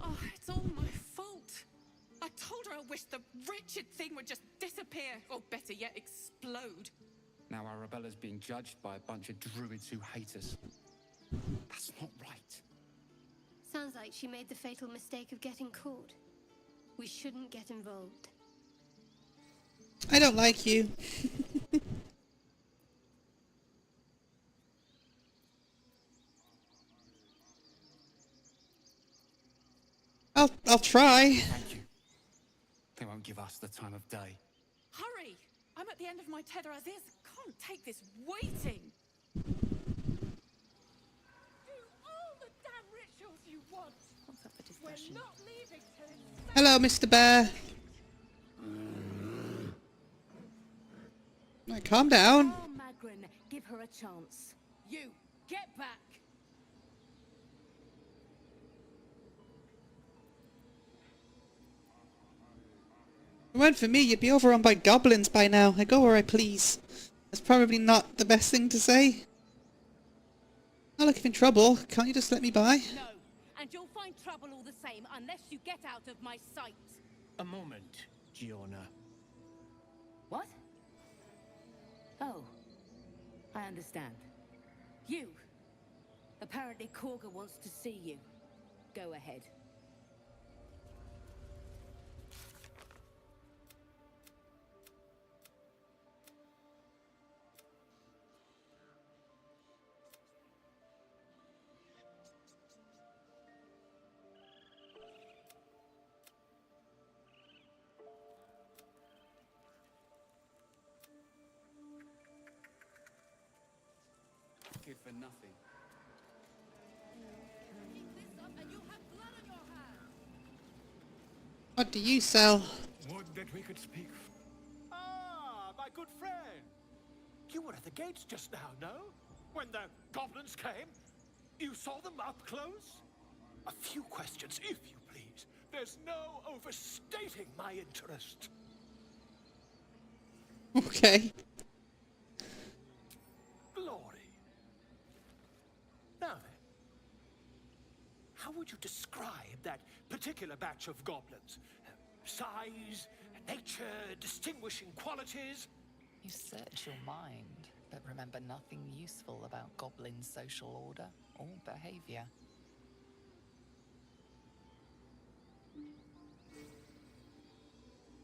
Oh, it's all my fault. I told her I wished the wretched thing would just disappear, or better yet, explode. Now Arabella's being judged by a bunch of druids who hate us. That's not right. Sounds like she made the fatal mistake of getting caught. We shouldn't get involved. I don't like you. I'll try. Thank you. They won't give us the time of day. Hurry! I'm at the end of my tether as is. Can't take this waiting. Do all the damn rituals you want. What's up for discussion? We're not leaving till it's... Hello, Mr. Bear. Right, calm down. Oh, Magrin, give her a chance. You, get back. If it weren't for me, you'd be overrun by goblins by now. I go where I please. That's probably not the best thing to say. Not looking in trouble. Can't you just let me by? No, and you'll find trouble all the same unless you get out of my sight. A moment, Giona. What? Oh, I understand. You. Apparently Korga wants to see you. Go ahead. Good for nothing. What do you sell? Would that we could speak. Ah, my good friend. You were at the gates just now, no? When the goblins came? You saw them up close? A few questions, if you please. There's no overstating my interest. Okay. Glory. Now then, how would you describe that particular batch of goblins? Size, nature, distinguishing qualities? You search your mind, but remember nothing useful about goblin social order or behavior.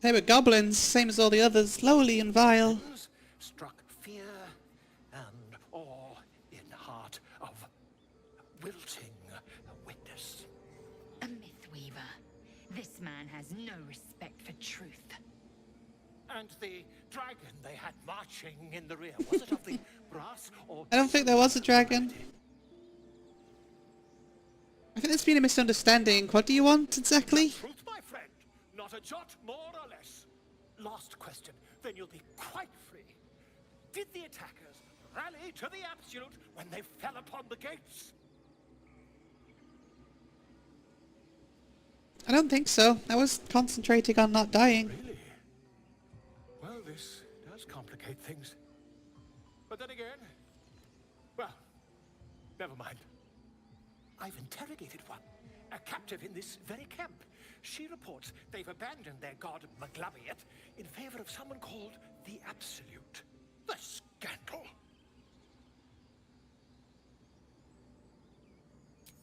They were goblins, same as all the others, lowly and vile. Struck fear and awe in the heart of wilting witness. A mythweaver. This man has no respect for truth. And the dragon they had marching in the rear, was it of the brass or... I don't think there was a dragon. I think there's been a misunderstanding. What do you want exactly? Truth, my friend. Not a jot more or less. Last question, then you'll be quite free. Did the attackers rally to the absolute when they fell upon the gates? I don't think so. I was concentrating on not dying. Really? Well, this things. But then again, well, never mind. I've interrogated one, a captive in this very camp. She reports they've abandoned their god Maglaviet in favor of someone called the Absolute. The scandal!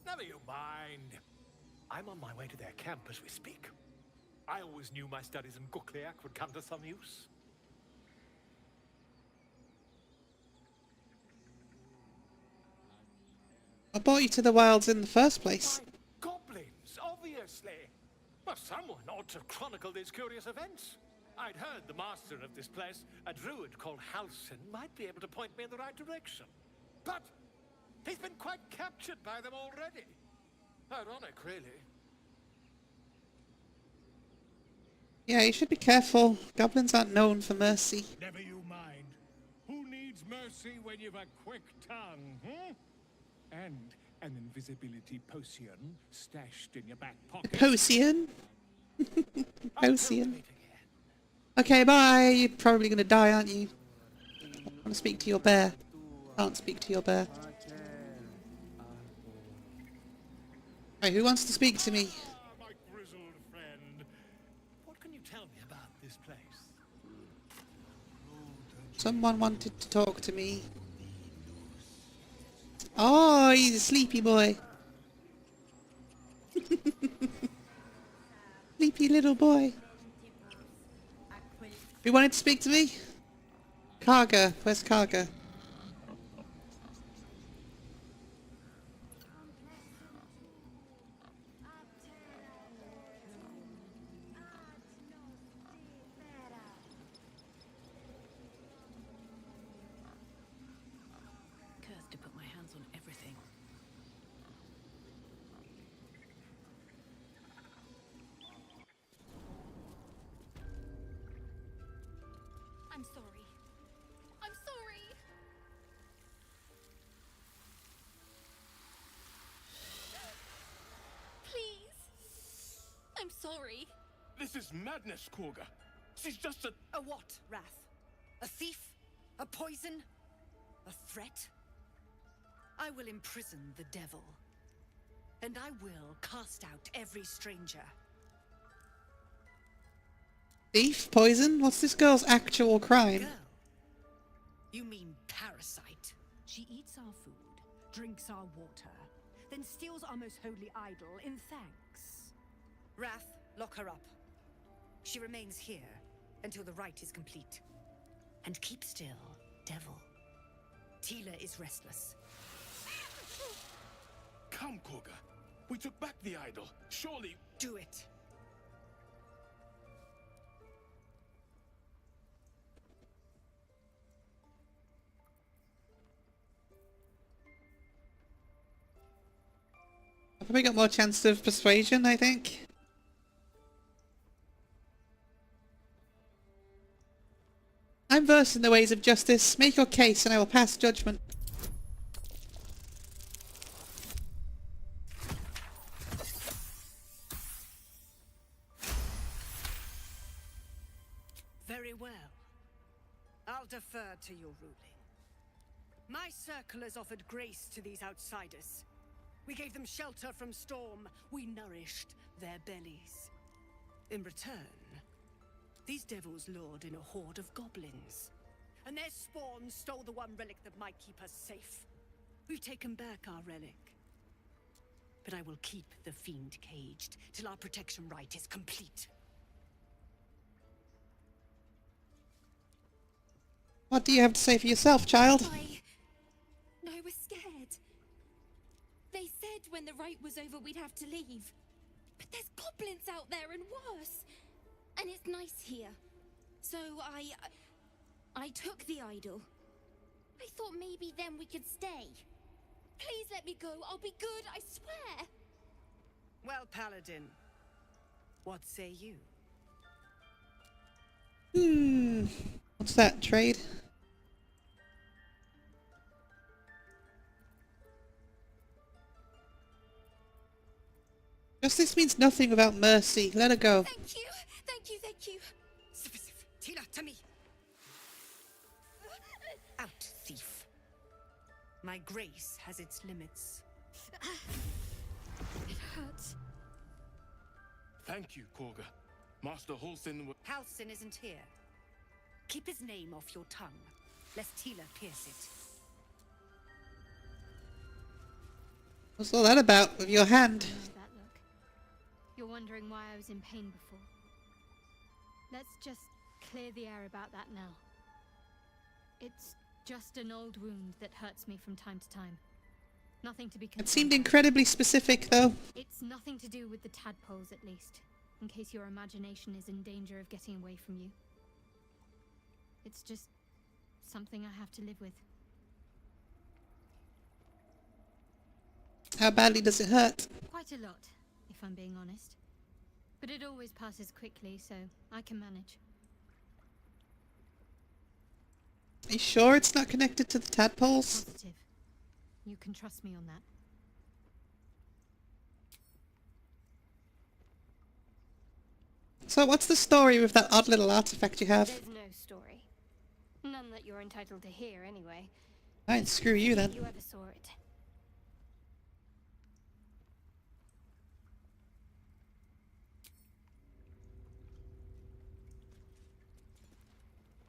Never you mind. I'm on my way to their camp as we speak. I always knew my studies in Gukliak would come to some use. I brought you to the wilds in the first place. Goblins, obviously. Well, someone ought to chronicle these curious events. I'd heard the master of this place, a druid called Halsin, might be able to point me in the right direction. But he's been quite captured by them already. Ironic, really. Yeah, you should be careful. Goblins aren't known for mercy. Never you mind. Who needs mercy when you've a quick tongue, hmm? And an invisibility potion stashed in your back pocket. Potion? Potion. Okay, bye. You're probably going to die, aren't you? I want to speak to your bear. Can't speak to your bear. Right, who wants to speak to me? My grizzled friend. What can you tell me about this place? Someone wanted to talk to me. Oh, he's a sleepy boy. Sleepy little boy. Who wanted to speak to me? Karga. Where's Karga? Cursed to put my hands on everything. I'm sorry. I'm sorry. Please. I'm sorry. This is madness, Korga. She's just a... A what, Wrath? A thief? A poison? A threat? I will imprison the devil. And I will cast out every stranger. Thief? Poison? What's this girl's actual crime? Girl? You mean parasite? She eats our food, drinks our water, then steals our most holy idol in thanks. Wrath, lock her up. She remains here until the rite is complete. And keep still, devil. Tila is restless. Come, Korga. We took back the idol. Surely... Do it. I've probably got more chance of persuasion, I think. I'm versed in the ways of justice. Make your case and I will pass judgment. Very well. I'll defer to your ruling. My circle has offered grace to these outsiders. We gave them shelter from storm. We nourished their bellies. In return, these devils lured in a horde of goblins. And their spawn stole the one relic that might keep us safe. We've taken back our relic. But I will keep the fiend caged till our protection rite is complete. What do you have to say for yourself, child? No, we're scared. They said when the rite was over we'd have to leave. But there's goblins out there and worse. And it's nice here. So I took the idol. I thought maybe then we could stay. Please let me go. I'll be good, I swear. Well, Paladin, what say you? What's that, trade? Justice means nothing without mercy. Let her go. Thank you, thank you, thank you. Tila, to me. My grace has its limits. It hurts. Thank you, Korga. Master Halsin will... Halsin isn't here. Keep his name off your tongue, lest Tila pierce it. What's all that about with your hand? I know that look. You're wondering why I was in pain before. Let's just clear the air about that now. It's just an old wound that hurts me from time to time. Nothing to be concerned It seemed about. incredibly specific, though. It's nothing to do with the tadpoles, at least, in case your imagination is in danger of getting away from you. It's just something I have to live with. How badly does it hurt? Quite a lot, if I'm being honest. But it always passes quickly, so I can manage. Are you sure it's not connected to the tadpoles? Positive. You can trust me on that. So what's the story with that odd little artifact you have? There's no story. None that you're entitled to hear, anyway. Fine, screw you then. If you ever saw it.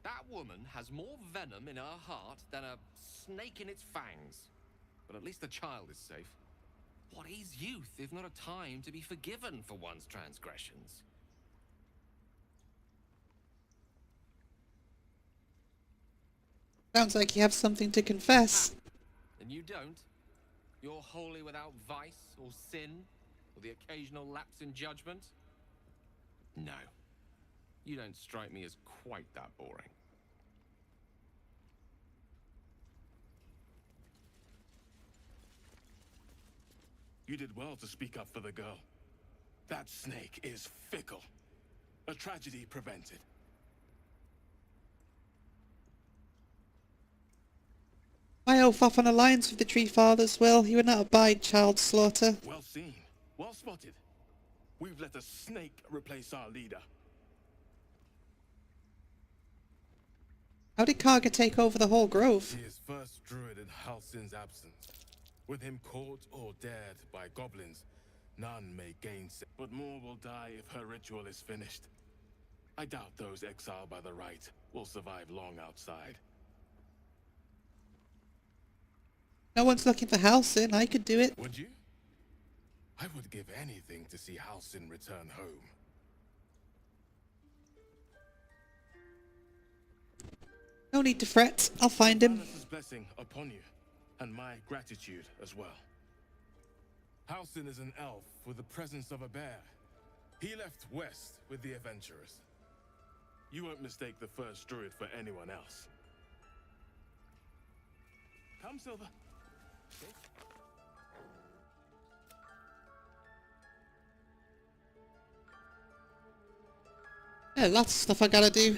That woman has more venom in her heart than a snake in its fangs. But at least the child is safe. What is youth if not a time to be forgiven for one's transgressions? Sounds like you have something to confess. And you don't? You're wholly without vice or sin, or the occasional lapse in judgment? No. You don't strike me as quite that boring. You did well to speak up for the girl. That snake is fickle. A tragedy prevented. My oath off an alliance with the Tree Fathers, Will. He would not abide child slaughter. Well seen. Well spotted. We've let a snake replace our leader. How did Karga take over the whole grove? He is first druid in Halsin's absence. With him caught or dared by goblins, none may gainsay. But more will die if her ritual is finished. I doubt those exiled by the right will survive long outside. No one's looking for Halsin. I could do it. Would you? I would give anything to see Halsin return home. No need to fret. I'll find him. His blessing upon you, and my gratitude as well. Halsin is an elf with the presence of a bear. He left west with the adventurers. You won't mistake the first druid for anyone else. Come, Silver. Yeah, lots of stuff I gotta do.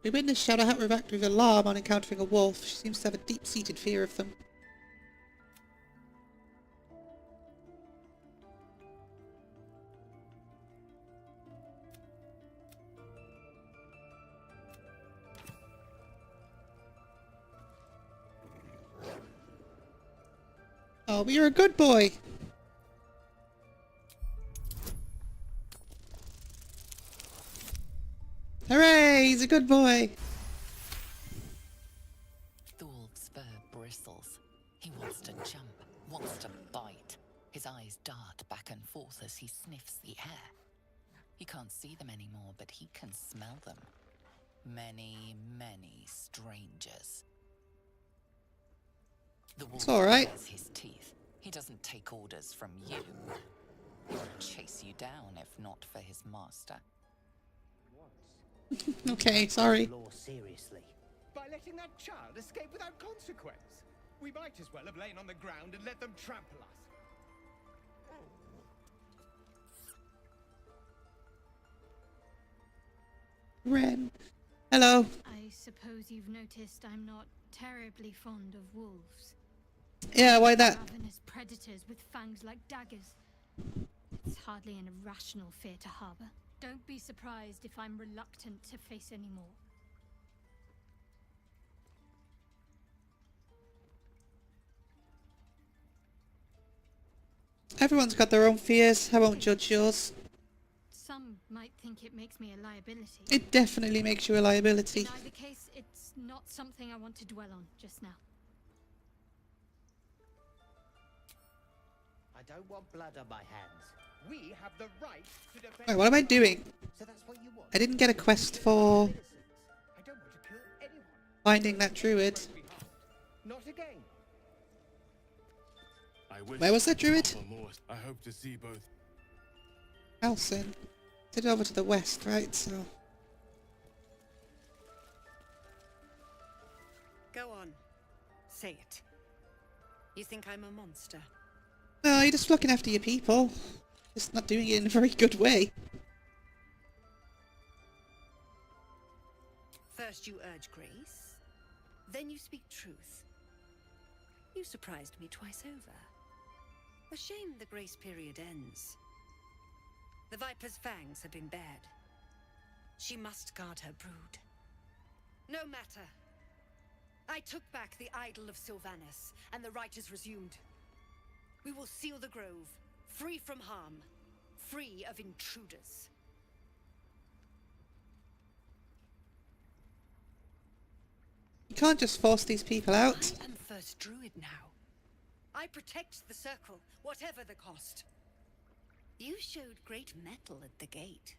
We witnessed Shadowhat react with alarm on encountering a wolf. She seems to have a deep-seated fear of them. Oh, but you're a good boy. Hooray, he's a good boy. The wolf's fur bristles. He wants to jump, wants to bite. His eyes dart back and forth as he sniffs the air. He can't see them anymore, but he can smell them. Many, many strangers. The wolf It's all right. bares his teeth. He doesn't take orders from you. He would chase you down if not for his master. Okay, sorry. Law seriously. By letting that child escape without consequence. We might as well have lain on the ground and let them trample us. Ren. Hello. I suppose you've noticed I'm not terribly fond of wolves. Yeah, why that? Ravenous predators with fangs like daggers. It's hardly an irrational fear to harbour. Don't be surprised if I'm reluctant to face any more. Everyone's got their own fears. I won't judge yours. Some might think it makes me a liability. It definitely makes you a liability. In either case, it's not something I want to dwell on just now. I don't want blood on my hands. We have the right to defend. Wait, what am I doing? So that's what you want? I didn't get a quest for I don't want to kill anyone. finding that druid. Not again. Where was that druid? I hope to see both. Nelson. Did it over to the west, right? So. Go on. Say it. You think I'm a monster? No, you're just looking after your people. Just not doing it in a very good way. First you urge grace, then you speak truth. You surprised me twice over. A shame the grace period ends. The Viper's fangs have been bared. She must guard her brood. No matter. I took back the idol of Sylvanus, and the right is resumed. We will seal the grove, free from harm, free of intruders. You can't just force these people out. I am first druid now. I protect the circle, whatever the cost. You showed great mettle at the gate.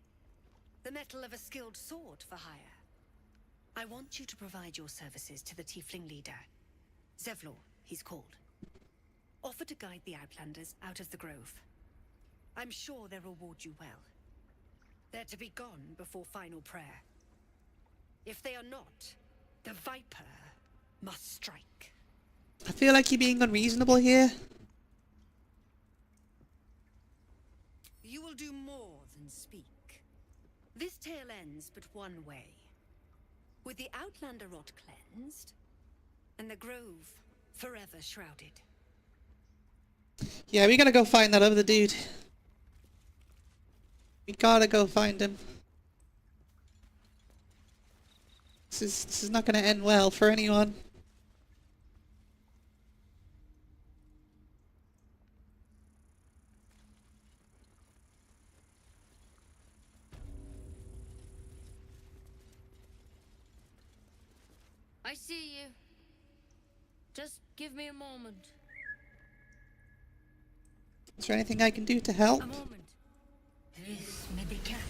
The mettle of a skilled sword for hire. I want you to provide your services to the tiefling leader. Zevlor, he's called. Offer to guide the Outlanders out of the grove. I'm sure they'll reward you well. They're to be gone before final prayer. If they are not, the Viper must strike. I feel like you're being unreasonable here. You will do more than speak. This tale ends but one way. With the Outlander rot cleansed, and the grove forever shrouded. Yeah, we gotta go find that other dude. We gotta go find him. This is not gonna end well for anyone. I see you. Just give me a moment. Is there anything I can do to help? A moment. This may be cat.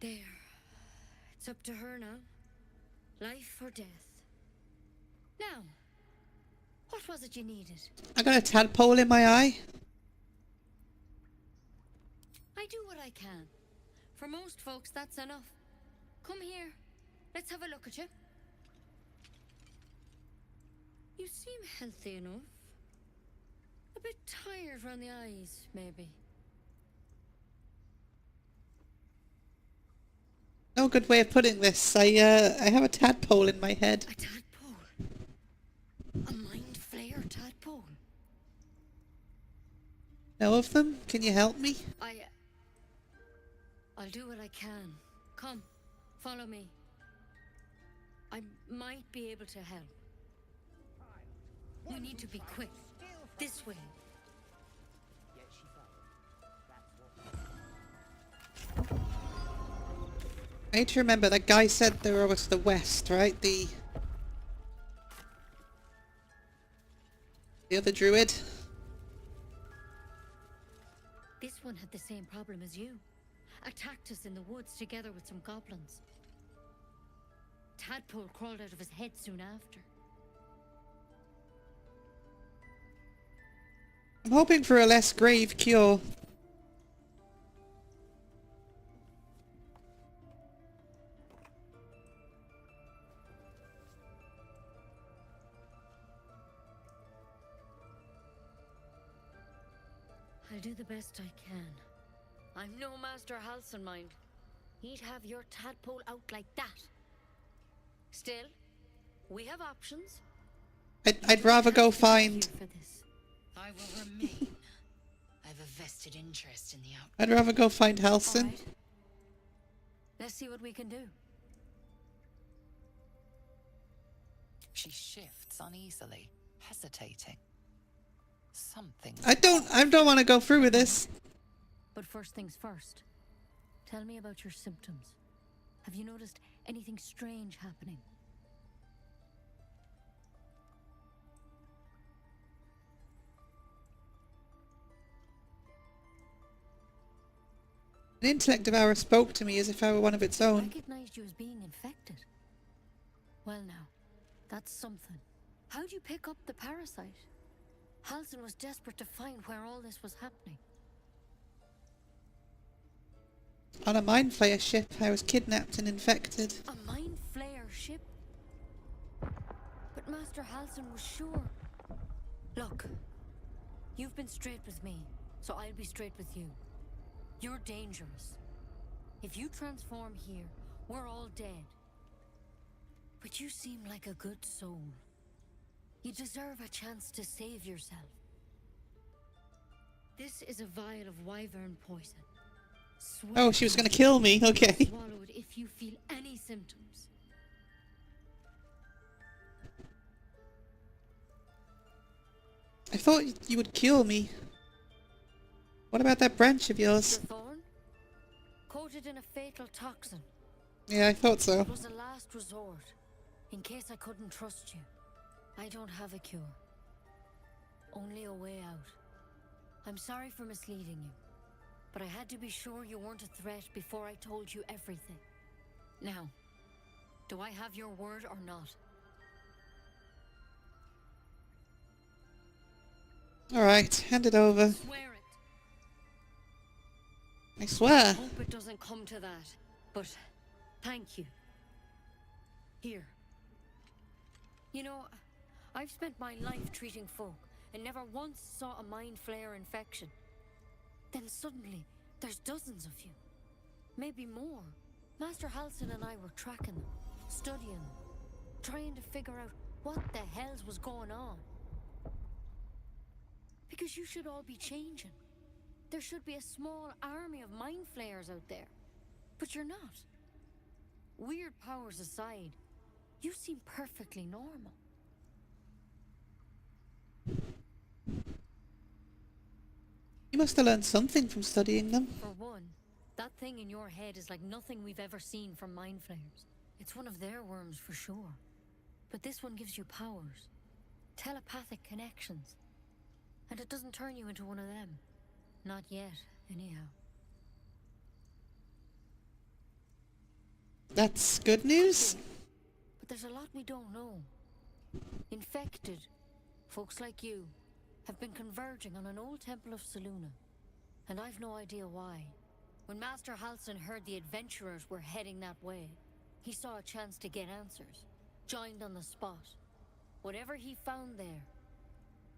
There. It's up to her now. Life or death. Now, what was it you needed? I got a tadpole in my eye. I do what I can. For most folks, that's enough. Come here. Let's have a look at you. You seem healthy enough. A bit tired around the eyes, maybe. No good way of putting this. I have a tadpole in my head. A tadpole? A mind flayer tadpole? Know of them? Can you help me? I'll do what I can. Come, follow me. I might be able to help. We need to be quick. This way. I need to remember that guy said they were over to the west, right? The other druid. This one had the same problem as you. Attacked us in the woods together with some goblins. Tadpole crawled out of his head soon after. I'm hoping for a less grave cure. I'll do the best I can. I'm no Master Halcyon mind. He'd have your tadpole out like that. Still, we have options. I'd rather go find... I will remain I have a vested interest in the outcome. I'd rather go find Halcyon. Alright. Let's see what we can do. She shifts uneasily, hesitating. Something. I don't want to go through with this. But first things first. Tell me about your symptoms. Have you noticed anything strange happening? An intellect devourer spoke to me as if I were one of its I own. recognized you as being infected. Well now, that's something. How'd you pick up the parasite? Halcyon was desperate to find where all this was happening. On a mind flayer ship, I was kidnapped and infected. A mind flayer ship? But Master Halcyon was sure. Look, you've been straight with me, so I'll be straight with you. You're dangerous. If you transform here, we're all dead. But you seem like a good soul. You deserve a chance to save yourself. This is a vial of wyvern poison. Oh, she was going to kill me. Okay. Swallow it if you feel any symptoms. I thought you would cure me. What about that branch of yours? The thorn? Coated in a fatal toxin. Yeah, I thought so. It was a last resort, in case I couldn't trust you. I don't have a cure. Only a way out. I'm sorry for misleading you, but I had to be sure you weren't a threat before I told you everything. Now, do I have your word or not? Alright, hand it over. Swear it. I swear. I hope it doesn't come to that, but thank you. Here. You know, I've spent my life treating folk and never once saw a mind flayer infection. Then suddenly, there's dozens of you. Maybe more. Master Halcyon and I were tracking them, studying them, trying to figure out what the hells was going on. Because you should all be changing. There should be a small army of mind flayers out there. But you're not. Weird powers aside, you seem perfectly normal. You must have learned something from studying them. For one, that thing in your head is like nothing we've ever seen from mind flayers. It's one of their worms for sure. But this one gives you powers. Telepathic connections. And it doesn't turn you into one of them. Not yet, anyhow. That's good news. But there's a lot we don't know. Infected, folks like you, have been converging on an old temple of Selûne. And I've no idea why. When Master Halcyon heard the adventurers were heading that way, he saw a chance to get answers. Joined on the spot. Whatever he found there,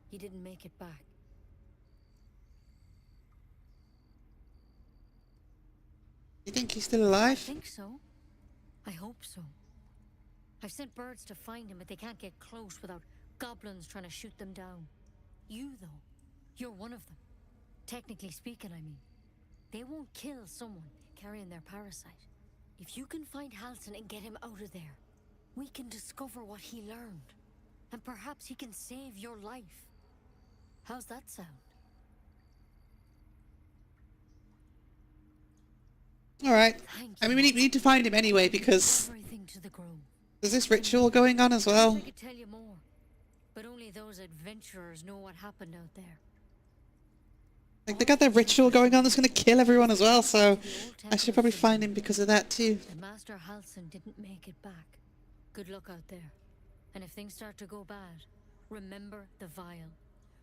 he didn't make it back. You think he's still alive? I think so. I hope so. I've sent birds to find him, but they can't get close without goblins trying to shoot them down. You, though, you're one of them. Technically speaking, I mean. They won't kill someone carrying their parasite. If you can find Halcyon and get him out of there, we can discover what he learned. And perhaps he can save your life. How's that sound? Alright. Thank I mean, you. we need to find him anyway because Everything to the groom. there's this ritual going on as well. I could tell you more, but only those adventurers know what happened out there. Like, they got their ritual going on that's going to kill everyone as well, so I should probably find him because of that too. The Master Halcyon didn't make it back. Good luck out there. And if things start to go bad, remember the vial.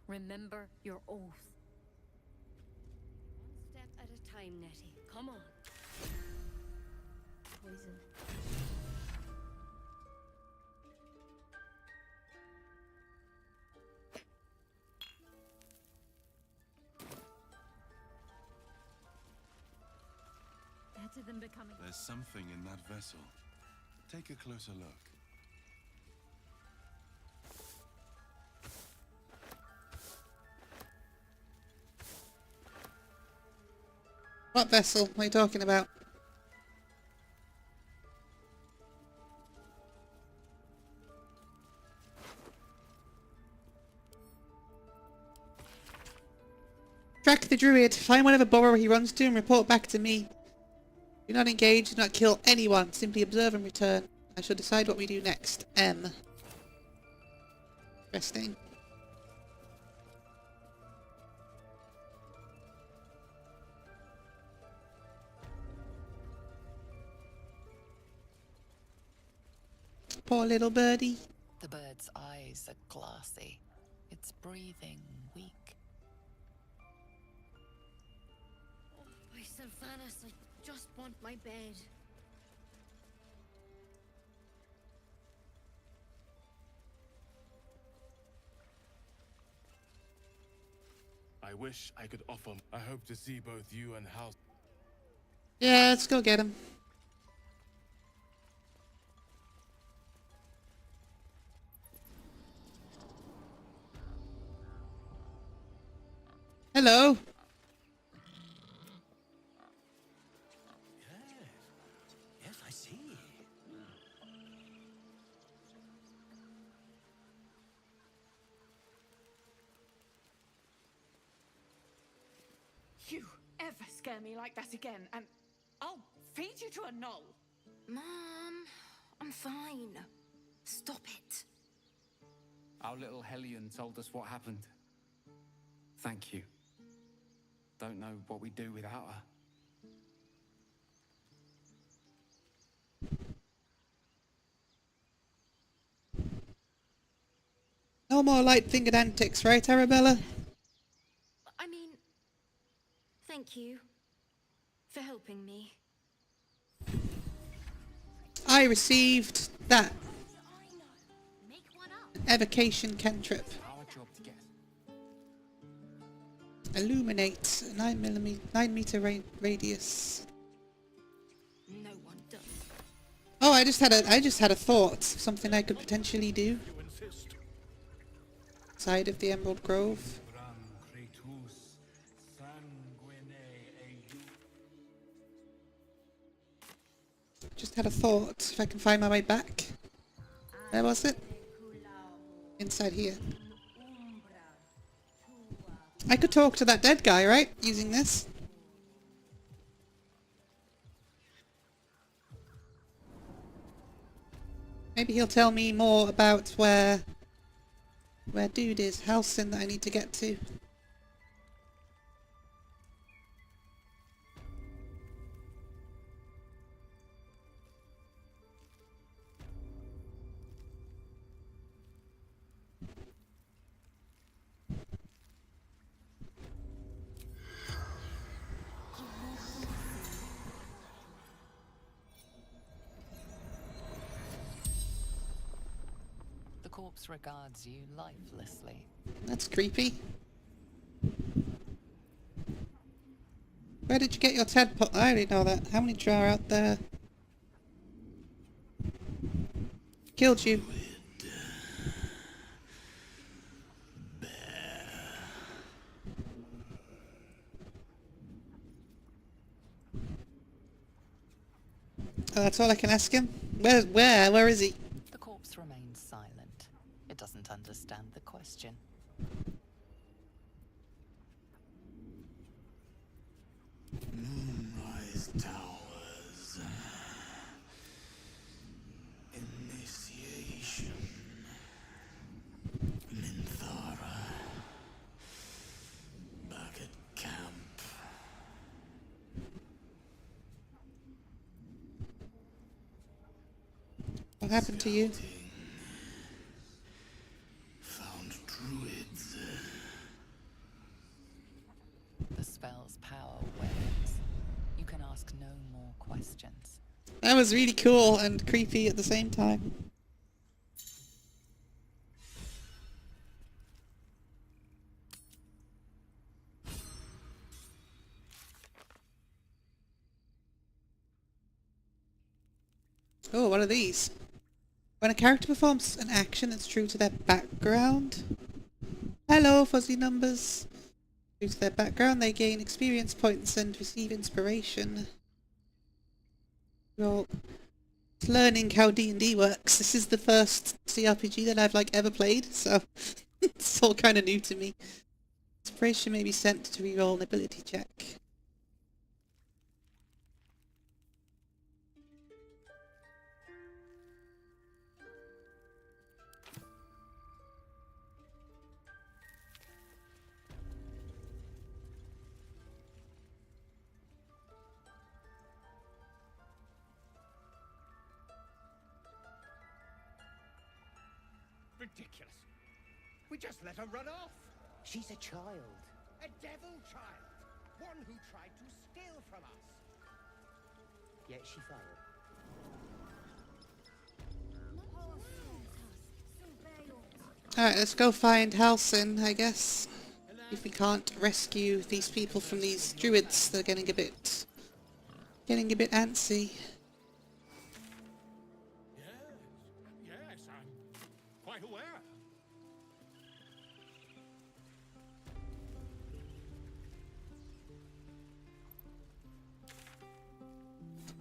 Remember your oath. One step at a time, Nettie. Come on. Poison. Better than becoming. There's something in that vessel. Take a closer look. What vessel? What are you talking about? Track the druid. Find whatever burrow he runs to and report back to me. Do not engage, do not kill anyone. Simply observe and return. I shall decide what we do next. M. Interesting. Poor little birdie. The bird's eyes are glassy. Its breathing weak. By Sylvanas, I just want my bed. I wish I could offer. I hope to see both you and House. Yeah, let's go get him. Hello. Yes, I see. You ever scare me like that again, and I'll feed you to a knoll. Mom, I'm fine. Stop it. Our little Hellion told us what happened. Thank you. Don't know what we'd do without her. No more light-fingered antics, right, Arabella? I mean, thank you for helping me. I received that. An evocation cantrip. Our job to get. Illuminate. 9 meter radius. No one does. Oh, I just had a thought. Something I could potentially do. Side of the Emerald Grove. Just had a thought. If I can find my way back. Where was it? Inside here. I could talk to that dead guy, right? Using this. Maybe he'll tell me more about where dude is. Halcyon that I need to get to. The corpse regards you lifelessly. That's creepy. Where did you get your tadpole? I already know that. How many are out there? Killed you. Oh, that's all I can ask him? Where is he? The corpse remains silent. It doesn't understand the question. Moonrise Towers. Initiation. Minthara. Back at camp. What happened to you? Found druids. The spell's power wanes. You can ask no more questions. That was really cool and creepy at the same time. Oh, what are these? When a character performs an action that's true to their background. Hello, fuzzy numbers. Due to their background, they gain experience points and receive inspiration. Well, learning how D&D works. This is the first CRPG that I've ever played, so it's all kind of new to me. Inspiration may be sent to reroll an ability check. Ridiculous. We just let her run off. She's a child. A devil child. One who tried to steal from us. Yet she failed. Alright, let's go find Halsin, I guess. If we can't rescue these people from these druids, they're getting a bit antsy. Yes, I'm quite aware.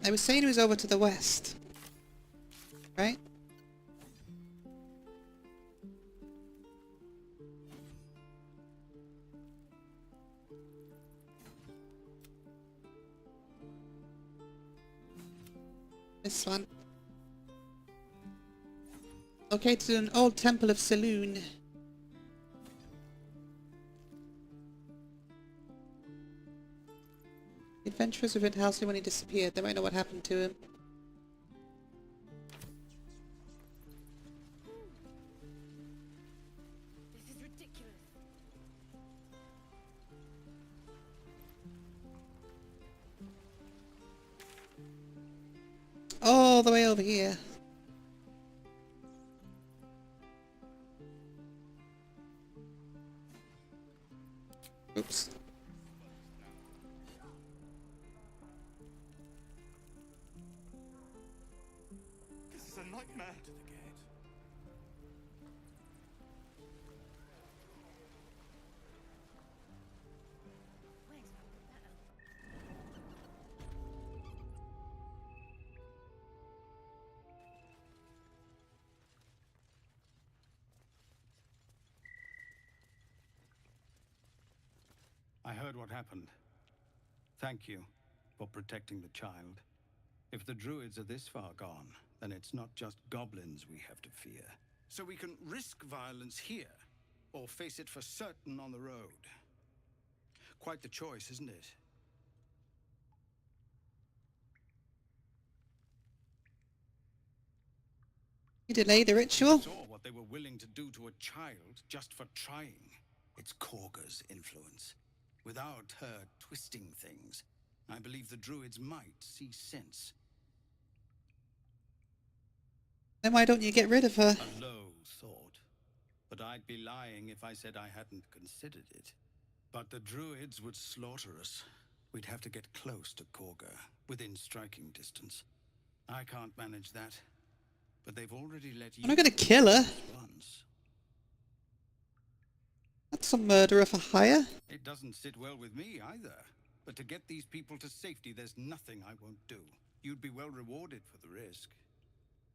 I was saying it was over to the west. Right? This one. Located in an old temple of Saloon. The adventurers were in Halsey when he disappeared. They might know what happened to him. This is ridiculous. All the way over here. Oops. This is a nightmare. To the gate. I heard what happened. Thank you for protecting the child. If the druids are this far gone, then it's not just goblins we have to fear. So we can risk violence here, or face it for certain on the road. Quite the choice, isn't it? You delay the ritual? Saw what they were willing to do to a child just for trying. It's Korga's influence. Without her twisting things, I believe the druids might see sense. Then why don't you get rid of her? A low thought. But I'd be lying if I said I hadn't considered it. But the druids would slaughter us. We'd have to get close to Korga, within striking distance. I can't manage that. But they've already let you... I'm not gonna kill her. Once. That's a murderer for hire. It doesn't sit well with me either. But to get these people to safety, there's nothing I won't do. You'd be well rewarded for the risk.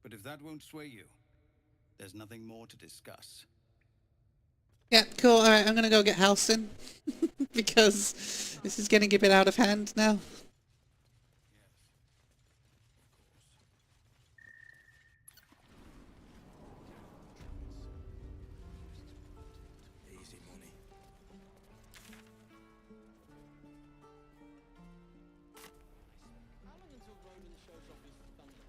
But if that won't sway you, there's nothing more to discuss. Yeah, cool. Alright, I'm gonna go get Halsin. Because this is getting a bit out of hand now. Easy money. How long until Ronan shows off his thunder?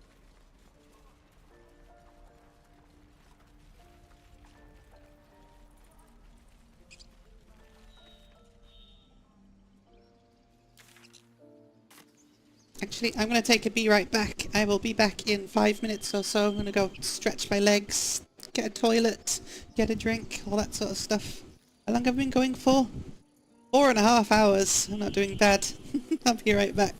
Actually, I'm going to take a be right back. I will be back in 5 minutes or so. I'm going to go stretch my legs, get a toilet, get a drink, all that sort of stuff. How long have I been going for? 4.5 hours. I'm not doing bad. I'll be right back.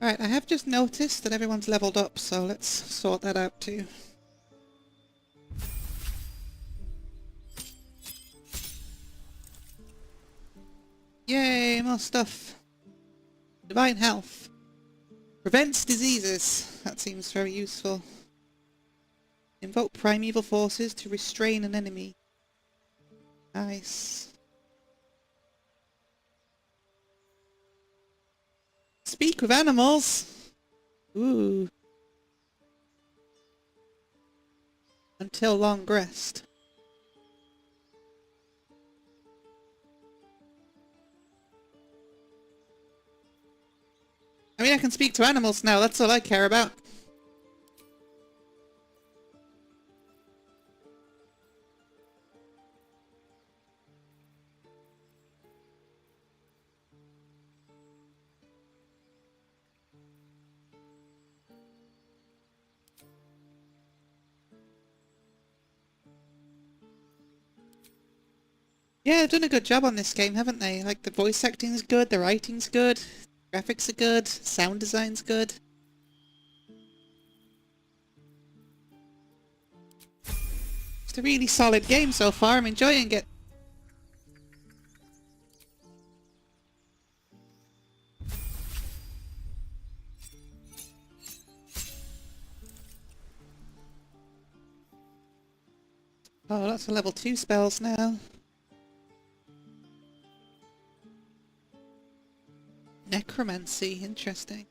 Alright, I have just noticed that everyone's leveled up, so let's sort that out too. Yay, more stuff. Divine health. Prevents diseases. That seems very useful. Invoke primeval forces to restrain an enemy. Nice. Speak with animals. Ooh. Until long rest. I mean, I can speak to animals now. That's all I care about. Yeah, they've done a good job on this game, haven't they? Like, the voice acting's good, the writing's good, graphics are good, sound design's good. It's a really solid game so far. I'm enjoying it. Oh, lots of level 2 spells now. Necromancy, interesting.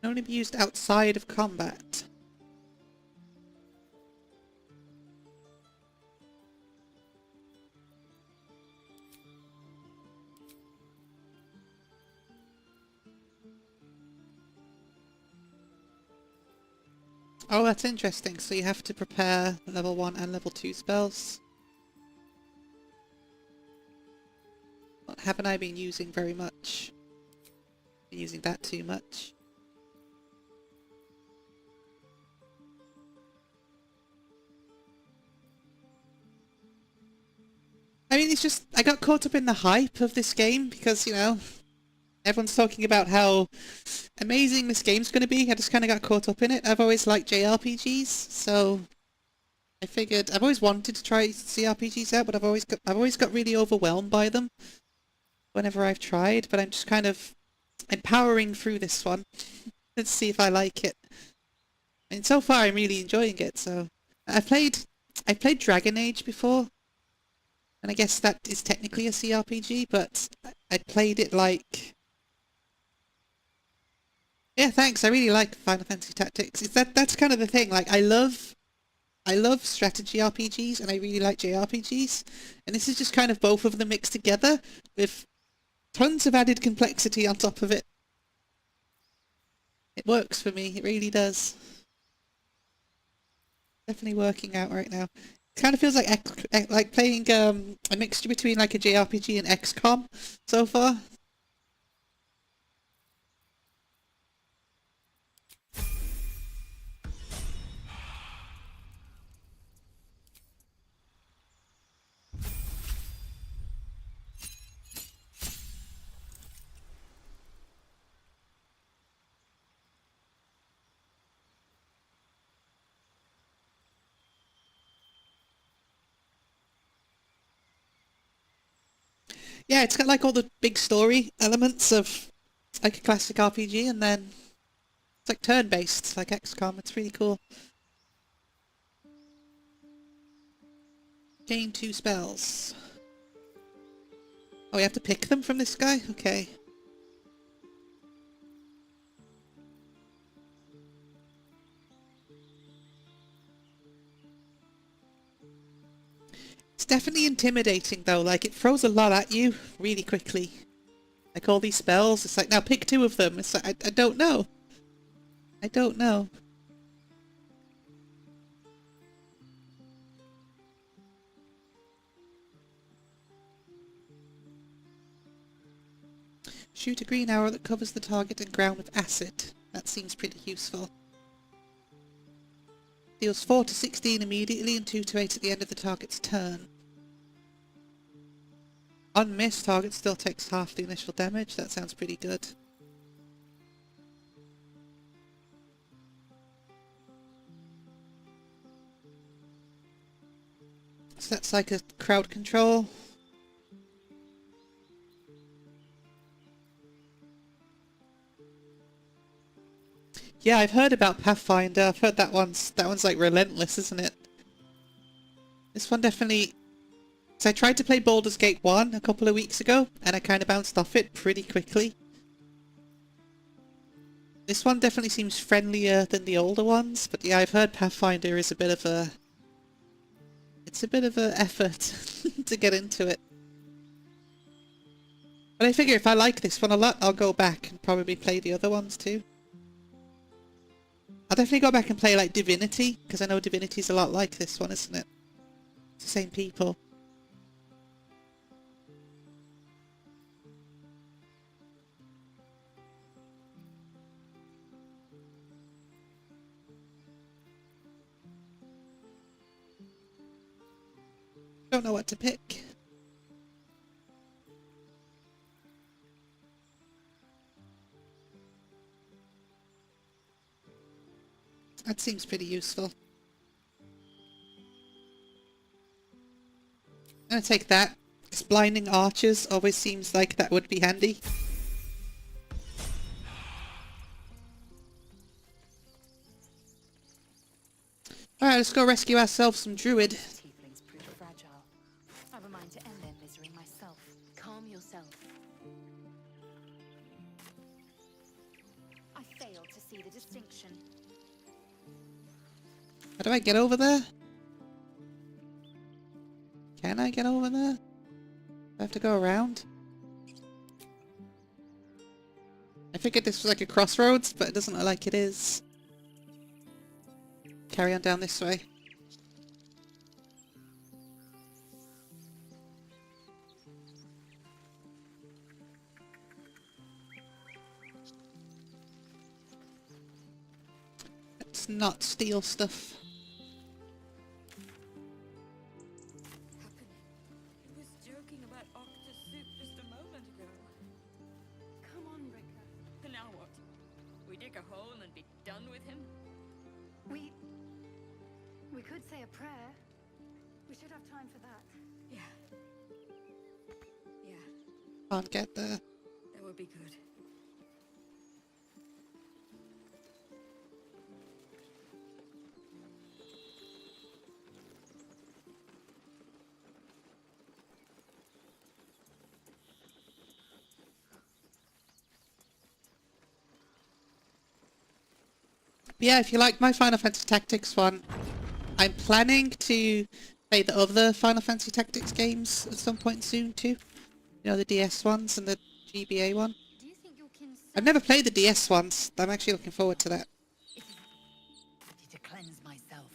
Can only be used outside of combat. Oh, that's interesting. So you have to prepare level 1 and level 2 spells. What haven't I been using very much? Been using that too much. I mean, it's just, I got caught up in the hype of this game because, you know, everyone's talking about how amazing this game's going to be. I just kind of got caught up in it. I've always liked JRPGs, so I figured I've always wanted to try CRPGs out, but I've always got really overwhelmed by them whenever I've tried. But I'm just kind of powering through this one. Let's see if I like it. And so far, I'm really enjoying it. So I played Dragon Age before. And I guess that is technically a CRPG, but I played it like... Yeah, thanks. I really like Final Fantasy Tactics. That's kind of the thing. Like, I love strategy RPGs, and I really like JRPGs. And this is just kind of both of them mixed together with tons of added complexity on top of it. It works for me. It really does. Definitely working out right now. Kind of feels like playing a mixture between like a JRPG and XCOM so far. Yeah, it's got like all the big story elements of like a classic RPG, and then it's like turn-based, like XCOM. It's really cool. Gain 2 spells. Oh, we have to pick them from this guy? Okay. It's definitely intimidating though, like it throws a lot at you really quickly. Like all these spells, it's like, now pick 2 of them. It's like, I don't know. I don't know. Shoot a green arrow that covers the target and ground with acid. That That seems pretty useful. Deals 4 to 16 immediately and 2 to 8 at the end of the target's turn. On miss, target still takes half the initial damage. That sounds pretty good. So that's like a crowd control. Yeah, I've heard about Pathfinder. I've heard that one's like relentless, isn't it? This one definitely... So I tried to play Baldur's Gate 1 a couple of weeks ago, and I kind of bounced off it pretty quickly. This one definitely seems friendlier than the older ones, but yeah, I've heard Pathfinder is a bit of a... It's a bit of an effort to get into it. But I figure if I like this one a lot, I'll go back and probably play the other ones too. I'll definitely go back and play like Divinity, because I know Divinity's a lot like this one, isn't it? It's the same people. Don't know what to pick. That seems pretty useful. I'm gonna take that. Because blinding archers always seems like that would be handy. Alright, let's go rescue ourselves some druid. Tieflings prove fragile. I've a mind to end their misery myself. Calm yourself. I fail to see the distinction. How do I get over there? Can I get over there? Do I have to go around? I figured this was like a crossroads, but it doesn't look like it is. Carry on down this way. Let's not steal stuff. He was joking about octa soup just a moment ago. Come on, Rika. Now what? We dig a hole and be done with him? We could say a prayer. We should have time for that. Yeah. Yeah, Can't get there. that would be good. But yeah, if you like my Final Fantasy Tactics one, I'm planning to play the other Final Fantasy Tactics games at some point soon too. You know, the DS ones and the GBA one. I've never played the DS ones. I'm actually looking forward to that. To cleanse myself.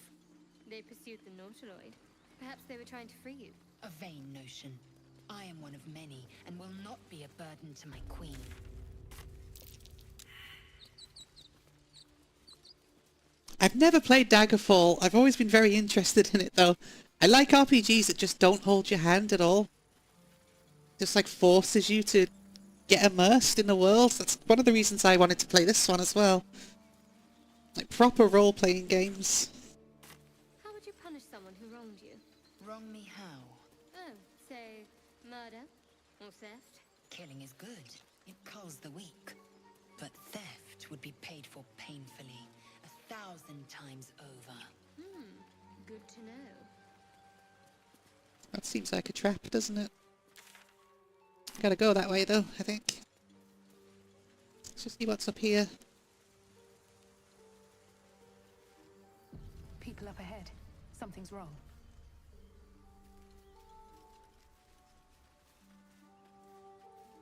They pursued the Nautiloid. Perhaps they were trying to free you. A vain notion. I am one of many, and will not be a burden to my queen. I've never played Daggerfall. I've always been very interested in it though. I like RPGs that just don't hold your hand at all. Just like forces you to get immersed in the world. That's one of the reasons I wanted to play this one as well. Like proper role-playing games. How would you punish someone who wronged you? Wrong me how? Oh, say murder or theft? Killing is good. It culls the weak. But theft would be paid for painfully, 1,000 times over. Good to know. That seems like a trap, doesn't it? Gotta go that way though, I think. Let's just see what's up here. People up ahead. Something's wrong.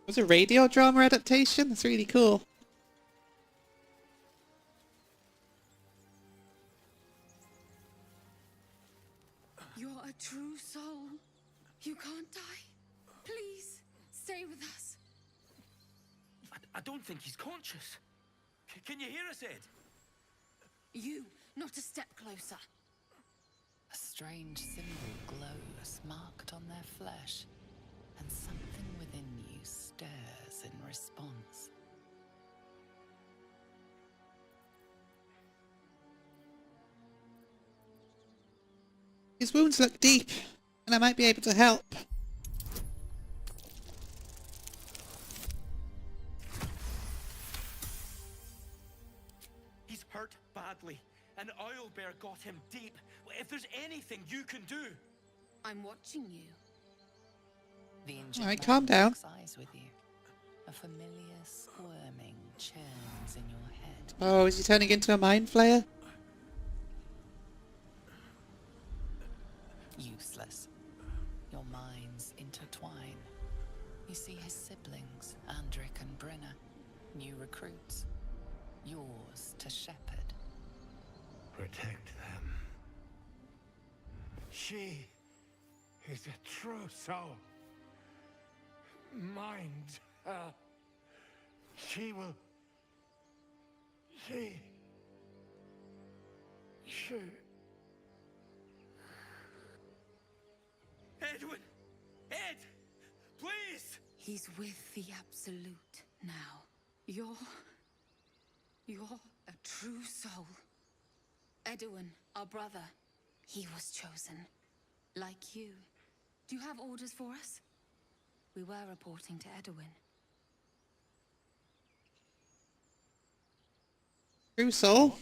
It was a radio drama adaptation? That's really cool. You're a true soul. You can't die. Please, stay with us. I don't think he's conscious. Can you hear us, Ed? You, not a step closer. A strange symbol glows, marked on their flesh, and something within you stirs in response. His wounds look deep, and I might be able to help. He's hurt badly. An oil bear got him deep. If there's anything you can do. I'm watching you. The Alright, calm down. locks eyes with you. A familiar squirming churns in your head. Oh, is he turning into a mind flayer? Useless. Your minds intertwine. You see his siblings, Andric and Brenna, new recruits. Yours to shepherd. Protect them. She is a true soul. Mind her. She will... She... Edwin! Ed! Please! He's with the Absolute now. You're a true soul. Edwin, our brother, he was chosen. Like you. Do you have orders for us? We were reporting to Edwin. True soul?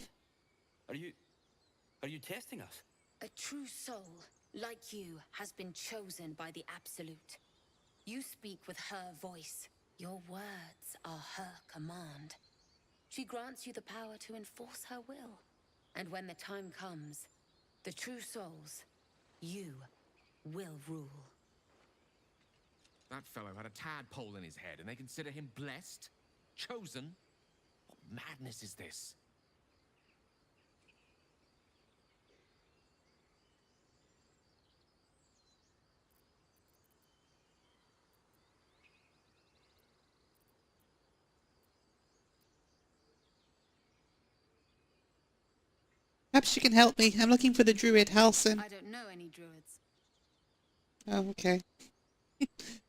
Are you testing us? A true soul, like you, has been chosen by the Absolute. You speak with her voice. Your words are her command. She grants you the power to enforce her will. And when the time comes, the true souls, you, will rule. That fellow had a tadpole in his head, and they consider him blessed? Chosen? What madness is this? Perhaps you can help me. I'm looking for the druid Halsin. I don't know any druids. Oh, okay.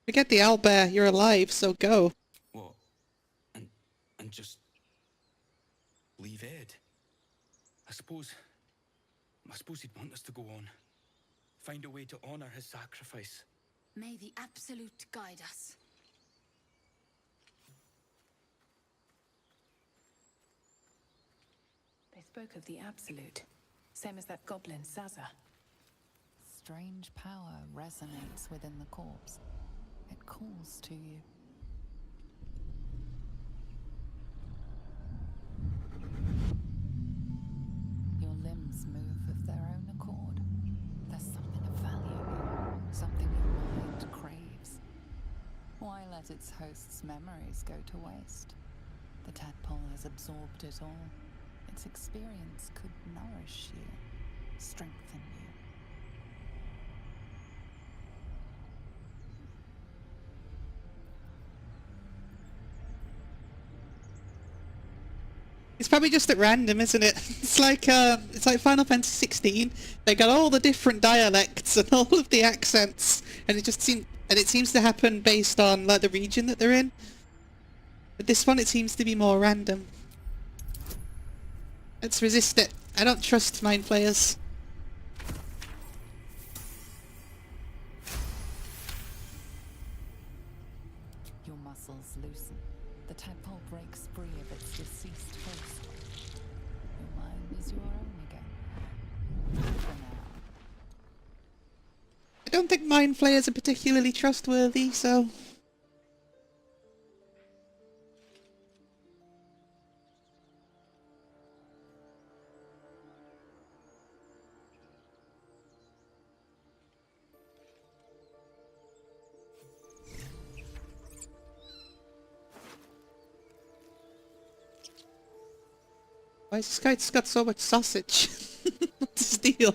Forget the owlbear. You're alive, so go. What? And just... leave Ed? I suppose he'd want us to go on. Find a way to honor his sacrifice. May the Absolute guide us. They spoke of the Absolute, same as that goblin Zaza. Strange power resonates within the corpse. It calls to you. Your limbs move of their own accord. There's something of value here, something your mind craves. Why let its host's memories go to waste? The tadpole has absorbed it all. Its experience could nourish you, strengthen you. It's probably just at random, isn't it? It's like Final Fantasy 16. They got all the different dialects and all of the accents, and it seems to happen based on like the region that they're in. But this one, it seems to be more random. Let's resist it. I don't trust mind players. Your muscles loosen. The tadpole breaks free of its deceased host. Your mind is your own again. For now. I don't think mind players are particularly trustworthy, so... Why has this guy just got so much sausage? What's his deal?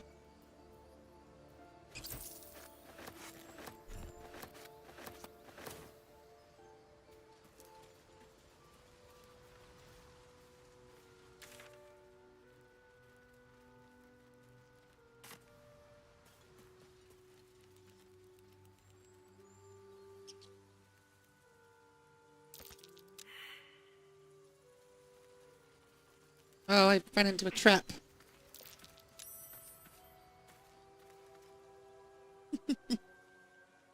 Oh, I ran into a trap.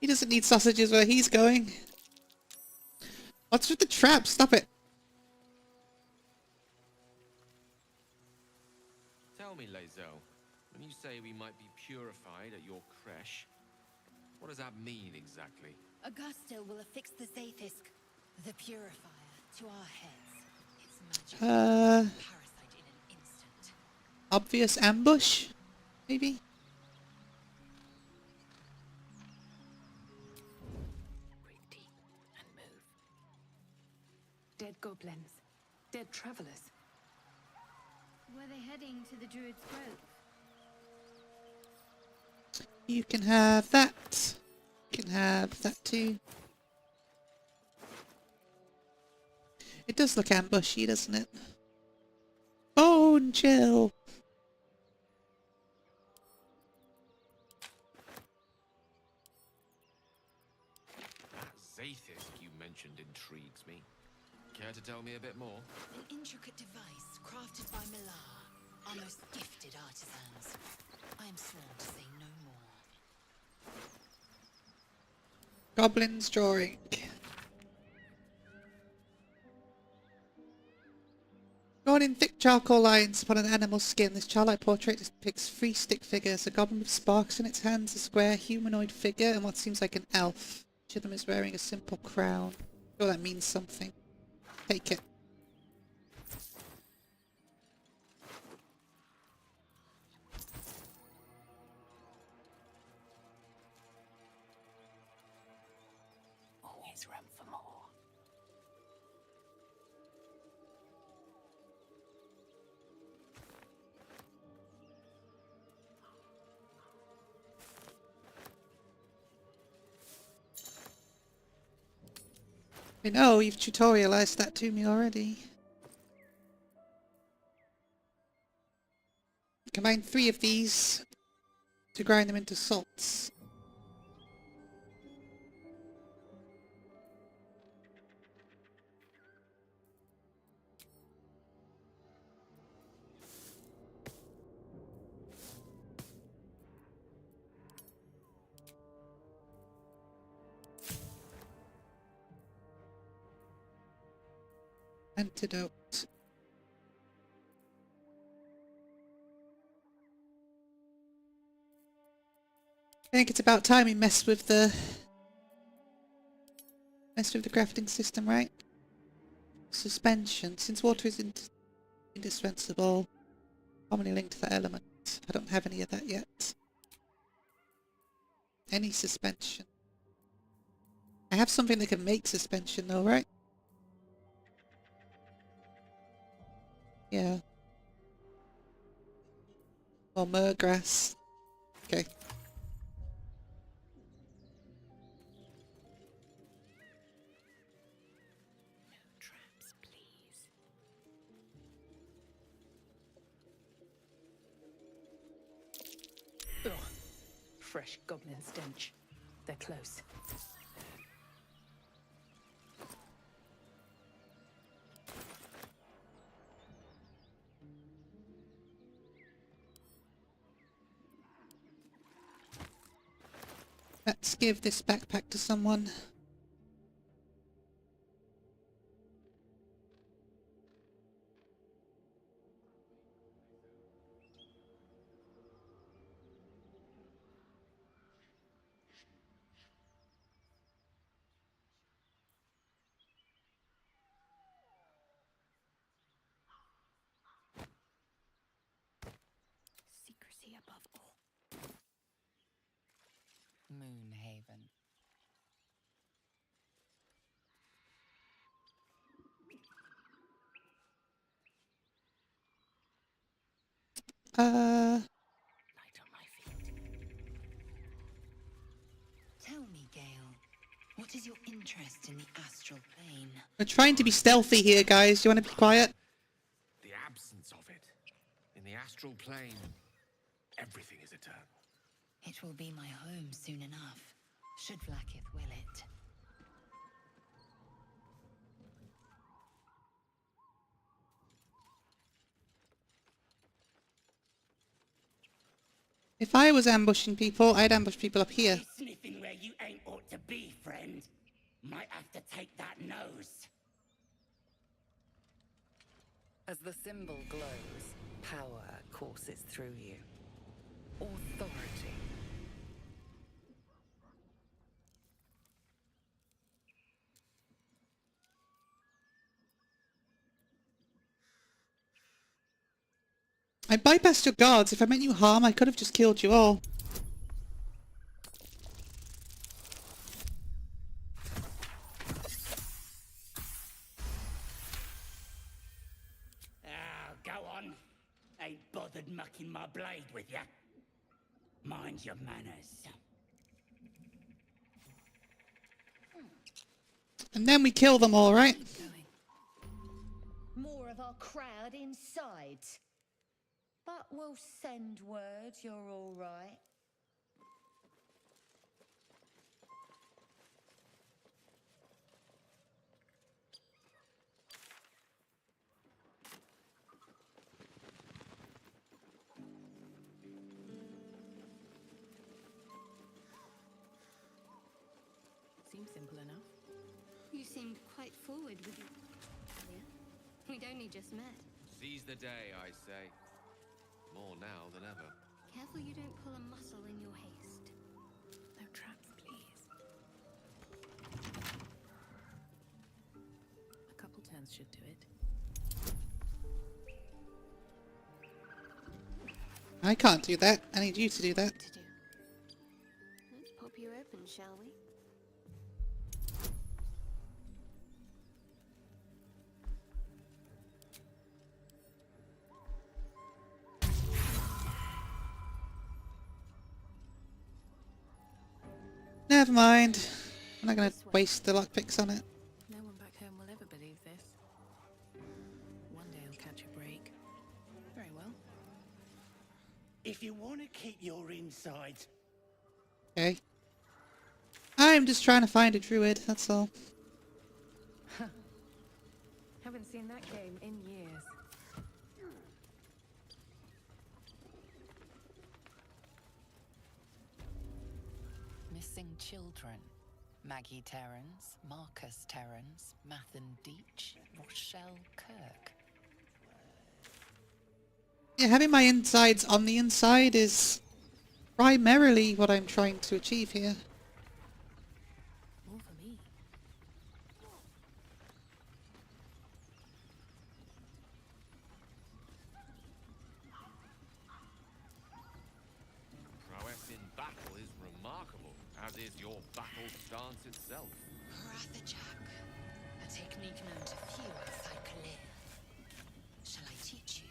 He doesn't need sausages where he's going. What's with the trap? Stop it. Tell me, Lae'zel, when you say we might be purified at your creche, what does that mean exactly? Augustil will affix the Zaithisk, the purifier, to our heads. Its magic parasite in an instant. Obvious ambush? Maybe? Breathe deep and move. Dead goblins. Dead travelers. Were they heading to the Druid's Grove? You can have that. You can have that too. It does look ambushy, doesn't it? Bone chill. That Zaithisk you mentioned intrigues me. Care to tell me a bit more? An intricate device crafted by Millar, our most gifted artisans. I am sworn to say no more. Goblin's drawing. Drawn in thick charcoal lines upon an animal's skin, this childlike portrait depicts three stick figures, a goblin with sparks in its hands, a square humanoid figure, and what seems like an elf. Each of them is wearing a simple crown. Sure, that means something. Take it. Always room for more. I know, you've tutorialized that to me already. Combine 3 of these to grind them into salts. Antidote. I think it's about time we messed with the crafting system, right? Suspension. Since water is indispensable, commonly linked to that element. I don't have any of that yet. Any suspension. I have something that can make suspension though, right? Yeah. Or murgrass. Okay. Traps, please. Ugh. Fresh goblin stench. They're close. Let's give this backpack to someone. Secrecy above all. Moonhaven. Light on my feet. Tell me, Gale, what is your interest in the astral plane? We're trying to be stealthy here, guys. Do you want to be quiet? The absence of it. In the astral plane, everything is eternal. It will be my home soon enough, should Vlaakith will it. If I was ambushing people, I'd ambush people up here. You sniffing where you ain't ought to be, friend. Might have to take that nose. As the symbol glows, power courses through you. Authority. I bypassed your guards. If I meant you harm, I could have just killed you all. Ah, go on. Ain't bothered mucking my blade with ya. Mind your manners. And then we kill them all, right? More of our crowd inside. But we'll send word you're all right. Seems simple enough. You seemed quite forward with your... Yeah? We'd only just met. Seize the day, I say. More now than ever. Careful you don't pull a muscle in your haste. No traps, please. A couple turns should do it. I can't do that. I need you to do that. Let's pop you open, shall we? Never mind. I'm not going to waste the lockpicks on it. No one back home will ever believe this. One day I'll catch a break. Very well. If you want to keep your insides... Okay. I'm just trying to find a druid, that's all. Haven't seen that game in years. Missing children. Maggie Terrans, Marcus Terrans, Mathan Deach, Rochelle Kirk. Yeah, having my insides on the inside is primarily what I'm trying to achieve here. More for me. Prowess in battle is remarkable, as is your battle stance itself. Rathajak, a technique known to few outside Kalir. Shall I teach you?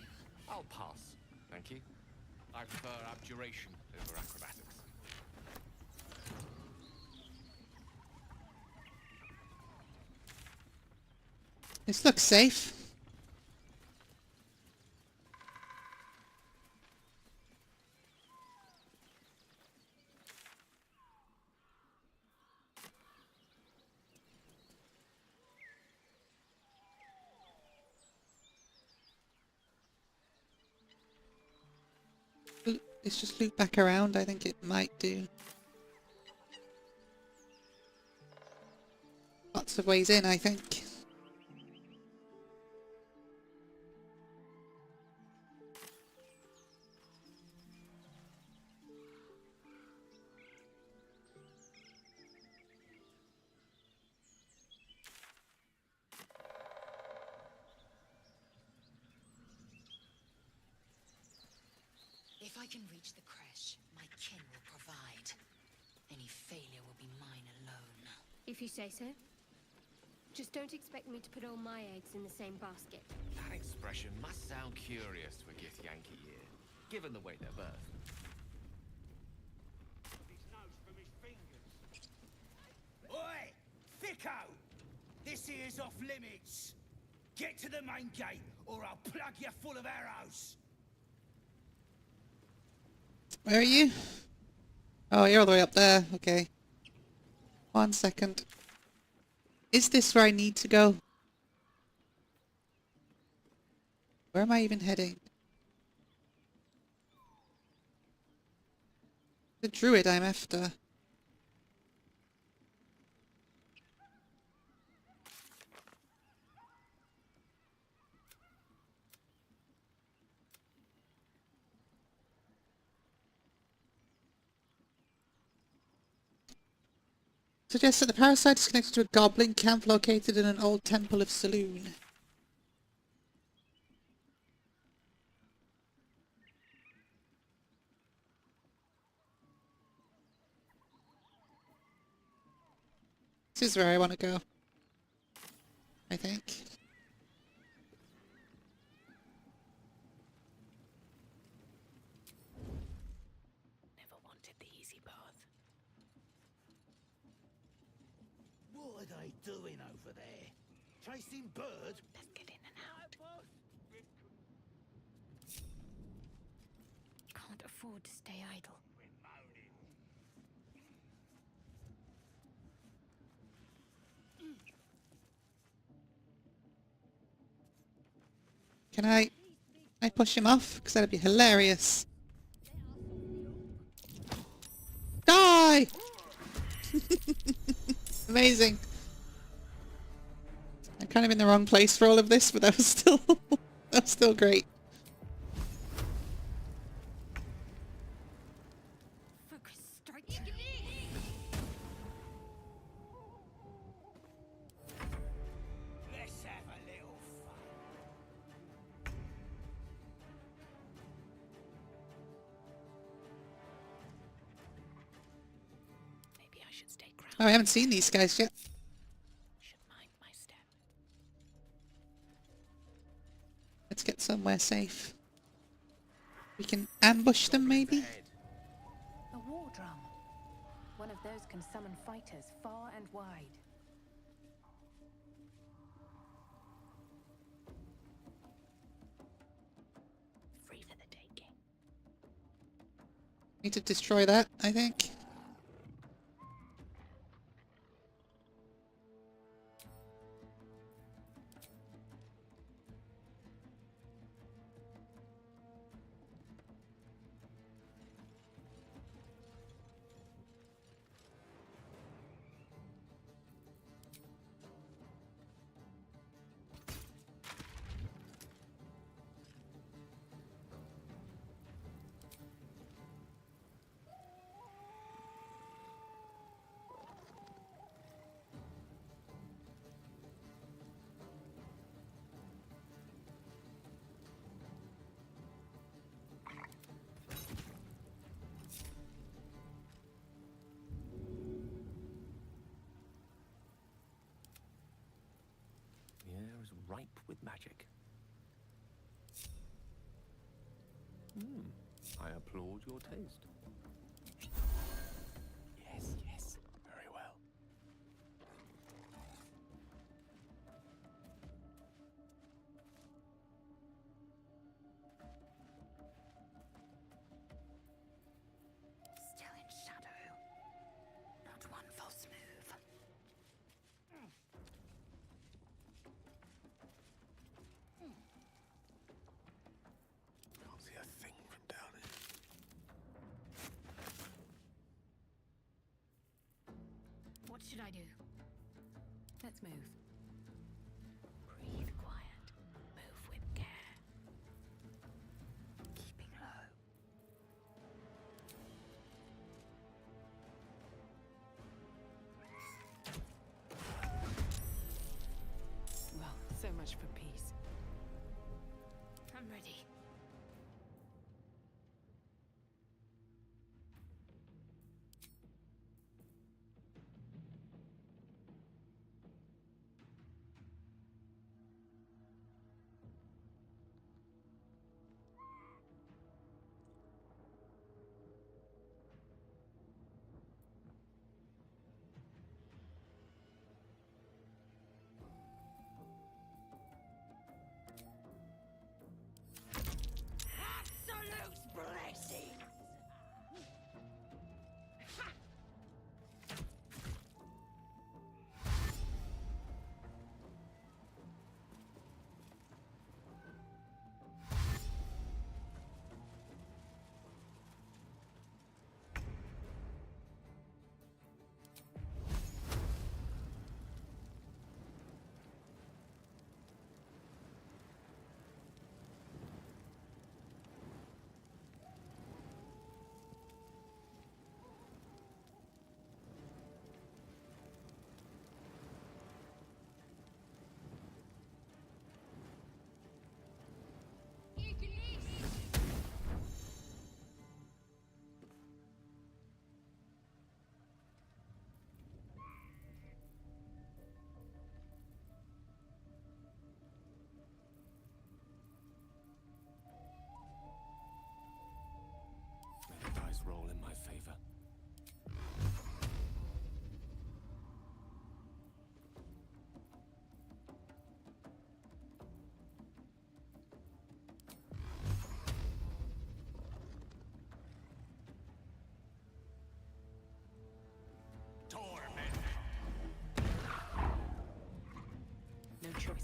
I'll pass, thank you. I prefer abjuration over acrobatics. This looks safe. Let's just loop back around. I think it might do. Lots of ways in, I think. If I can reach the creche, my kin will provide. Any failure will be mine alone. If you say so. Just don't expect me to put all my eggs in the same basket. That expression must sound curious to a Githyanki ear, given the way they're birthed. Oi! Thicko! This here's off limits. Get to the main gate, or I'll plug you full of arrows. Where are you? Oh, you're all the way up there. Okay. 1 second. Is this where I need to go? Where am I even heading? The druid I'm after. Suggests that the parasite is connected to a goblin camp located in an old temple of Saloon. This is where I want to go, I think. Never wanted the easy path. What are they doing over there? Chasing birds? Let's get in and out. Can't afford to stay idle. Can I push him off? Because that'd be hilarious. Die! Amazing. I'm kind of in the wrong place for all of this, but that was still that was still great. Focus, strike. Let's have a little fun. Maybe I should stay grounded. Oh, I haven't seen these guys yet. Should mind my step. Let's get somewhere safe. We can ambush them, maybe? A war drum. One of those can summon fighters far and wide. Free for the taking. Need to destroy that, I think. The air is ripe with magic. I applaud your taste. Yes, yes, very well. Still in shadow. Not one false move. Can't see a thing from down here. What should I do? Let's move. Breathe quiet. Move with care. Keeping low. Well, so much for peace. I'm ready.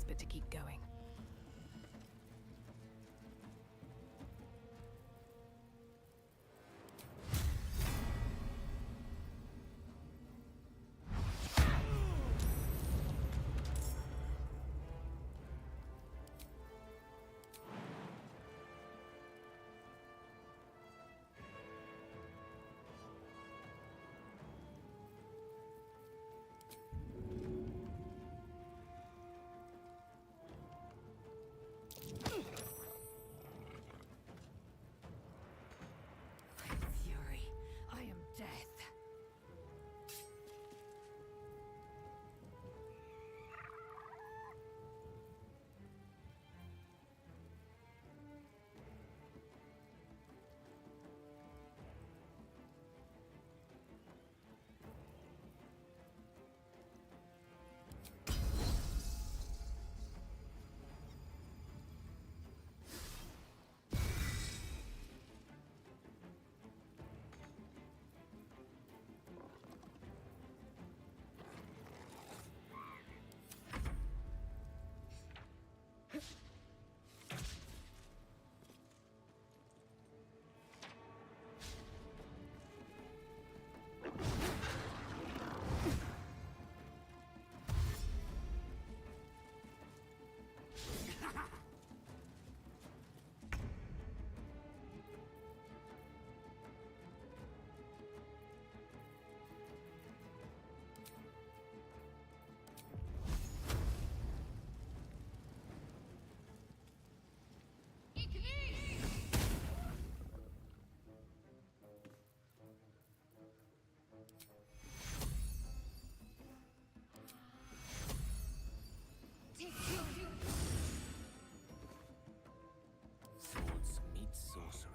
but to keep going. Fury, I am death. Swords meet sorcery.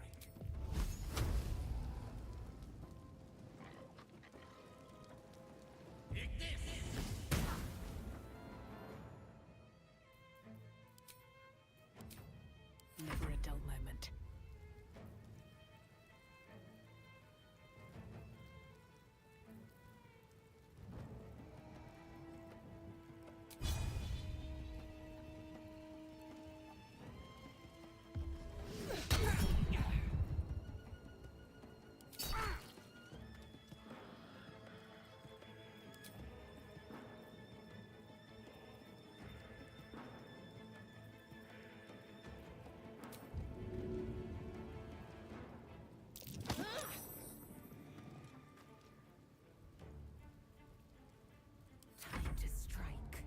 Never a dull moment. Time to strike.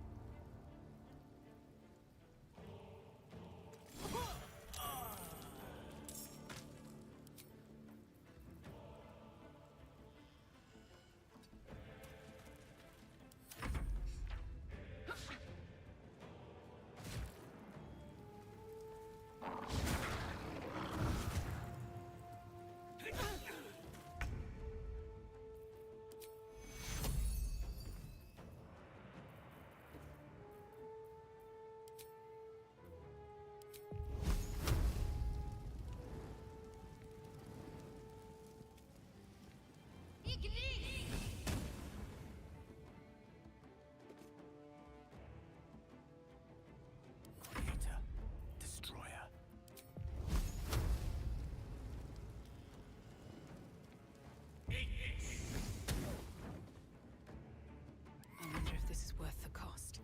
Creator, destroyer. I wonder if this is worth the cost.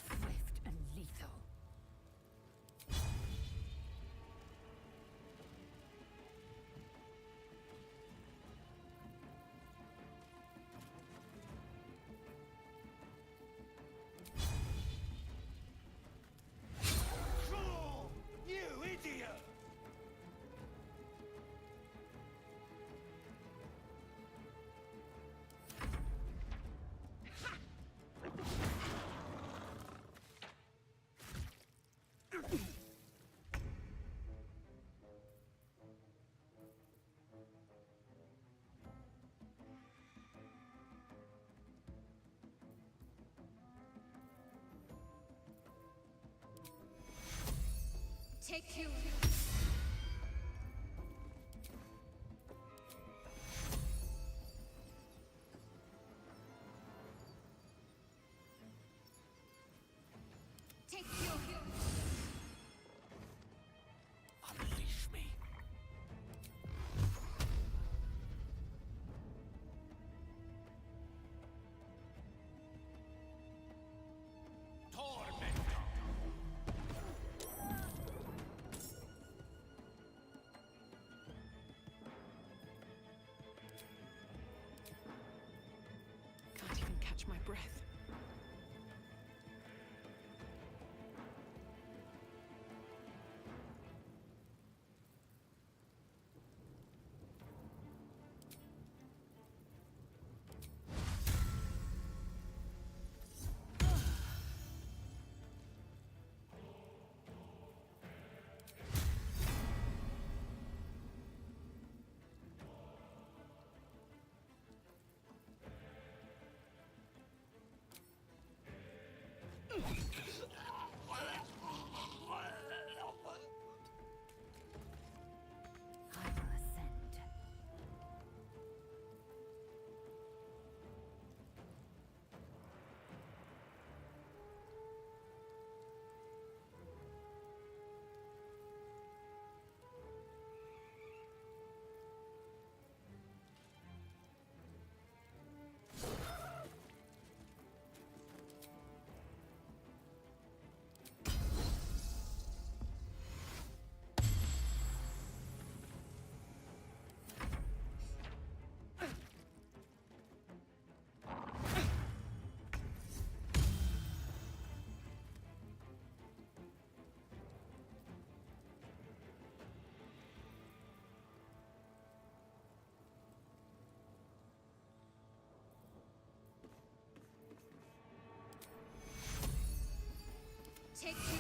Swift and lethal. Crawl! You idiot! Take you. catch my breath. Take two.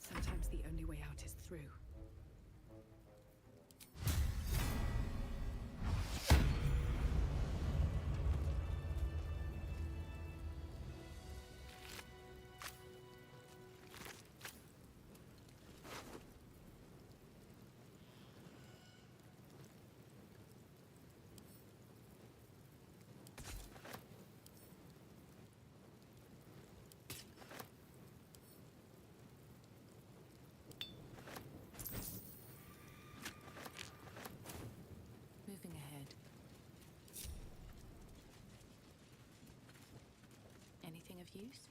Sometimes the only way out is through. Moving ahead. Anything of use?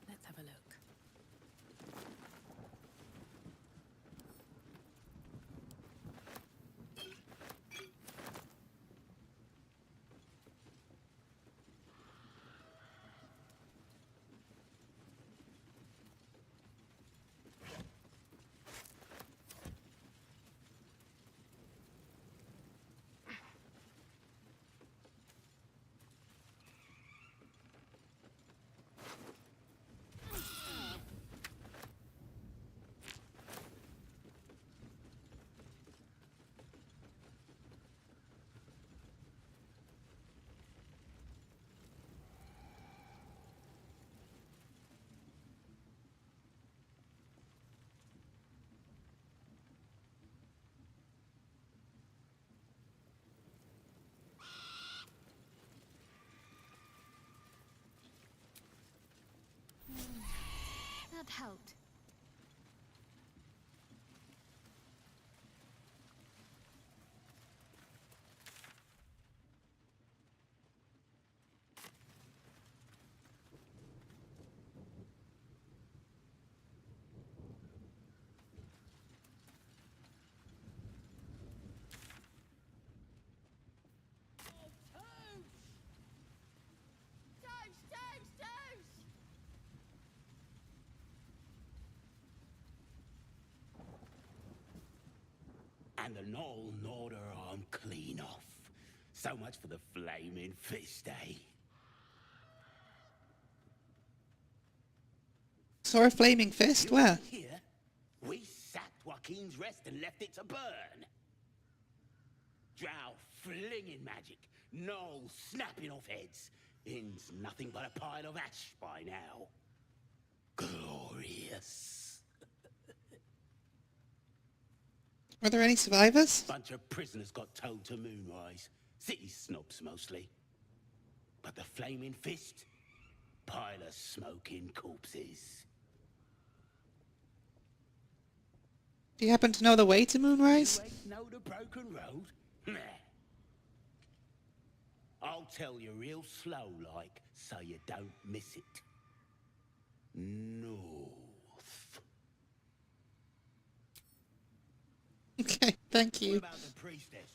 Let's have a look. That helped. And the Knoll gnawed her arm clean off. So much for the flaming fist, eh? Saw a flaming fist? Where? Here, we sacked Joaquin's Rest and left it to burn. Drow flinging magic, Knoll snapping off heads. Inn's nothing but a pile of ash by now. Glorious. Are there any survivors? Bunch of prisoners got towed to Moonrise. City snobs mostly. But the Flaming Fist? Pile of smoking corpses. Do you happen to know the way to Moonrise? You ain't know the broken road? Nah. I'll tell you real slow like, so you don't miss it. North. Okay, thank you. What about the priestess?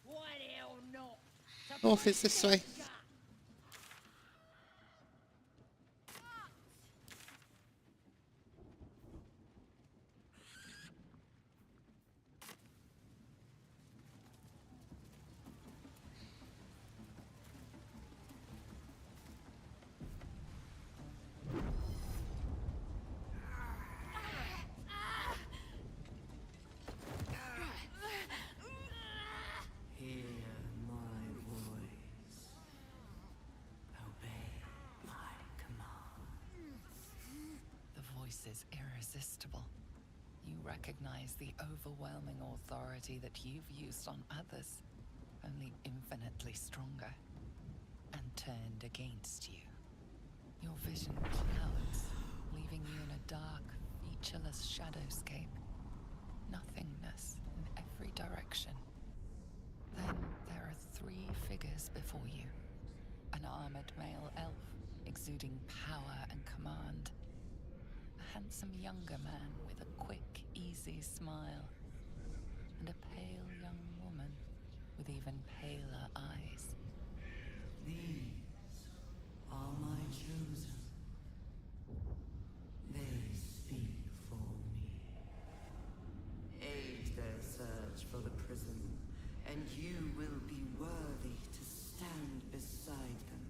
Why the hell not? North is this way. Hear my voice. Obey my command. The voice is irresistible. You recognize the overwhelming authority that you've used on others, only infinitely stronger, and turned against you. Your vision clouds, leaving you in a dark, featureless shadowscape. Nothingness in every direction. Then there are three figures before you. An armored male elf, exuding power and command. A handsome younger man with a quick, easy smile. And a pale young woman with even paler eyes. These are my chosen. They speak for me. Aid their search for the prison, and you will be worthy to stand beside them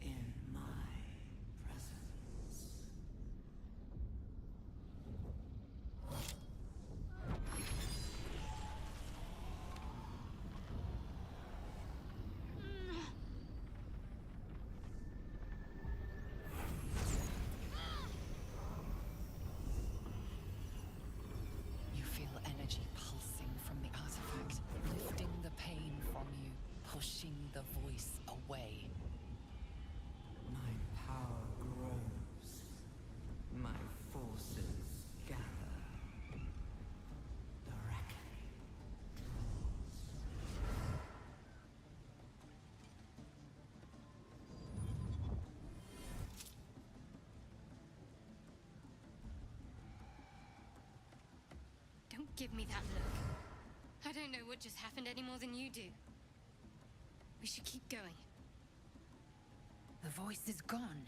in my presence. You feel energy pulsing from the artifact, lifting the pain from you, pushing the voice away. My power grows. My forces gather. The reckoning draws. Don't give me that look. I don't know what just happened any more than you do. We should keep going. The voice is gone.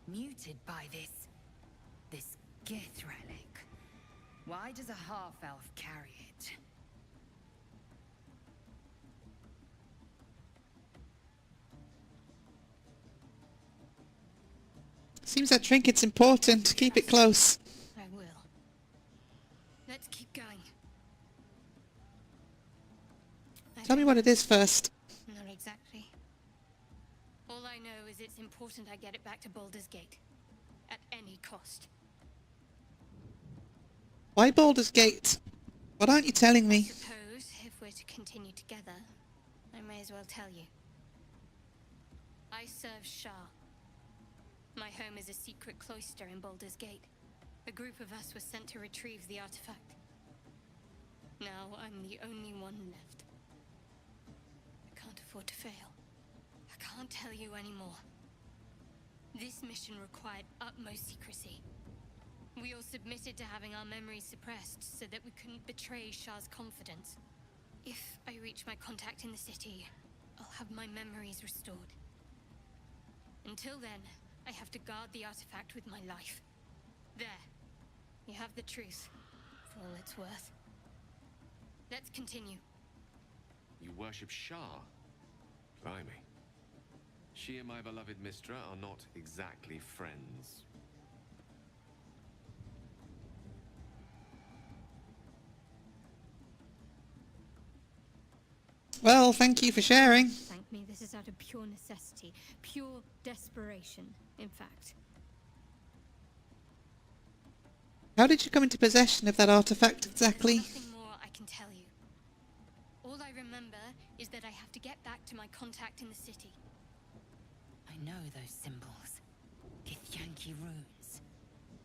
Muted by this Gith relic. Why does a half-elf carry it? Seems that trinket's important. Keep it close. I will. Let's keep going. Tell me what it is first. Not exactly. All I know is it's important I get it back to Baldur's Gate. At any cost. Why Baldur's Gate? What aren't you telling me? Suppose, if we're to continue together, I may as well tell you. I serve Shah. My home is a secret cloister in Baldur's Gate. A group of us was sent to retrieve the artifact. Now I'm the only one left. I can't afford to fail. I can't tell you anymore. This mission required utmost secrecy. We all submitted to having our memories suppressed so that we couldn't betray Shah's confidence. If I reach my contact in the city, I'll have my memories restored. Until then, I have to guard the artifact with my life. There. You have the truth, for all it's worth. Let's continue. You worship Shah? Blimey. She and my beloved Mistra are not exactly friends. Well, thank you for sharing. Thank me, this is out of pure necessity. Pure desperation, in fact. How did you come into possession of that artifact exactly? There's nothing more I can tell you. All I remember is there contact in the city. I know those symbols. Githyanki runes.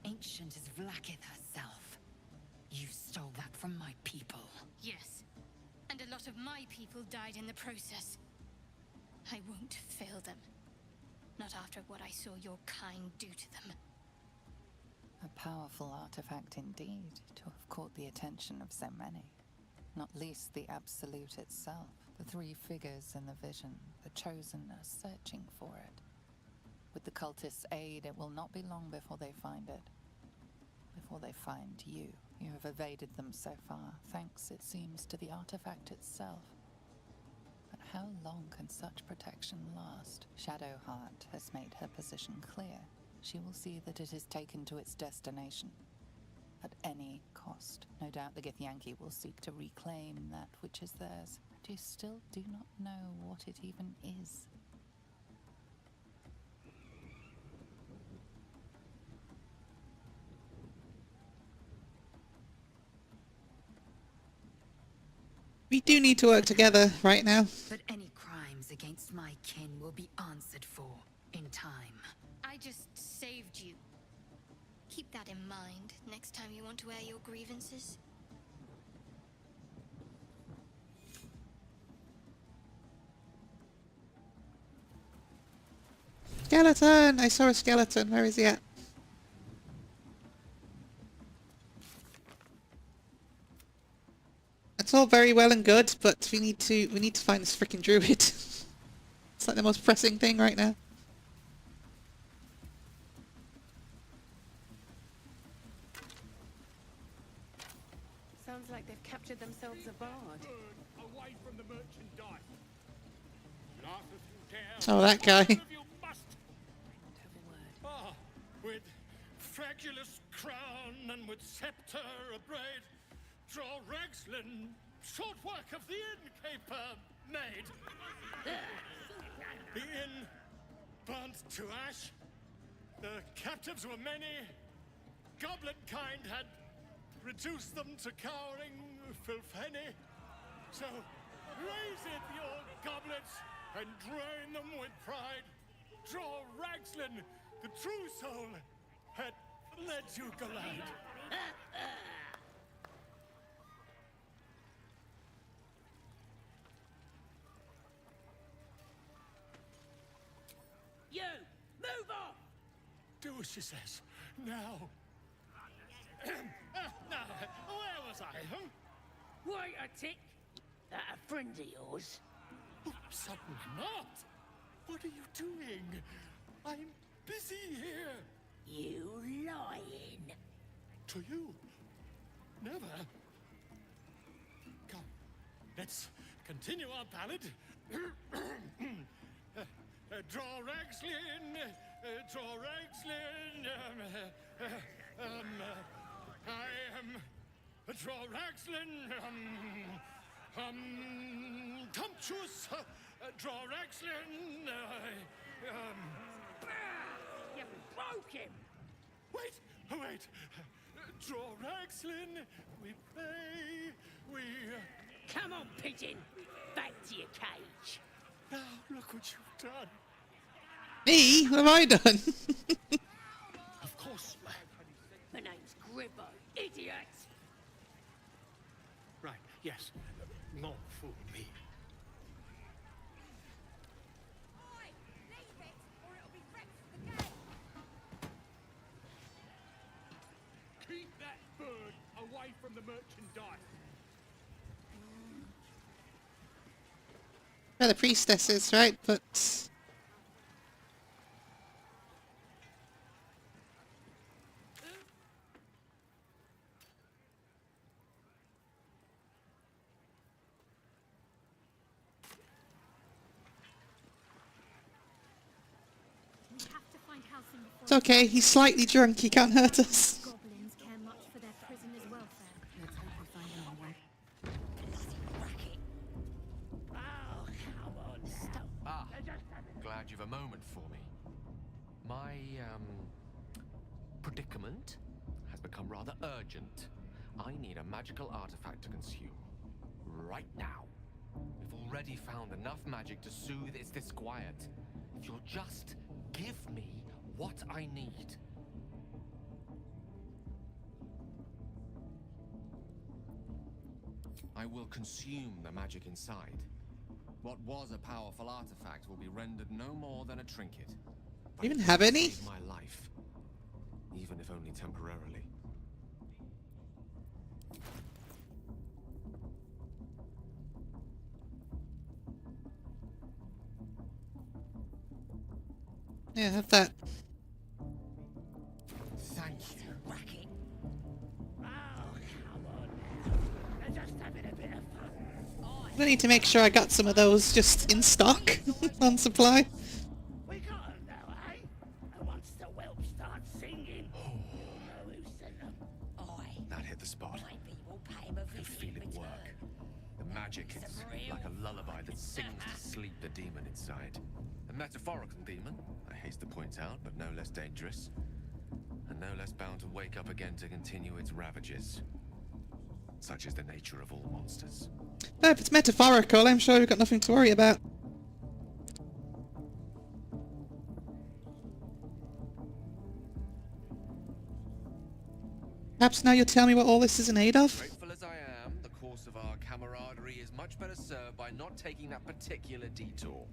Ancient as Vlaakith herself. You stole that from my people. Yes. And a lot of my people died in the process. I won't fail them. Not after what I saw your kind do to them. A powerful artifact indeed, to have caught the attention of so many. Not least the Absolute itself, the three figures in the vision, the Chosen are searching for it. With the cultists' aid, it will not be long before they find it. Before they find you. You have evaded them so far, thanks, it seems, to the artifact itself. But how long can such protection last? Shadowheart has made her position clear. She will see that it is taken to its destination. At any cost. No doubt the Githyanki will seek to reclaim that which is theirs. But you still do not know what it even is. We do need to work together right now. But any crimes against my kin will be answered for in time. I just saved you. Keep that in mind next time you want to air your grievances. Skeleton! I saw a skeleton. Where is he at? It's all very well and good, but we need to find this freaking druid. It's like the most pressing thing right now. Sounds like they've captured themselves a bard. Away from the merchandise. Laugh if you dare. Oh, that guy. Ah, with fragulous crown and with scepter abraid, draw Ragslin, short work of the innkeeper made. The inn burnt to ash. The captives were many. Goblin kind had reduced them to cowering filfenny. So raise it, your goblets, and drain them with pride. Draw Ragslin, the true soul, had led you glad. You! Move on! Do as she says. Now. Now, where was I? Wait a tick. That a friend of yours? Oh, certainly not. What are you doing? I'm busy here. You lying. To you? Never. Come, let's continue our ballad. Draw Ragslin, draw Ragslin. I am draw Ragslin. Tumptuous. Draw Ragslin. You broke him. Wait. Draw Ragslin. We pray. We. Come on, pigeon. Back to your cage. Now look what you've done. Me? What have I done? Of course. My name's Gribbo, idiot. Right, yes. Not fool me. Keep that bird away from the merchandise. Well, the priestess is, right? But... It's okay, he's slightly drunk, he can't hurt us. Goblins care much for their prisoners' welfare. Let's hope we find anyone. Oh, come on. Stop. Ah, glad you've a moment for me. My, predicament has become rather urgent. I need a magical artifact to consume. Right now. We've already found enough magic to soothe its disquiet. If you'll just give me what I need. I will consume the magic inside. What was a powerful artifact will be rendered no more than a trinket. You even have any? Save my life, even if only temporarily. Yeah, have that. Thank you. I need to make sure I got some of those just in stock on supply. We got 'em now, eh? And once the whelps start singing, you'll know who sent them. That hit the spot. I can feel it work. The magic is like a lullaby that sings to sleep the demon inside. A metaphorical demon, I haste to point out, but no less dangerous. And no less bound to wake up again to continue its ravages. Such is the nature of all monsters. No, if it's metaphorical, I'm sure we've got nothing to worry about. Perhaps now you'll tell me what all this is in aid of? Grateful as I am, the course of our camaraderie is much better served by not taking that particular detour.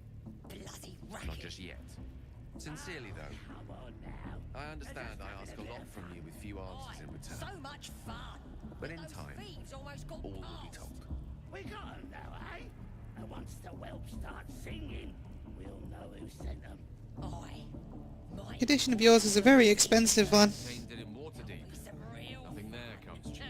Bloody Not just yet. Sincerely, though. Come on now. I understand I ask a lot from you with few answers in return. So much fun. But in time, all will be told. We got 'em now, eh? And once the whelps start singing, we'll know who sent them. The edition of yours is a very expensive one. Painted in water deep. Nothing there comes cheap.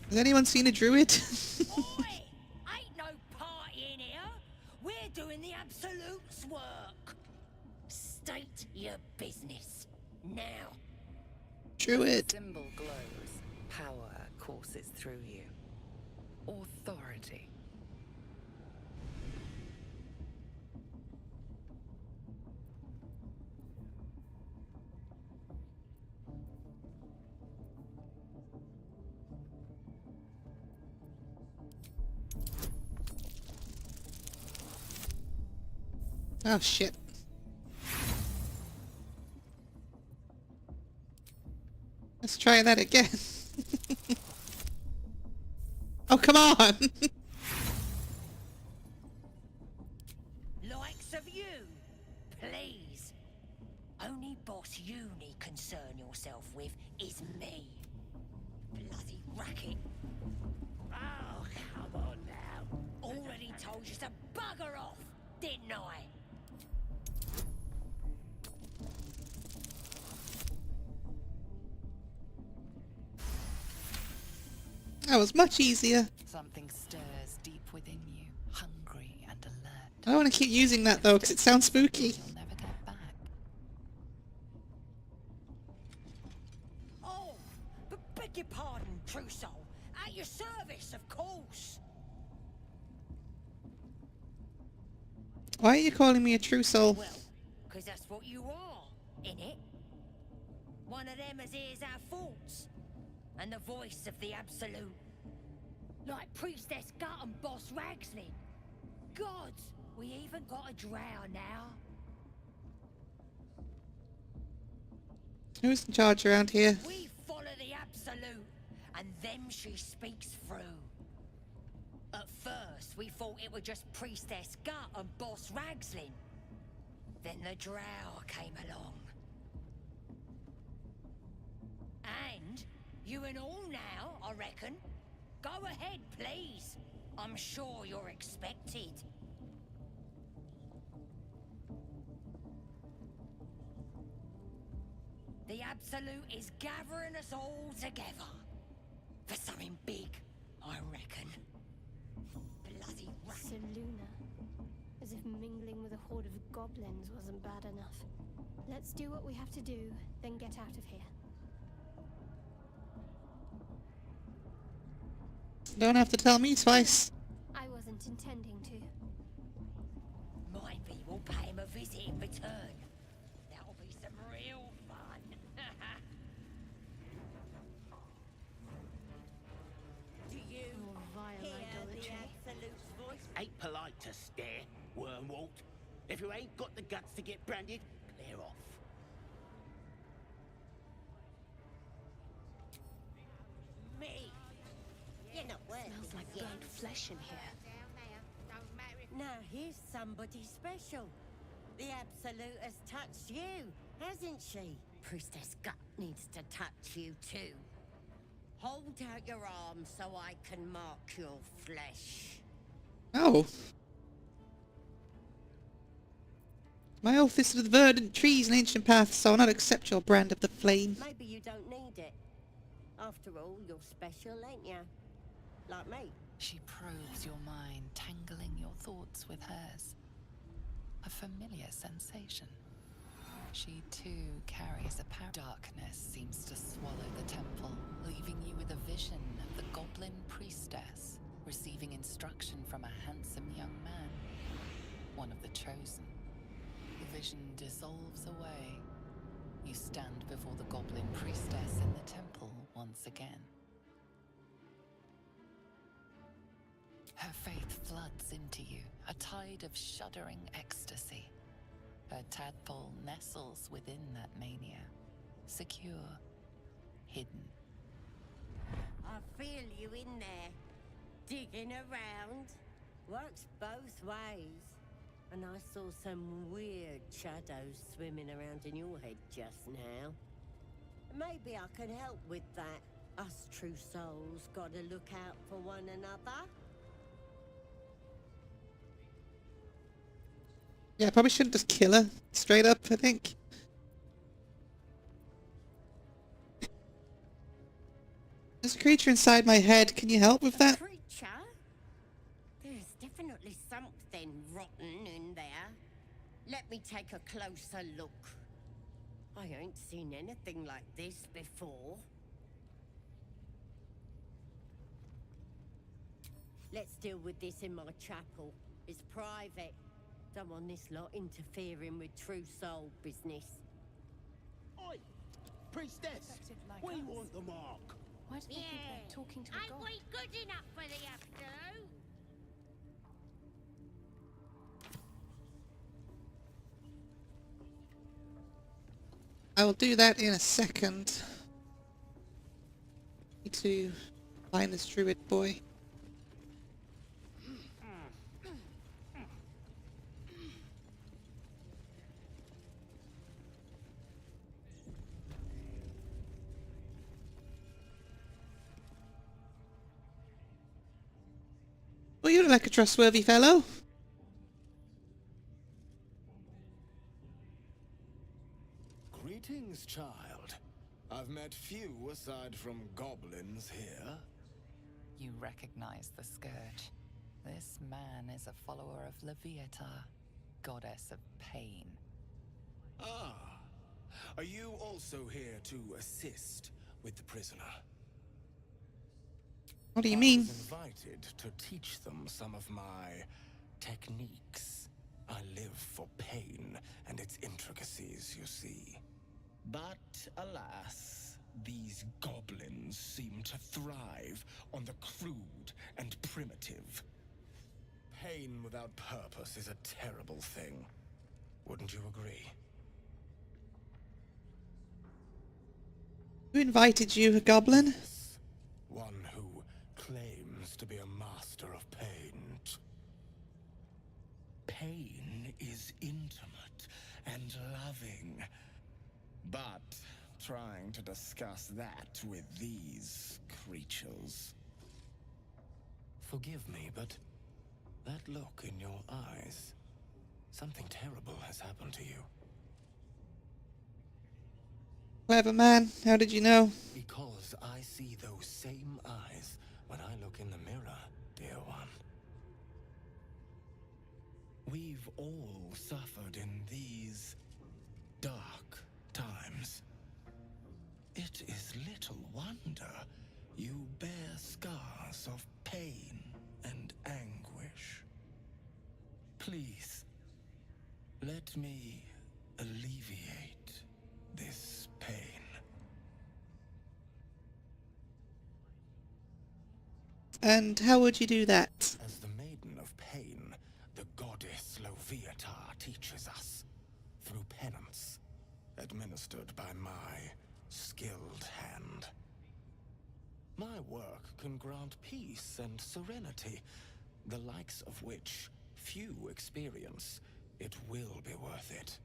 Has anyone seen a druid? Ain't no party in here. We're doing the Absolute's work. State your business. Now. Druid. The symbol glows. Power courses through you. Authority. Oh shit. Let's try that again. Oh, come on! Likes of you, please. Only boss you need concern yourself with is me. Bloody racket. Oh, come on now. Already told you to bugger off, didn't I? That was much easier. Something stirs deep within you, hungry and alert. I don't want to keep using that though, because it sounds spooky. You'll never get back. Oh, but beg your pardon, true soul. At your service, of course. Why are you calling me a true soul? Well, because that's what you are, innit? One of them as hears our thoughts. And the voice of the Absolute. Like Priestess Gut and Boss Ragsley. Gods, we even got a drow now. Who's in charge around here? We follow the Absolute, and them she speaks through. At first, we thought it was just Priestess Gut and Boss Ragsley. Then the drow came along. And you and all now, I reckon. Go ahead, please. I'm sure you're expected. The Absolute is gathering us all together. For something big, I reckon. Bloody rat. Seluna. As if mingling with a horde of goblins wasn't bad enough. Let's do what we have to do, then get out of here. Don't have to tell me twice. I wasn't intending to. Maybe we'll pay him a visit in return. That'll be some real fun. Do if you ain't got the guts to get branded, clear off. Me? You're not worth Smells like burnt flesh in here. Now here's somebody special. The Absolute has touched you, hasn't she? Priestess Gut needs to touch you too. Hold out your arm so I can mark your flesh. Oh. My oath is to the verdant trees and ancient paths, so I'll not accept your brand of the flame. Maybe you don't need it. After all, you're special, ain't you? Like me. She probes your mind, tangling your thoughts with hers. A familiar sensation. She too carries a power. Darkness seems to swallow the temple, leaving you with a vision of the goblin priestess receiving instruction from a handsome young man, one of the chosen. The vision dissolves away. You stand before the goblin priestess in the temple once again. Her faith floods into you, a tide of shuddering ecstasy. Her tadpole nestles within that mania, secure, hidden. I feel you in there, digging around. Works both ways. And I saw some weird shadows swimming around in your head just now. Maybe I can help with that. Us true souls gotta look out for one another. Yeah, I probably shouldn't just kill her straight up, I think. There's a creature inside my head. Can you help with that? Creature? There's definitely something rotten in there. Let me take a closer look. I ain't seen anything like this before. Let's deal with this in my chapel. It's private. Don't want this lot interfering with true soul business. Oi! Priestess! We want the mark! Why do they think they're talking to a god? Ain't we good enough for the Absolute? I will do that in a second. Need to find this druid boy. Well, you look like a trustworthy fellow. Greetings, child. I've met few aside from goblins here. You recognize the scourge. This man is a follower of Leviatha, goddess of pain. Ah, are you also here to assist with the prisoner? What do you mean? I was invited to teach them some of my techniques. I live for pain and its intricacies, you see. But alas, these goblins seem to thrive on the crude and primitive. Pain without purpose is a terrible thing. Wouldn't you agree? Who invited you, a goblin? One who claims to be a master of pain. Pain is intimate and loving. But trying to discuss that with these creatures. Forgive me, but that look in your eyes, something terrible has happened to you. Clever man. How did you know? Because I see those same eyes when I look in the mirror, dear one. We've all suffered in these dark times. It is little wonder you bear scars of pain and anguish. Please, let me alleviate this pain. And how would you do that? As the Maiden of Pain, the goddess Leviatha teaches administered by my skilled hand. My work can grant peace and serenity, the likes of which few experience. It will be worth it.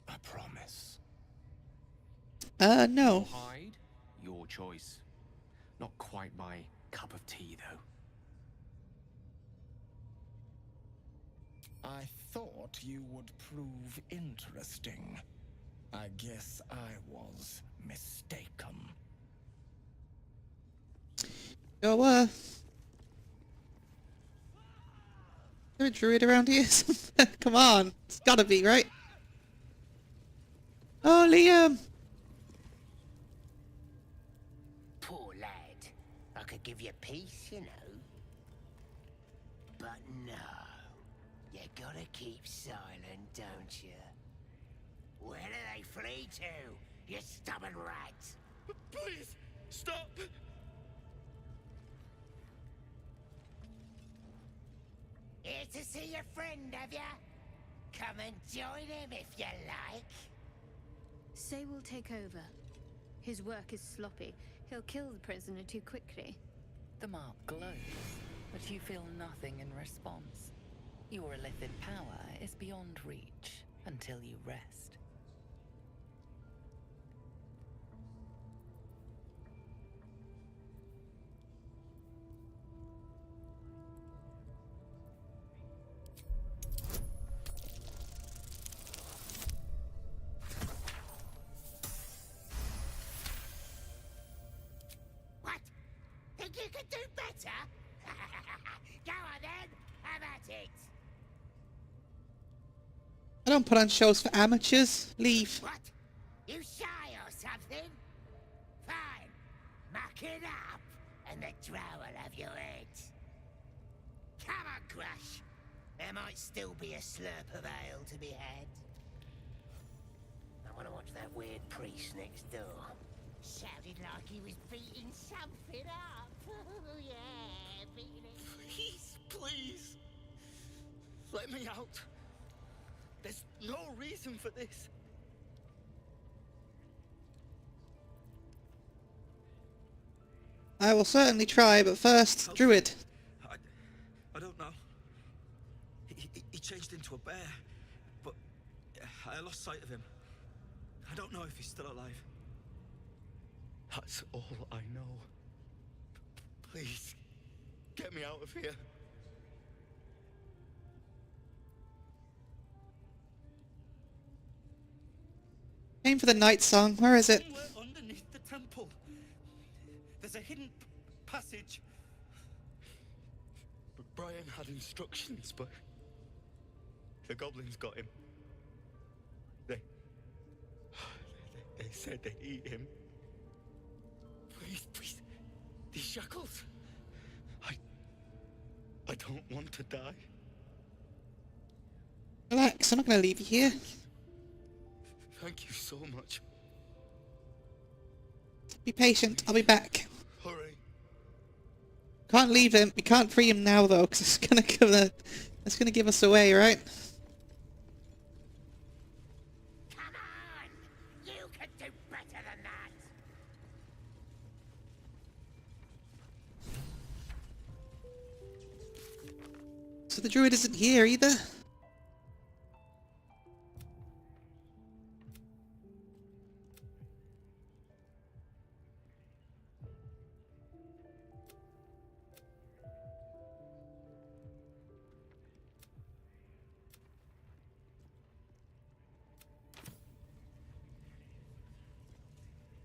I promise. No. Hide? Your choice. Not quite my cup of tea, though. I thought you would prove interesting. I guess I was mistaken. Go, Is there a druid around here? Come on. It's gotta be, right? Oh, Liam! Poor lad. I could give you peace, you know. But no. You gotta keep silent, don't you? Where do they flee to, you stubborn rat? Please, stop! Here to see your friend, have ya? Come and join him if you like. Say will take over. His work is sloppy. He'll kill the prisoner too quickly. The mark glows, but you feel nothing in response. Your illithid power is beyond reach until you rest. What? Think you could do better? Go on then, have at it. I don't put on shows for amateurs. Leave. What? You shy or something? Fine. Muck it up, and the drow will have your head. Come on, Crush. There might still be a slurp of ale to be had. I want to watch that weird priest next door. Sounded like he was beating something up. Oh, yeah, beating it. Please, please. Let me out. There's no reason for this. I will certainly try, but first, druid. I don't know. He changed into a bear, but I lost sight of him. I don't know if he's still alive. That's all I know. Please, get me out of here. Aim for the night song. Where is it? Somewhere underneath the temple. There's a hidden passage. But Brian had instructions, but the goblins got him. They said they'd eat him. Please, these shackles. I don't want to die. Relax, I'm not going to leave you here. Thank you so much. Be patient, I'll be back. Hurry. Can't leave him. We can't free him now though, because it's gonna give us away, right? Come on! You can do better than that! So the druid isn't here either?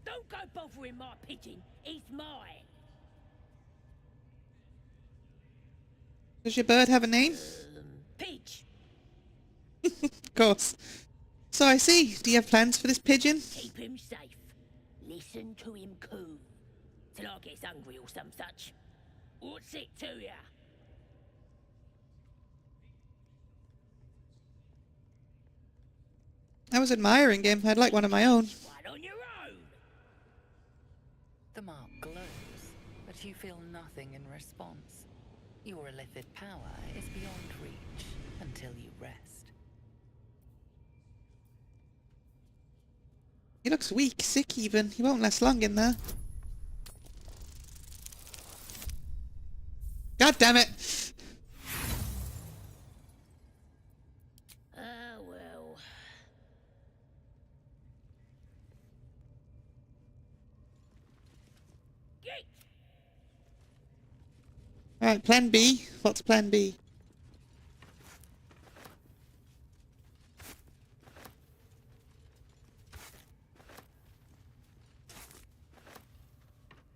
Don't go bothering my pigeon. He's mine. Does your bird have a name? Pidge. Of course. So I see. Do you have plans for this pigeon? Keep him safe. Listen to him coo. Till I gets hungry or some such. What's it to ya? I was admiring him. I'd like one of my own. One on your own. The mark glows, but you feel nothing in response. Your illithid power is beyond reach until you rest. He looks weak, sick even. He won't last long in there. God damn it! Ah, well. Alright, plan B. What's plan B?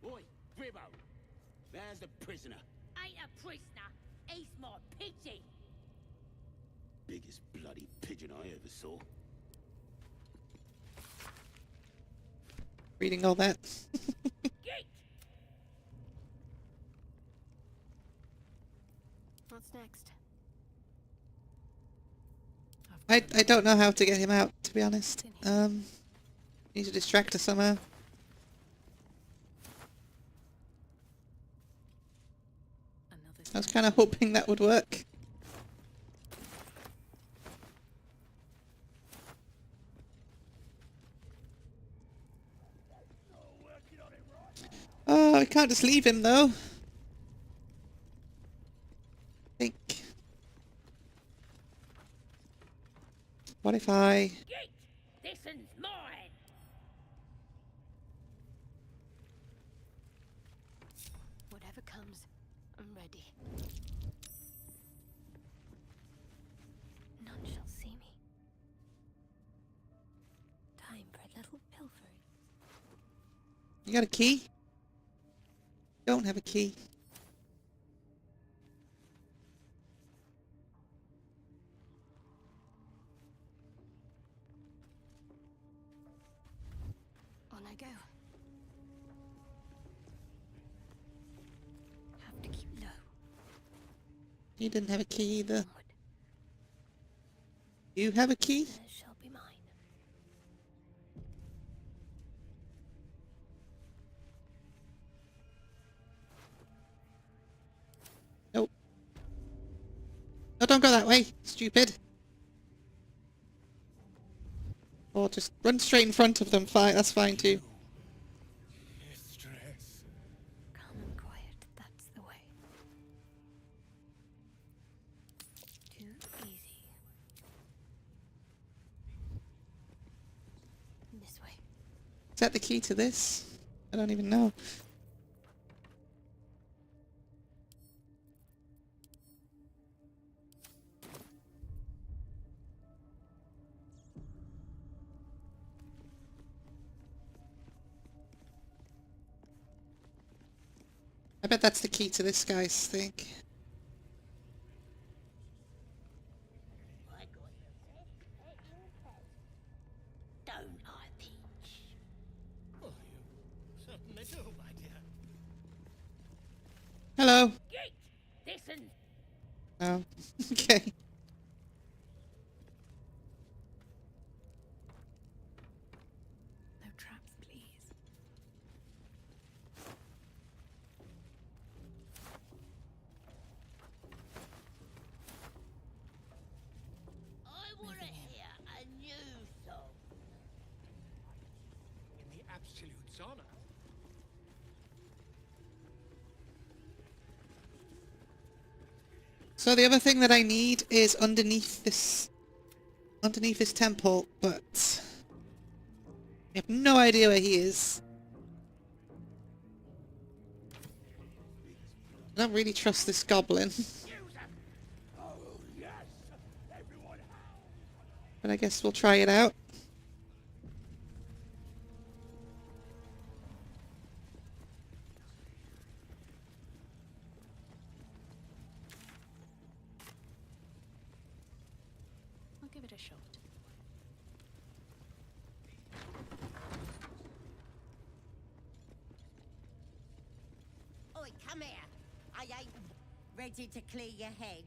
Oi, Gribbo! There's the prisoner. Ain't a prisoner. He's my pigeon. Biggest bloody pigeon I ever saw. Reading all that. What's next? I don't know how to get him out, to be honest. Need to distract her somehow. I was kind of hoping that would work. Oh, I can't just leave him though. Think. What if I... This one's mine. Whatever comes, I'm ready. None shall see me. Time for a little pilfering. You got a key? Don't have a key. On I go. Have to keep low. You didn't have a key either. You have a key? Theirs shall be mine. Nope. No, don't go that way, stupid. Or just run straight in front of them. Fine, that's fine too. Calm and quiet, that's the way. Too easy. This way. Is that the key to this? I don't even know. I bet that's the key to this guy's thing. Don't I, Peach? Oh, you certainly do, my dear. Hello. This one's... Oh, okay. No traps, please. I want to hear a new song. In the Absolute's honor. So the other thing that I need is underneath this temple, but I have no idea where he is. I don't really trust this goblin. But I guess we'll try it out. I'll give it a shot. Oi, come here. I ain't ready to clear your head.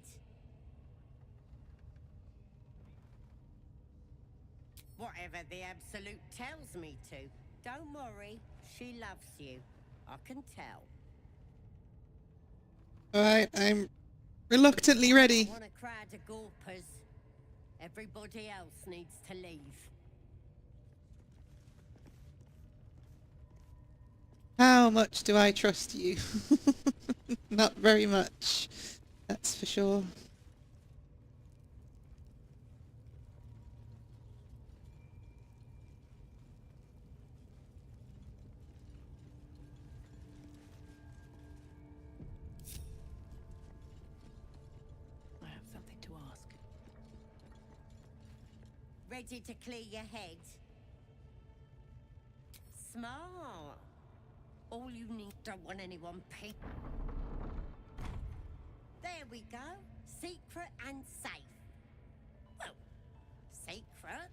Whatever the Absolute tells me to. Don't worry, she loves you. I can tell. Alright, I'm reluctantly ready. Want a crowd of gawpers. Everybody else needs to leave. How much do I trust you? Not very much, that's for sure. I have something to ask. Ready to clear your head? Smart. All you need, don't want anyone pick. There we go. Secret and safe. Well, secret.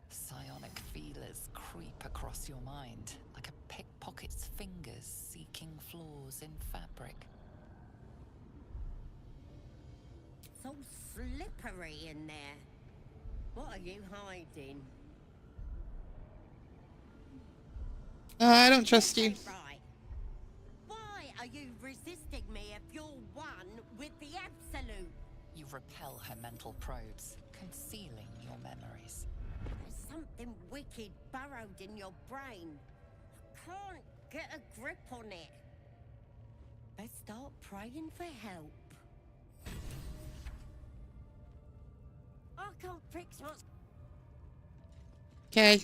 Psionic feelers creep across your mind, like a pickpocket's fingers seeking flaws in fabric. It's all slippery in there. What are you hiding? I don't trust you. Right. Why are you resisting me if you're one with the absolute? You repel her mental probes, concealing your memories. There's something wicked burrowed in your brain. I can't get a grip on it. Let's start praying for help. I can't fix what's... Okay.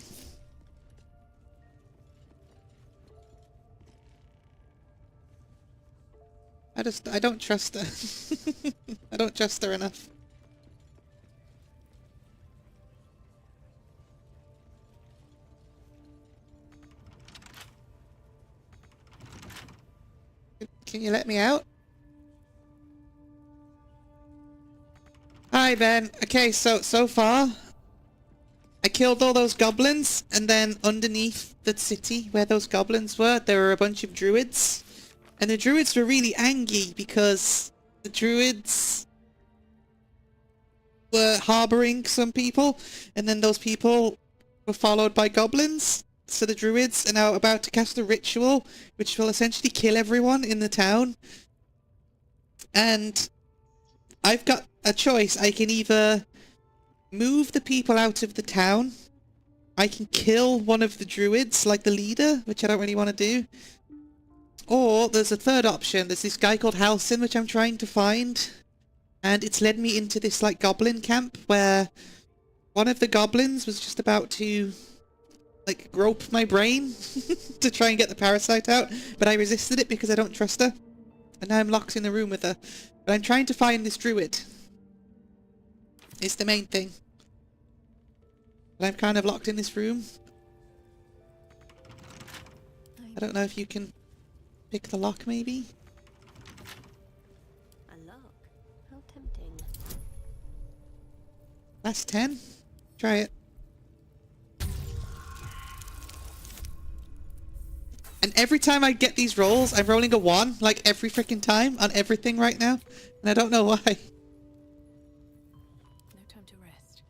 I don't trust her. I don't trust her enough. Can you let me out? Hi, Ben. Okay, so far, I killed all those goblins, and then underneath the city where those goblins were, there were a bunch of druids. And the druids were really angry because the druids were harboring some people, and then those people were followed by goblins. So the druids are now about to cast a ritual, which will essentially kill everyone in the town. And I've got a choice. I can either move the people out of the town, I can kill one of the druids, like the leader, which I don't really want to do. Or there's a third option. There's this guy called Halsin, which I'm trying to find. And it's led me into this, like, goblin camp where one of the goblins was just about to, like, grope my brain to try and get the parasite out. But I resisted it because I don't trust her. And now I'm locked in the room with her. But I'm trying to find this druid. It's the main thing. But I'm kind of locked in this room. I don't know if you can pick the lock, maybe? A lock? How tempting. Last 10? Try it. And every time I get these rolls, I'm rolling a 1, like every freaking time, on everything right now. And I don't know why. No time to rest.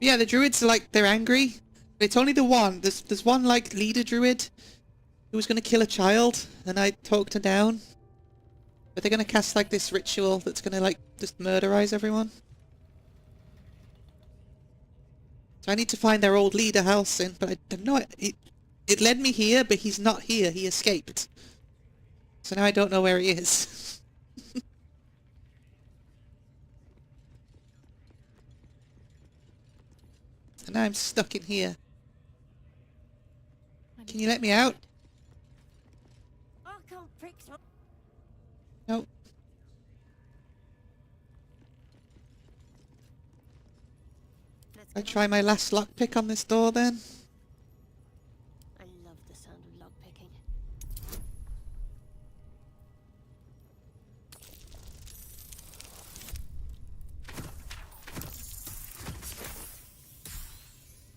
Yeah, the druids are like, they're angry. It's only the one. There's one, like, leader druid who was going to kill a child, and I talked her down. But they're going to cast, like, this ritual that's going to, like, just murderize everyone. So I need to find their old leader, Halsin, but I don't know. It led me here, but he's not here. He escaped. So now I don't know where he is. And now I'm stuck in here. Can you let me out? I can't fix what... Nope. I try my last lockpick on this door then. I love the sound of lockpicking.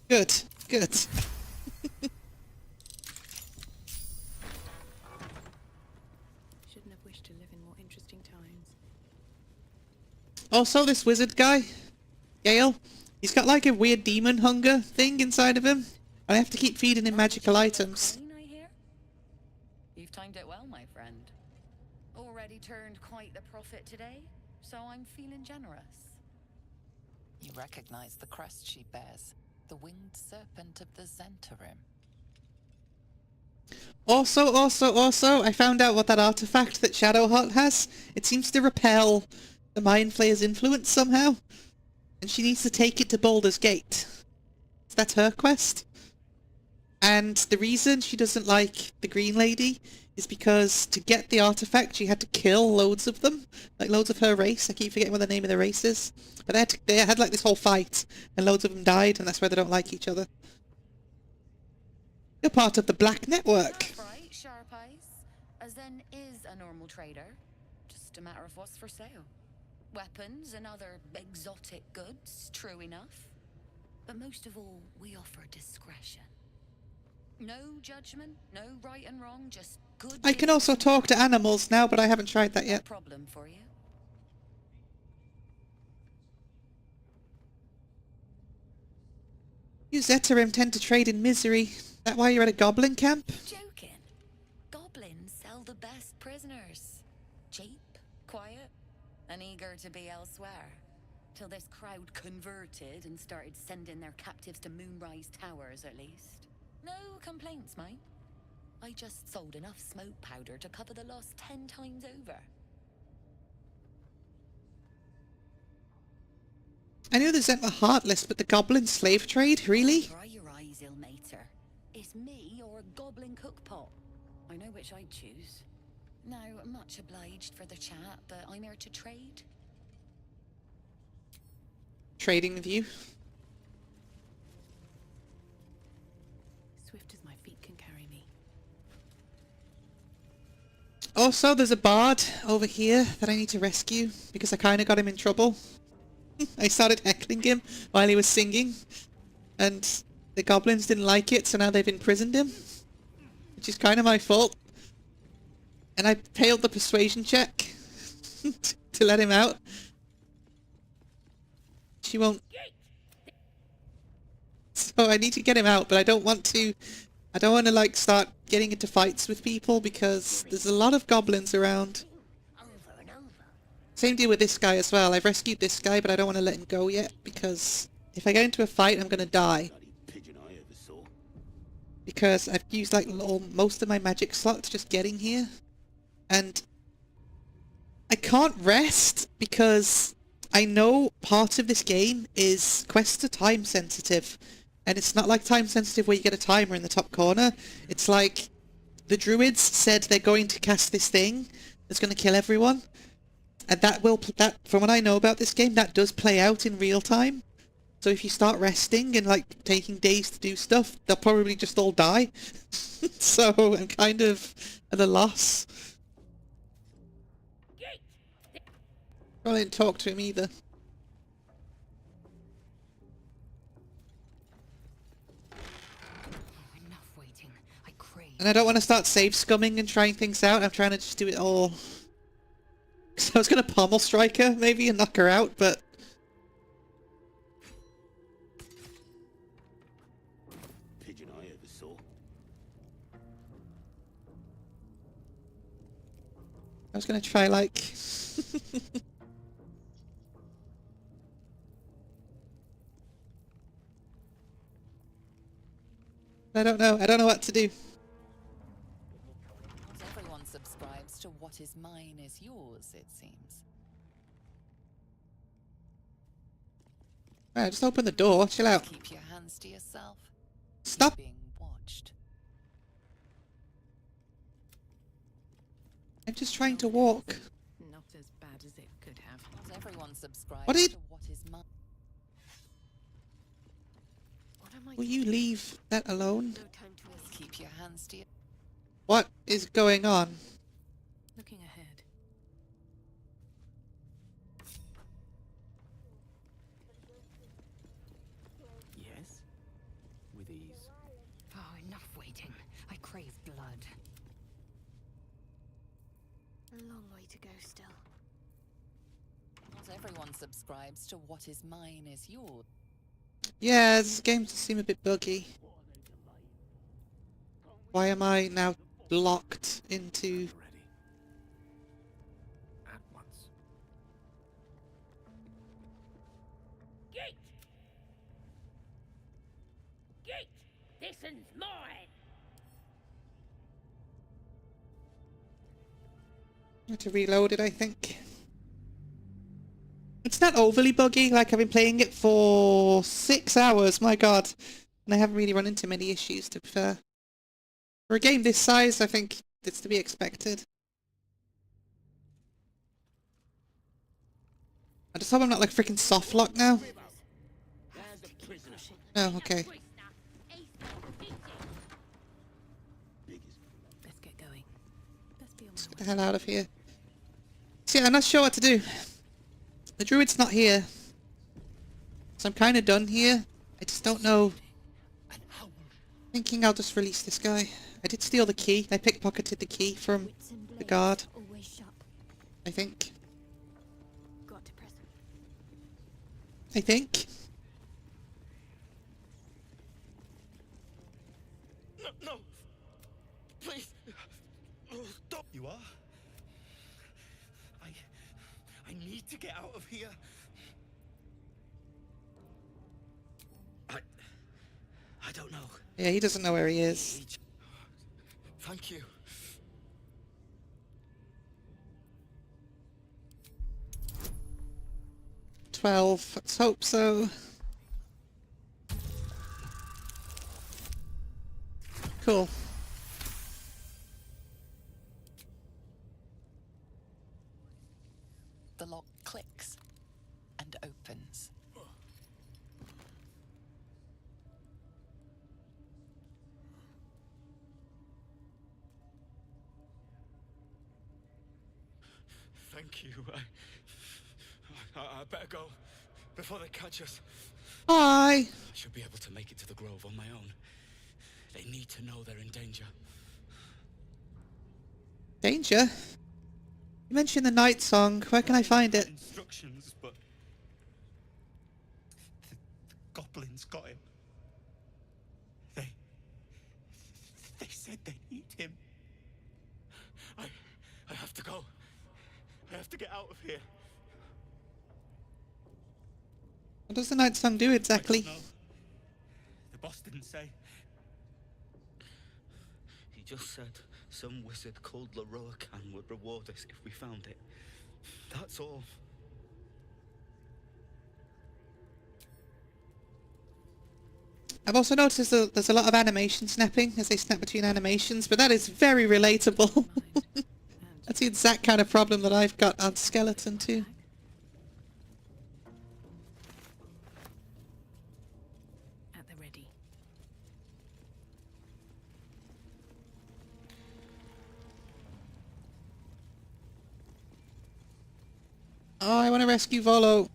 Good, good. Shouldn't have wished to live in more interesting times. Also, this wizard guy, Gale, he's got like a weird demon hunger thing inside of him. I have to keep feeding him magical items. I hear? You've timed it well, my friend. Already turned quite the profit today, so I'm feeling generous. You recognize the crest she bears, the winged serpent of the Zentarim. Also, I found out what that artifact that Shadowheart has. It seems to repel the Mind Flayer's influence somehow. And she needs to take it to Baldur's Gate. So that's her quest. And the reason she doesn't like the Green Lady is because to get the artifact, she had to kill loads of them. Like, loads of her race. I keep forgetting what the name of the race is. But they had like, this whole fight, and loads of them died, and that's why they don't like each other. You're part of the Black Network. That's right, sharp eyes. Zen is a normal trader. Just a matter of what's for sale. Weapons and other exotic goods, true enough. But most of all, we offer discretion. No judgment, no right and wrong, just good. I can also talk to animals now, but I haven't tried that yet. Problem for you? You Zetarim tend to trade in misery. That why you're at a goblin camp? Joking. Goblins sell the best prisoners. Cheap, quiet, and eager to be elsewhere. Till this crowd converted and started sending their captives to Moonrise Towers, at least. No complaints, mate. I just sold enough smoke powder to cover the loss 10 times over. I knew the Zent were heartless, but the goblin slave trade? Really? Dry your eyes, ill-mater. It's me or a goblin cookpot. I know which I'd choose. Now, much obliged for the chat, but I'm here to trade. Trading with you. Swift as my feet can carry me. Also, there's a bard over here that I need to rescue because I kind of got him in trouble. I started heckling him while he was singing, and the goblins didn't like it, so now they've imprisoned him, which is kind of my fault. And I failed the persuasion check to let him out. She won't. So I need to get him out, but I don't want to like start getting into fights with people because there's a lot of goblins around. Same deal with this guy as well. I've rescued this guy, but I don't want to let him go yet because if I get into a fight, I'm going to die. Because I've used like most of my magic slots just getting here. And I can't rest because I know part of this game is quests are time sensitive. And it's not like time sensitive where you get a timer in the top corner. It's like the druids said they're going to cast this thing that's going to kill everyone. And that from what I know about this game, that does play out in real time. So if you start resting and like taking days to do stuff, they'll probably just all die. So I'm kind of at a loss. I didn't talk to him either. And I don't want to start save scumming and trying things out. I'm trying to just do it all. So I was going to pommel strike her, maybe, and knock her out, but... Pigeon I ever saw. I was going to try, like... I don't know what to do. Everyone subscribes to what is mine is yours, it seems. Alright, just open the door. Chill out. Keep your hands to yourself. Stop. Being watched. I'm just trying to walk. Not as bad as it could have. Not everyone subscribes What did... to what is mine. Will you leave that alone? Keep your hands to your... What is going on? Looking ahead. Yes? With ease. Oh, enough waiting. I crave blood. A long way to go still. Not everyone subscribes to what is mine is yours. Yeah, this game does seem a bit buggy. Why am I now locked into... At once. Gate! Gate! This one's mine! I have to reload it, I think. It's not overly buggy, like I've been playing it for 6 hours, my god. And I haven't really run into many issues, to be fair. For a game this size, I think it's to be expected. I just hope I'm not like freaking soft lock now. Oh, okay. Let's get going. Let's be on Let's get the hell out of here. See, I'm not sure what to do. The druid's not here. So I'm kind of done here. I just don't know. Thinking I'll just release this guy. I did steal the key. I pickpocketed the key from the guard. I think. I think. No, no! Please! Oh, stop! You are? I need to get out of here. I don't know. Yeah, he doesn't know where he is. Thank you. $12. Let's hope so. Cool. The lock clicks and opens. Thank you. I better go before they catch us. Bye. I should be able to make it to the grove on my own. They need to know they're in danger. Danger? You mentioned the night song. Where can I find it? Instructions, but the goblins got him. They said they need him. I have to go. I have to get out of here. What does the night song do exactly? The boss didn't say. He just said some wizard called Leroacan would reward us if we found it. That's all. I've also noticed that there's a lot of animation snapping as they snap between animations, but that is very relatable. That's the exact kind of problem that I've got on Skeleton too. At the ready. Oh, I want to rescue Volo.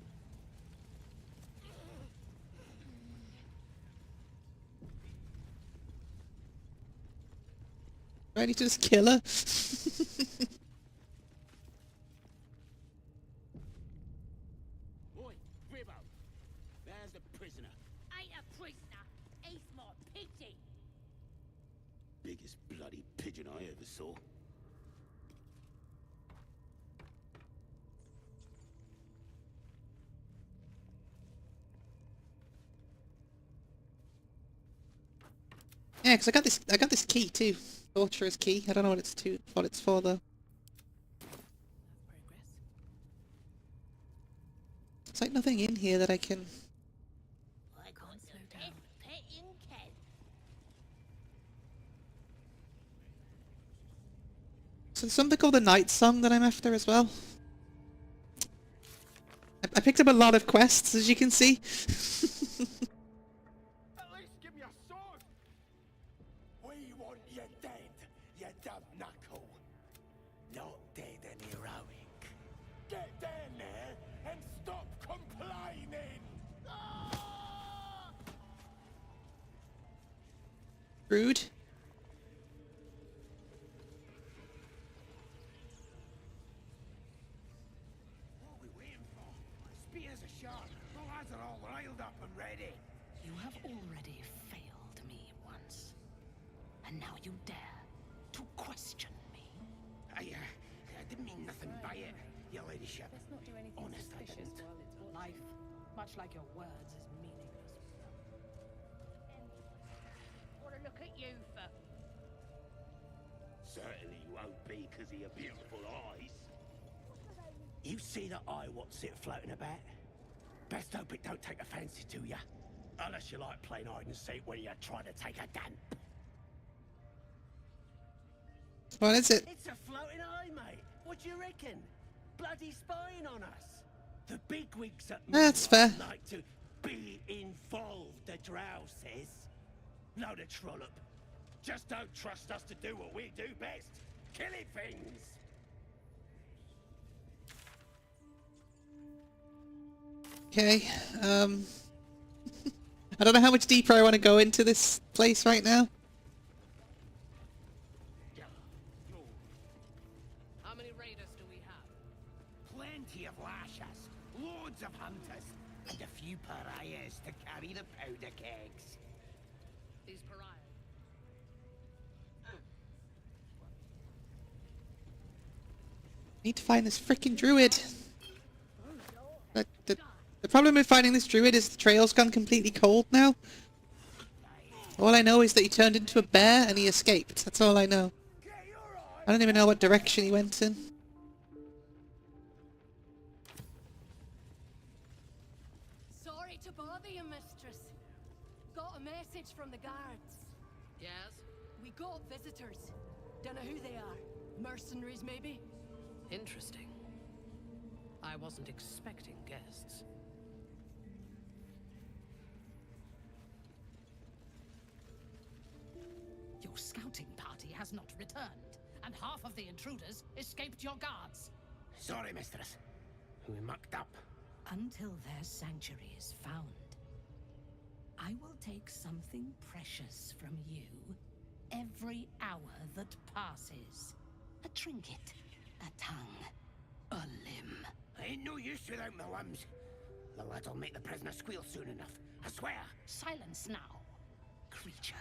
Do I need to just kill her? Oi, Ribbo! There's the prisoner. Ain't a prisoner. He's my pigeon. Biggest bloody pigeon I ever saw. Yeah, because I got this key too. Torturer's key. I don't know what it's for though. It's like nothing in here that I can. I got the best pet in Kent. So there's something called the Night Song that I'm after as well. I picked up a lot of quests, as you can see. At least give me a sword. We want you dead, you dumb knuckle. Not dead and heroic. Get down there and stop complaining. Rude. What are we waiting for? Spears are sharp. The lads are all riled up and ready. You have already failed me once. And now you dare to question me. I didn't mean nothing by it, your ladyship. Let's not do anything Honest, I suspicious didn't. while it's life, much like your words, is meaningless. What to look at you for? Certainly you won't be because of your beautiful eyes. You see the eye what's it floating about? Best hope it don't take a fancy to ya. Unless you like playing hide and seek when you're trying to take a damp. What is it? It's a floating eye, mate. What do you reckon? Bloody spying on us. The bigwigs at That's fair. like to be involved, the drow says. Load of trollop. Just don't trust us to do what we do best. Killing things. Okay, I don't know how much deeper I want to go into this place right now. How many raiders do we have? Plenty of lashers, loads of hunters, and a few pariahs to carry the powder kegs. These pariahs? Need to find this freaking druid. The problem with finding this druid is the trail's gone completely cold now. All I know is that he turned into a bear and he escaped. That's all I know. I don't even know what direction he went in. Sorry to bother you, mistress. Got a message from the guards. Yes? We got visitors. Don't know who they are. Mercenaries, maybe? Interesting. I wasn't expecting guests. Your scouting party has not returned, and half of the intruders escaped your guards. Sorry, mistress. We mucked up. Until their sanctuary is found, I will take something precious from you every hour that passes. A trinket, a tongue, a limb. I ain't no use without my limbs. The lads will make the prisoner squeal soon enough. I swear. Silence now, creature.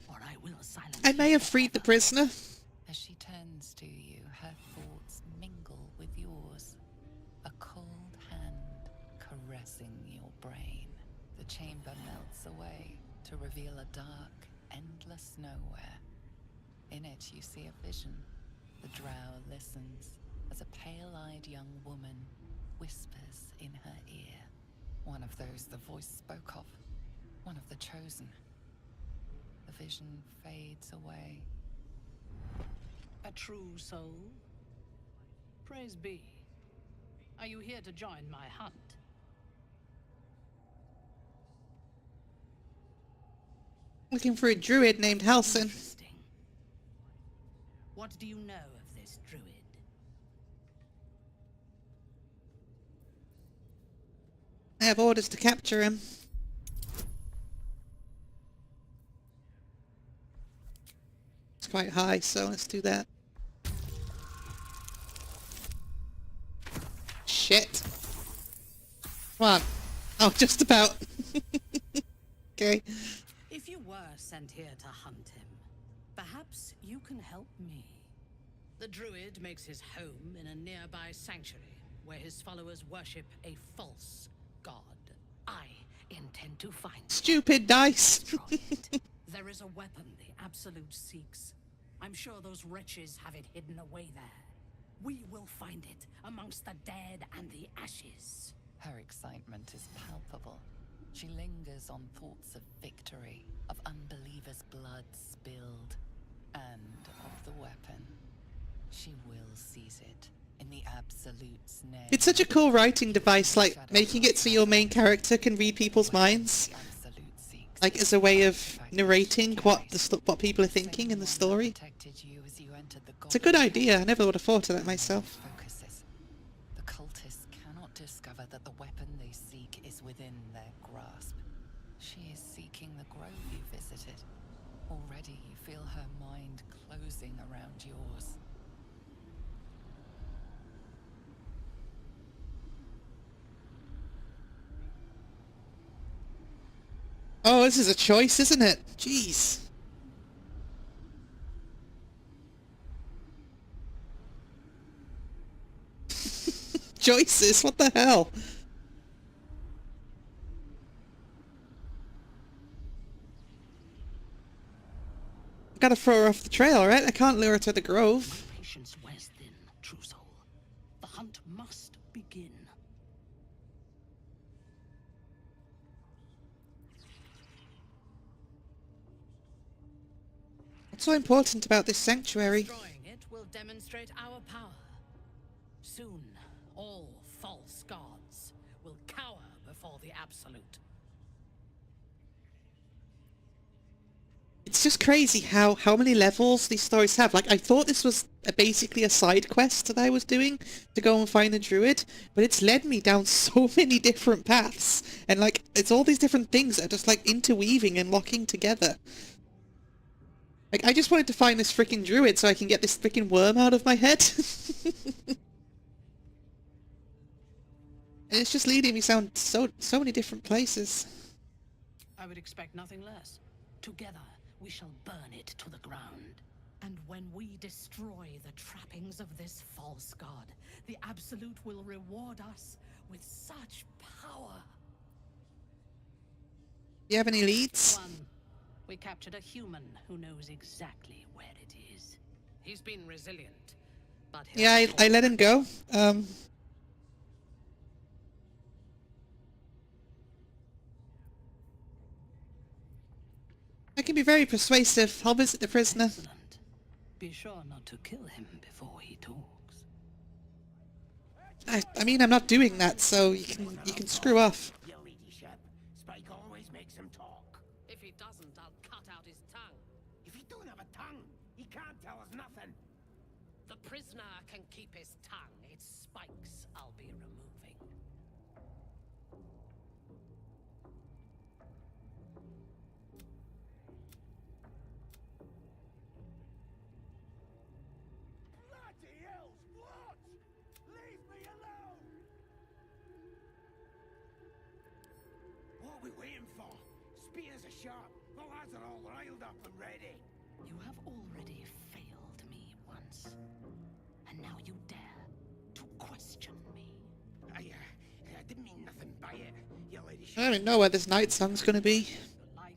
Or I will silence I may have freed the prisoner. As she turns to you, her thoughts mingle with yours. A cold hand caressing your brain. The chamber melts away to reveal a dark, endless nowhere. In it you see a vision. The drow listens as a pale-eyed young woman whispers in her ear. One of those the voice spoke of. One of the chosen. The vision fades away. A true soul? Praise be. Are you here to join my hunt? Looking for a druid named Halson. What do you know of this druid? I have orders to capture him. It's quite high, so let's do that. Shit. Come on. Oh, just about. Okay. If you were sent here to hunt him, perhaps you can help me. The druid makes his home in a nearby sanctuary where his followers worship a false god. I intend to find it. Stupid dice. There is a weapon the Absolute seeks. I'm sure those wretches have it hidden away there. We will find it amongst the dead and the ashes. Her excitement is palpable. She lingers on thoughts of victory, of unbelievers' blood spilled, and of the weapon. She will seize it in the Absolute's name. It's such a cool writing device, like making it so your main character can read people's minds, like as a way of narrating what people are thinking in the story. It's a good idea. I never would have thought of that myself. The cultists cannot discover that the weapon they seek is within their grasp. She is seeking the grove you visited. Already you feel her mind closing around yours. Oh, this is a choice, isn't it? Jeez. Choices, what the hell? Gotta throw her off the trail, right? I can't lure her to the grove. Patience wears thin, true soul. The hunt must begin. What's so important about this sanctuary? Destroying it will demonstrate our power. Soon, all false gods will cower before the Absolute. It's just crazy how many levels these stories have. Like, I thought this was basically a side quest that I was doing to go and find the druid, but it's led me down so many different paths. And, like, it's all these different things that are just, like, interweaving and locking together. Like, I just wanted to find this freaking druid so I can get this freaking worm out of my head. And it's just leading me down so many different places. I would expect nothing less. Together, we shall burn it to the ground. And when we destroy the trappings of this false god, the Absolute will reward us with such power. You have any leads? One, we captured a human who knows exactly where it is. He's been resilient, but Yeah, I let him go. I can be very persuasive. I'll visit the prisoner. Excellent. Be sure not to kill him before he talks. I mean, I'm not doing that, so you can screw off. Your ladyship, Spike always makes him talk. If he doesn't, I'll cut out his tongue. If he don't have a tongue, he can't tell us nothing. The prisoner can keep his tongue. It's Spike's I'll be removing. Bloody hell's what? Leave me alone! What are we waiting for? Spears are sharp. The lads are all riled up and ready. You have already failed me once. And now you dare to question me. I didn't mean nothing by it, your ladyship. I don't even know where this night song's gonna be. Life,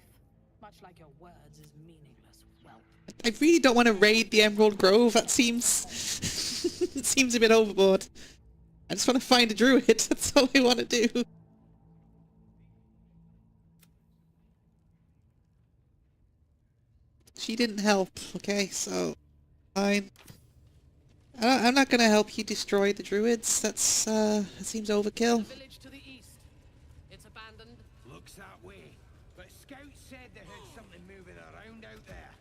much like your words, is meaningless. Well, I really don't want to raid the Emerald Grove. That seems it seems a bit overboard. I just want to find a druid. That's all I want to do. She didn't help. Okay, so fine. I'm not gonna help you destroy the druids. That seems overkill. village to the east. It's abandoned. Looks that way. But scouts said they heard something moving around out there.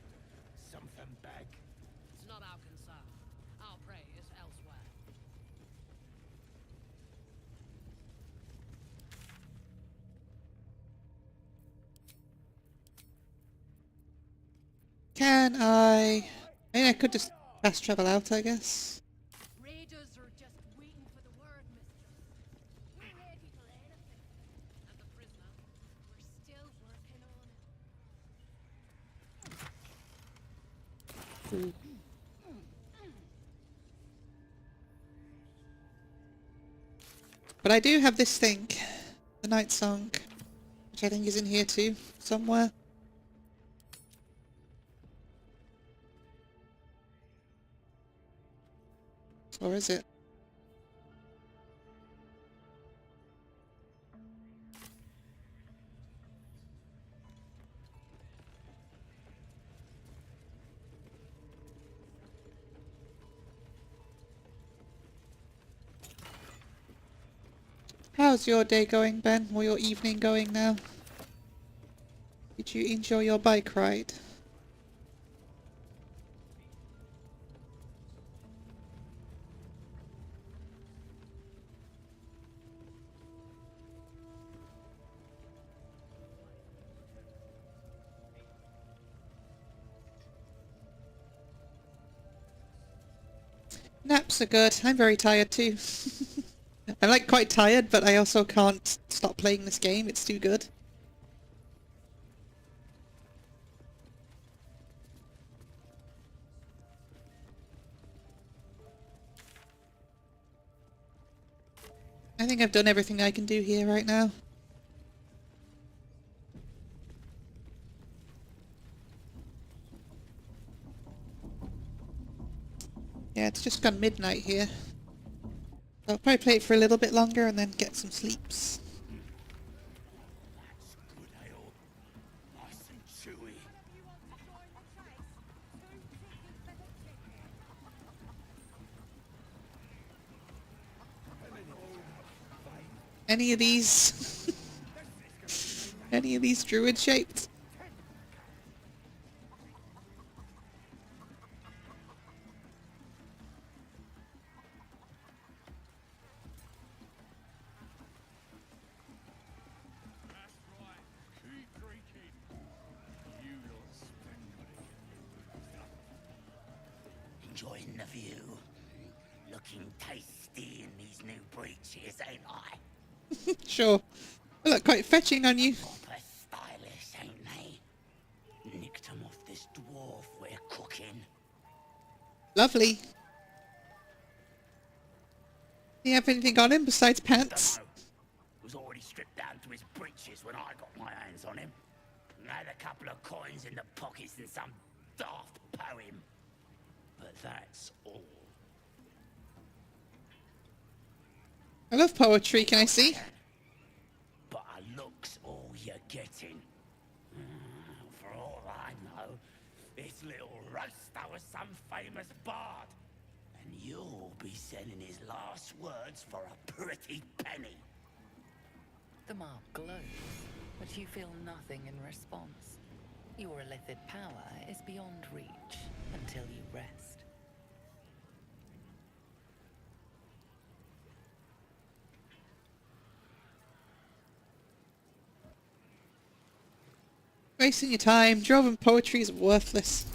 Something big. It's not our concern. Our prey is elsewhere. Can I? I mean, I could just fast travel out, I guess. Raiders are just waiting for the word, mistress. We're ready for anything. And the prisoner? We're still working on it. But I do have this thing, the night song, which I think is in here too, somewhere. Or is it? How's your day going, Ben? Or your evening going now? Did you enjoy your bike ride? Naps are good. I'm very tired too. I'm like quite tired, but I also can't stop playing this game. It's too good. I think I've done everything I can do here right now. Yeah, it's just gone midnight here. I'll probably play it for a little bit longer and then get some sleeps. Good ale. Nice and chewy. Any of these? Any of these druid shaped? Enjoying the view. Looking tasty in these new breeches, ain't I? Sure. They look quite fetching on you. Proper stylish, ain't they? Nicked them off this dwarf we're cooking. Lovely. Do you have anything on him besides pants? He was already stripped down to his breeches when I got my hands on him. And had a couple of coins in the pockets and some daft poem. But that's all. I love poetry, can I see? But a look's all you're getting. For all I know, this little roaster was some famous bard. And you'll be sending his last words for a pretty penny. The mark glows, but you feel nothing in response. Your illithid power is beyond reach until you rest. Wasting your time. Dwarven poetry is worthless.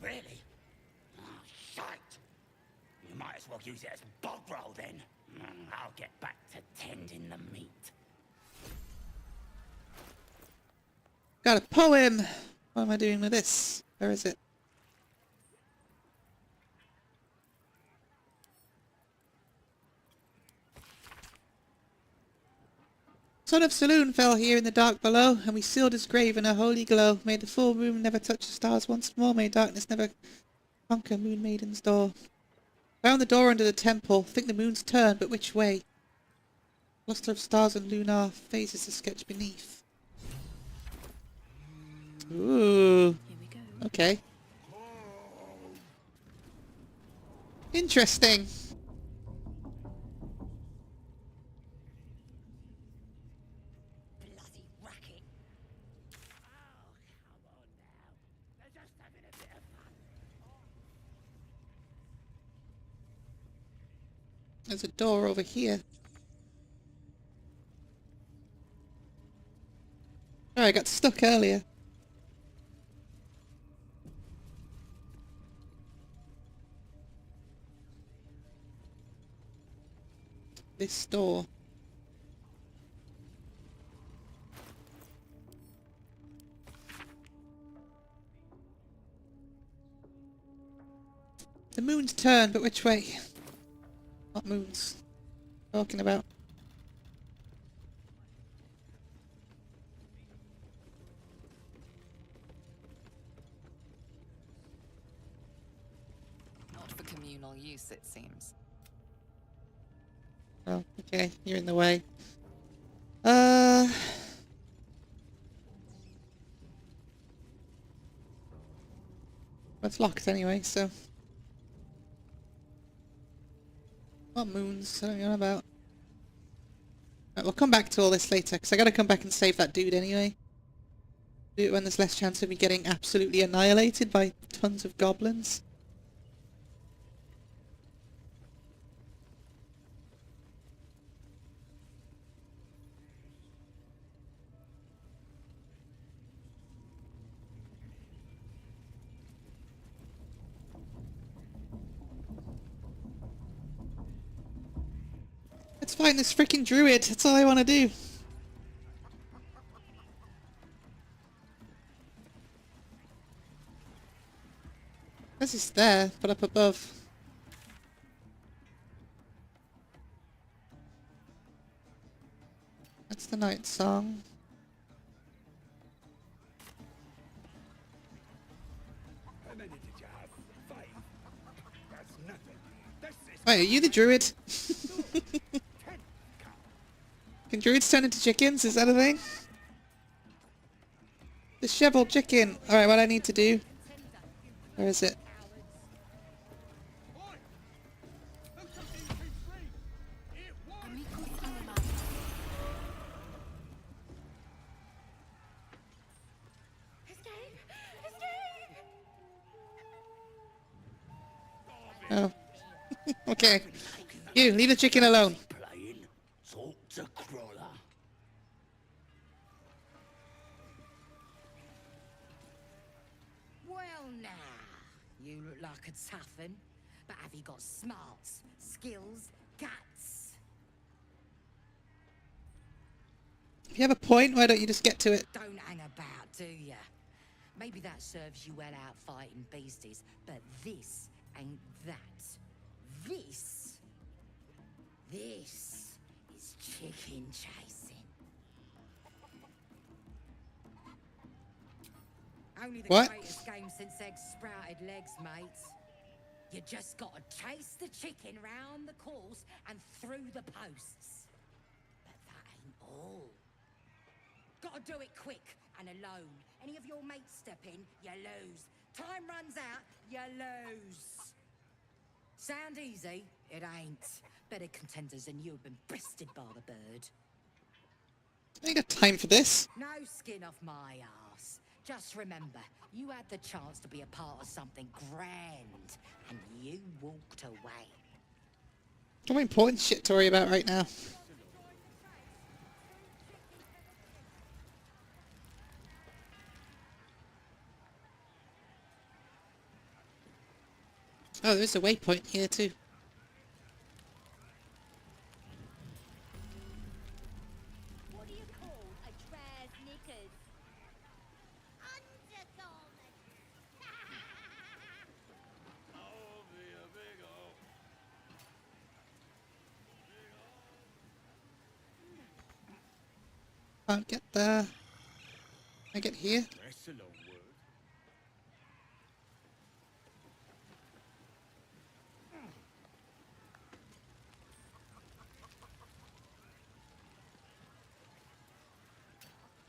Really? Oh, shite. You might as well use it as bog roll then. I'll get back to tending the meat. Got a poem. What am I doing with this? Where is it? Son of Saloon fell here in the dark below, and we sealed his grave in a holy glow. May the full moon never touch the stars once more. May darkness never conquer Moon Maiden's door. Found the door under the temple. Think the moon's turned, but which way? Cluster of stars and lunar phases to sketch beneath. Ooh. Okay. Interesting. Bloody racket. Oh, come on now. They're just having a bit of fun. There's a door over here. Oh, I got stuck earlier. This door. The moon's turned, but which way? What moon's talking about? Not for communal use, it seems. Oh, okay, you're in the way. It's locked anyway, so. What moons? I don't know about. Right, we'll come back to all this later, because I gotta come back and save that dude anyway. Do it when there's less chance of me getting absolutely annihilated by tons of goblins. Let's find this freaking druid. That's all I want to do. This is there, but up above. That's the night song. Wait, are you the druid? Can druids turn into chickens? Is that a thing? Disheveled chicken. Alright, what I need to do. Where is it? Oh. Okay. You, leave the chicken alone. Well now, you look like a toughen, but have you got smarts, skills, guts? If you have a point, why don't you just get to it? Don't hang about, do ya? Maybe that serves you well out fighting beasties, but this ain't that. This is chicken chasing. Only the What? greatest game since eggs sprouted legs, mates. You just gotta chase the chicken round the course and through the posts. But that ain't all. Gotta do it quick and alone. Any of your mates step in, you lose. Time runs out, you lose. Sound easy? It ain't. Better contenders than you have been bested by the bird. I ain't got time for this. No skin off my arse. Just remember, you had the chance to be a part of something grand, and you walked away. Got more important shit to worry about right now. Oh, there's a waypoint here too. What do you call a dress knickers? Undergarments. Can't get there. Can I get here? That's a long word.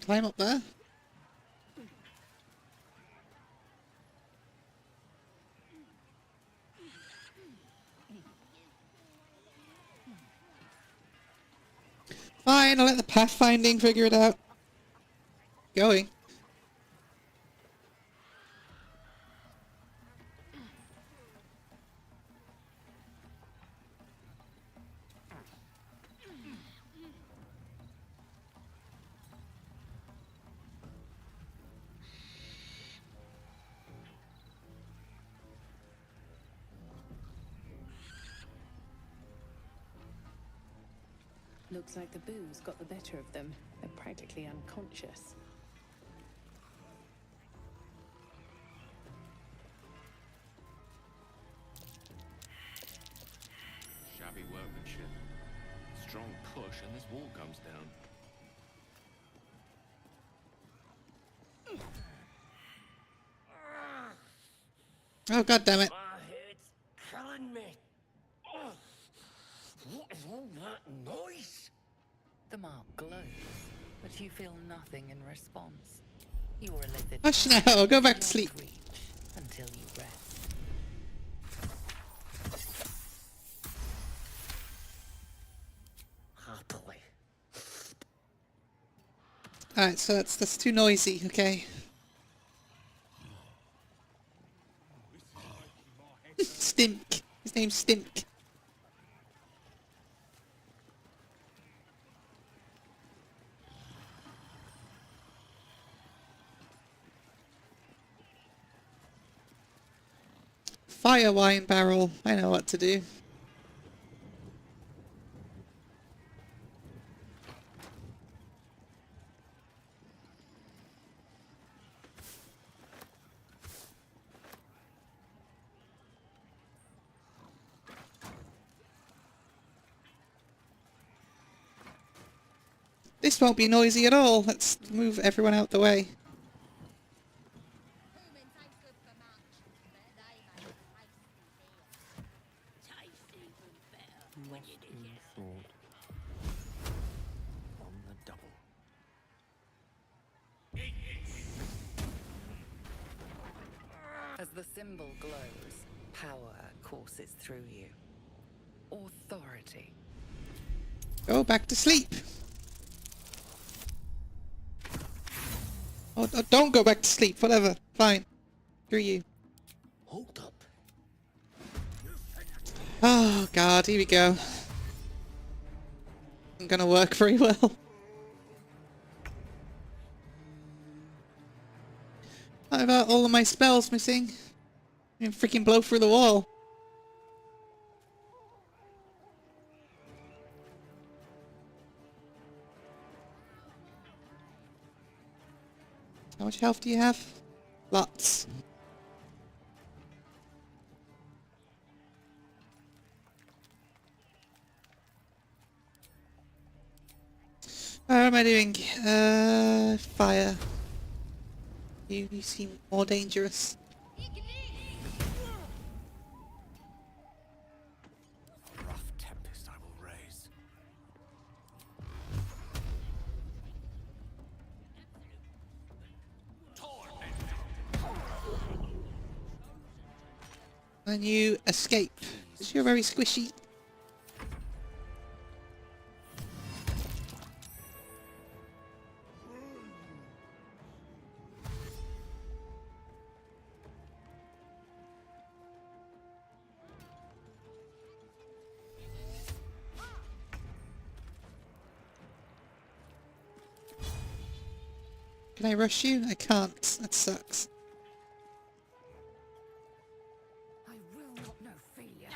Climb up there. Fine, I'll let the pathfinding figure it out. Going. Looks like the booze got the better of them. They're practically unconscious. Shabby workmanship. Strong push and this wall comes down. Oh, god damn it. My head's killing me. What is all that noise? The mark glows, but you feel nothing in response. You are a little Hush now, go back to sleep. reach until you rest. Happily. Alright, so that's too noisy, okay. Stink. His name's Stink. Fire wine barrel. I know what to do. This won't be noisy at all. Let's move everyone out the way. Tasty for The symbol glows. Power courses through you. Authority. Go back to sleep. Oh, don't go back to sleep. Whatever. Fine. Screw you. Hold up. Oh god, here we go. Not gonna work very well. What about all of my spells missing? I can freaking blow through the wall. How much health do you have? Lots. How am I doing? Fire. You seem more dangerous. A rough tempest I will raise. And you escape. Because you're very squishy. Can I rush you? I can't. That sucks. I will not know failure.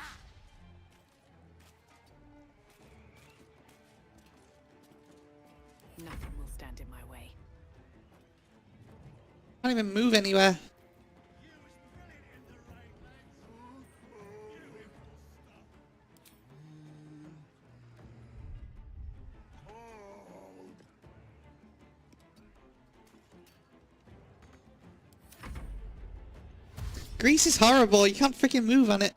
Nothing will stand in my way. Can't even move anywhere. Grease is horrible. You can't freaking move on it.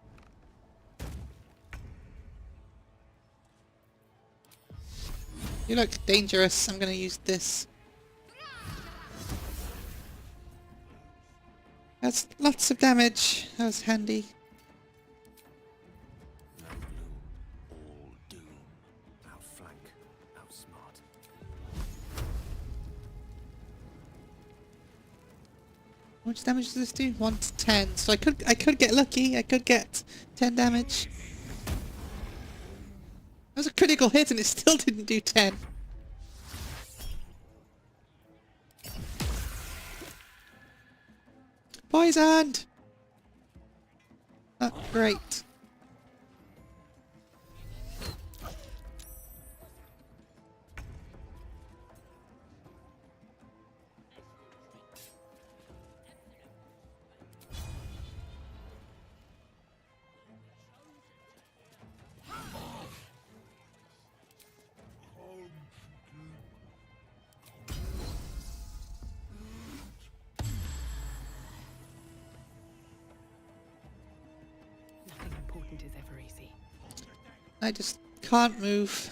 You look dangerous. I'm gonna use this. That's lots of damage. That was handy. No gloom, all doom. Outflank, outsmart. How much damage does this do? 1 to 10. So I could get lucky. I could get 10 damage. That was a critical hit and it still didn't do 10. Poisoned! Not great. Nothing important is ever easy. I just can't move.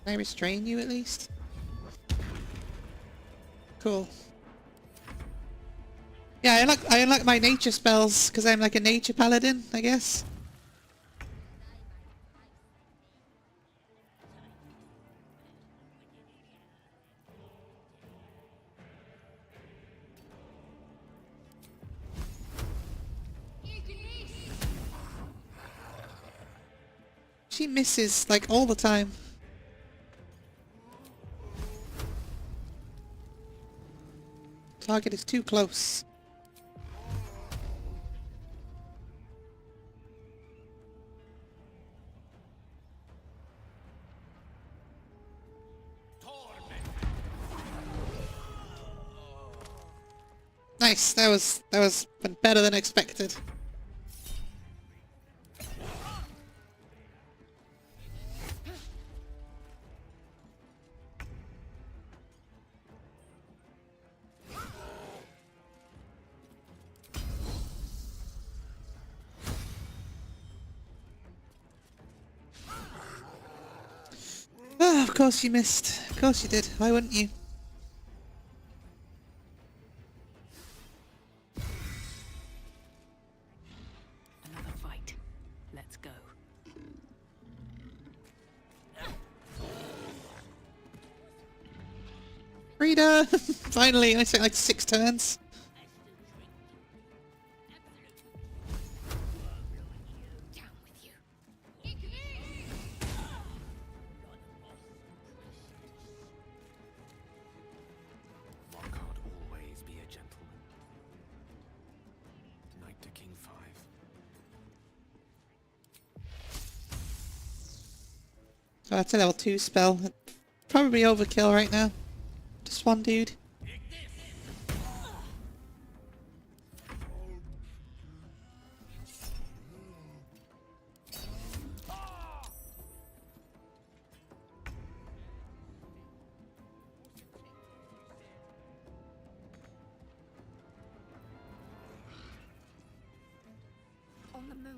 Can I restrain you at least? Cool. Yeah, I unlock my nature spells because I'm like a nature paladin, I guess. She misses like all the time. Target is too close. Nice, that was better than expected. course you missed. Of course you did. Why wouldn't you? Another fight. Let's go. Frida! Finally, I took like 6 turns. One can't always be a gentleman. Knight to King 5. So that's a level 2 spell. Probably overkill right now. Just one dude. On the move.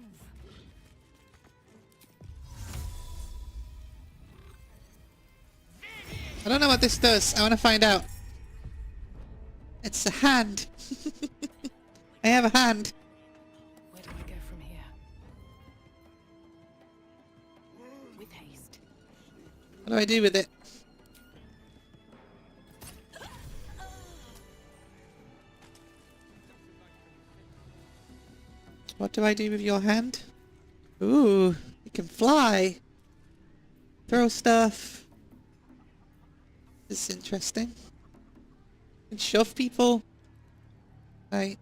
I don't know what this does. I want to find out. It's a hand. I have a hand. Where do I go from here? With haste. What do I do with it? What do I do with your hand? Ooh, you can fly. Throw stuff. This is interesting. You can shove people. Right.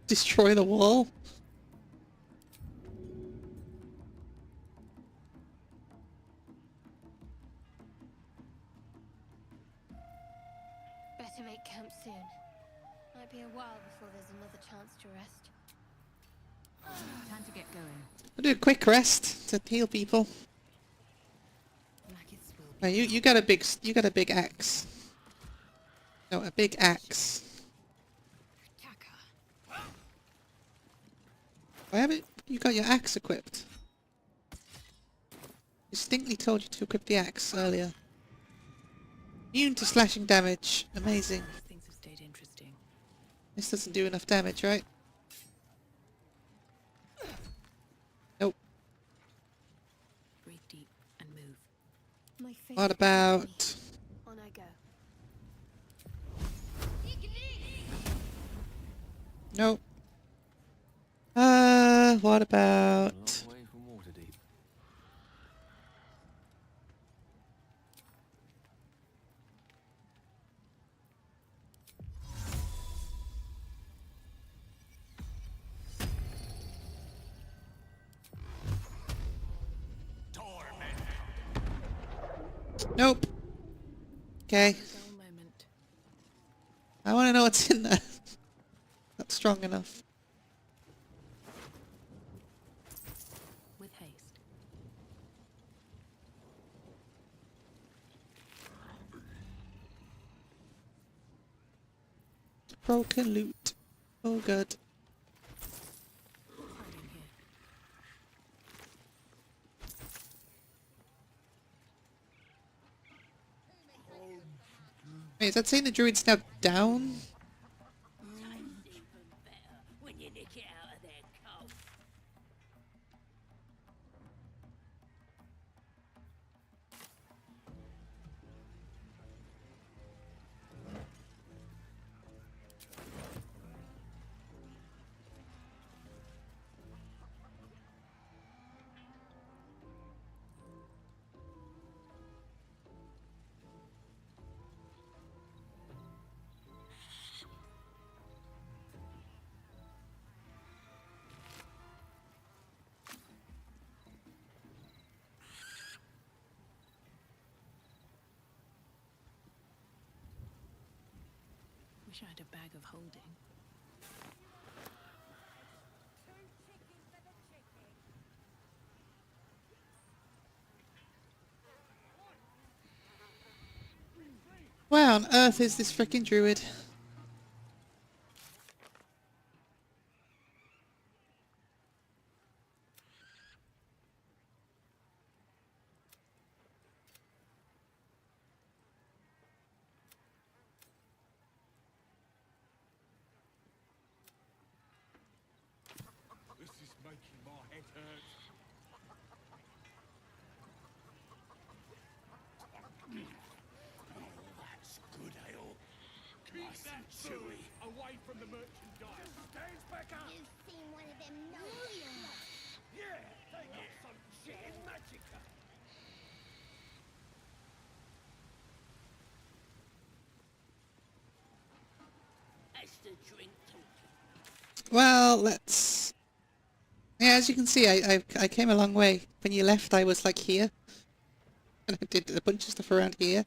Destroy the wall. Better make camp soon. Might be a while before there's another chance to rest. Time to get going. I'll do a quick rest to heal people. Right, you got a big axe. No, a big axe. Why haven't you got your axe equipped? Distinctly told you to equip the axe earlier. Immune to slashing damage. Amazing. Things have stayed interesting. This doesn't do enough damage, right? Nope. Breathe deep and move. My faith What about... On I go. Nope. What about... Away from Waterdeep. Nope. Okay. I want to know what's in there. Not strong enough. With haste. Broken loot. Oh, good. Wait, is that saying the druid's now down? When you nick it out of their coat. Wish I had a bag of holding. Where on earth is this frickin' druid? That's good ale. Keep Nice that and food chewy. away from the merchandise. Stains back up! You've seen one of them notes. Yeah, they got some chicken magica. That's the drink talking. Well, let's... Yeah, as you can see, I came a long way. When you left, I was like here. And I did a bunch of stuff around here.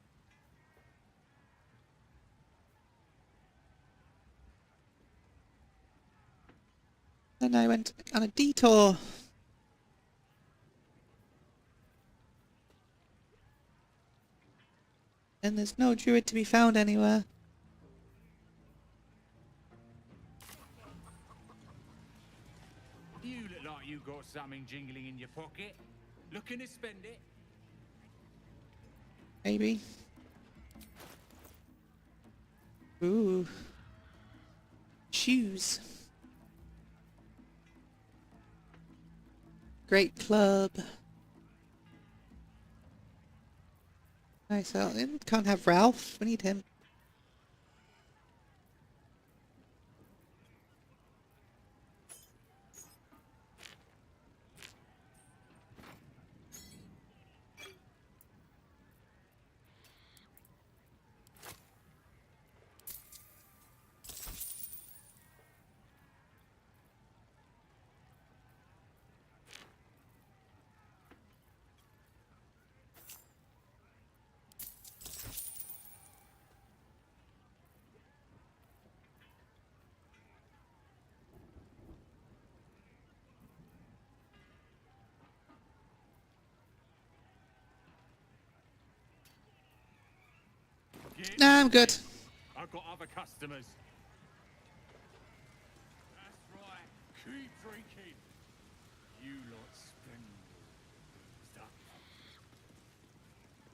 And I went on a detour. And there's no druid to be found anywhere. You look like you got something jingling in your pocket. Looking to spend it? Maybe. Ooh. Shoes. Great club. Nice. Can't have Ralph. We need him. Nah, I'm good. I've got other customers. That's right. Keep drinking. You lot splendid. Stuff.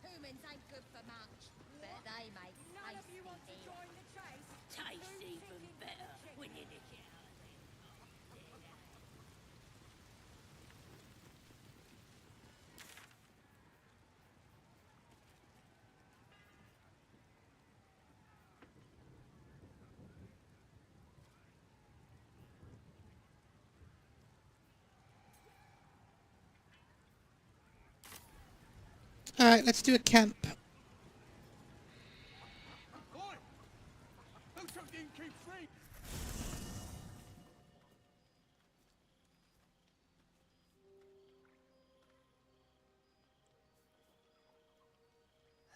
Humans ain't good for much, but they make None of you want to join the chase? Tastes even better when you nick it out of them. Alright, let's do a camp. Oi! Who took the innkeep free?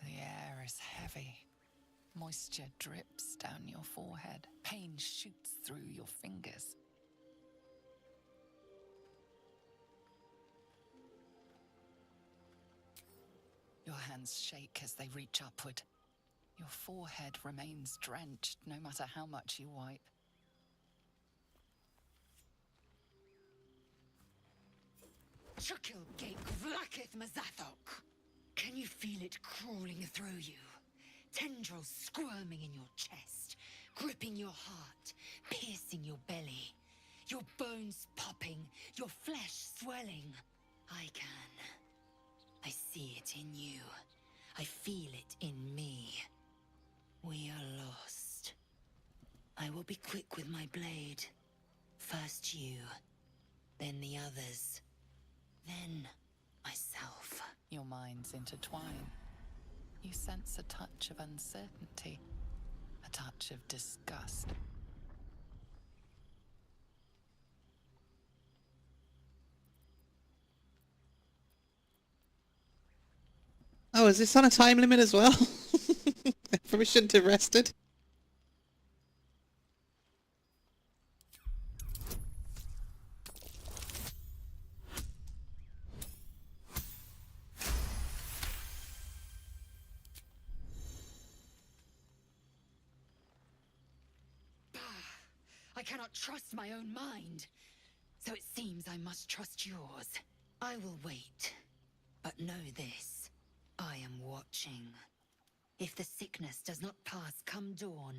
The air is heavy. Moisture drips down your forehead. Pain shoots through your fingers. Your hands shake as they reach upward. Your forehead remains drenched no matter how much you wipe. Chukil Gate Vlakith Mazathok. Can you feel it crawling through you? Tendrils squirming in your chest, gripping your heart, piercing your belly. Your bones popping, your flesh swelling. I can. I see it in you. I feel it in me. We are lost. I will be quick with my blade. First you, then the others, then myself. Your minds intertwine. You sense a touch of uncertainty, a touch of disgust. Oh, is this on a time limit as well? I probably shouldn't have rested. I cannot trust my own mind. So it seems I must trust yours. I will wait. But know this. I am watching. If the sickness does not pass come dawn,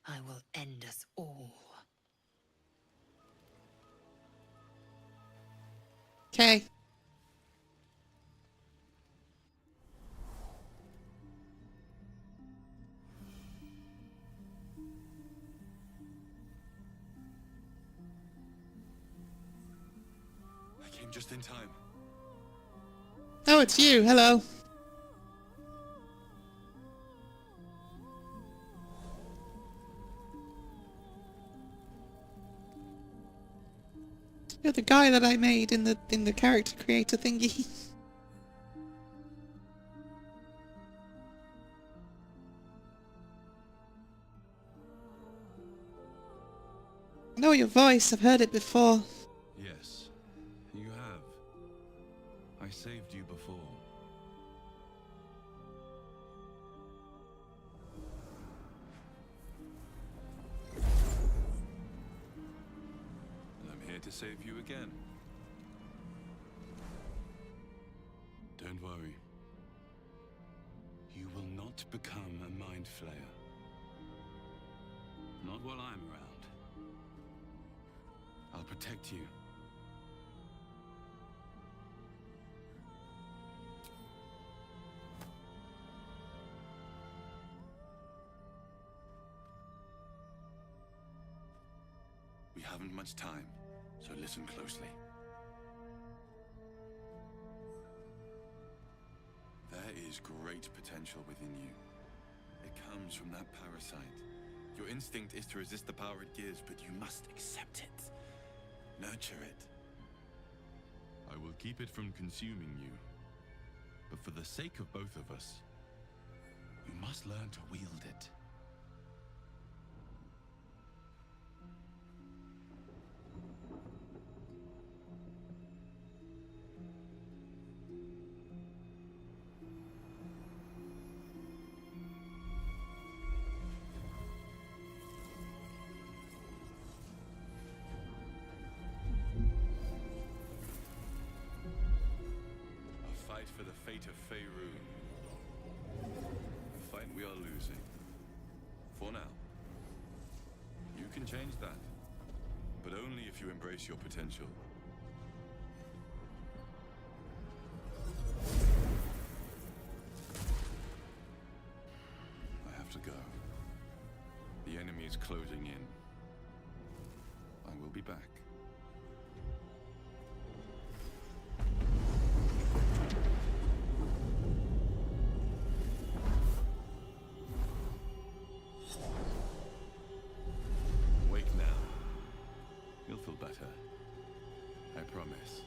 I will end us all. Okay. I came just in time. Oh, it's you. Hello. You're the guy that I made in the character creator thingy. I know your voice. I've heard it before. Yes, you have. I saved you before. And I'm here to save you again. Don't worry. You will not become a mind flayer. Not while I'm around. I'll protect you. We haven't much time, so listen closely. There is great potential within you. It comes from that parasite. Your instinct is to resist the power it gives, but you must accept it. Nurture it. I will keep it from consuming you. But for the sake of both of us, you must learn to wield it. A fight for the fate of Faerun. A fight we are losing. For now. You can change that. But only if you embrace your potential. I have to go. The enemy is closing in. I will be back. Wake now. You'll feel better. I promise.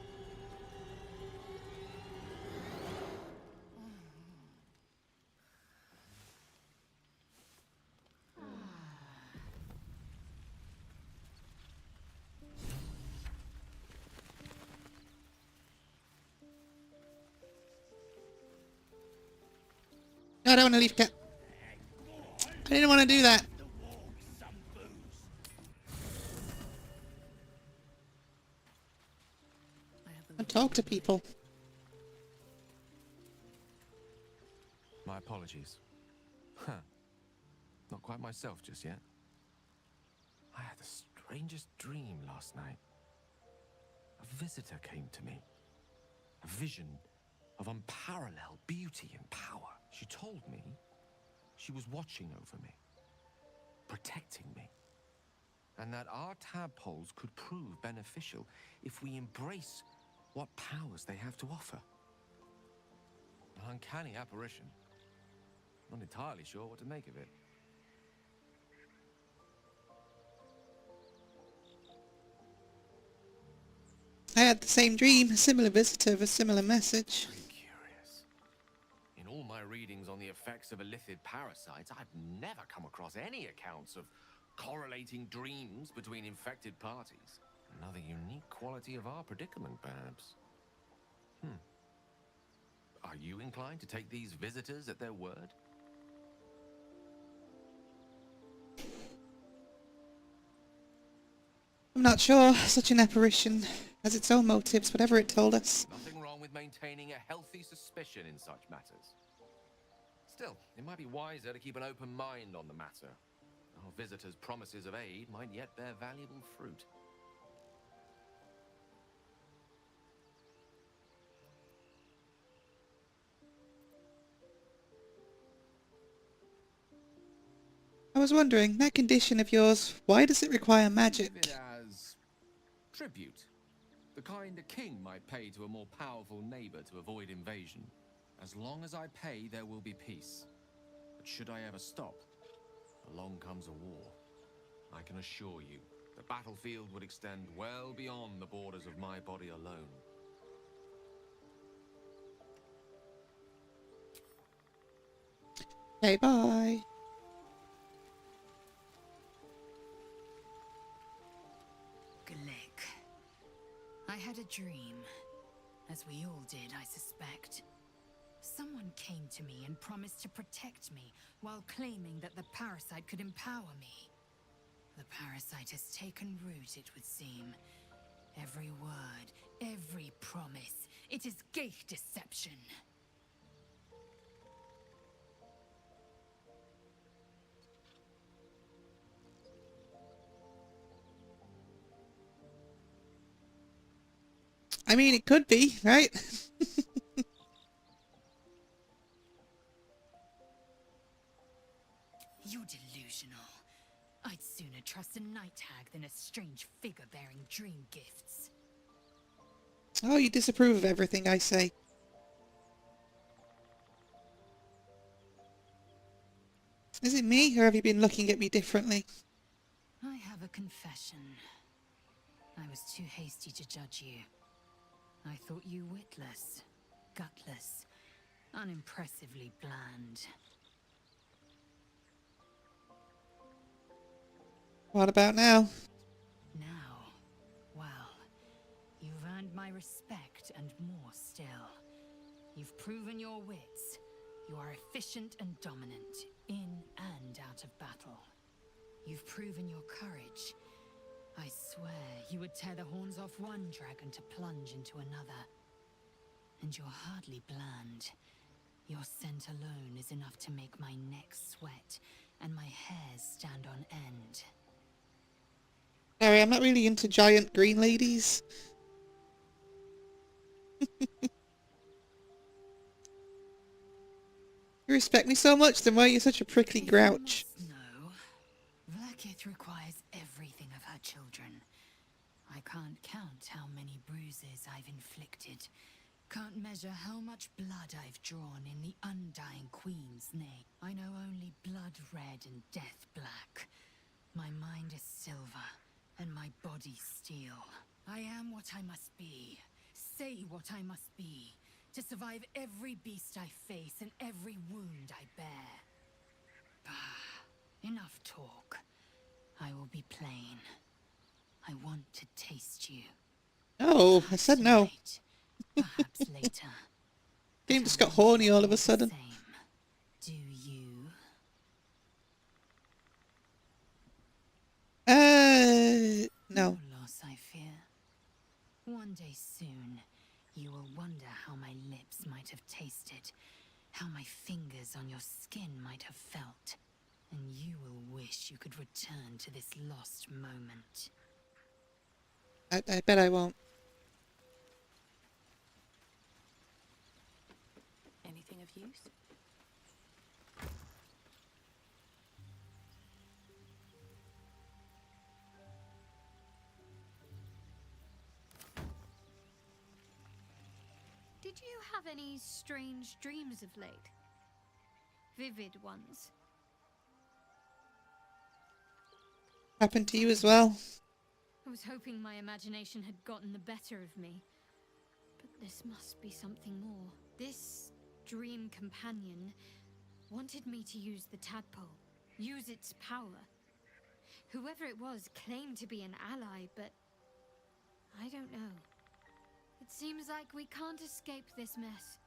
No, I don't want to leave cat. I didn't want to do that. And talk to people. My apologies. Huh. Not quite myself just yet. I had the strangest dream last night. A visitor came to me. A vision of unparalleled beauty and power. She told me she was watching over me, protecting me, and that our tadpoles could prove beneficial if we embrace what powers they have to offer. An uncanny apparition. Not entirely sure what to make of it. I had the same dream, a similar visitor with a similar message. In all my readings on the effects of illithid parasites, I've never come across any accounts of correlating dreams between infected parties. Another unique quality of our predicament, perhaps. Are you inclined to take these visitors at their word? I'm not sure. Such an apparition has its own motives, whatever it told us. Nothing wrong with maintaining a healthy suspicion in such matters. Still, it might be wiser to keep an open mind on the matter. Our visitors' promises of aid might yet bear valuable fruit. was wondering, that condition of yours, why does it require magic? Think of it as tribute. The kind a king might pay to a more powerful neighbor to avoid invasion. As long as I pay, there will be peace. But should I ever stop, along comes a war. I can assure you, the battlefield would extend well beyond the borders of my body alone. Okay, bye. Glick. I had a dream. As we all did, I suspect. Someone came to me and promised to protect me, while claiming that the parasite could empower me. The parasite has taken root, it would seem. Every word, every promise, it is gate deception. I mean, it could be, right? You're delusional. I'd sooner trust a night hag than a strange figure bearing dream gifts. Oh, you disapprove of everything I say. Is it me, or have you been looking at me differently? I have a confession. I was too hasty to judge you. I thought you witless, gutless, unimpressively bland. What about now? Now, well, you've earned my respect and more still. You've proven your wits. You are efficient and dominant, in and out of battle. You've proven your courage. I swear you would tear the horns off one dragon to plunge into another. And you're hardly bland. Your scent alone is enough to make my neck sweat and my hairs stand on end. Sorry, I'm not really into giant green ladies. You respect me so much, then why are you such a prickly grouch? No. Vlaakith requires everything of her children. I can't count how many bruises I've inflicted. Can't measure how much blood I've drawn in the undying Queen's name. I know only blood red and death black. My mind is silver, and my body steel. I am what I must be. Say what I must be. To survive every beast I face and every wound I bear. Bah, enough talk. I will be plain. I want to taste you. Oh, I said no. Perhaps later. Game just got horny all of a sudden. Do you? No. No loss, I fear. One day soon, you will wonder how my lips might have tasted, how my fingers on your skin might have felt, and you will wish you could return to this lost moment. I bet I won't. Anything of use? Did you have any strange dreams of late? Vivid ones? Happened to you as well? I was hoping my imagination had gotten the better of me. But this must be something more. This dream companion wanted me to use the tadpole, use its power. Whoever it was claimed to be an ally, but I don't know. It seems like we can't escape this mess,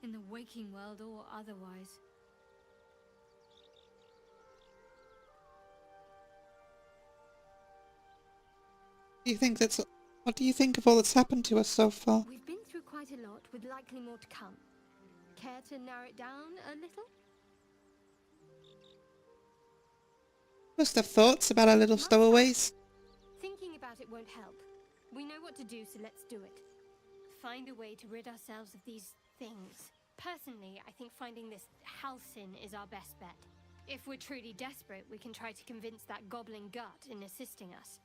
in the waking world or otherwise. What do you think of all that's happened to us so far? We've been through quite a lot, with likely more to come. Care to narrow it down a little? Must have thoughts about our little stowaways. Thinking about it won't help. We know what to do, so let's do it. Find a way to rid ourselves of these things. Personally, I think finding this Halcyon is our best bet. If we're truly desperate, we can try to convince that goblin gut in assisting us.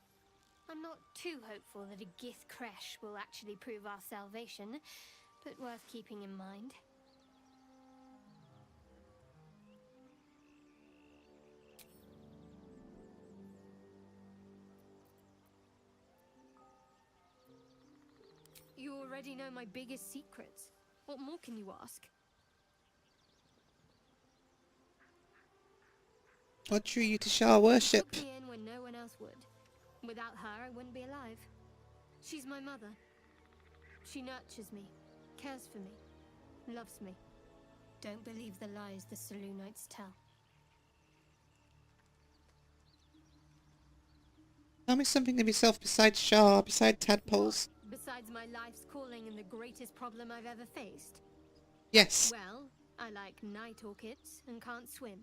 I'm not too hopeful that a Gith Kresh will actually prove our salvation, but worth keeping in mind. You already know my biggest secrets. What more can you ask? What drew you to Shah worship? Took me in when no one else would. Without her, I wouldn't be alive. She's my mother. She nurtures me, cares for me, loves me. Don't believe the lies the Selûnites tell. Tell me something of yourself besides Shah, beside tadpoles. Besides my life's calling and the greatest problem I've ever faced? Yes. Well, I like night orchids and can't swim.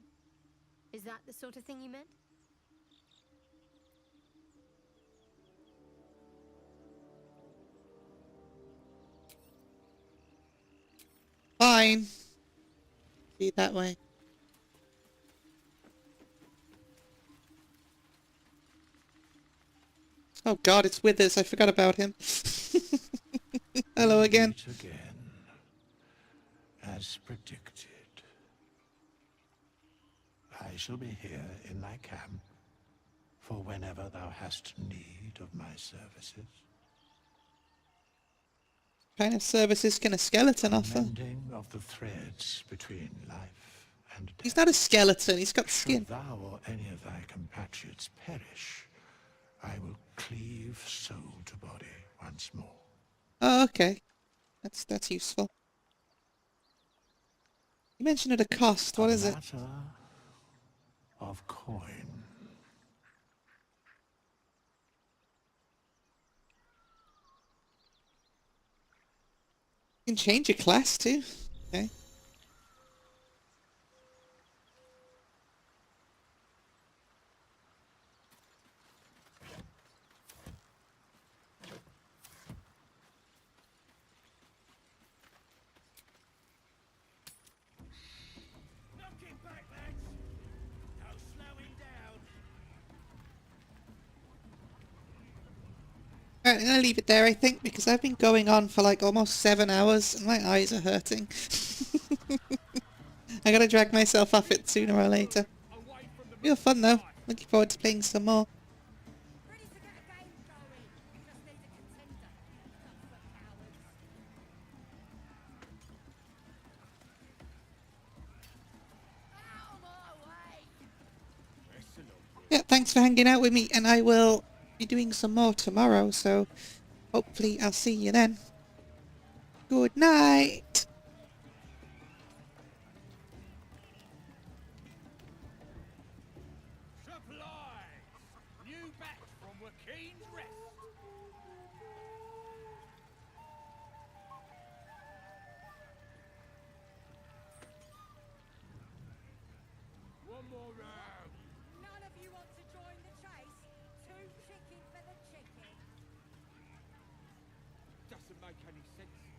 Is that the sort of thing you meant? Fine. See it that way. Oh god, it's Withers. I forgot about him. Hello again. Again, as predicted. I shall be here in thy camp for whenever thou hast need of my services. What kind of services can a skeleton offer? Mending of the threads between life and death. He's not a skeleton, he's got skin. Should thou or any of thy compatriots perish, I will cleave soul to body once more. Oh, okay. That's useful. You mentioned at a cost. What is it? Matter of coin. You can change your class too. Okay. Alright, I'm gonna leave it there, I think, because I've been going on for like almost 7 hours and my eyes are hurting. I gotta drag myself off it sooner or later. Real fun though. Looking forward to playing some more. Yeah, thanks for hanging out with me, and I will be doing some more tomorrow, so hopefully I'll see you then. Good night! One more round. None of you want to join the chase? Too chicken for the chicken. Doesn't make any sense.